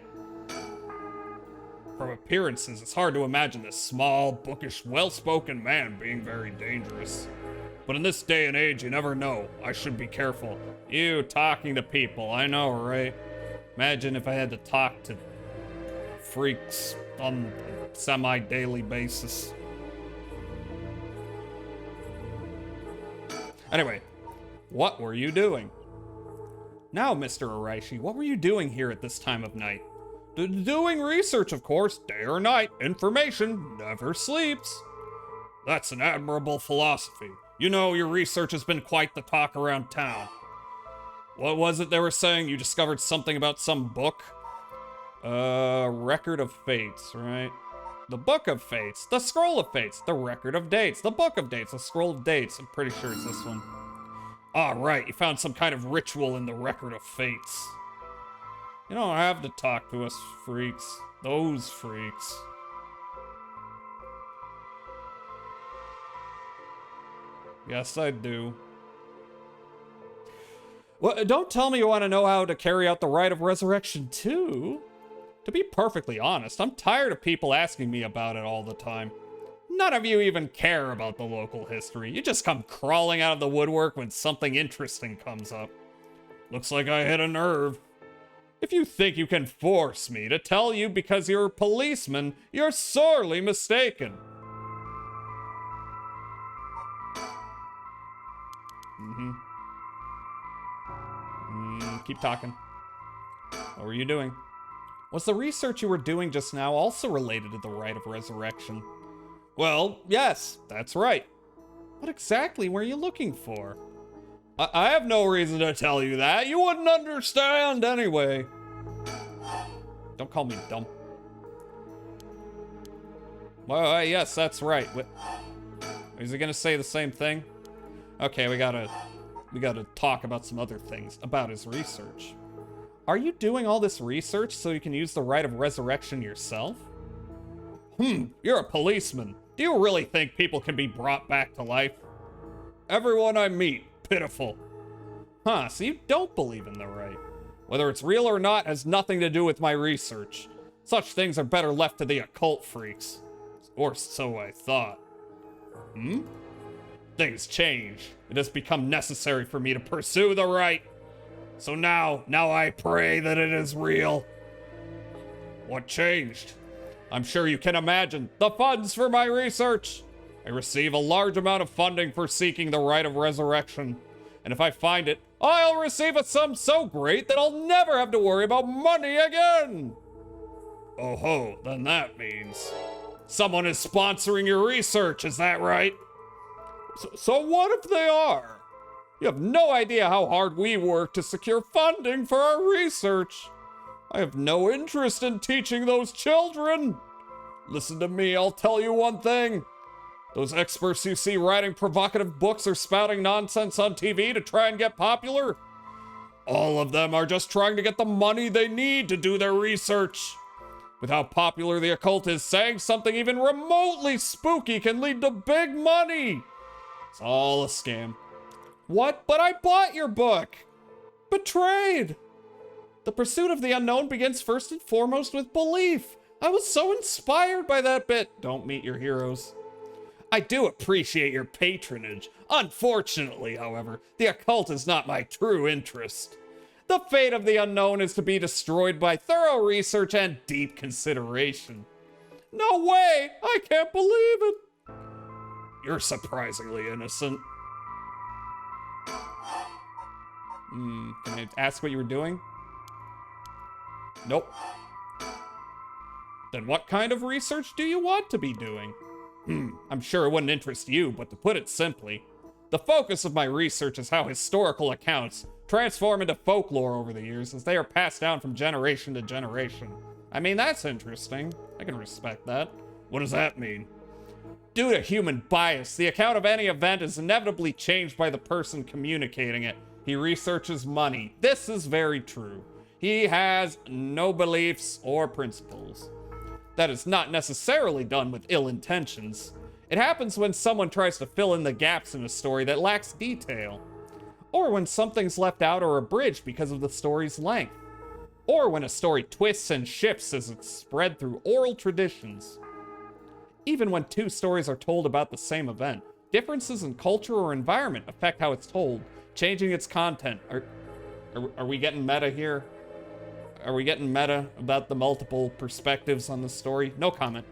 From appearances, it's hard to imagine this small, bookish, well-spoken man being very dangerous. But in this day and age, you never know. I should be careful. You talking to people, I know, right? Imagine if I had to talk to freaks on a semi-daily basis. Anyway, what were you doing? Now, Mr. Araishi, what were you doing here at this time of night? Doing research, of course, day or night. Information never sleeps. That's an admirable philosophy. You know, your research has been quite the talk around town. What was it they were saying? You discovered something about some book? Record of Fates, right? The Book of Fates, the Scroll of Fates, the Record of Dates, the Book of Dates, the Scroll of Dates. I'm pretty sure it's this one. Ah, right, you found some kind of ritual in the Record of Fates. You don't have to talk to us freaks. Those freaks. Yes, I do. Well, don't tell me you want to know how to carry out the rite of resurrection too. To be perfectly honest, I'm tired of people asking me about it all the time. None of you even care about the local history. You just come crawling out of the woodwork when something interesting comes up. Looks like I hit a nerve. If you think you can force me to tell you because you're a policeman, you're sorely mistaken. Keep talking. What were you doing? Was the research you were doing just now also related to the rite of resurrection? Well, yes, that's right. What exactly were you looking for? I have no reason to tell you that. You wouldn't understand anyway. Don't call me dumb. Well, yes, that's right. What? Is he gonna say the same thing? Okay, we gotta talk about some other things about his research. Are you doing all this research so you can use the rite of resurrection yourself? You're a policeman. Do you really think people can be brought back to life? Everyone I meet, pitiful. Huh, so you don't believe in the rite. Whether it's real or not has nothing to do with my research. Such things are better left to the occult freaks. Or so I thought. Things change. It has become necessary for me to pursue the rite. So now I pray that it is real. What changed? I'm sure you can imagine. The funds for my research. I receive a large amount of funding for seeking the rite of resurrection. And if I find it, I'll receive a sum so great that I'll never have to worry about money again. Oh ho, then that means someone is sponsoring your research, is that right? So what if they are? You have no idea how hard we work to secure funding for our research. I have no interest in teaching those children. Listen to me, I'll tell you one thing. Those experts you see writing provocative books or spouting nonsense on TV to try and get popular, all of them are just trying to get the money they need to do their research. With how popular the occult is, saying something even remotely spooky can lead to big money. It's all a scam. What? But I bought your book. Betrayed. The pursuit of the unknown begins first and foremost with belief. I was so inspired by that bit. Don't meet your heroes. I do appreciate your patronage. Unfortunately, however, the occult is not my true interest. The fate of the unknown is to be destroyed by thorough research and deep consideration. No way! I can't believe it! You're surprisingly innocent. Can I ask what you were doing? Nope. Then what kind of research do you want to be doing? I'm sure it wouldn't interest you, but to put it simply, the focus of my research is how historical accounts transform into folklore over the years as they are passed down from generation to generation. I mean, that's interesting. I can respect that. What does that mean? Due to human bias, the account of any event is inevitably changed by the person communicating it. He researches money. This is very true. He has no beliefs or principles. That is not necessarily done with ill intentions. It happens when someone tries to fill in the gaps in a story that lacks detail, or when something's left out or abridged because of the story's length, or when a story twists and shifts as it's spread through oral traditions. Even when two stories are told about the same event, differences in culture or environment affect how it's told, changing its content. Are we getting meta here? Are we getting meta about the multiple perspectives on the story? No comment.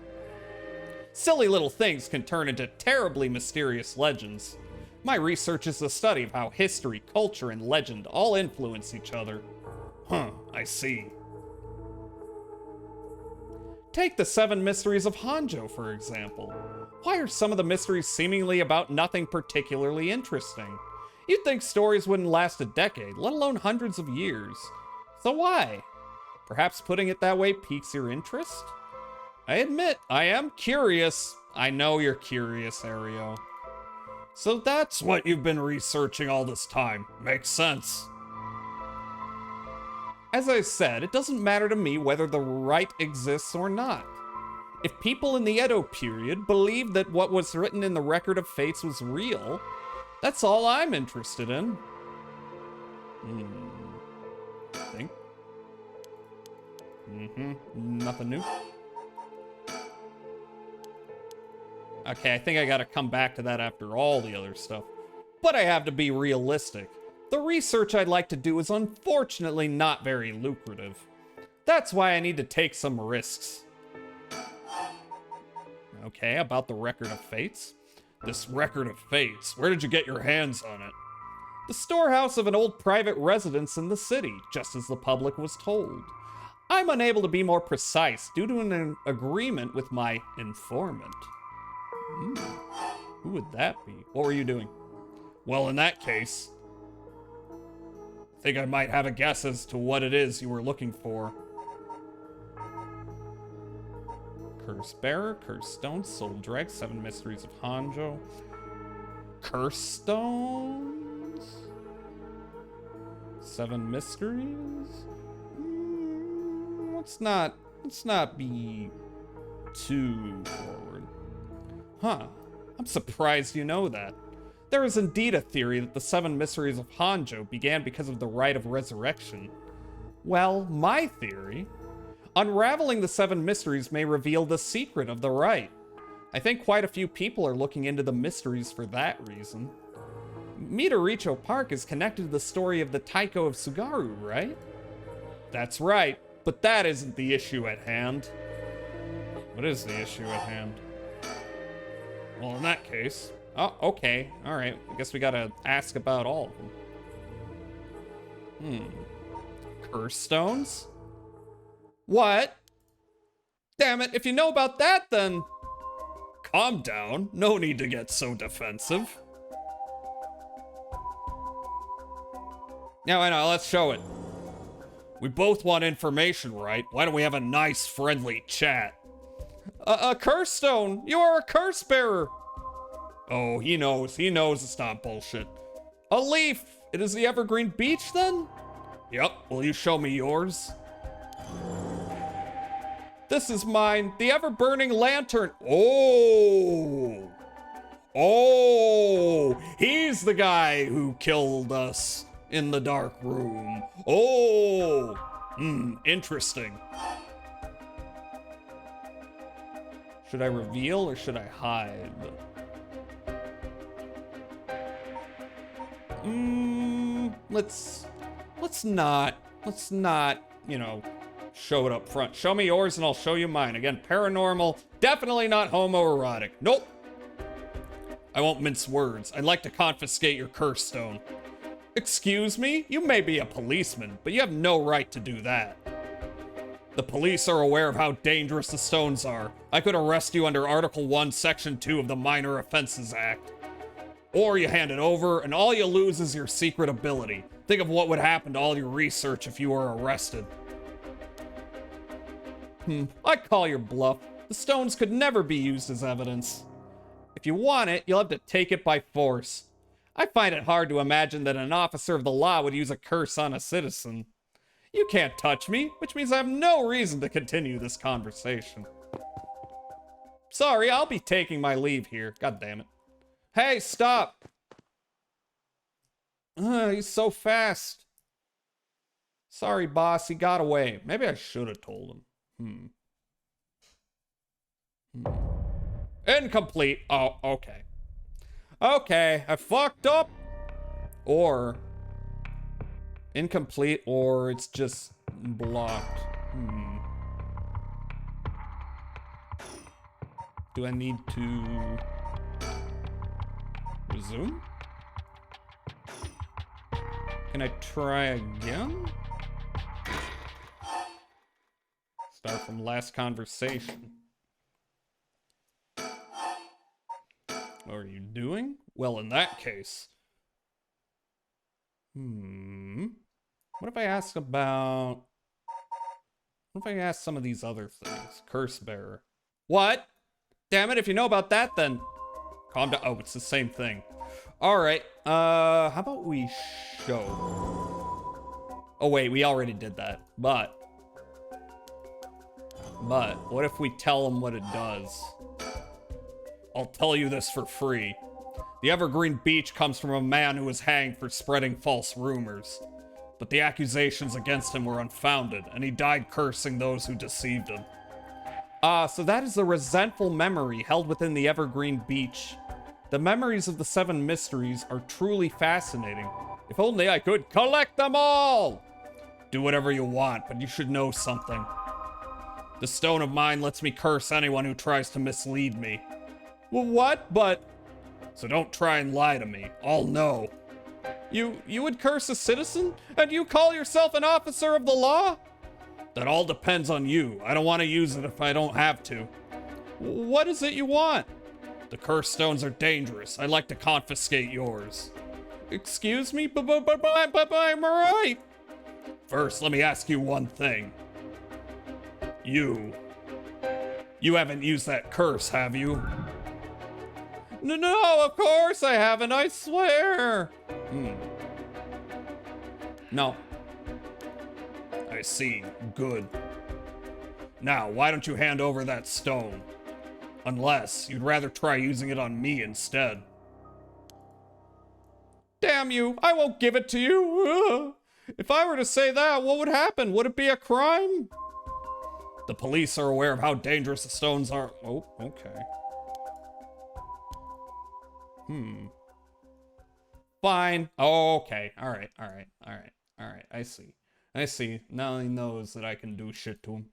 Silly little things can turn into terribly mysterious legends. My research is the study of how history, culture, and legend all influence each other. Huh, I see. Take the 7 Mysteries of Hanjo, for example. Why are some of the mysteries seemingly about nothing particularly interesting? You'd think stories wouldn't last a decade, let alone hundreds of years. So why? Perhaps putting it that way piques your interest? I admit, I am curious. I know you're curious, Ario. So that's what you've been researching all this time. Makes sense. As I said, it doesn't matter to me whether the right exists or not. If people in the Edo period believed that what was written in the Record of Fates was real, that's all I'm interested in. I think. Nothing new. Okay, I think I gotta come back to that after all the other stuff. But I have to be realistic. The research I'd like to do is unfortunately not very lucrative. That's why I need to take some risks. Okay, about the Record of Fates. This Record of Fates, where did you get your hands on it? The storehouse of an old private residence in the city, just as the public was told. I'm unable to be more precise due to an agreement with my informant. Who would that be? What were you doing? Well, in that case, I think I might have a guess as to what it is you were looking for. Curse Bearer, Curse Stone, Soul Drag, 7 Mysteries of Hanjo. Curse Stones? 7 Mysteries? Let's not be too forward. Huh, I'm surprised you know that. There is indeed a theory that the 7 Mysteries of Hanjo began because of the rite of resurrection. Well, my theory... Unraveling the 7 mysteries may reveal the secret of the rite. I think quite a few people are looking into the mysteries for that reason. Midoricho Park is connected to the story of the Taiko of Tsugaru, right? That's right, but that isn't the issue at hand. What is the issue at hand? Well, in that case... Oh, okay. Alright. I guess we gotta ask about all of them. Curse Stones? What? Damn it, if you know about that, then... Calm down. No need to get so defensive. Yeah, I know. Let's show it. We both want information, right? Why don't we have a nice, friendly chat? A curse stone! You are a curse bearer! Oh, he knows. He knows it's not bullshit. A leaf! It is the Evergreen Beach, then? Yep. Will you show me yours? This is mine. The ever-burning lantern. Oh! Oh! He's the guy who killed us in the dark room. Oh! Interesting. Should I reveal or should I hide? Let's not, you know, show it up front. Show me yours and I'll show you mine. Again, paranormal, definitely not homoerotic. Nope. I won't mince words. I'd like to confiscate your curse stone. Excuse me? You may be a policeman, but you have no right to do that. The police are aware of how dangerous the stones are. I could arrest you under Article 1, Section 2 of the Minor Offenses Act. Or you hand it over, and all you lose is your secret ability. Think of what would happen to all your research if you were arrested. I call your bluff. The stones could never be used as evidence. If you want it, you'll have to take it by force. I find it hard to imagine that an officer of the law would use a curse on a citizen. You can't touch me, which means I have no reason to continue this conversation. Sorry, I'll be taking my leave here. God damn it. Hey, stop! He's so fast. Sorry, boss, he got away. Maybe I should have told him. Incomplete. Oh, okay. Okay, I fucked up. Or incomplete, or it's just blocked. Do I need to resume? Can I try again? Start from last conversation. What are you doing? Well, in that case. What if I ask about... What if I ask some of these other things? Curse bearer. What? Damn it, if you know about that, then... Calm down. Oh, it's the same thing. Alright, how about we show... Oh wait, we already did that. But, what if we tell them what it does? I'll tell you this for free. The Evergreen Beach comes from a man who was hanged for spreading false rumors. But the accusations against him were unfounded, and he died cursing those who deceived him. So that is a resentful memory held within the Evergreen Beach. The memories of the 7 mysteries are truly fascinating. If only I could collect them all! Do whatever you want, but you should know something. The stone of mine lets me curse anyone who tries to mislead me. Well, what? But... So don't try and lie to me. I'll know. You would curse a citizen? And you call yourself an officer of the law? That all depends on you. I don't want to use it if I don't have to. What is it you want? The curse stones are dangerous. I'd like to confiscate yours. Excuse me? But I'm alright. First, let me ask you one thing. You haven't used that curse, have you? No, of course I haven't, I swear. No. I see. Good. Now, why don't you hand over that stone? Unless you'd rather try using it on me instead. Damn you, I won't give it to you. If I were to say that, what would happen? Would it be a crime? The police are aware of how dangerous the stones are. Oh, okay. Fine. Oh, okay. All right. I see. Now he knows that I can do shit to him.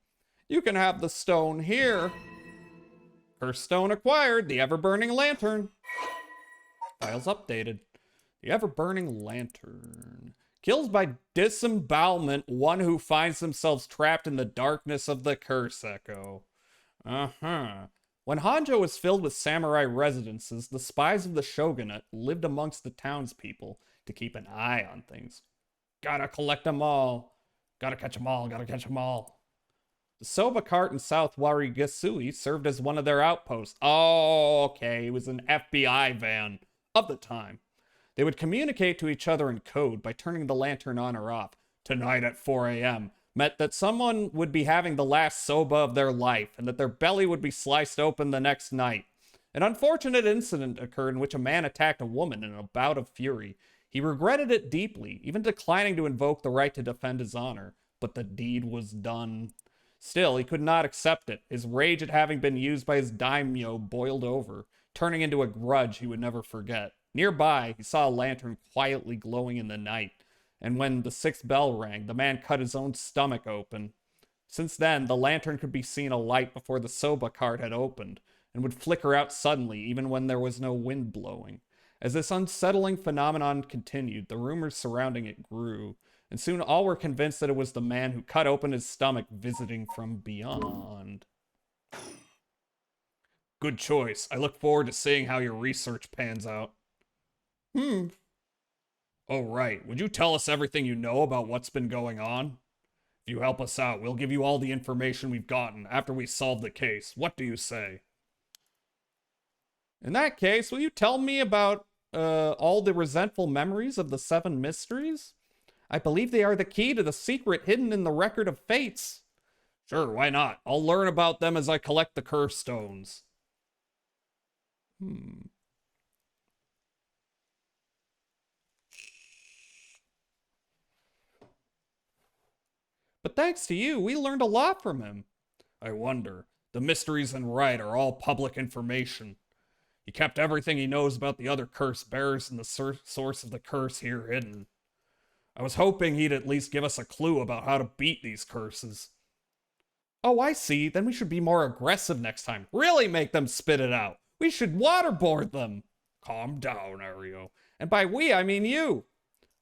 You can have the stone here. Curse stone acquired. The ever-burning lantern. Files updated. The ever-burning lantern. Kills by disembowelment one who finds themselves trapped in the darkness of the curse echo. When Hanjo was filled with samurai residences, the spies of the shogunate lived amongst the townspeople to keep an eye on things. Gotta collect them all. Gotta catch them all. Gotta catch them all. The Soba cart in South Warigasui served as one of their outposts. Oh, okay. It was an FBI van of the time. They would communicate to each other in code by turning the lantern on or off. Tonight at 4 a.m. meant that someone would be having the last soba of their life and that their belly would be sliced open the next night. An unfortunate incident occurred in which a man attacked a woman in a bout of fury. He regretted it deeply, even declining to invoke the right to defend his honor. But the deed was done. Still, he could not accept it. His rage at having been used by his daimyo boiled over, turning into a grudge he would never forget. Nearby, he saw a lantern quietly glowing in the night, and when the 6th bell rang, the man cut his own stomach open. Since then, the lantern could be seen alight before the soba cart had opened, and would flicker out suddenly even when there was no wind blowing. As this unsettling phenomenon continued, the rumors surrounding it grew, and soon all were convinced that it was the man who cut open his stomach visiting from beyond. Good choice. I look forward to seeing how your research pans out. Oh, right. Would you tell us everything you know about what's been going on? If you help us out, we'll give you all the information we've gotten after we solve the case. What do you say? In that case, will you tell me about all the resentful memories of the 7 mysteries? I believe they are the key to the secret hidden in the Record of Fates. Sure, why not? I'll learn about them as I collect the curse stones. But thanks to you, we learned a lot from him. I wonder. The mysteries in Right are all public information. He kept everything he knows about the other curse bearers and the source of the curse here hidden. I was hoping he'd at least give us a clue about how to beat these curses. Oh, I see. Then we should be more aggressive next time. Really make them spit it out. We should waterboard them. Calm down, Ario. And by we, I mean you.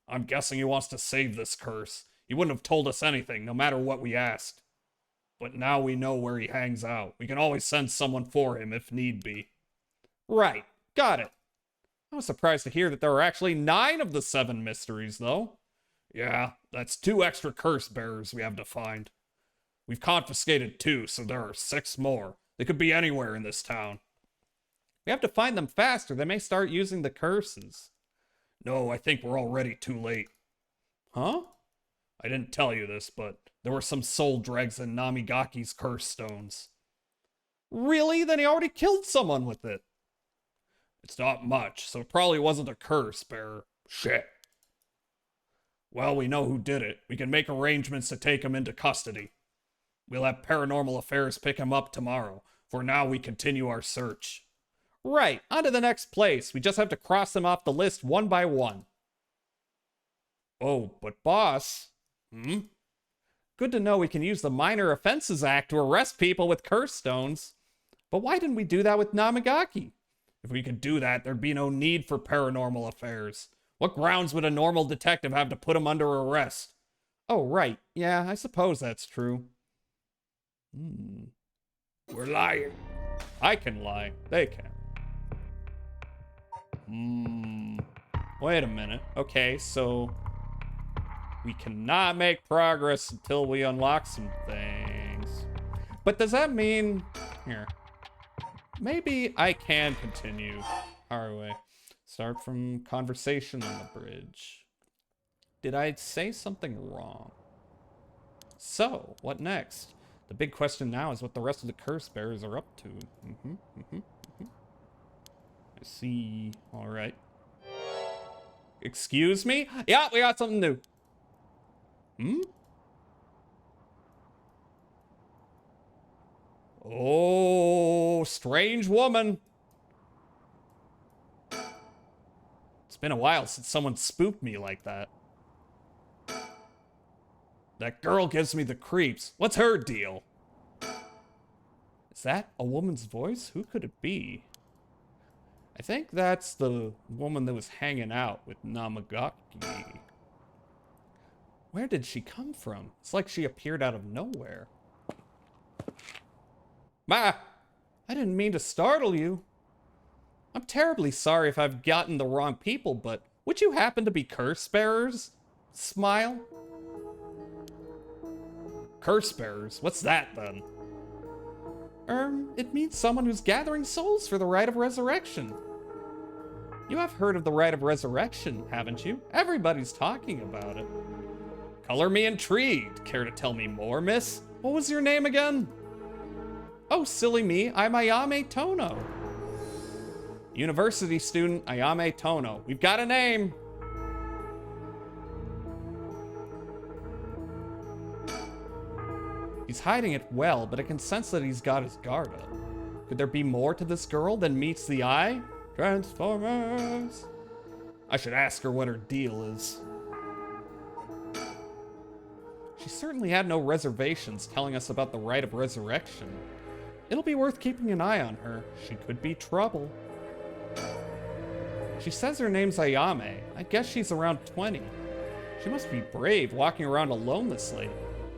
I'm guessing he wants to save this curse. He wouldn't have told us anything, no matter what we asked. But now we know where he hangs out. We can always send someone for him if need be. Right. Got it. I was surprised to hear that there were actually 9 of the 7 mysteries, though. Yeah, that's 2 extra curse bearers we have to find. We've confiscated 2, so there are 6 more. They could be anywhere in this town. We have to find them faster. They may start using the curses. No, I think we're already too late. Huh? I didn't tell you this, but there were some soul dregs in Namigaki's curse stones. Really? Then he already killed someone with it. It's not much, so it probably wasn't a curse bearer. Shit. Well, we know who did it. We can make arrangements to take him into custody. We'll have Paranormal Affairs pick him up tomorrow. For now, we continue our search. Right, on to the next place. We just have to cross them off the list one by one. Oh, but boss... Good to know we can use the Minor Offenses Act to arrest people with curse stones. But why didn't we do that with Namigaki? If we could do that, there'd be no need for Paranormal Affairs. What grounds would a normal detective have to put him under arrest? Oh, right. Yeah, I suppose that's true. We're lying. I can lie. They can't. Wait a minute. Okay, so... we cannot make progress until we unlock some things. But does that mean... here. Maybe I can continue our way. Start from conversation on the bridge. Did I say something wrong? So, what next? The big question now is what the rest of the curse bearers are up to. I see. All right. Excuse me? Yeah, we got something new. Oh, strange woman. It's been a while since someone spooked me like that. That girl gives me the creeps. What's her deal? Is that a woman's voice? Who could it be? I think that's the woman that was hanging out with Namigaki. Where did she come from? It's like she appeared out of nowhere. Ma! I didn't mean to startle you. I'm terribly sorry if I've gotten the wrong people, but would you happen to be curse bearers? Smile? Curse bearers, what's that then? It means someone who's gathering souls for the rite of resurrection. You have heard of the rite of resurrection, haven't you? Everybody's talking about it. Color me intrigued. Care to tell me more, miss? What was your name again? Oh, silly me, I'm Ayame Tono. University student Ayame Tono. We've got a name. He's hiding it well, but I can sense that he's got his guard up. Could there be more to this girl than meets the eye? Transformers! I should ask her what her deal is. She certainly had no reservations telling us about the rite of resurrection. It'll be worth keeping an eye on her. She could be trouble. She says her name's Ayame. I guess she's around 20. She must be brave walking around alone this late.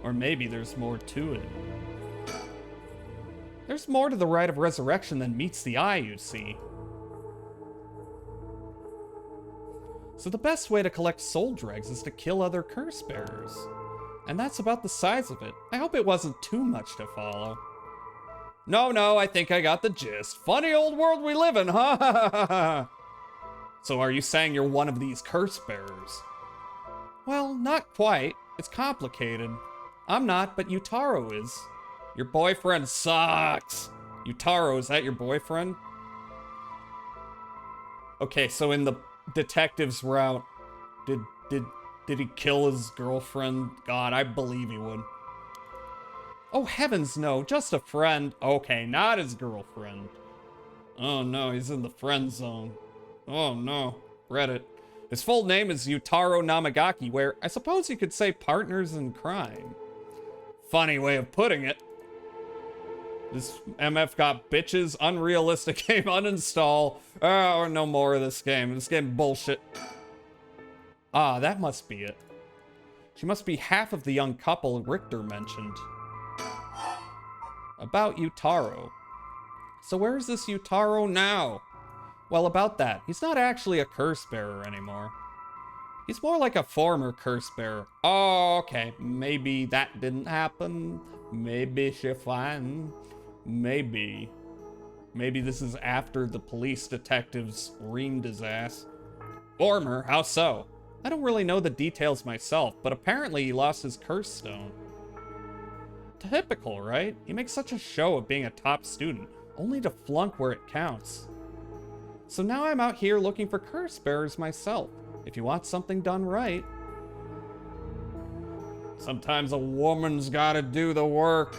Or maybe there's more to it. There's more to the rite of resurrection than meets the eye, you see. So the best way to collect soul dregs is to kill other curse bearers. And that's about the size of it. I hope it wasn't too much to follow. No, I think I got the gist. Funny old world we live in, huh? So are you saying you're one of these curse bearers? Well, not quite. It's complicated. I'm not, but Yutaro is. Your boyfriend sucks. Yutaro, is that your boyfriend? Okay, so in the detective's route, did he kill his girlfriend? God, I believe he would. Oh, heavens no, just a friend. Okay, not his girlfriend. Oh no, he's in the friend zone. Oh no, Reddit. His full name is Yutaro Namagaki, where I suppose you could say partners in crime. Funny way of putting it. This MF got bitches, unrealistic game, uninstall. Oh, no more of this game. This game bullshit. Ah, that must be it. She must be half of the young couple Richter mentioned. About Yutaro. So where is this Yutaro now? Well, about that, he's not actually a curse bearer anymore. He's more like a former curse bearer. Oh, okay. Maybe that didn't happen. Maybe she's fine. Maybe. Maybe this is after the police detectives reamed his ass. Former? How so? I don't really know the details myself, but apparently he lost his curse stone. Typical, right? He makes such a show of being a top student, only to flunk where it counts. So now I'm out here looking for curse bearers myself. If you want something done right. Sometimes a woman's gotta do the work.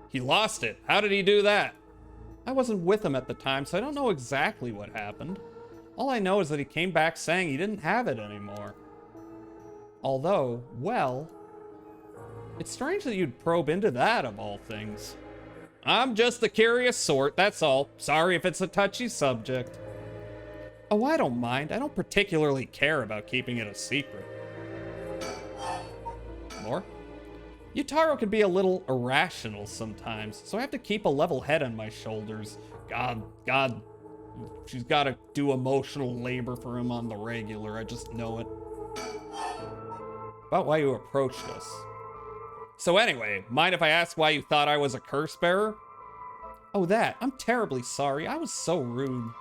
He lost it. How did he do that? I wasn't with him at the time, so I don't know exactly what happened. All I know is that he came back saying he didn't have it anymore. Although, well, it's strange that you'd probe into that of all things. I'm just the curious sort, that's all. Sorry if it's a touchy subject. Oh, I don't mind. I don't particularly care about keeping it a secret. More? Yutaro can be a little irrational sometimes, so I have to keep a level head on my shoulders. God, she's gotta do emotional labor for him on the regular, I just know it. About why you approached us. So anyway, mind if I ask why you thought I was a curse bearer? Oh, that. I'm terribly sorry. I was so rude.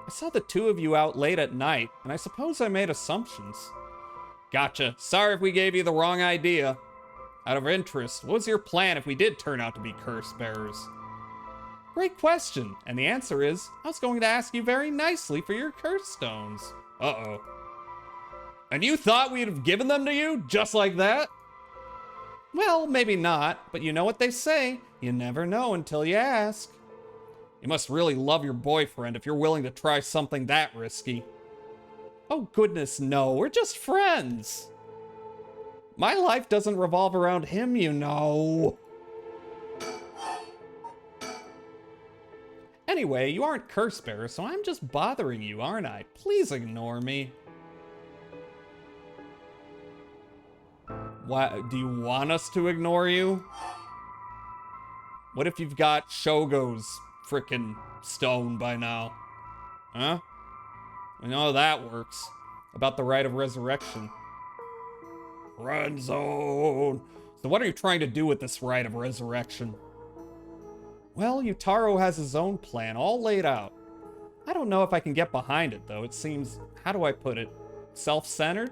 I saw the two of you out late at night, and I suppose I made assumptions. Gotcha. Sorry if we gave you the wrong idea. Out of interest, what was your plan if we did turn out to be curse bearers? Great question, and the answer is, I was going to ask you very nicely for your curse stones. Uh-oh. And you thought we'd have given them to you, just like that? Well, maybe not, but you know what they say. You never know until you ask. You must really love your boyfriend if you're willing to try something that risky. Oh goodness, no, we're just friends. My life doesn't revolve around him, you know. Anyway, you aren't curse bearer, so I'm just bothering you, aren't I? Please ignore me. Why, do you want us to ignore you? What if you've got Shogo's frickin' stone by now? Huh? We know how that works. about the rite of resurrection. Friend zone. So what are you trying to do with this rite of resurrection? Well, Yutaro has his own plan all laid out. I don't know if I can get behind it, though. It seems, how do I put it, self-centered?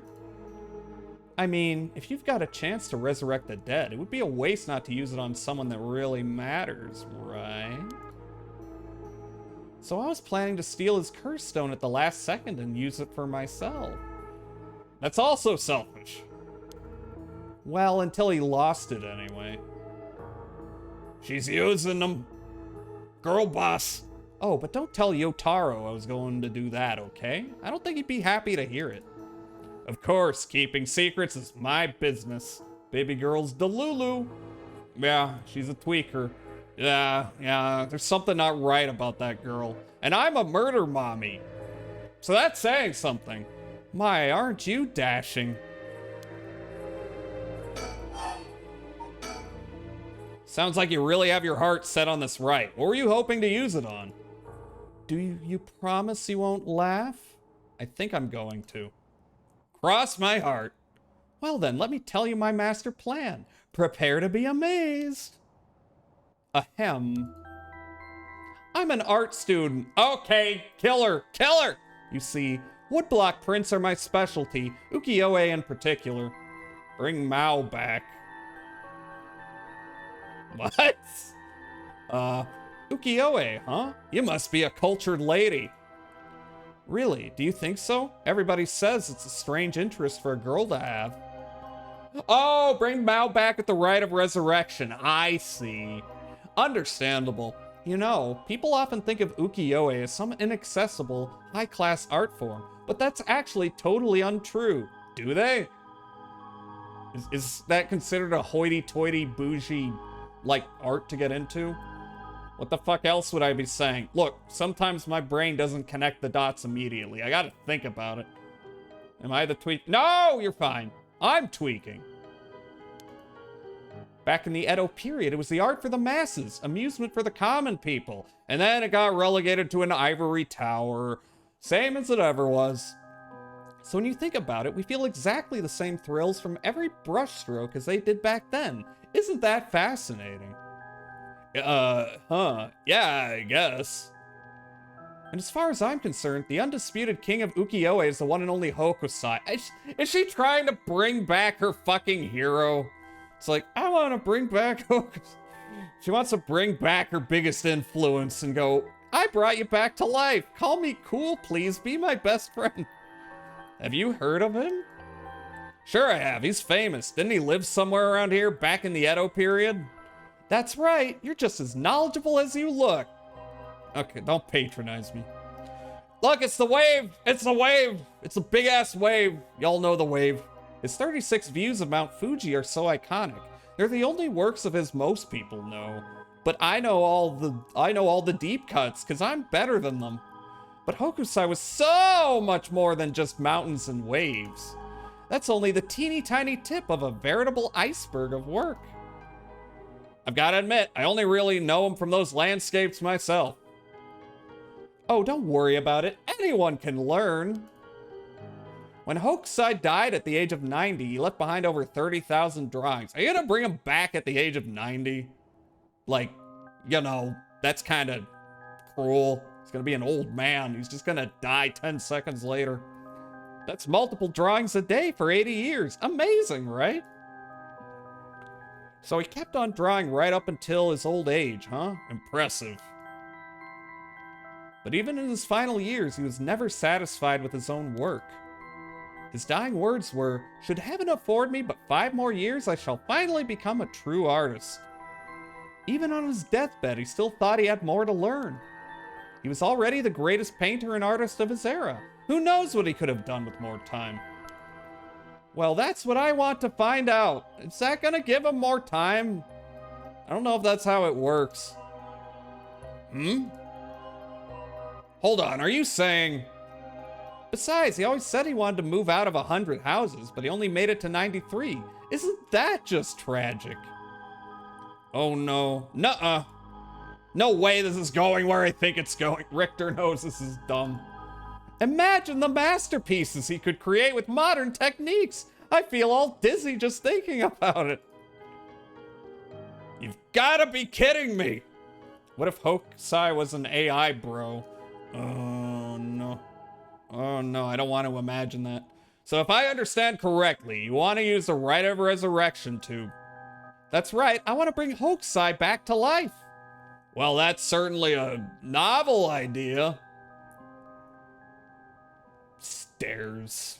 I mean, if you've got a chance to resurrect the dead, it would be a waste not to use it on someone that really matters, right? So I was planning to steal his curse stone at the last second and use it for myself. That's also selfish. Well, until he lost it anyway. She's using them. Girl boss. Oh, but don't tell Yotaro I was going to do that, okay? I don't think he'd be happy to hear it. Of course, keeping secrets is my business. Baby girl's Delulu. Yeah, she's a tweaker. Yeah, there's something not right about that girl. And I'm a murder mommy. So that's saying something. My, aren't you dashing? Sounds like you really have your heart set on this rite. What were you hoping to use it on? Do you promise you won't laugh? I think I'm going to. Cross my heart. Well then, let me tell you my master plan. Prepare to be amazed. Ahem. I'm an art student. Okay, killer. You see, woodblock prints are my specialty, ukiyo-e in particular. Bring Mao back. What? Ukiyo-e, huh? You must be a cultured lady. Really, do you think so? Everybody says it's a strange interest for a girl to have. Oh, bring Mao back at the rite of resurrection. I see. Understandable. You know, people often think of ukiyo-e as some inaccessible, high-class art form, but that's actually totally untrue. Do they? Is that considered a hoity-toity, bougie, like, art to get into? What the fuck else would I be saying? Look, sometimes my brain doesn't connect the dots immediately. I gotta think about it. Am I the tweak? No, you're fine. I'm tweaking. Back in the Edo period, it was the art for the masses, amusement for the common people. And then it got relegated to an ivory tower. Same as it ever was. So when you think about it, we feel exactly the same thrills from every brushstroke as they did back then. Isn't that fascinating? Yeah, I guess. And as far as I'm concerned, the undisputed king of ukiyo-e is the one and only Hokusai. Is she trying to bring back her fucking hero? It's like, I want to bring back Hokusai. She wants to bring back her biggest influence and go, I brought you back to life. Call me cool, please. Be my best friend. Have you heard of him? Sure I have. He's famous. Didn't he live somewhere around here back in the Edo period? That's right. You're just as knowledgeable as you look. Okay, don't patronize me. Look, it's the wave. It's the wave. It's a big-ass wave. Y'all know the wave. His 36 views of Mount Fuji are so iconic. They're the only works of his most people know. But I know all the deep cuts, because I'm better than them. But Hokusai was so much more than just mountains and waves. That's only the teeny tiny tip of a veritable iceberg of work. I've got to admit, I only really know him from those landscapes myself. Oh, don't worry about it. Anyone can learn. When Hokusai died at the age of 90, he left behind over 30,000 drawings. Are you gonna bring him back at the age of 90? Like, you know, that's kind of cruel. He's gonna be an old man. He's just gonna die 10 seconds later. That's multiple drawings a day for 80 years. Amazing, right? So he kept on drawing right up until his old age, huh? Impressive. But even in his final years, he was never satisfied with his own work. His dying words were, "Should heaven afford me but 5 more years, I shall finally become a true artist." Even on his deathbed, he still thought he had more to learn. He was already the greatest painter and artist of his era. Who knows what he could have done with more time? Well, that's what I want to find out. Is that gonna give him more time? I don't know if that's how it works. Hold on, are you saying... Besides, he always said he wanted to move out of 100 houses, but he only made it to 93. Isn't that just tragic? Oh no. Nuh-uh. No way this is going where I think it's going. Richter knows this is dumb. Imagine the masterpieces he could create with modern techniques. I feel all dizzy just thinking about it. You've gotta be kidding me. What if Hokusai was an AI bro? Oh no. Oh no, I don't want to imagine that. So if I understand correctly, you want to use the Rite of Resurrection to... That's right, I want to bring Hokusai back to life. Well, that's certainly a novel idea. Stairs.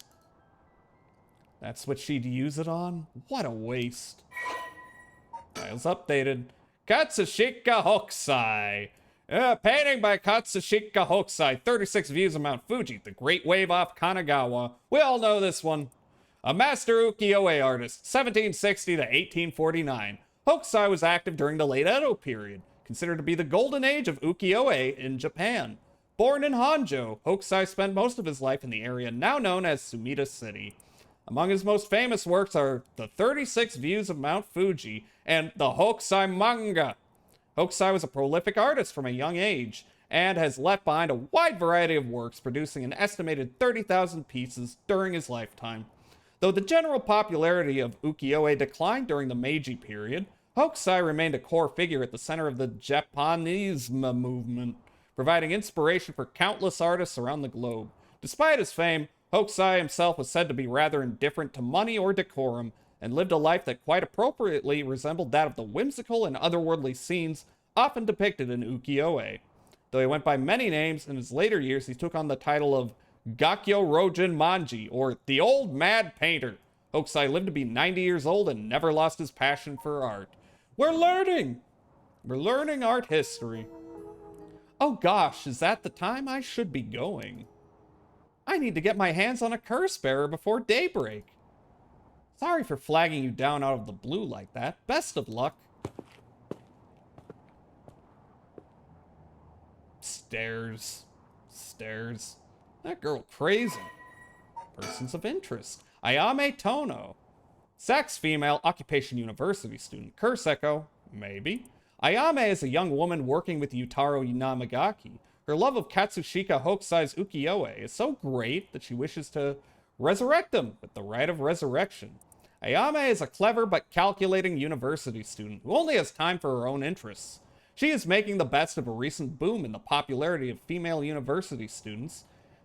That's what she'd use it on? What a waste. Files updated. Katsushika Hokusai. Painting by Katsushika Hokusai. 36 views of Mount Fuji, the Great Wave off Kanagawa. We all know this one. A master ukiyo-e artist, 1760 to 1849. Hokusai was active during the late Edo period, considered to be the golden age of ukiyo-e in Japan. Born in Honjo, Hokusai spent most of his life in the area now known as Sumida City. Among his most famous works are the 36 Views of Mount Fuji and the Hokusai manga. Hokusai was a prolific artist from a young age and has left behind a wide variety of works, producing an estimated 30,000 pieces during his lifetime. Though the general popularity of ukiyo-e declined during the Meiji period, Hokusai remained a core figure at the center of the Japanisme movement, providing inspiration for countless artists around the globe. Despite his fame, Hokusai himself was said to be rather indifferent to money or decorum, and lived a life that quite appropriately resembled that of the whimsical and otherworldly scenes often depicted in ukiyo-e. Though he went by many names, in his later years he took on the title of Gakyo Rojin Manji, or the Old Mad Painter. Hokusai lived to be 90 years old and never lost his passion for art. We're learning art history. Oh gosh, is that the time I should be going? I need to get my hands on a curse bearer before daybreak. Sorry for flagging you down out of the blue like that. Best of luck. Stairs. That girl crazy. Persons of interest. Ayame Tono. Sex female, occupation university student. Curse echo, maybe. Ayame is a young woman working with Yutaro Namagaki. Her love of Katsushika Hokusai's ukiyo-e is so great that she wishes to resurrect him with the Rite of Resurrection. Ayame is a clever but calculating university student who only has time for her own interests. She is making the best of a recent boom in the popularity of female university students,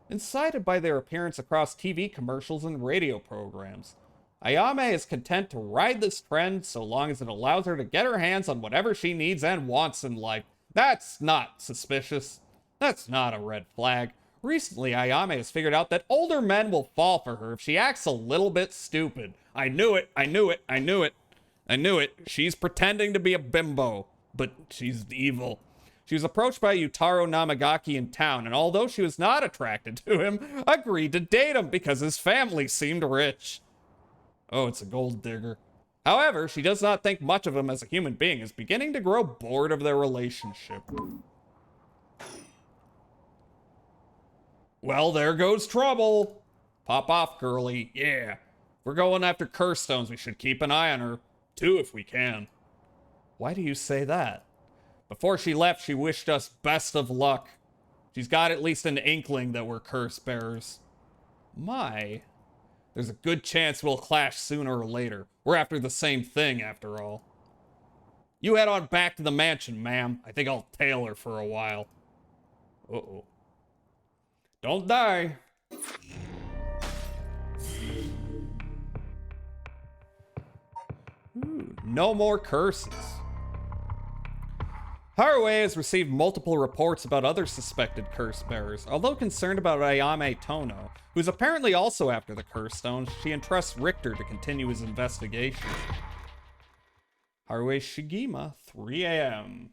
incited by their appearance across TV commercials and radio programs. Ayame is content to ride this trend so long as it allows her to get her hands on whatever she needs and wants in life. That's not suspicious. That's not a red flag. Recently, Ayame has figured out that older men will fall for her if she acts a little bit stupid. I knew it. She's pretending to be a bimbo, but she's evil. She was approached by Yutaro Namagaki in town, and although she was not attracted to him, agreed to date him because his family seemed rich. Oh, it's a gold digger. However, she does not think much of him as a human being, is beginning to grow bored of their relationship. Well, there goes trouble. Pop off, girlie. Yeah. We're going after curse stones. We should keep an eye on her. 2 if we can. Why do you say that? Before she left, she wished us best of luck. She's got at least an inkling that we're curse bearers. My. There's a good chance we'll clash sooner or later. We're after the same thing, after all. You head on back to the mansion, ma'am. I think I'll tail her for a while. Uh-oh. Don't die. Ooh, no more curses. Haruhi has received multiple reports about other suspected curse bearers. Although concerned about Ayame Tono, who's apparently also after the curse stones, she entrusts Richter to continue his investigation. Haruhi Shigima, 3 a.m.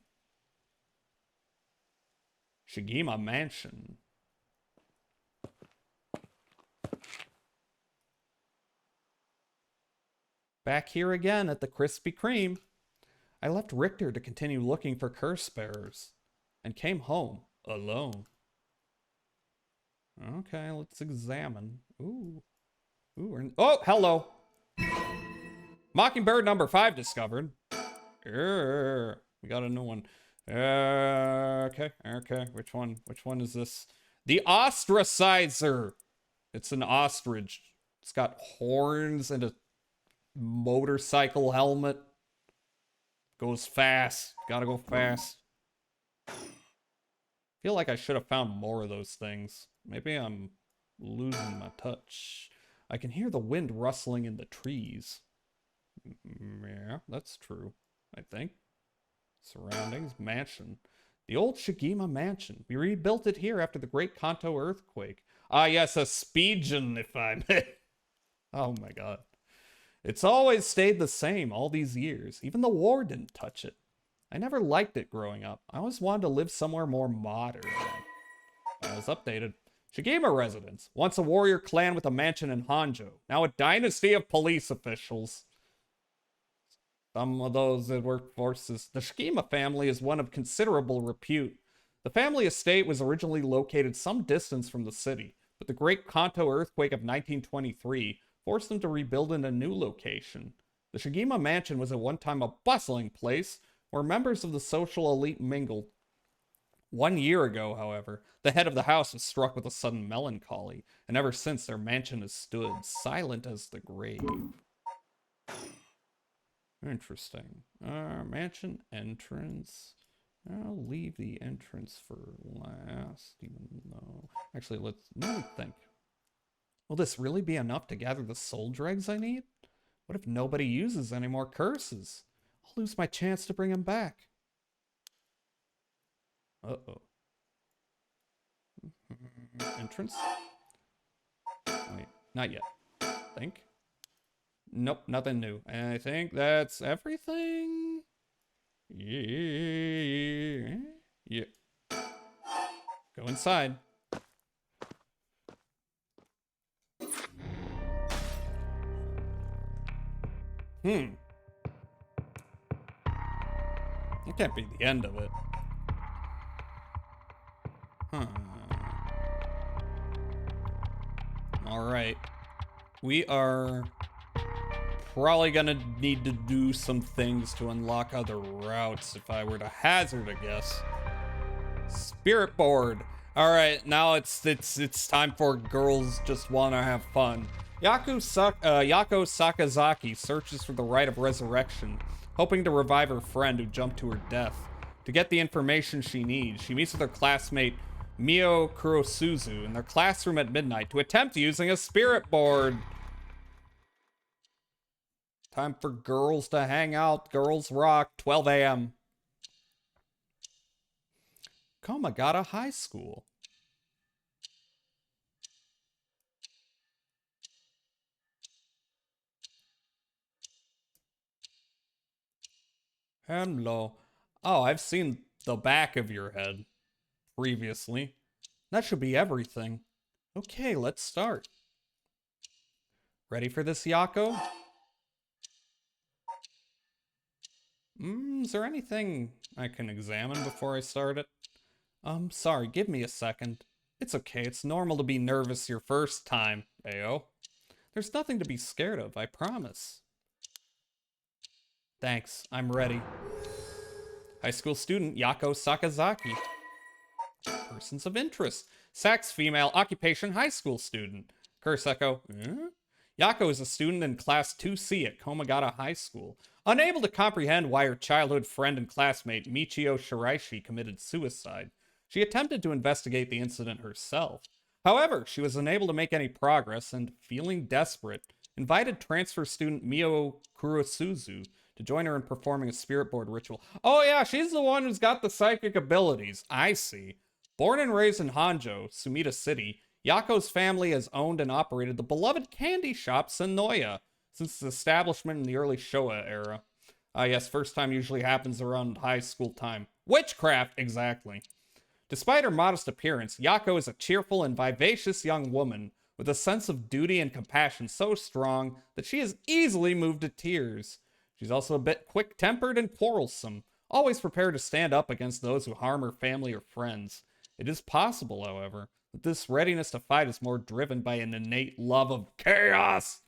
Shigima Mansion. Back here again at the Krispy Kreme. I left Richter to continue looking for curse bearers and came home alone. Okay, let's examine. Ooh. Oh, hello. Mockingbird number 5 discovered. We got a new one. Okay. Which one is this? The Ostracizer. It's an ostrich. It's got horns and a motorcycle helmet. Goes fast. Gotta go fast. Feel like I should have found more of those things. Maybe I'm losing my touch. I can hear the wind rustling in the trees. Yeah, that's true, I think. Surroundings, mansion. The old Shigima mansion. We rebuilt it here after the Great Kanto earthquake. Ah, yes, a Speedgen, if I may. Oh my god. It's always stayed the same all these years. Even the war didn't touch it. I never liked it growing up. I always wanted to live somewhere more modern. I was updated. Shigima residence. Once a warrior clan with a mansion in Honjo. Now a dynasty of police officials. Some of those that work forces. The Shigima family is one of considerable repute. The family estate was originally located some distance from the city, but the Great Kanto earthquake of 1923 forced them to rebuild in a new location. The Shigima mansion was at one time a bustling place where members of the social elite mingled. 1 year ago, however, the head of the house was struck with a sudden melancholy, and ever since their mansion has stood silent as the grave. Interesting. Mansion entrance. I'll leave the entrance for last, even though... Actually, let me think. Will this really be enough to gather the soul dregs I need? What if nobody uses any more curses? I'll lose my chance to bring him back. Uh-oh. Entrance? Wait, not yet. Think? Nope, nothing new. And I think that's everything. Yeah. Go inside. That can't be the end of it. Alright. We are probably gonna need to do some things to unlock other routes if I were to hazard a guess. Spirit board. Alright, now it's time for girls just wanna have fun. Yako Sakazaki searches for the rite of resurrection, hoping to revive her friend who jumped to her death. To get the information she needs, she meets with her classmate Mio Kurosuzu in their classroom at midnight to attempt using a spirit board. Time for girls to hang out. Girls rock. 12 a.m. Komagata High School. Hello. Oh, I've seen the back of your head previously. That should be everything. Okay, let's start. Ready for this, Yako? Is there anything I can examine before I start it? Sorry, give me a second. It's okay, it's normal to be nervous your first time, Ayo. There's nothing to be scared of, I promise. Thanks, I'm ready. High school student Yako Sakazaki. Persons of interest. Sex, female, occupation, high school student. Kurseko. Yako is a student in class 2C at Komagata High School. Unable to comprehend why her childhood friend and classmate Michio Shiraishi committed suicide, she attempted to investigate the incident herself. However, she was unable to make any progress and, feeling desperate, invited transfer student Mio Kurosuzu to join her in performing a spirit board ritual. Oh yeah, she's the one who's got the psychic abilities. I see. Born and raised in Honjo, Sumida City, Yako's family has owned and operated the beloved candy shop Sonoya since its establishment in the early Showa era. Yes, first time usually happens around high school time. Witchcraft, exactly. Despite her modest appearance, Yako is a cheerful and vivacious young woman with a sense of duty and compassion so strong that she is easily moved to tears. She's also a bit quick-tempered and quarrelsome, always prepared to stand up against those who harm her family or friends. It is possible, however, that this readiness to fight is more driven by an innate love of chaos.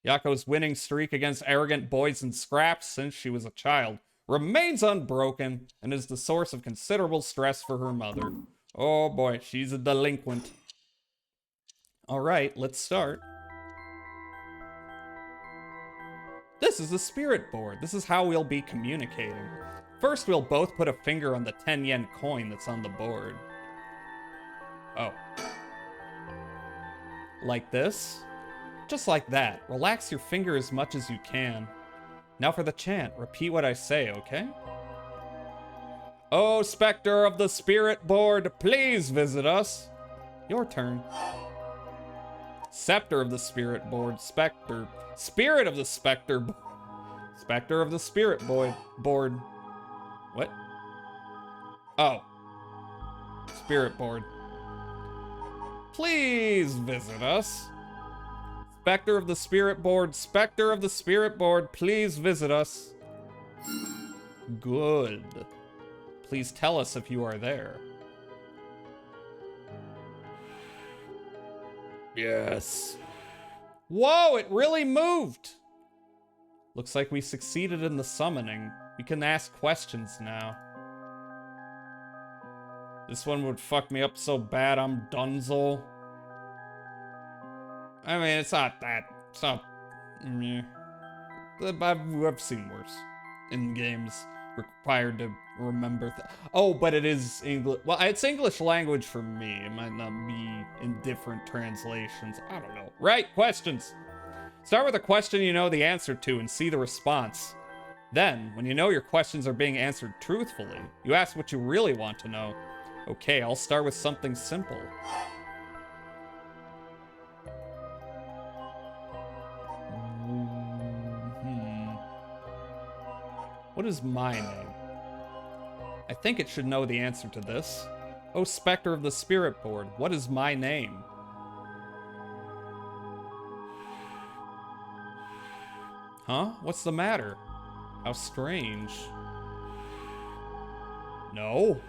Yako's winning streak against arrogant boys and scraps since she was a child remains unbroken and is the source of considerable stress for her mother. Oh boy, she's a delinquent. All right, let's start. This is the spirit board. This is how we'll be communicating. First, we'll both put a finger on the 10 yen coin that's on the board. Oh. Like this? Just like that. Relax your finger as much as you can. Now for the chant. Repeat what I say, okay? Oh, Spectre of the Spirit Board, please visit us. Your turn. Scepter of the Spirit Board, Spectre. Spirit of the Spectre. Spectre of the Spirit Board. What? Oh. Spirit Board. Please visit us. Spectre of the Spirit Board, Spectre of the Spirit Board, please visit us. Good. Please tell us if you are there. Yes. Whoa, it really moved! Looks like we succeeded in the summoning. We can ask questions now. This one would fuck me up so bad I'm dunzo. I mean, it's not that. It's not. Meh. I've seen worse in games required to remember. Oh, but it is English. Well, it's English language for me. It might not be in different translations. I don't know. Right, questions. Start with a question you know the answer to and see the response. Then, when you know your questions are being answered truthfully, you ask what you really want to know. Okay, I'll start with something simple. What is my name? I think it should know the answer to this. Oh, Spectre of the Spirit Board, what is my name? Huh? What's the matter? How strange. No.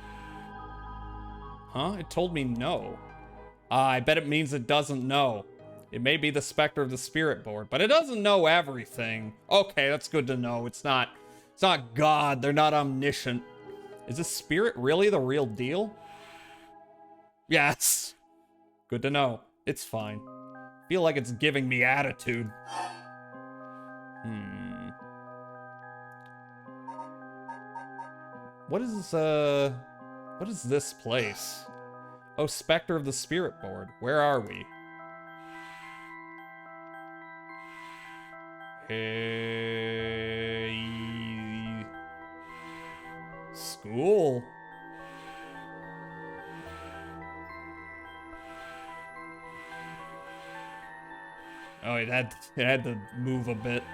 Huh? It told me no. I bet it means it doesn't know. It may be the Spectre of the Spirit Board, but it doesn't know everything. Okay, that's good to know. It's not God. They're not omniscient. Is this spirit really the real deal? Yes. Good to know. It's fine. Feel like it's giving me attitude. What is this place? Oh, Spectre of the Spirit Board. Where are we? Hey. School. Oh, it had to move a bit.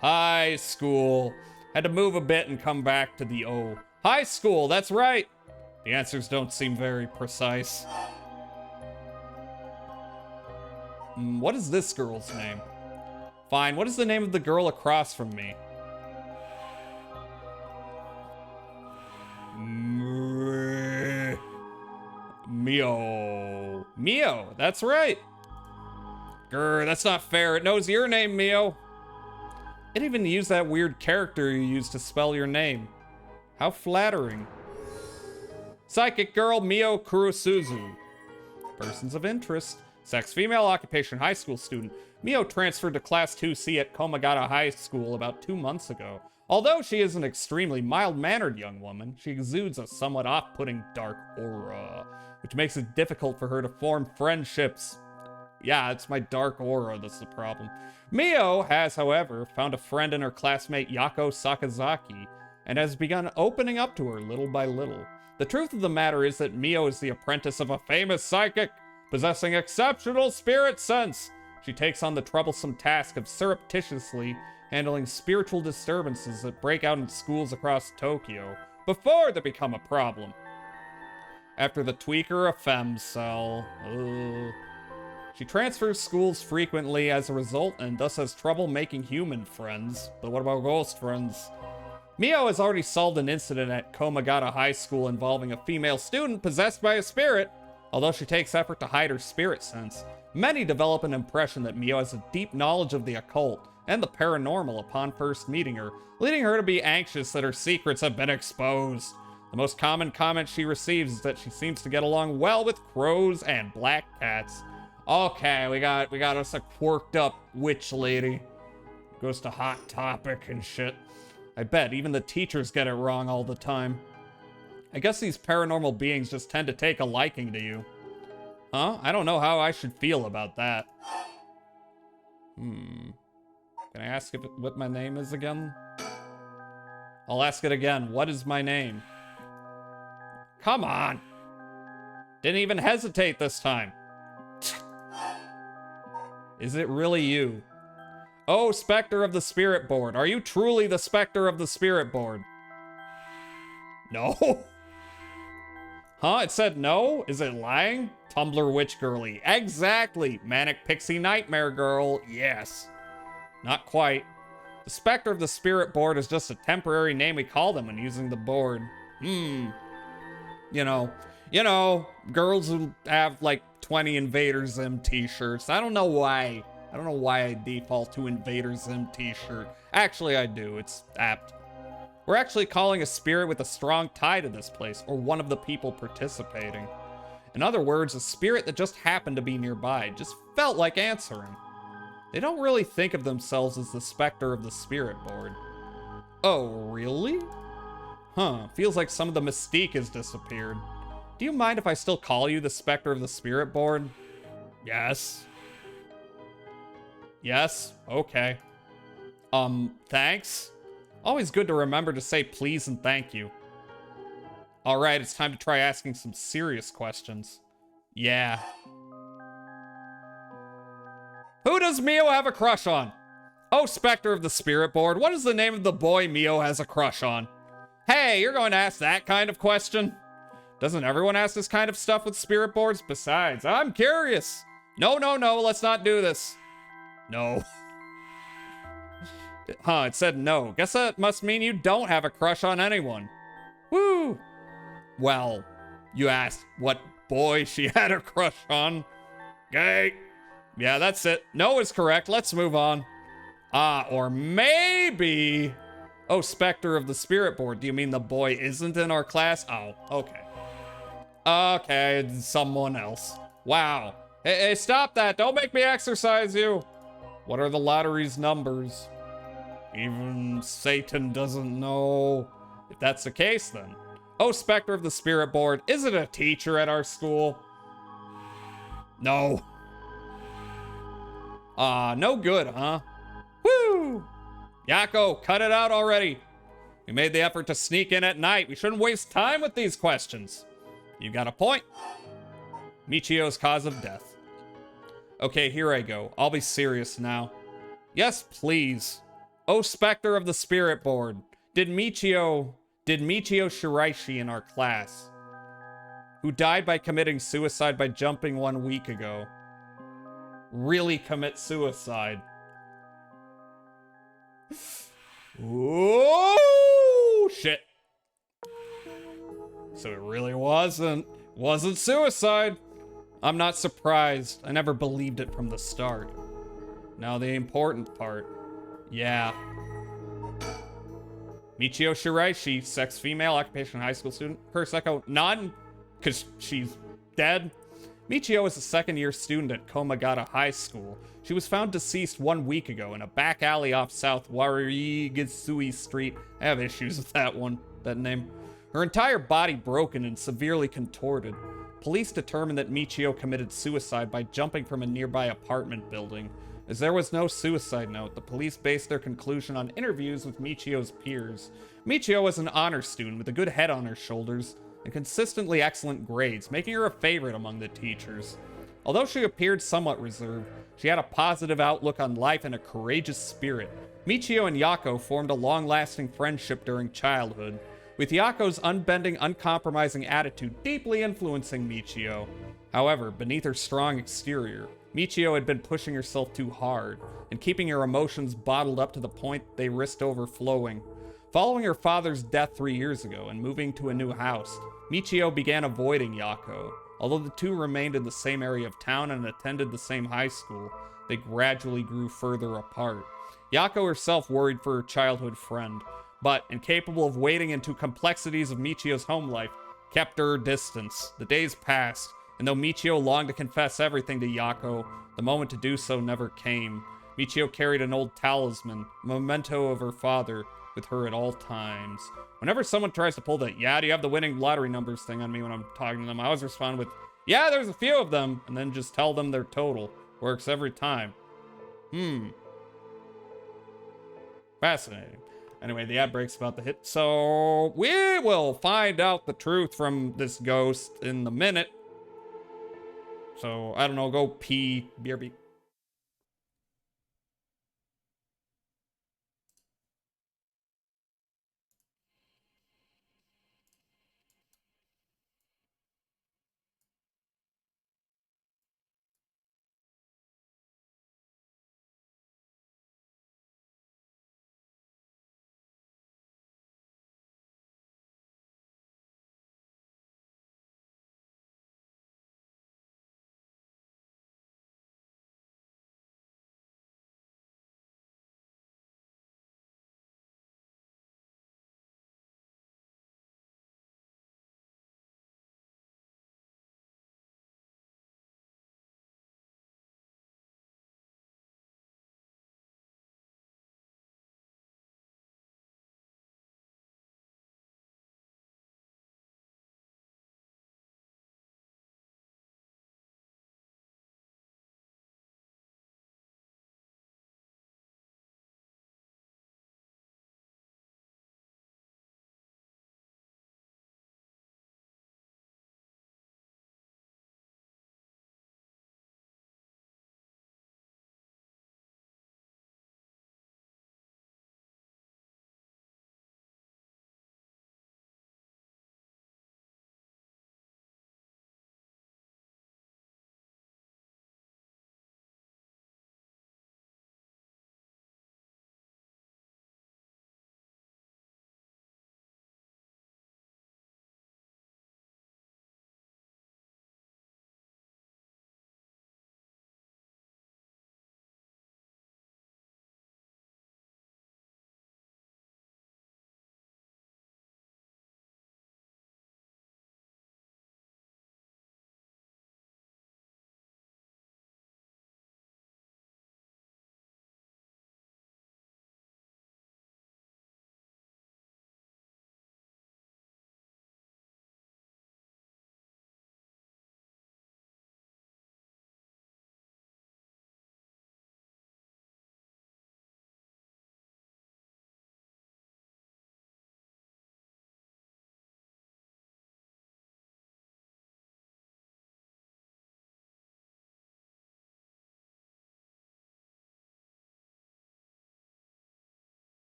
High school. Had to move a bit and come back to the O. High school, that's right. The answers don't seem very precise. What is this girl's name? Fine, what is the name of the girl across from me? Mio. Mio, that's right. Grr, that's not fair. It knows your name, Mio. It even used that weird character you used to spell your name. How flattering. Psychic girl Mio Kurosuzu. Persons of interest. Sex female, occupation high school student. Mio transferred to Class 2C at Komagata High School about 2 months ago. Although she is an extremely mild-mannered young woman, she exudes a somewhat off-putting dark aura, which makes it difficult for her to form friendships. Yeah, it's my dark aura that's the problem. Mio has, however, found a friend in her classmate Yako Sakazaki, and has begun opening up to her little by little. The truth of the matter is that Mio is the apprentice of a famous psychic, possessing exceptional spirit sense. She takes on the troublesome task of surreptitiously handling spiritual disturbances that break out in schools across Tokyo, before they become a problem. After the tweaker, a femcell. She transfers schools frequently as a result, and thus has trouble making human friends. But what about ghost friends? Mio has already solved an incident at Komagata High School involving a female student possessed by a spirit. Although she takes effort to hide her spirit sense, many develop an impression that Mio has a deep knowledge of the occult and the paranormal upon first meeting her, leading her to be anxious that her secrets have been exposed. The most common comment she receives is that she seems to get along well with crows and black cats. Okay, we got us a quirked up witch lady. Goes to Hot Topic and shit. I bet even the teachers get it wrong all the time. I guess these paranormal beings just tend to take a liking to you. Huh? I don't know how I should feel about that. Can I ask what my name is again? I'll ask it again. What is my name? Come on. Didn't even hesitate this time. Is it really you? Oh, Spectre of the Spirit Board. Are you truly the Spectre of the Spirit Board? No. Huh? It said no? Is it lying? Tumblr Witch Girly. Exactly. Manic Pixie Nightmare Girl. Yes. Not quite. The Spectre of the Spirit Board is just a temporary name we call them when using the board. You know, girls who have like 20 Invader Zim t-shirts. I don't know why I default to Invader Zim t-shirt. Actually, I do. It's apt. We're actually calling a spirit with a strong tie to this place, or one of the people participating. In other words, a spirit that just happened to be nearby, just felt like answering. They don't really think of themselves as the Spectre of the Spirit Board. Oh, really? Huh, feels like some of the mystique has disappeared. Do you mind if I still call you the Spectre of the Spirit Board? Yes. Yes? Okay. Thanks? Always good to remember to say please and thank you. Alright, it's time to try asking some serious questions. Yeah. Who does Mio have a crush on? Oh, Spectre of the Spirit Board, what is the name of the boy Mio has a crush on? Hey, you're going to ask that kind of question? Doesn't everyone ask this kind of stuff with spirit boards? Besides, I'm curious. No, let's not do this. No. Huh, it said no. Guess that must mean you don't have a crush on anyone. Woo! Well, you asked what boy she had a crush on. Okay. Yeah, that's it. No is correct. Let's move on. Or maybe... Oh, Spectre of the Spirit Board. Do you mean the boy isn't in our class? Oh, okay. Okay, it's someone else. Wow. Hey, stop that. Don't make me exercise you. What are the lottery's numbers? Even Satan doesn't know. If that's the case, then. Oh, Spectre of the Spirit Board. Is it a teacher at our school? No. No good, huh? Woo! Yako, cut it out already. We made the effort to sneak in at night. We shouldn't waste time with these questions. You got a point. Michio's cause of death. Okay, here I go. I'll be serious now. Yes, please. Oh, Spectre of the Spirit Board. Did Michio Shiraishi in our class, who died by committing suicide by jumping 1 week ago, really commit suicide? Oh, shit. So it really wasn't suicide. I'm not surprised. I never believed it from the start. Now the important part. Yeah. Michio Shiraishi, sex female, occupation high school student. Kuroseko, none, because she's dead. Michio is a second-year student at Komagata High School. She was found deceased 1 week ago in a back alley off South Warigisui Street. I have issues with that name. Her entire body broken and severely contorted. Police determined that Michio committed suicide by jumping from a nearby apartment building. As there was no suicide note, the police based their conclusion on interviews with Michio's peers. Michio was an honor student with a good head on her shoulders and consistently excellent grades, making her a favorite among the teachers. Although she appeared somewhat reserved, she had a positive outlook on life and a courageous spirit. Michio and Yako formed a long-lasting friendship during childhood, with Yako's unbending, uncompromising attitude deeply influencing Michio. However, beneath her strong exterior, Michio had been pushing herself too hard and keeping her emotions bottled up to the point they risked overflowing. Following her father's death 3 years ago and moving to a new house, Michio began avoiding Yako. Although the two remained in the same area of town and attended the same high school, they gradually grew further apart. Yako herself worried for her childhood friend. but, incapable of wading into complexities of Michio's home life, kept her distance. The days passed, and though Michio longed to confess everything to Yako, the moment to do so never came. Michio carried an old talisman, a memento of her father, with her at all times. Whenever someone tries to pull the, yeah, do you have the winning lottery numbers thing on me when I'm talking to them, I always respond with, yeah, there's a few of them, and then just tell them their total. Works every time. Fascinating. Anyway, the ad breaks about the hit, so we will find out the truth from this ghost in a minute. So, I don't know, go pee, BRB.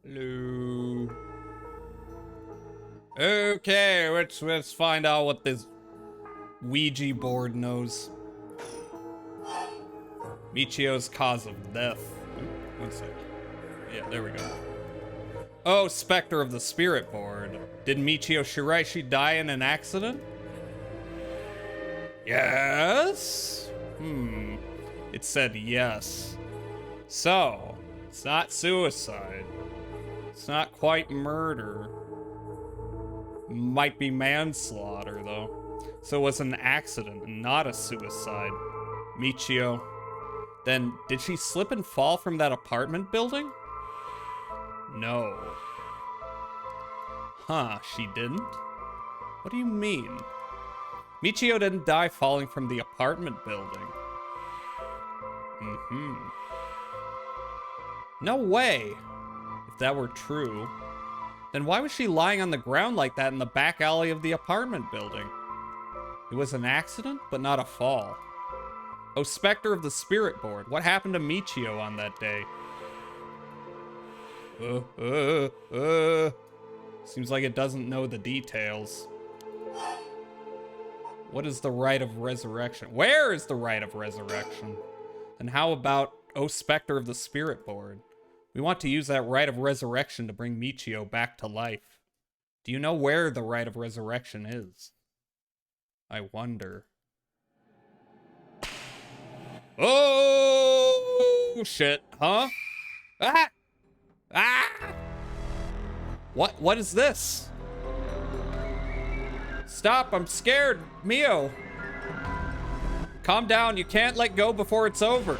Hello. Okay, let's find out what this Ouija board knows. Michio's cause of death. One second. Yeah, there we go. Oh, Spectre of the Spirit Board. Did Michio Shiraishi die in an accident? Yes? It said yes. So, it's not suicide. It's not quite murder. Might be manslaughter, though. So it was an accident, not a suicide. Michio. Then, did she slip and fall from that apartment building? No. Huh, she didn't? What do you mean? Michio didn't die falling from the apartment building. No way! If that were true, then why was she lying on the ground like that in the back alley of the apartment building? It was an accident, but not a fall. Oh, Spectre of the Spirit Board, what happened to Michio on that day? Seems like it doesn't know the details. What is the rite of resurrection? Where is the rite of resurrection? And how about Oh, Spectre of the Spirit Board? We want to use that rite of resurrection to bring Michio back to life. Do you know where the rite of resurrection is? I wonder. Oh, shit, huh? Ah! Ah! What is this? Stop, I'm scared, Mio. Calm down, you can't let go before it's over.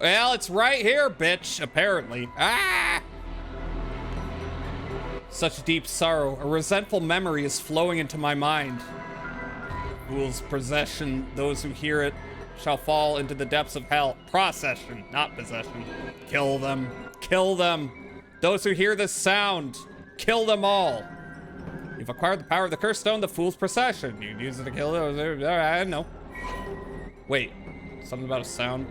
Well, it's right here, bitch, apparently. Ah! Such deep sorrow, a resentful memory is flowing into my mind. Fool's possession, those who hear it shall fall into the depths of hell. Procession, not possession. Kill them, kill them. Those who hear this sound, kill them all. You've acquired the power of the cursed stone, the Fool's Procession. You can use it to kill those. I don't know. Wait, something about a sound?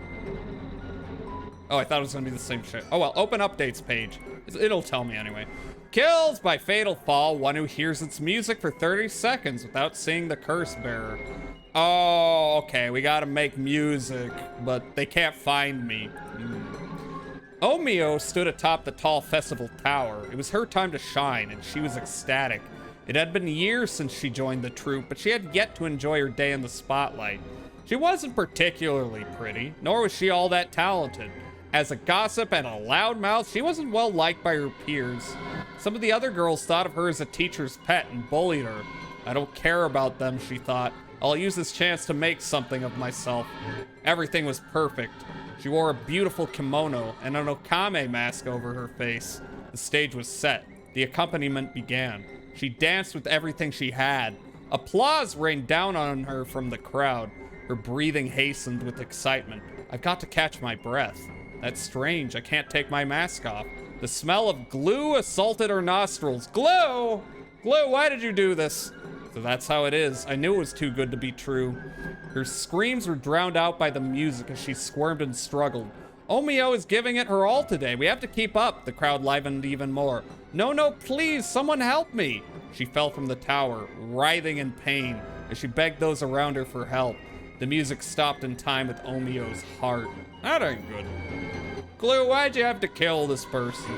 Oh, I thought it was gonna be the same shit. Oh well, open updates page. It'll tell me anyway. Kills by fatal fall one who hears its music for 30 seconds without seeing the curse bearer. Oh, okay, we gotta make music, but they can't find me. Omio stood atop the tall festival tower. It was her time to shine, and she was ecstatic. It had been years since she joined the troupe, but she had yet to enjoy her day in the spotlight. She wasn't particularly pretty, nor was she all that talented. As a gossip and a loudmouth, she wasn't well liked by her peers. Some of the other girls thought of her as a teacher's pet and bullied her. I don't care about them, she thought. I'll use this chance to make something of myself. Everything was perfect. She wore a beautiful kimono and an okame mask over her face. The stage was set. The accompaniment began. She danced with everything she had. Applause rained down on her from the crowd. Her breathing hastened with excitement. I've got to catch my breath. That's strange. I can't take my mask off. The smell of glue assaulted her nostrils. Glue! Glue, why did you do this? So that's how it is. I knew it was too good to be true. Her screams were drowned out by the music as she squirmed and struggled. Omio is giving it her all today. We have to keep up. The crowd livened even more. No, no, please, someone help me. She fell from the tower, writhing in pain, as she begged those around her for help. The music stopped in time with Omio's heart. That ain't good. Glue, why'd you have to kill this person?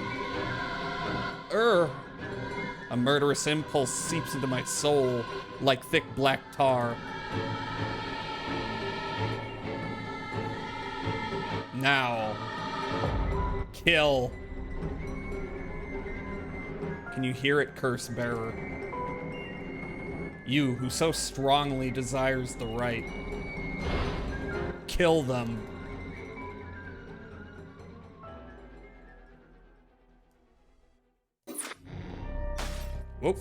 A murderous impulse seeps into my soul like thick black tar. Now. Kill. Can you hear it, curse bearer? You who so strongly desires the right. Kill them. Whoop.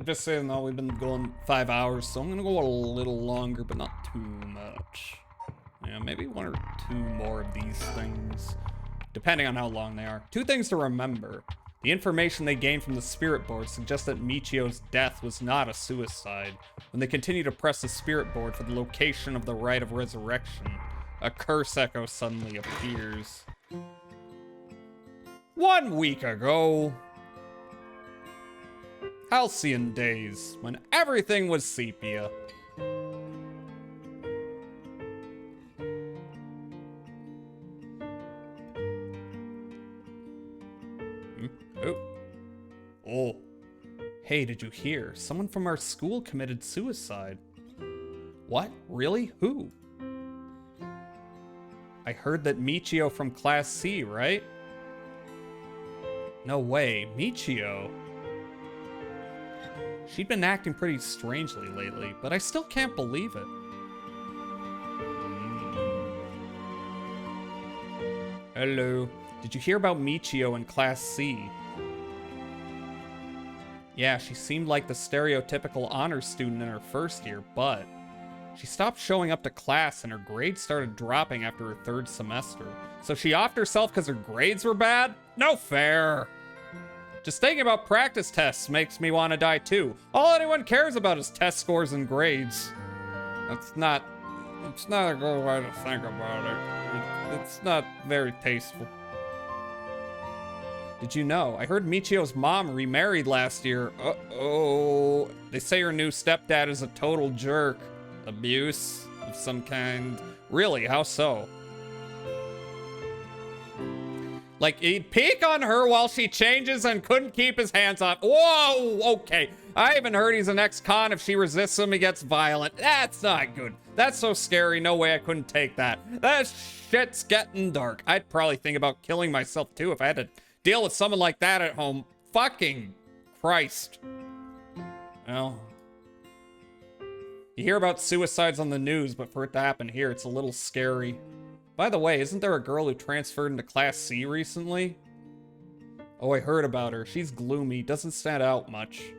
Just saying though, we've been going 5 hours, so I'm gonna go a little longer, but not too much. Yeah, maybe 1 or 2 more of these things, depending on how long they are. 2 things to remember. The information they gained from the Spirit Board suggests that Michio's death was not a suicide. When they continue to press the Spirit Board for the location of the Rite of Resurrection, a curse echo suddenly appears. 1 week ago, halcyon days, when everything was sepia. Oh. Hey, did you hear? Someone from our school committed suicide. What? Really? Who? I heard that Michio from Class C, right? No way, Michio. She'd been acting pretty strangely lately, but I still can't believe it. Hello. Did you hear about Michio in Class C? Yeah, she seemed like the stereotypical honor student in her first year, but she stopped showing up to class and her grades started dropping after her third semester. So she offed herself because her grades were bad? No fair. Just thinking about practice tests makes me want to die too. All anyone cares about is test scores and grades. It's not a good way to think about it. It's not very tasteful. Did you know? I heard Michio's mom remarried last year. Uh-oh. They say her new stepdad is a total jerk. Abuse of some kind. Really, how so? Like, he'd peek on her while she changes and couldn't keep his hands off. Whoa, okay. I even heard he's an ex-con. If she resists him, he gets violent. That's not good. That's so scary. No way I couldn't take that. That shit's getting dark. I'd probably think about killing myself, too, if I had to deal with someone like that at home. Fucking Christ. Well, you hear about suicides on the news, but for it to happen here, it's a little scary. By the way, isn't there a girl who transferred into Class C recently? Oh, I heard about her. She's gloomy, doesn't stand out much.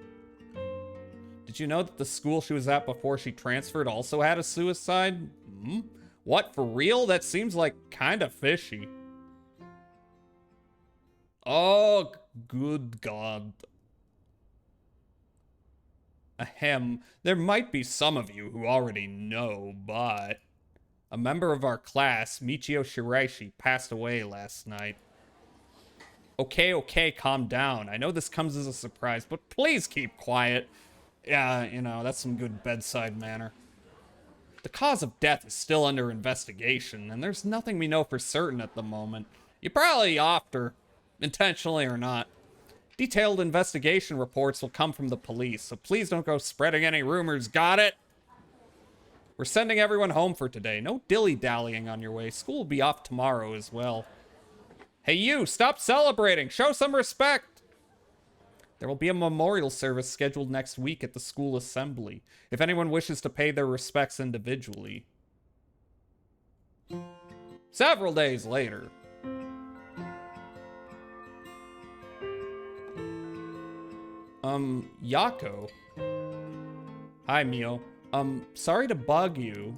Did you know that the school she was at before she transferred also had a suicide? Hmm? What, for real? That seems like kind of fishy. Oh, good God. Ahem. There might be some of you who already know, but a member of our class, Michio Shiraishi, passed away last night. Okay, calm down. I know this comes as a surprise, but please keep quiet. Yeah, you know, that's some good bedside manner. The cause of death is still under investigation, and there's nothing we know for certain at the moment. You probably offed her, intentionally or not. Detailed investigation reports will come from the police, so please don't go spreading any rumors, got it? We're sending everyone home for today. No dilly-dallying on your way. School will be off tomorrow as well. Hey you, stop celebrating! Show some respect! There will be a memorial service scheduled next week at the school assembly, if anyone wishes to pay their respects individually. Several days later. Yako. Hi, Mio. Sorry to bug you.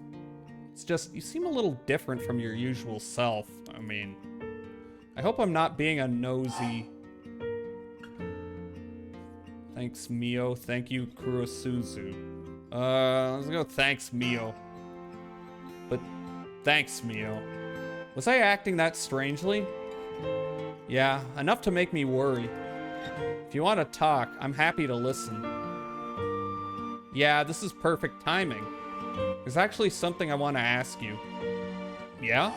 It's just, you seem a little different from your usual self. I mean, I hope I'm not being a nosy. Thanks, Mio. Thank you, Kurosuzu. Let's go thanks, Mio. But thanks, Mio. Was I acting that strangely? Yeah, enough to make me worry. If you want to talk, I'm happy to listen. Yeah, this is perfect timing. There's actually something I want to ask you. Yeah?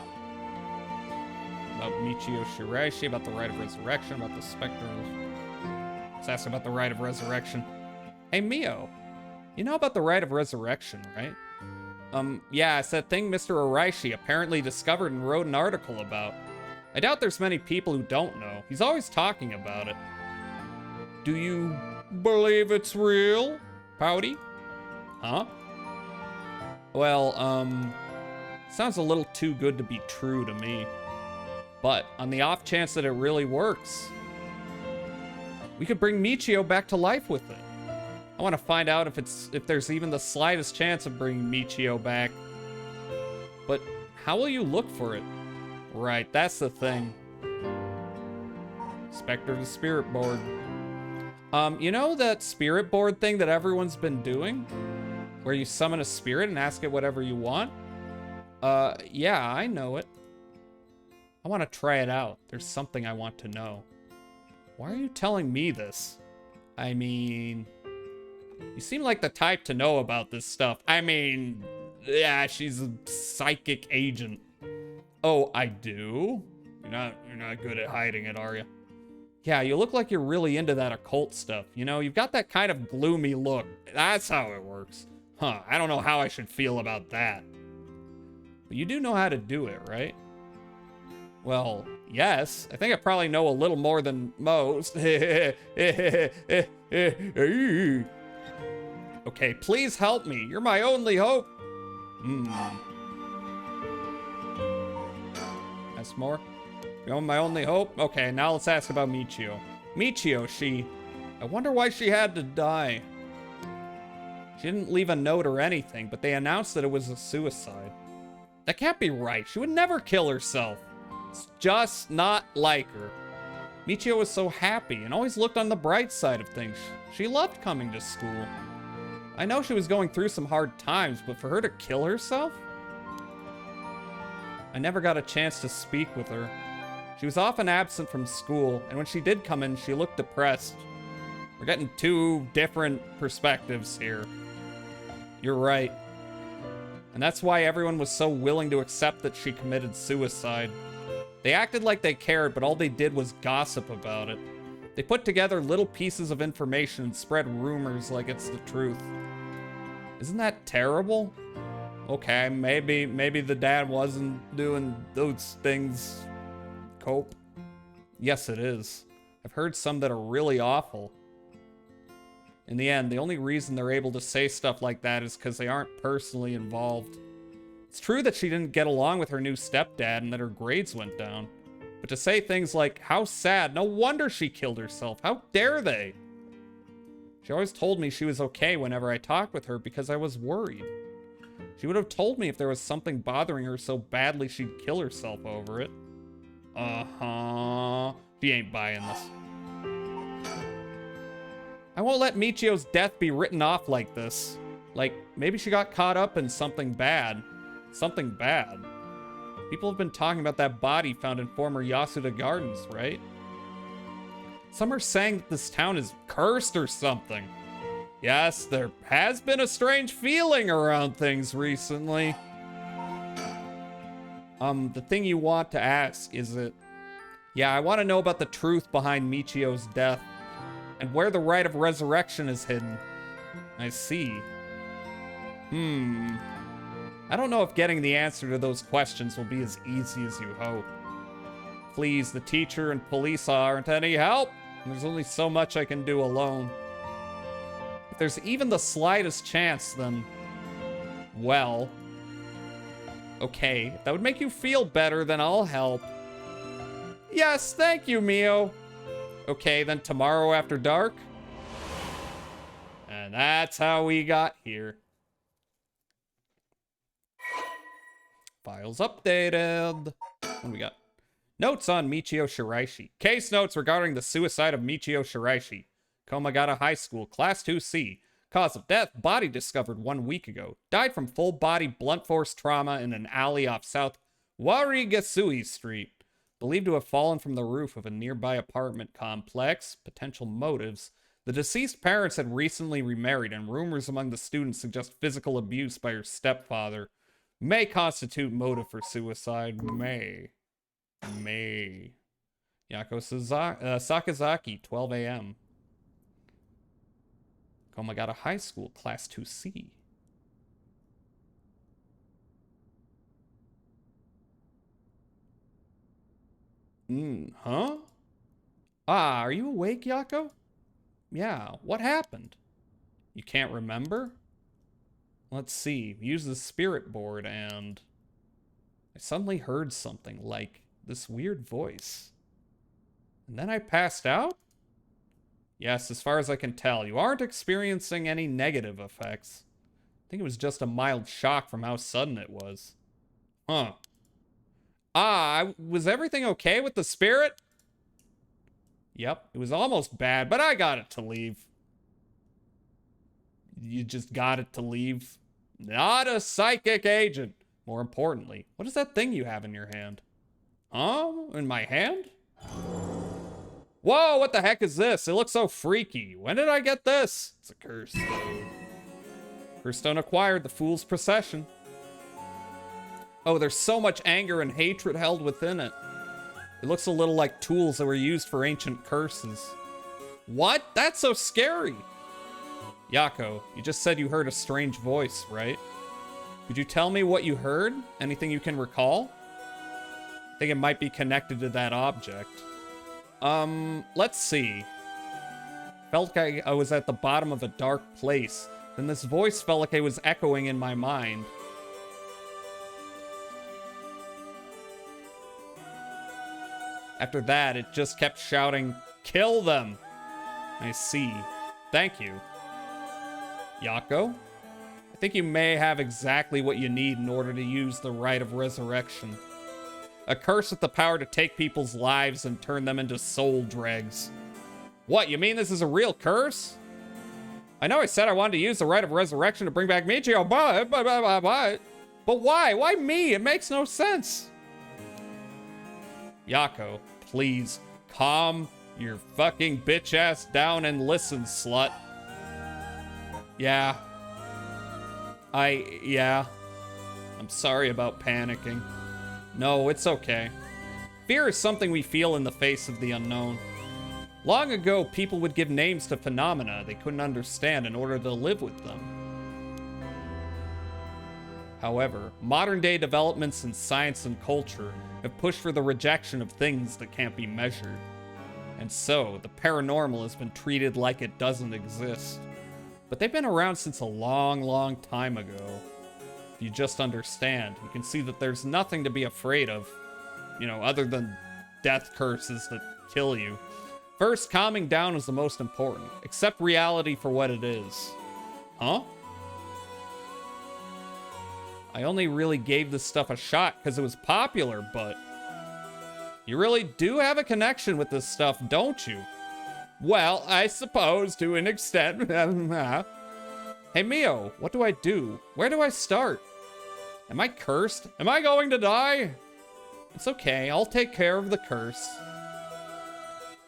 About Michio Shiraishi, about the Rite of Resurrection, about the Spectre. Let's ask about the Rite of Resurrection. Hey, Mio. You know about the Rite of Resurrection, right? Yeah, it's that thing Mr. Araishi apparently discovered and wrote an article about. I doubt there's many people who don't know. He's always talking about it. Do you believe it's real, Pouty? Huh? Well, sounds a little too good to be true to me. But on the off chance that it really works, we could bring Michio back to life with it. I want to find out if there's even the slightest chance of bringing Michio back. But how will you look for it? Right, that's the thing. Spectre of the Spirit Board. You know that spirit board thing that everyone's been doing? Where you summon a spirit and ask it whatever you want? Yeah, I know it. I want to try it out. There's something I want to know. Why are you telling me this? I mean, you seem like the type to know about this stuff. I mean, yeah, she's a psychic agent. Oh, I do? You're not good at hiding it, are you? Yeah, you look like you're really into that occult stuff. You know, you've got that kind of gloomy look. That's how it works. Huh, I don't know how I should feel about that. But you do know how to do it, right? Well, yes. I think I probably know a little more than most. Okay, please help me. You're my only hope. That's more. You're my only hope? Okay, now let's ask about Michio. Michio, I wonder why she had to die. She didn't leave a note or anything, but they announced that it was a suicide. That can't be right. She would never kill herself. It's just not like her. Michio was so happy and always looked on the bright side of things. She loved coming to school. I know she was going through some hard times, but for her to kill herself? I never got a chance to speak with her. She was often absent from school, and when she did come in, she looked depressed. We're getting two different perspectives here. You're right. And that's why everyone was so willing to accept that she committed suicide. They acted like they cared, but all they did was gossip about it. They put together little pieces of information and spread rumors like it's the truth. Isn't that terrible? Okay, maybe the dad wasn't doing those things. Cope. Yes, it is. I've heard some that are really awful. In the end, the only reason they're able to say stuff like that is because they aren't personally involved. It's true that she didn't get along with her new stepdad and that her grades went down. But to say things like, how sad, no wonder she killed herself, how dare they? She always told me she was okay whenever I talked with her because I was worried. She would have told me if there was something bothering her so badly she'd kill herself over it. Uh-huh. She ain't buying this. I won't let Michio's death be written off like this. Like, maybe she got caught up in something bad. Something bad. People have been talking about that body found in former Yasuda Gardens, right? Some are saying that this town is cursed or something. Yes, there has been a strange feeling around things recently. The thing you want to ask is it... Yeah, I want to know about the truth behind Michio's death. And where the rite of resurrection is hidden. I see. I don't know if getting the answer to those questions will be as easy as you hope. Please, the teacher and police aren't any help. There's only so much I can do alone. If there's even the slightest chance, then... Well... Okay, if that would make you feel better, then I'll help. Yes, thank you, Mio. Okay, then tomorrow after dark. And that's how we got here. Files updated. What do we got? Notes on Michio Shiraishi. Case notes regarding the suicide of Michio Shiraishi. Komagata High School, Class 2C. Cause of death, body discovered 1 week ago. Died from full-body blunt force trauma in an alley off South Warigasui Street. Believed to have fallen from the roof of a nearby apartment complex. Potential motives. The deceased parents had recently remarried, and rumors among the students suggest physical abuse by her stepfather. May constitute motive for suicide. May. Yako Sakazaki, 12 a.m. Komagata High School, Class 2C. Huh? Ah, are you awake, Yako? Yeah, what happened? You can't remember? Let's see. Use the spirit board and... I suddenly heard something like this weird voice. And then I passed out? Yes, as far as I can tell, you aren't experiencing any negative effects. I think it was just a mild shock from how sudden it was. Huh. Was everything okay with the spirit? Yep, it was almost bad, but I got it to leave. You just got it to leave? Not a psychic agent. More importantly, what is that thing you have in your hand? Huh? In my hand? Whoa, what the heck is this? It looks so freaky. When did I get this? It's a curse stone. Curse stone acquired, the Fool's Procession. Oh, there's so much anger and hatred held within it. It looks a little like tools that were used for ancient curses. What? That's so scary. Yako, you just said you heard a strange voice, right? Could you tell me what you heard? Anything you can recall? I think it might be connected to that object. Let's see. Felt like I was at the bottom of a dark place. Then this voice felt like it was echoing in my mind. After that, it just kept shouting, "Kill them!" I see. Thank you. Yako? I think you may have exactly what you need in order to use the Rite of Resurrection. A curse with the power to take people's lives and turn them into soul dregs. What, you mean this is a real curse? I know I said I wanted to use the Rite of Resurrection to bring back Michio, but why? Why me? It makes no sense. Yako, please, calm your fucking bitch ass down and listen, slut. Yeah. I'm sorry about panicking. No, it's okay. Fear is something we feel in the face of the unknown. Long ago, people would give names to phenomena they couldn't understand in order to live with them. However, modern-day developments in science and culture have pushed for the rejection of things that can't be measured. And so, the paranormal has been treated like it doesn't exist. But they've been around since a long, long time ago. If you just understand, you can see that there's nothing to be afraid of, other than death curses that kill you. First, calming down is the most important. Accept reality for what it is. Huh? I only really gave this stuff a shot because it was popular, but... You really do have a connection with this stuff, don't you? Well, I suppose to an extent. Hey, Mio, what do I do? Where do I start? Am I cursed? Am I going to die? It's okay, I'll take care of the curse.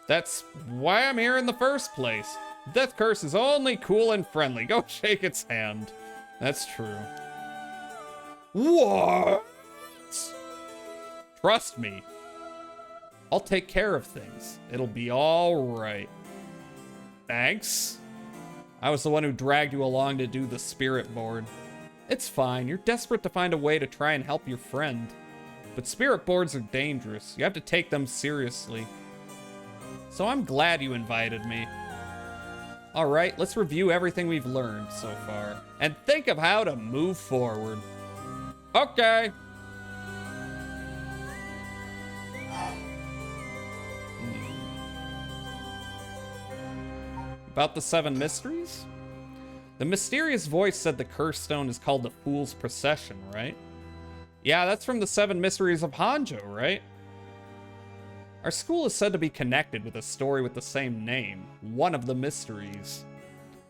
That's why I'm here in the first place. Death curse is only cool and friendly. Go shake its hand. That's true. What? Trust me. I'll take care of things. It'll be all right. Thanks. I was the one who dragged you along to do the spirit board. It's fine. You're desperate to find a way to try and help your friend. But spirit boards are dangerous. You have to take them seriously. So I'm glad you invited me. All right, let's review everything we've learned so far and think of how to move forward. Okay. About the 7 mysteries? The mysterious voice said the curse stone is called the Fool's Procession, right? Yeah, that's from the 7 mysteries of Hanjo, right? Our school is said to be connected with a story with the same name, one of the mysteries.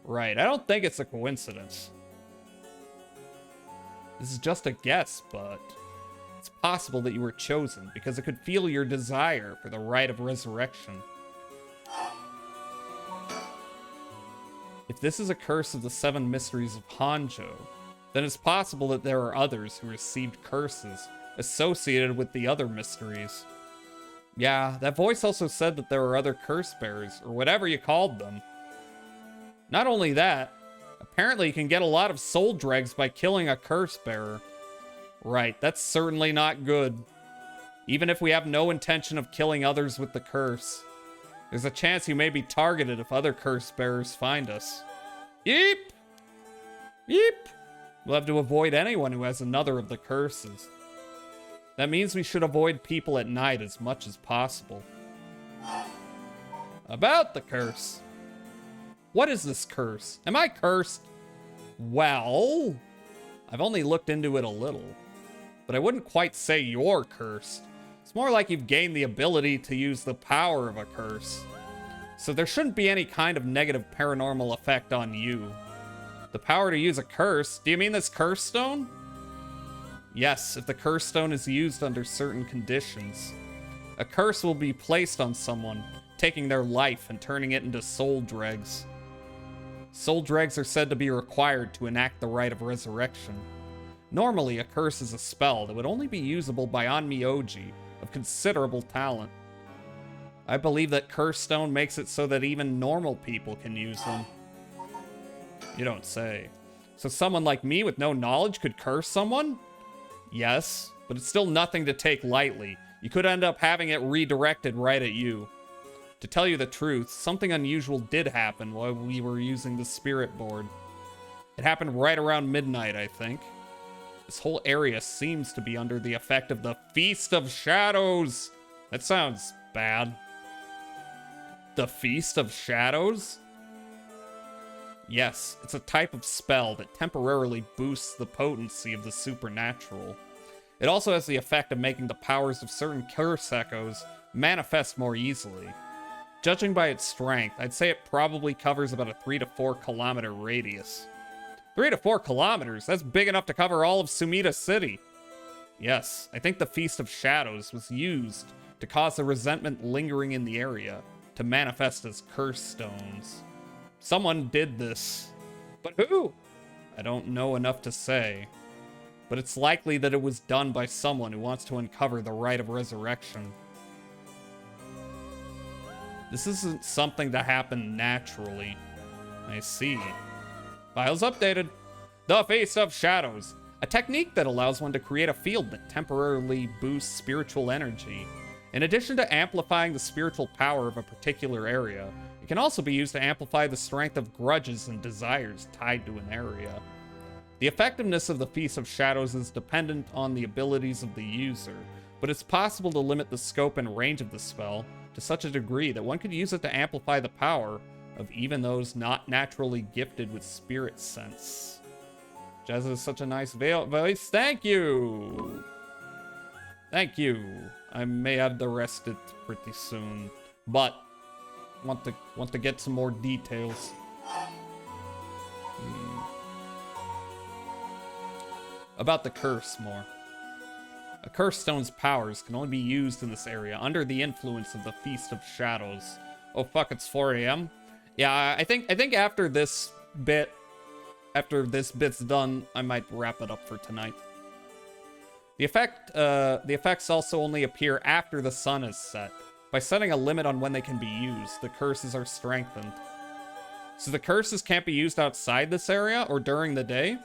Right, I don't think it's a coincidence. This is just a guess, but it's possible that you were chosen because it could feel your desire for the Rite of Resurrection. If this is a curse of the 7 mysteries of Hanjo, then it's possible that there are others who received curses associated with the other mysteries. Yeah, that voice also said that there are other curse bearers, or whatever you called them. Not only that, apparently you can get a lot of soul dregs by killing a curse bearer. Right, that's certainly not good. Even if we have no intention of killing others with the curse, there's a chance you may be targeted if other curse bearers find us. Yeep! Yeep! We'll have to avoid anyone who has another of the curses. That means we should avoid people at night as much as possible. About the curse. What is this curse? Am I cursed? Well, I've only looked into it a little, but I wouldn't quite say you're cursed. It's more like you've gained the ability to use the power of a curse. So there shouldn't be any kind of negative paranormal effect on you. The power to use a curse? Do you mean this curse stone? Yes, if the curse stone is used under certain conditions. A curse will be placed on someone, taking their life and turning it into soul dregs. Soul dregs are said to be required to enact the Rite of Resurrection. Normally, a curse is a spell that would only be usable by Onmyoji of considerable talent. I believe that Curse Stone makes it so that even normal people can use them. You don't say. So someone like me with no knowledge could curse someone? Yes, but it's still nothing to take lightly. You could end up having it redirected right at you. To tell you the truth, something unusual did happen while we were using the spirit board. It happened right around midnight, I think. This whole area seems to be under the effect of the Feast of Shadows. That sounds bad. The Feast of Shadows? Yes, it's a type of spell that temporarily boosts the potency of the supernatural. It also has the effect of making the powers of certain curse echoes manifest more easily. Judging by its strength, I'd say it probably covers about a 3 to 4 kilometer radius. 3 to 4 kilometers? That's big enough to cover all of Sumida City. Yes, I think the Feast of Shadows was used to cause the resentment lingering in the area to manifest as curse stones. Someone did this. But who? I don't know enough to say. But it's likely that it was done by someone who wants to uncover the rite of resurrection. This isn't something that happened naturally. I see. Files updated. The Feast of Shadows. A technique that allows one to create a field that temporarily boosts spiritual energy. In addition to amplifying the spiritual power of a particular area, it can also be used to amplify the strength of grudges and desires tied to an area. The effectiveness of the Feast of Shadows is dependent on the abilities of the user, but it's possible to limit the scope and range of the spell to such a degree that one could use it to amplify the power of even those not naturally gifted with spirit sense. Jazz is such a nice voice. Thank you! Thank you. I may have to rest it pretty soon, but want to get some more details. About the curse more. A curse stone's powers can only be used in this area under the influence of the Feast of Shadows. Oh fuck, it's 4 a.m. Yeah, I think after this bit's done, I might wrap it up for tonight. The effects also only appear after the sun is set. By setting a limit on when they can be used, the curses are strengthened. So the curses can't be used outside this area or during the day?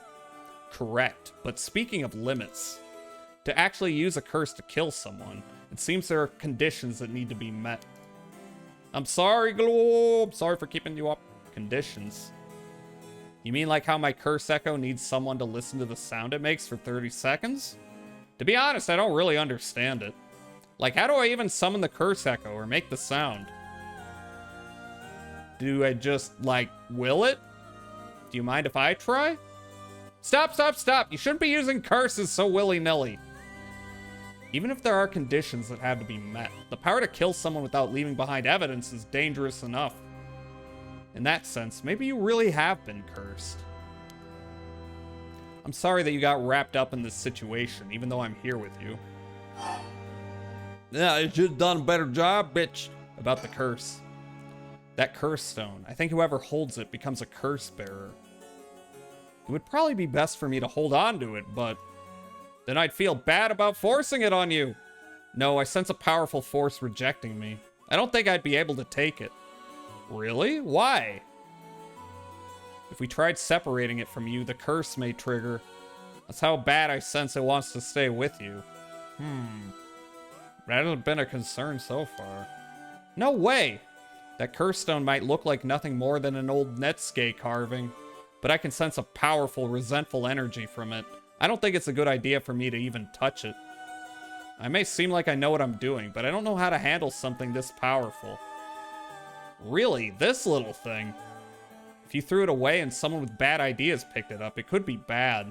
Correct. But speaking of limits, to actually use a curse to kill someone, it seems there are conditions that need to be met. I'm sorry, Globe. Sorry for keeping you up. Conditions. You mean like how my curse echo needs someone to listen to the sound it makes for 30 seconds? To be honest, I don't really understand it. Like, how do I even summon the curse echo or make the sound? Do I just, like, will it? Do you mind if I try? Stop, stop, stop! You shouldn't be using curses so willy-nilly. Even if there are conditions that have to be met, the power to kill someone without leaving behind evidence is dangerous enough. In that sense, maybe you really have been cursed. I'm sorry that you got wrapped up in this situation, even though I'm here with you. Yeah, you should have done a better job, bitch. About the curse. That curse stone. I think whoever holds it becomes a curse bearer. It would probably be best for me to hold on to it, but then I'd feel bad about forcing it on you. No, I sense a powerful force rejecting me. I don't think I'd be able to take it. Really? Why? If we tried separating it from you, the curse may trigger. That's how bad I sense it wants to stay with you. That hasn't been a concern so far. No way! That curse stone might look like nothing more than an old Netsuke carving, but I can sense a powerful, resentful energy from it. I don't think it's a good idea for me to even touch it. I may seem like I know what I'm doing, but I don't know how to handle something this powerful. Really? This little thing? If you threw it away and someone with bad ideas picked it up, it could be bad.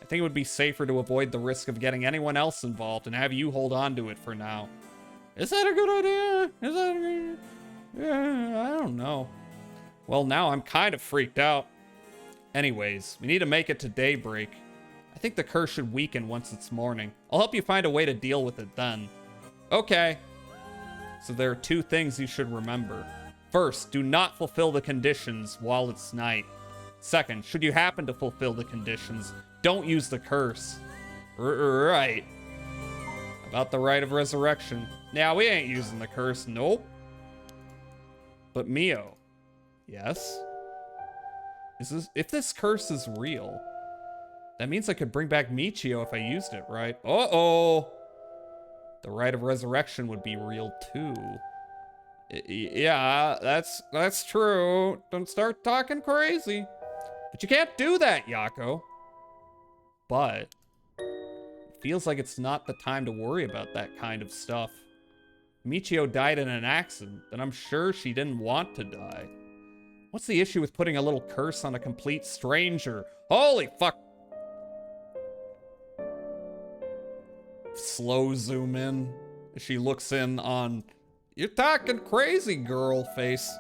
I think it would be safer to avoid the risk of getting anyone else involved and have you hold on to it for now. Is that a good idea? Is that a good idea? Yeah, I don't know. Well, now I'm kind of freaked out. Anyways, we need to make it to daybreak. I think the curse should weaken once it's morning. I'll help you find a way to deal with it then. Okay. So there are 2 things you should remember. First, do not fulfill the conditions while it's night. Second, should you happen to fulfill the conditions, don't use the curse. Right. About the rite of resurrection. Now, we ain't using the curse, nope. But Mio. Yes? If this curse is real, that means I could bring back Michio if I used it, right? Uh-oh! The rite of resurrection would be real too. Yeah, that's true. Don't start talking crazy. But you can't do that, Yako. But it feels like it's not the time to worry about that kind of stuff. Michio died in an accident, and I'm sure she didn't want to die. What's the issue with putting a little curse on a complete stranger? Holy fuck. Slow zoom in as she looks in on, "You're talking crazy, girl" face.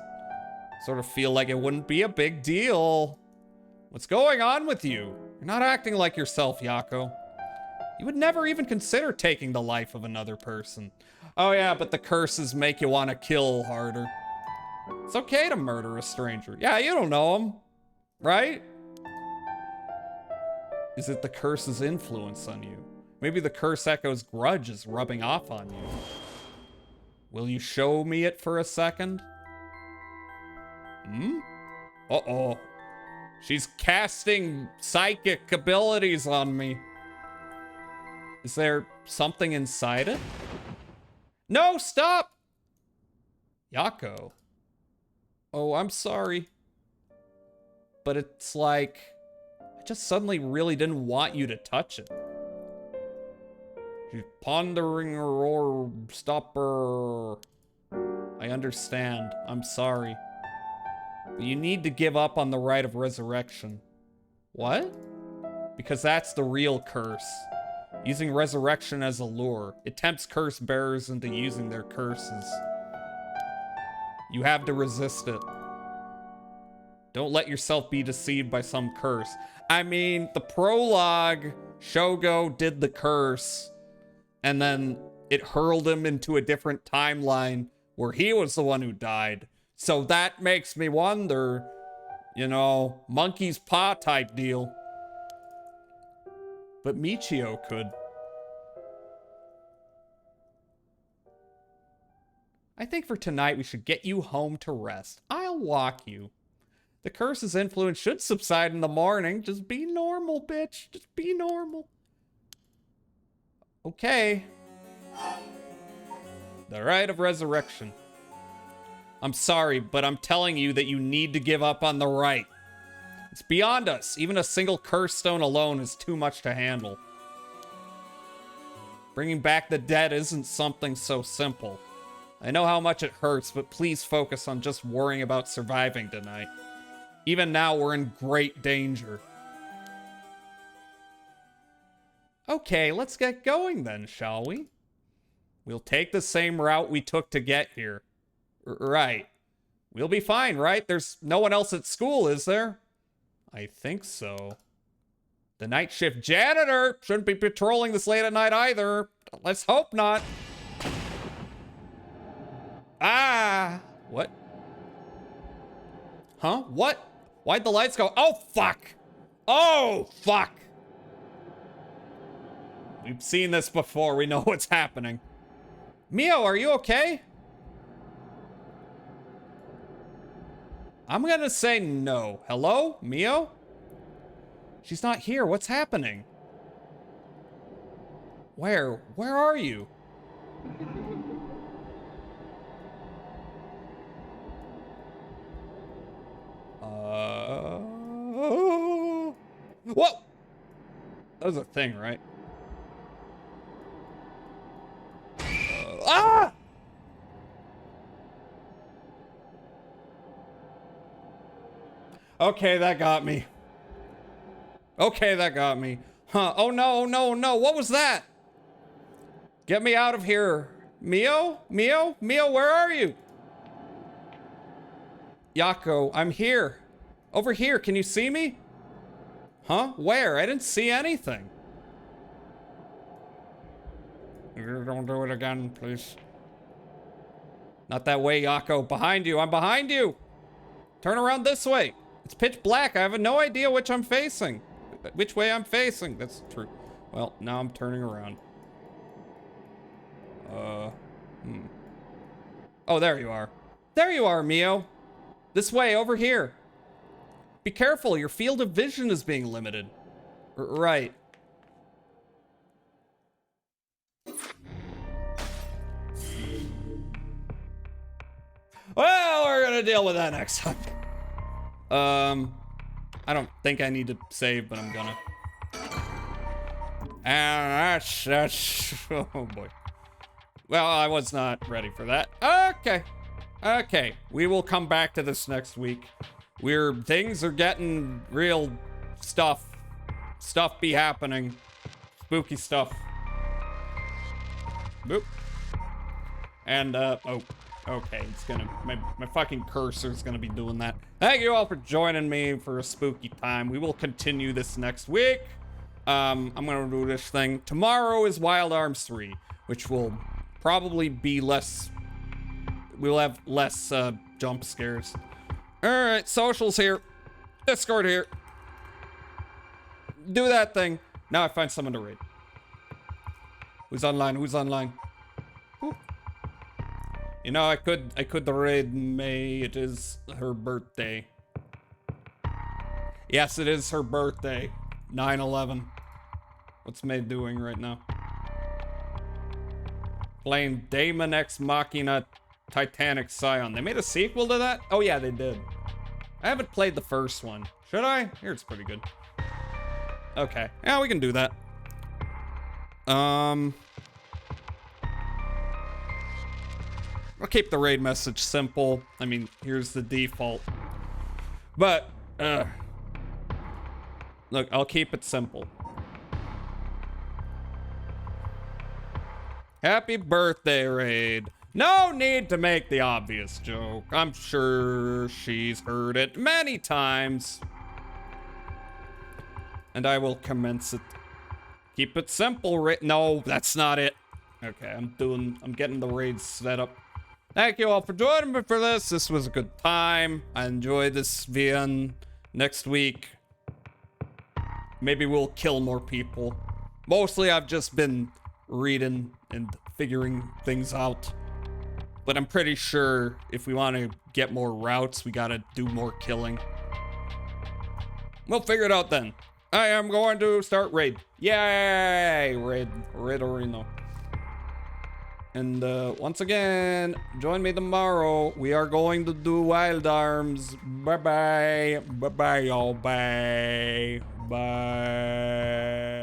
Sort of feel like it wouldn't be a big deal. What's going on with you? You're not acting like yourself, Yako. You would never even consider taking the life of another person. Oh yeah, but the curses make you want to kill harder. It's okay to murder a stranger. Yeah, you don't know him, right? Is it the curse's influence on you? Maybe the curse echo's grudge is rubbing off on you. Will you show me it for a second? Uh-oh. She's casting psychic abilities on me. Is there something inside it? No, stop! Yako. Oh, I'm sorry. But it's like, I just suddenly really didn't want you to touch it. She's pondering her orb. Stop her. I understand. I'm sorry. But you need to give up on the right of resurrection. What? Because that's the real curse. Using resurrection as a lure. It tempts curse bearers into using their curses. You have to resist it. Don't let yourself be deceived by some curse. I mean, the prologue, Shogo did the curse, and then it hurled him into a different timeline where he was the one who died. So that makes me wonder, you know, monkey's paw type deal. But Michio could. I think for tonight we should get you home to rest. I'll walk you. The curse's influence should subside in the morning. Just be normal, bitch. Just be normal. Okay. The right of resurrection. I'm sorry, but I'm telling you that you need to give up on the right. It's beyond us. Even a single curse stone alone is too much to handle. Bringing back the dead isn't something so simple. I know how much it hurts, but please focus on just worrying about surviving tonight. Even now, we're in great danger. Okay, let's get going then, shall we? We'll take the same route we took to get here. Right. We'll be fine, right? There's no one else at school, is there? I think so. The night shift janitor shouldn't be patrolling this late at night either. Let's hope not. Ah! What? Huh? What? Why'd the lights go? Oh, fuck! Oh, fuck! We've seen this before. We know what's happening. Mio, are you okay? I'm gonna say no. Hello? Mio? She's not here. What's happening? Where? Where are you? Whoa! That was a thing, right? Ah! Okay, that got me. Okay, that got me. Huh. Oh no, no, no. What was that? Get me out of here. Mio? Mio? Mio, where are you? Yako, I'm here. Over here, can you see me? Huh? Where? I didn't see anything. Don't do it again, please. Not that way, Yako. Behind you. I'm behind you. Turn around this way. It's pitch black. I have no idea which I'm facing. Which way I'm facing. That's true. Well, now I'm turning around. Oh, there you are. There you are, Mio. This way, over here. Be careful. Your field of vision is being limited. Right. Well, we're gonna deal with that next time. I don't think I need to save, but I'm gonna. And that's, oh boy. Well, I was not ready for that. Okay. Okay. We will come back to this next week. Things are getting real stuff. Stuff be happening. Spooky stuff. Boop. And, oh. Okay, it's gonna, my fucking cursor's gonna be doing that. Thank you all for joining me for a spooky time. We will continue this next week. I'm gonna do this thing. Tomorrow is Wild Arms 3, which will probably be less, we'll have less, jump scares. Alright, socials here. Discord here. Do that thing. Now I find someone to raid. Who's online? Who's online? Ooh. You know, I could raid May. It is her birthday. Yes, it is her birthday. 9/11. What's May doing right now? Playing Daemon X Machina Titanic Scion. They made a sequel to that? Oh yeah, they did. I haven't played the first one. Should I? Here, it's pretty good. Okay. Yeah, we can do that. I'll keep the raid message simple. I mean, here's the default. But, look, I'll keep it simple. Happy birthday, raid. No need to make the obvious joke. I'm sure she's heard it many times. And I will commence it. Keep it simple, no, that's not it. Okay, I'm getting the raid set up. Thank you all for joining me for this. This was a good time. I enjoyed this VN. Next week, maybe we'll kill more people. Mostly I've just been reading and figuring things out. But I'm pretty sure if we want to get more routes, we gotta do more killing. We'll figure it out then. I am going to start raid. Yay! Raid-orino. And once again, join me tomorrow. We are going to do Wild Arms. Bye-bye. Bye-bye, y'all. Bye. Bye.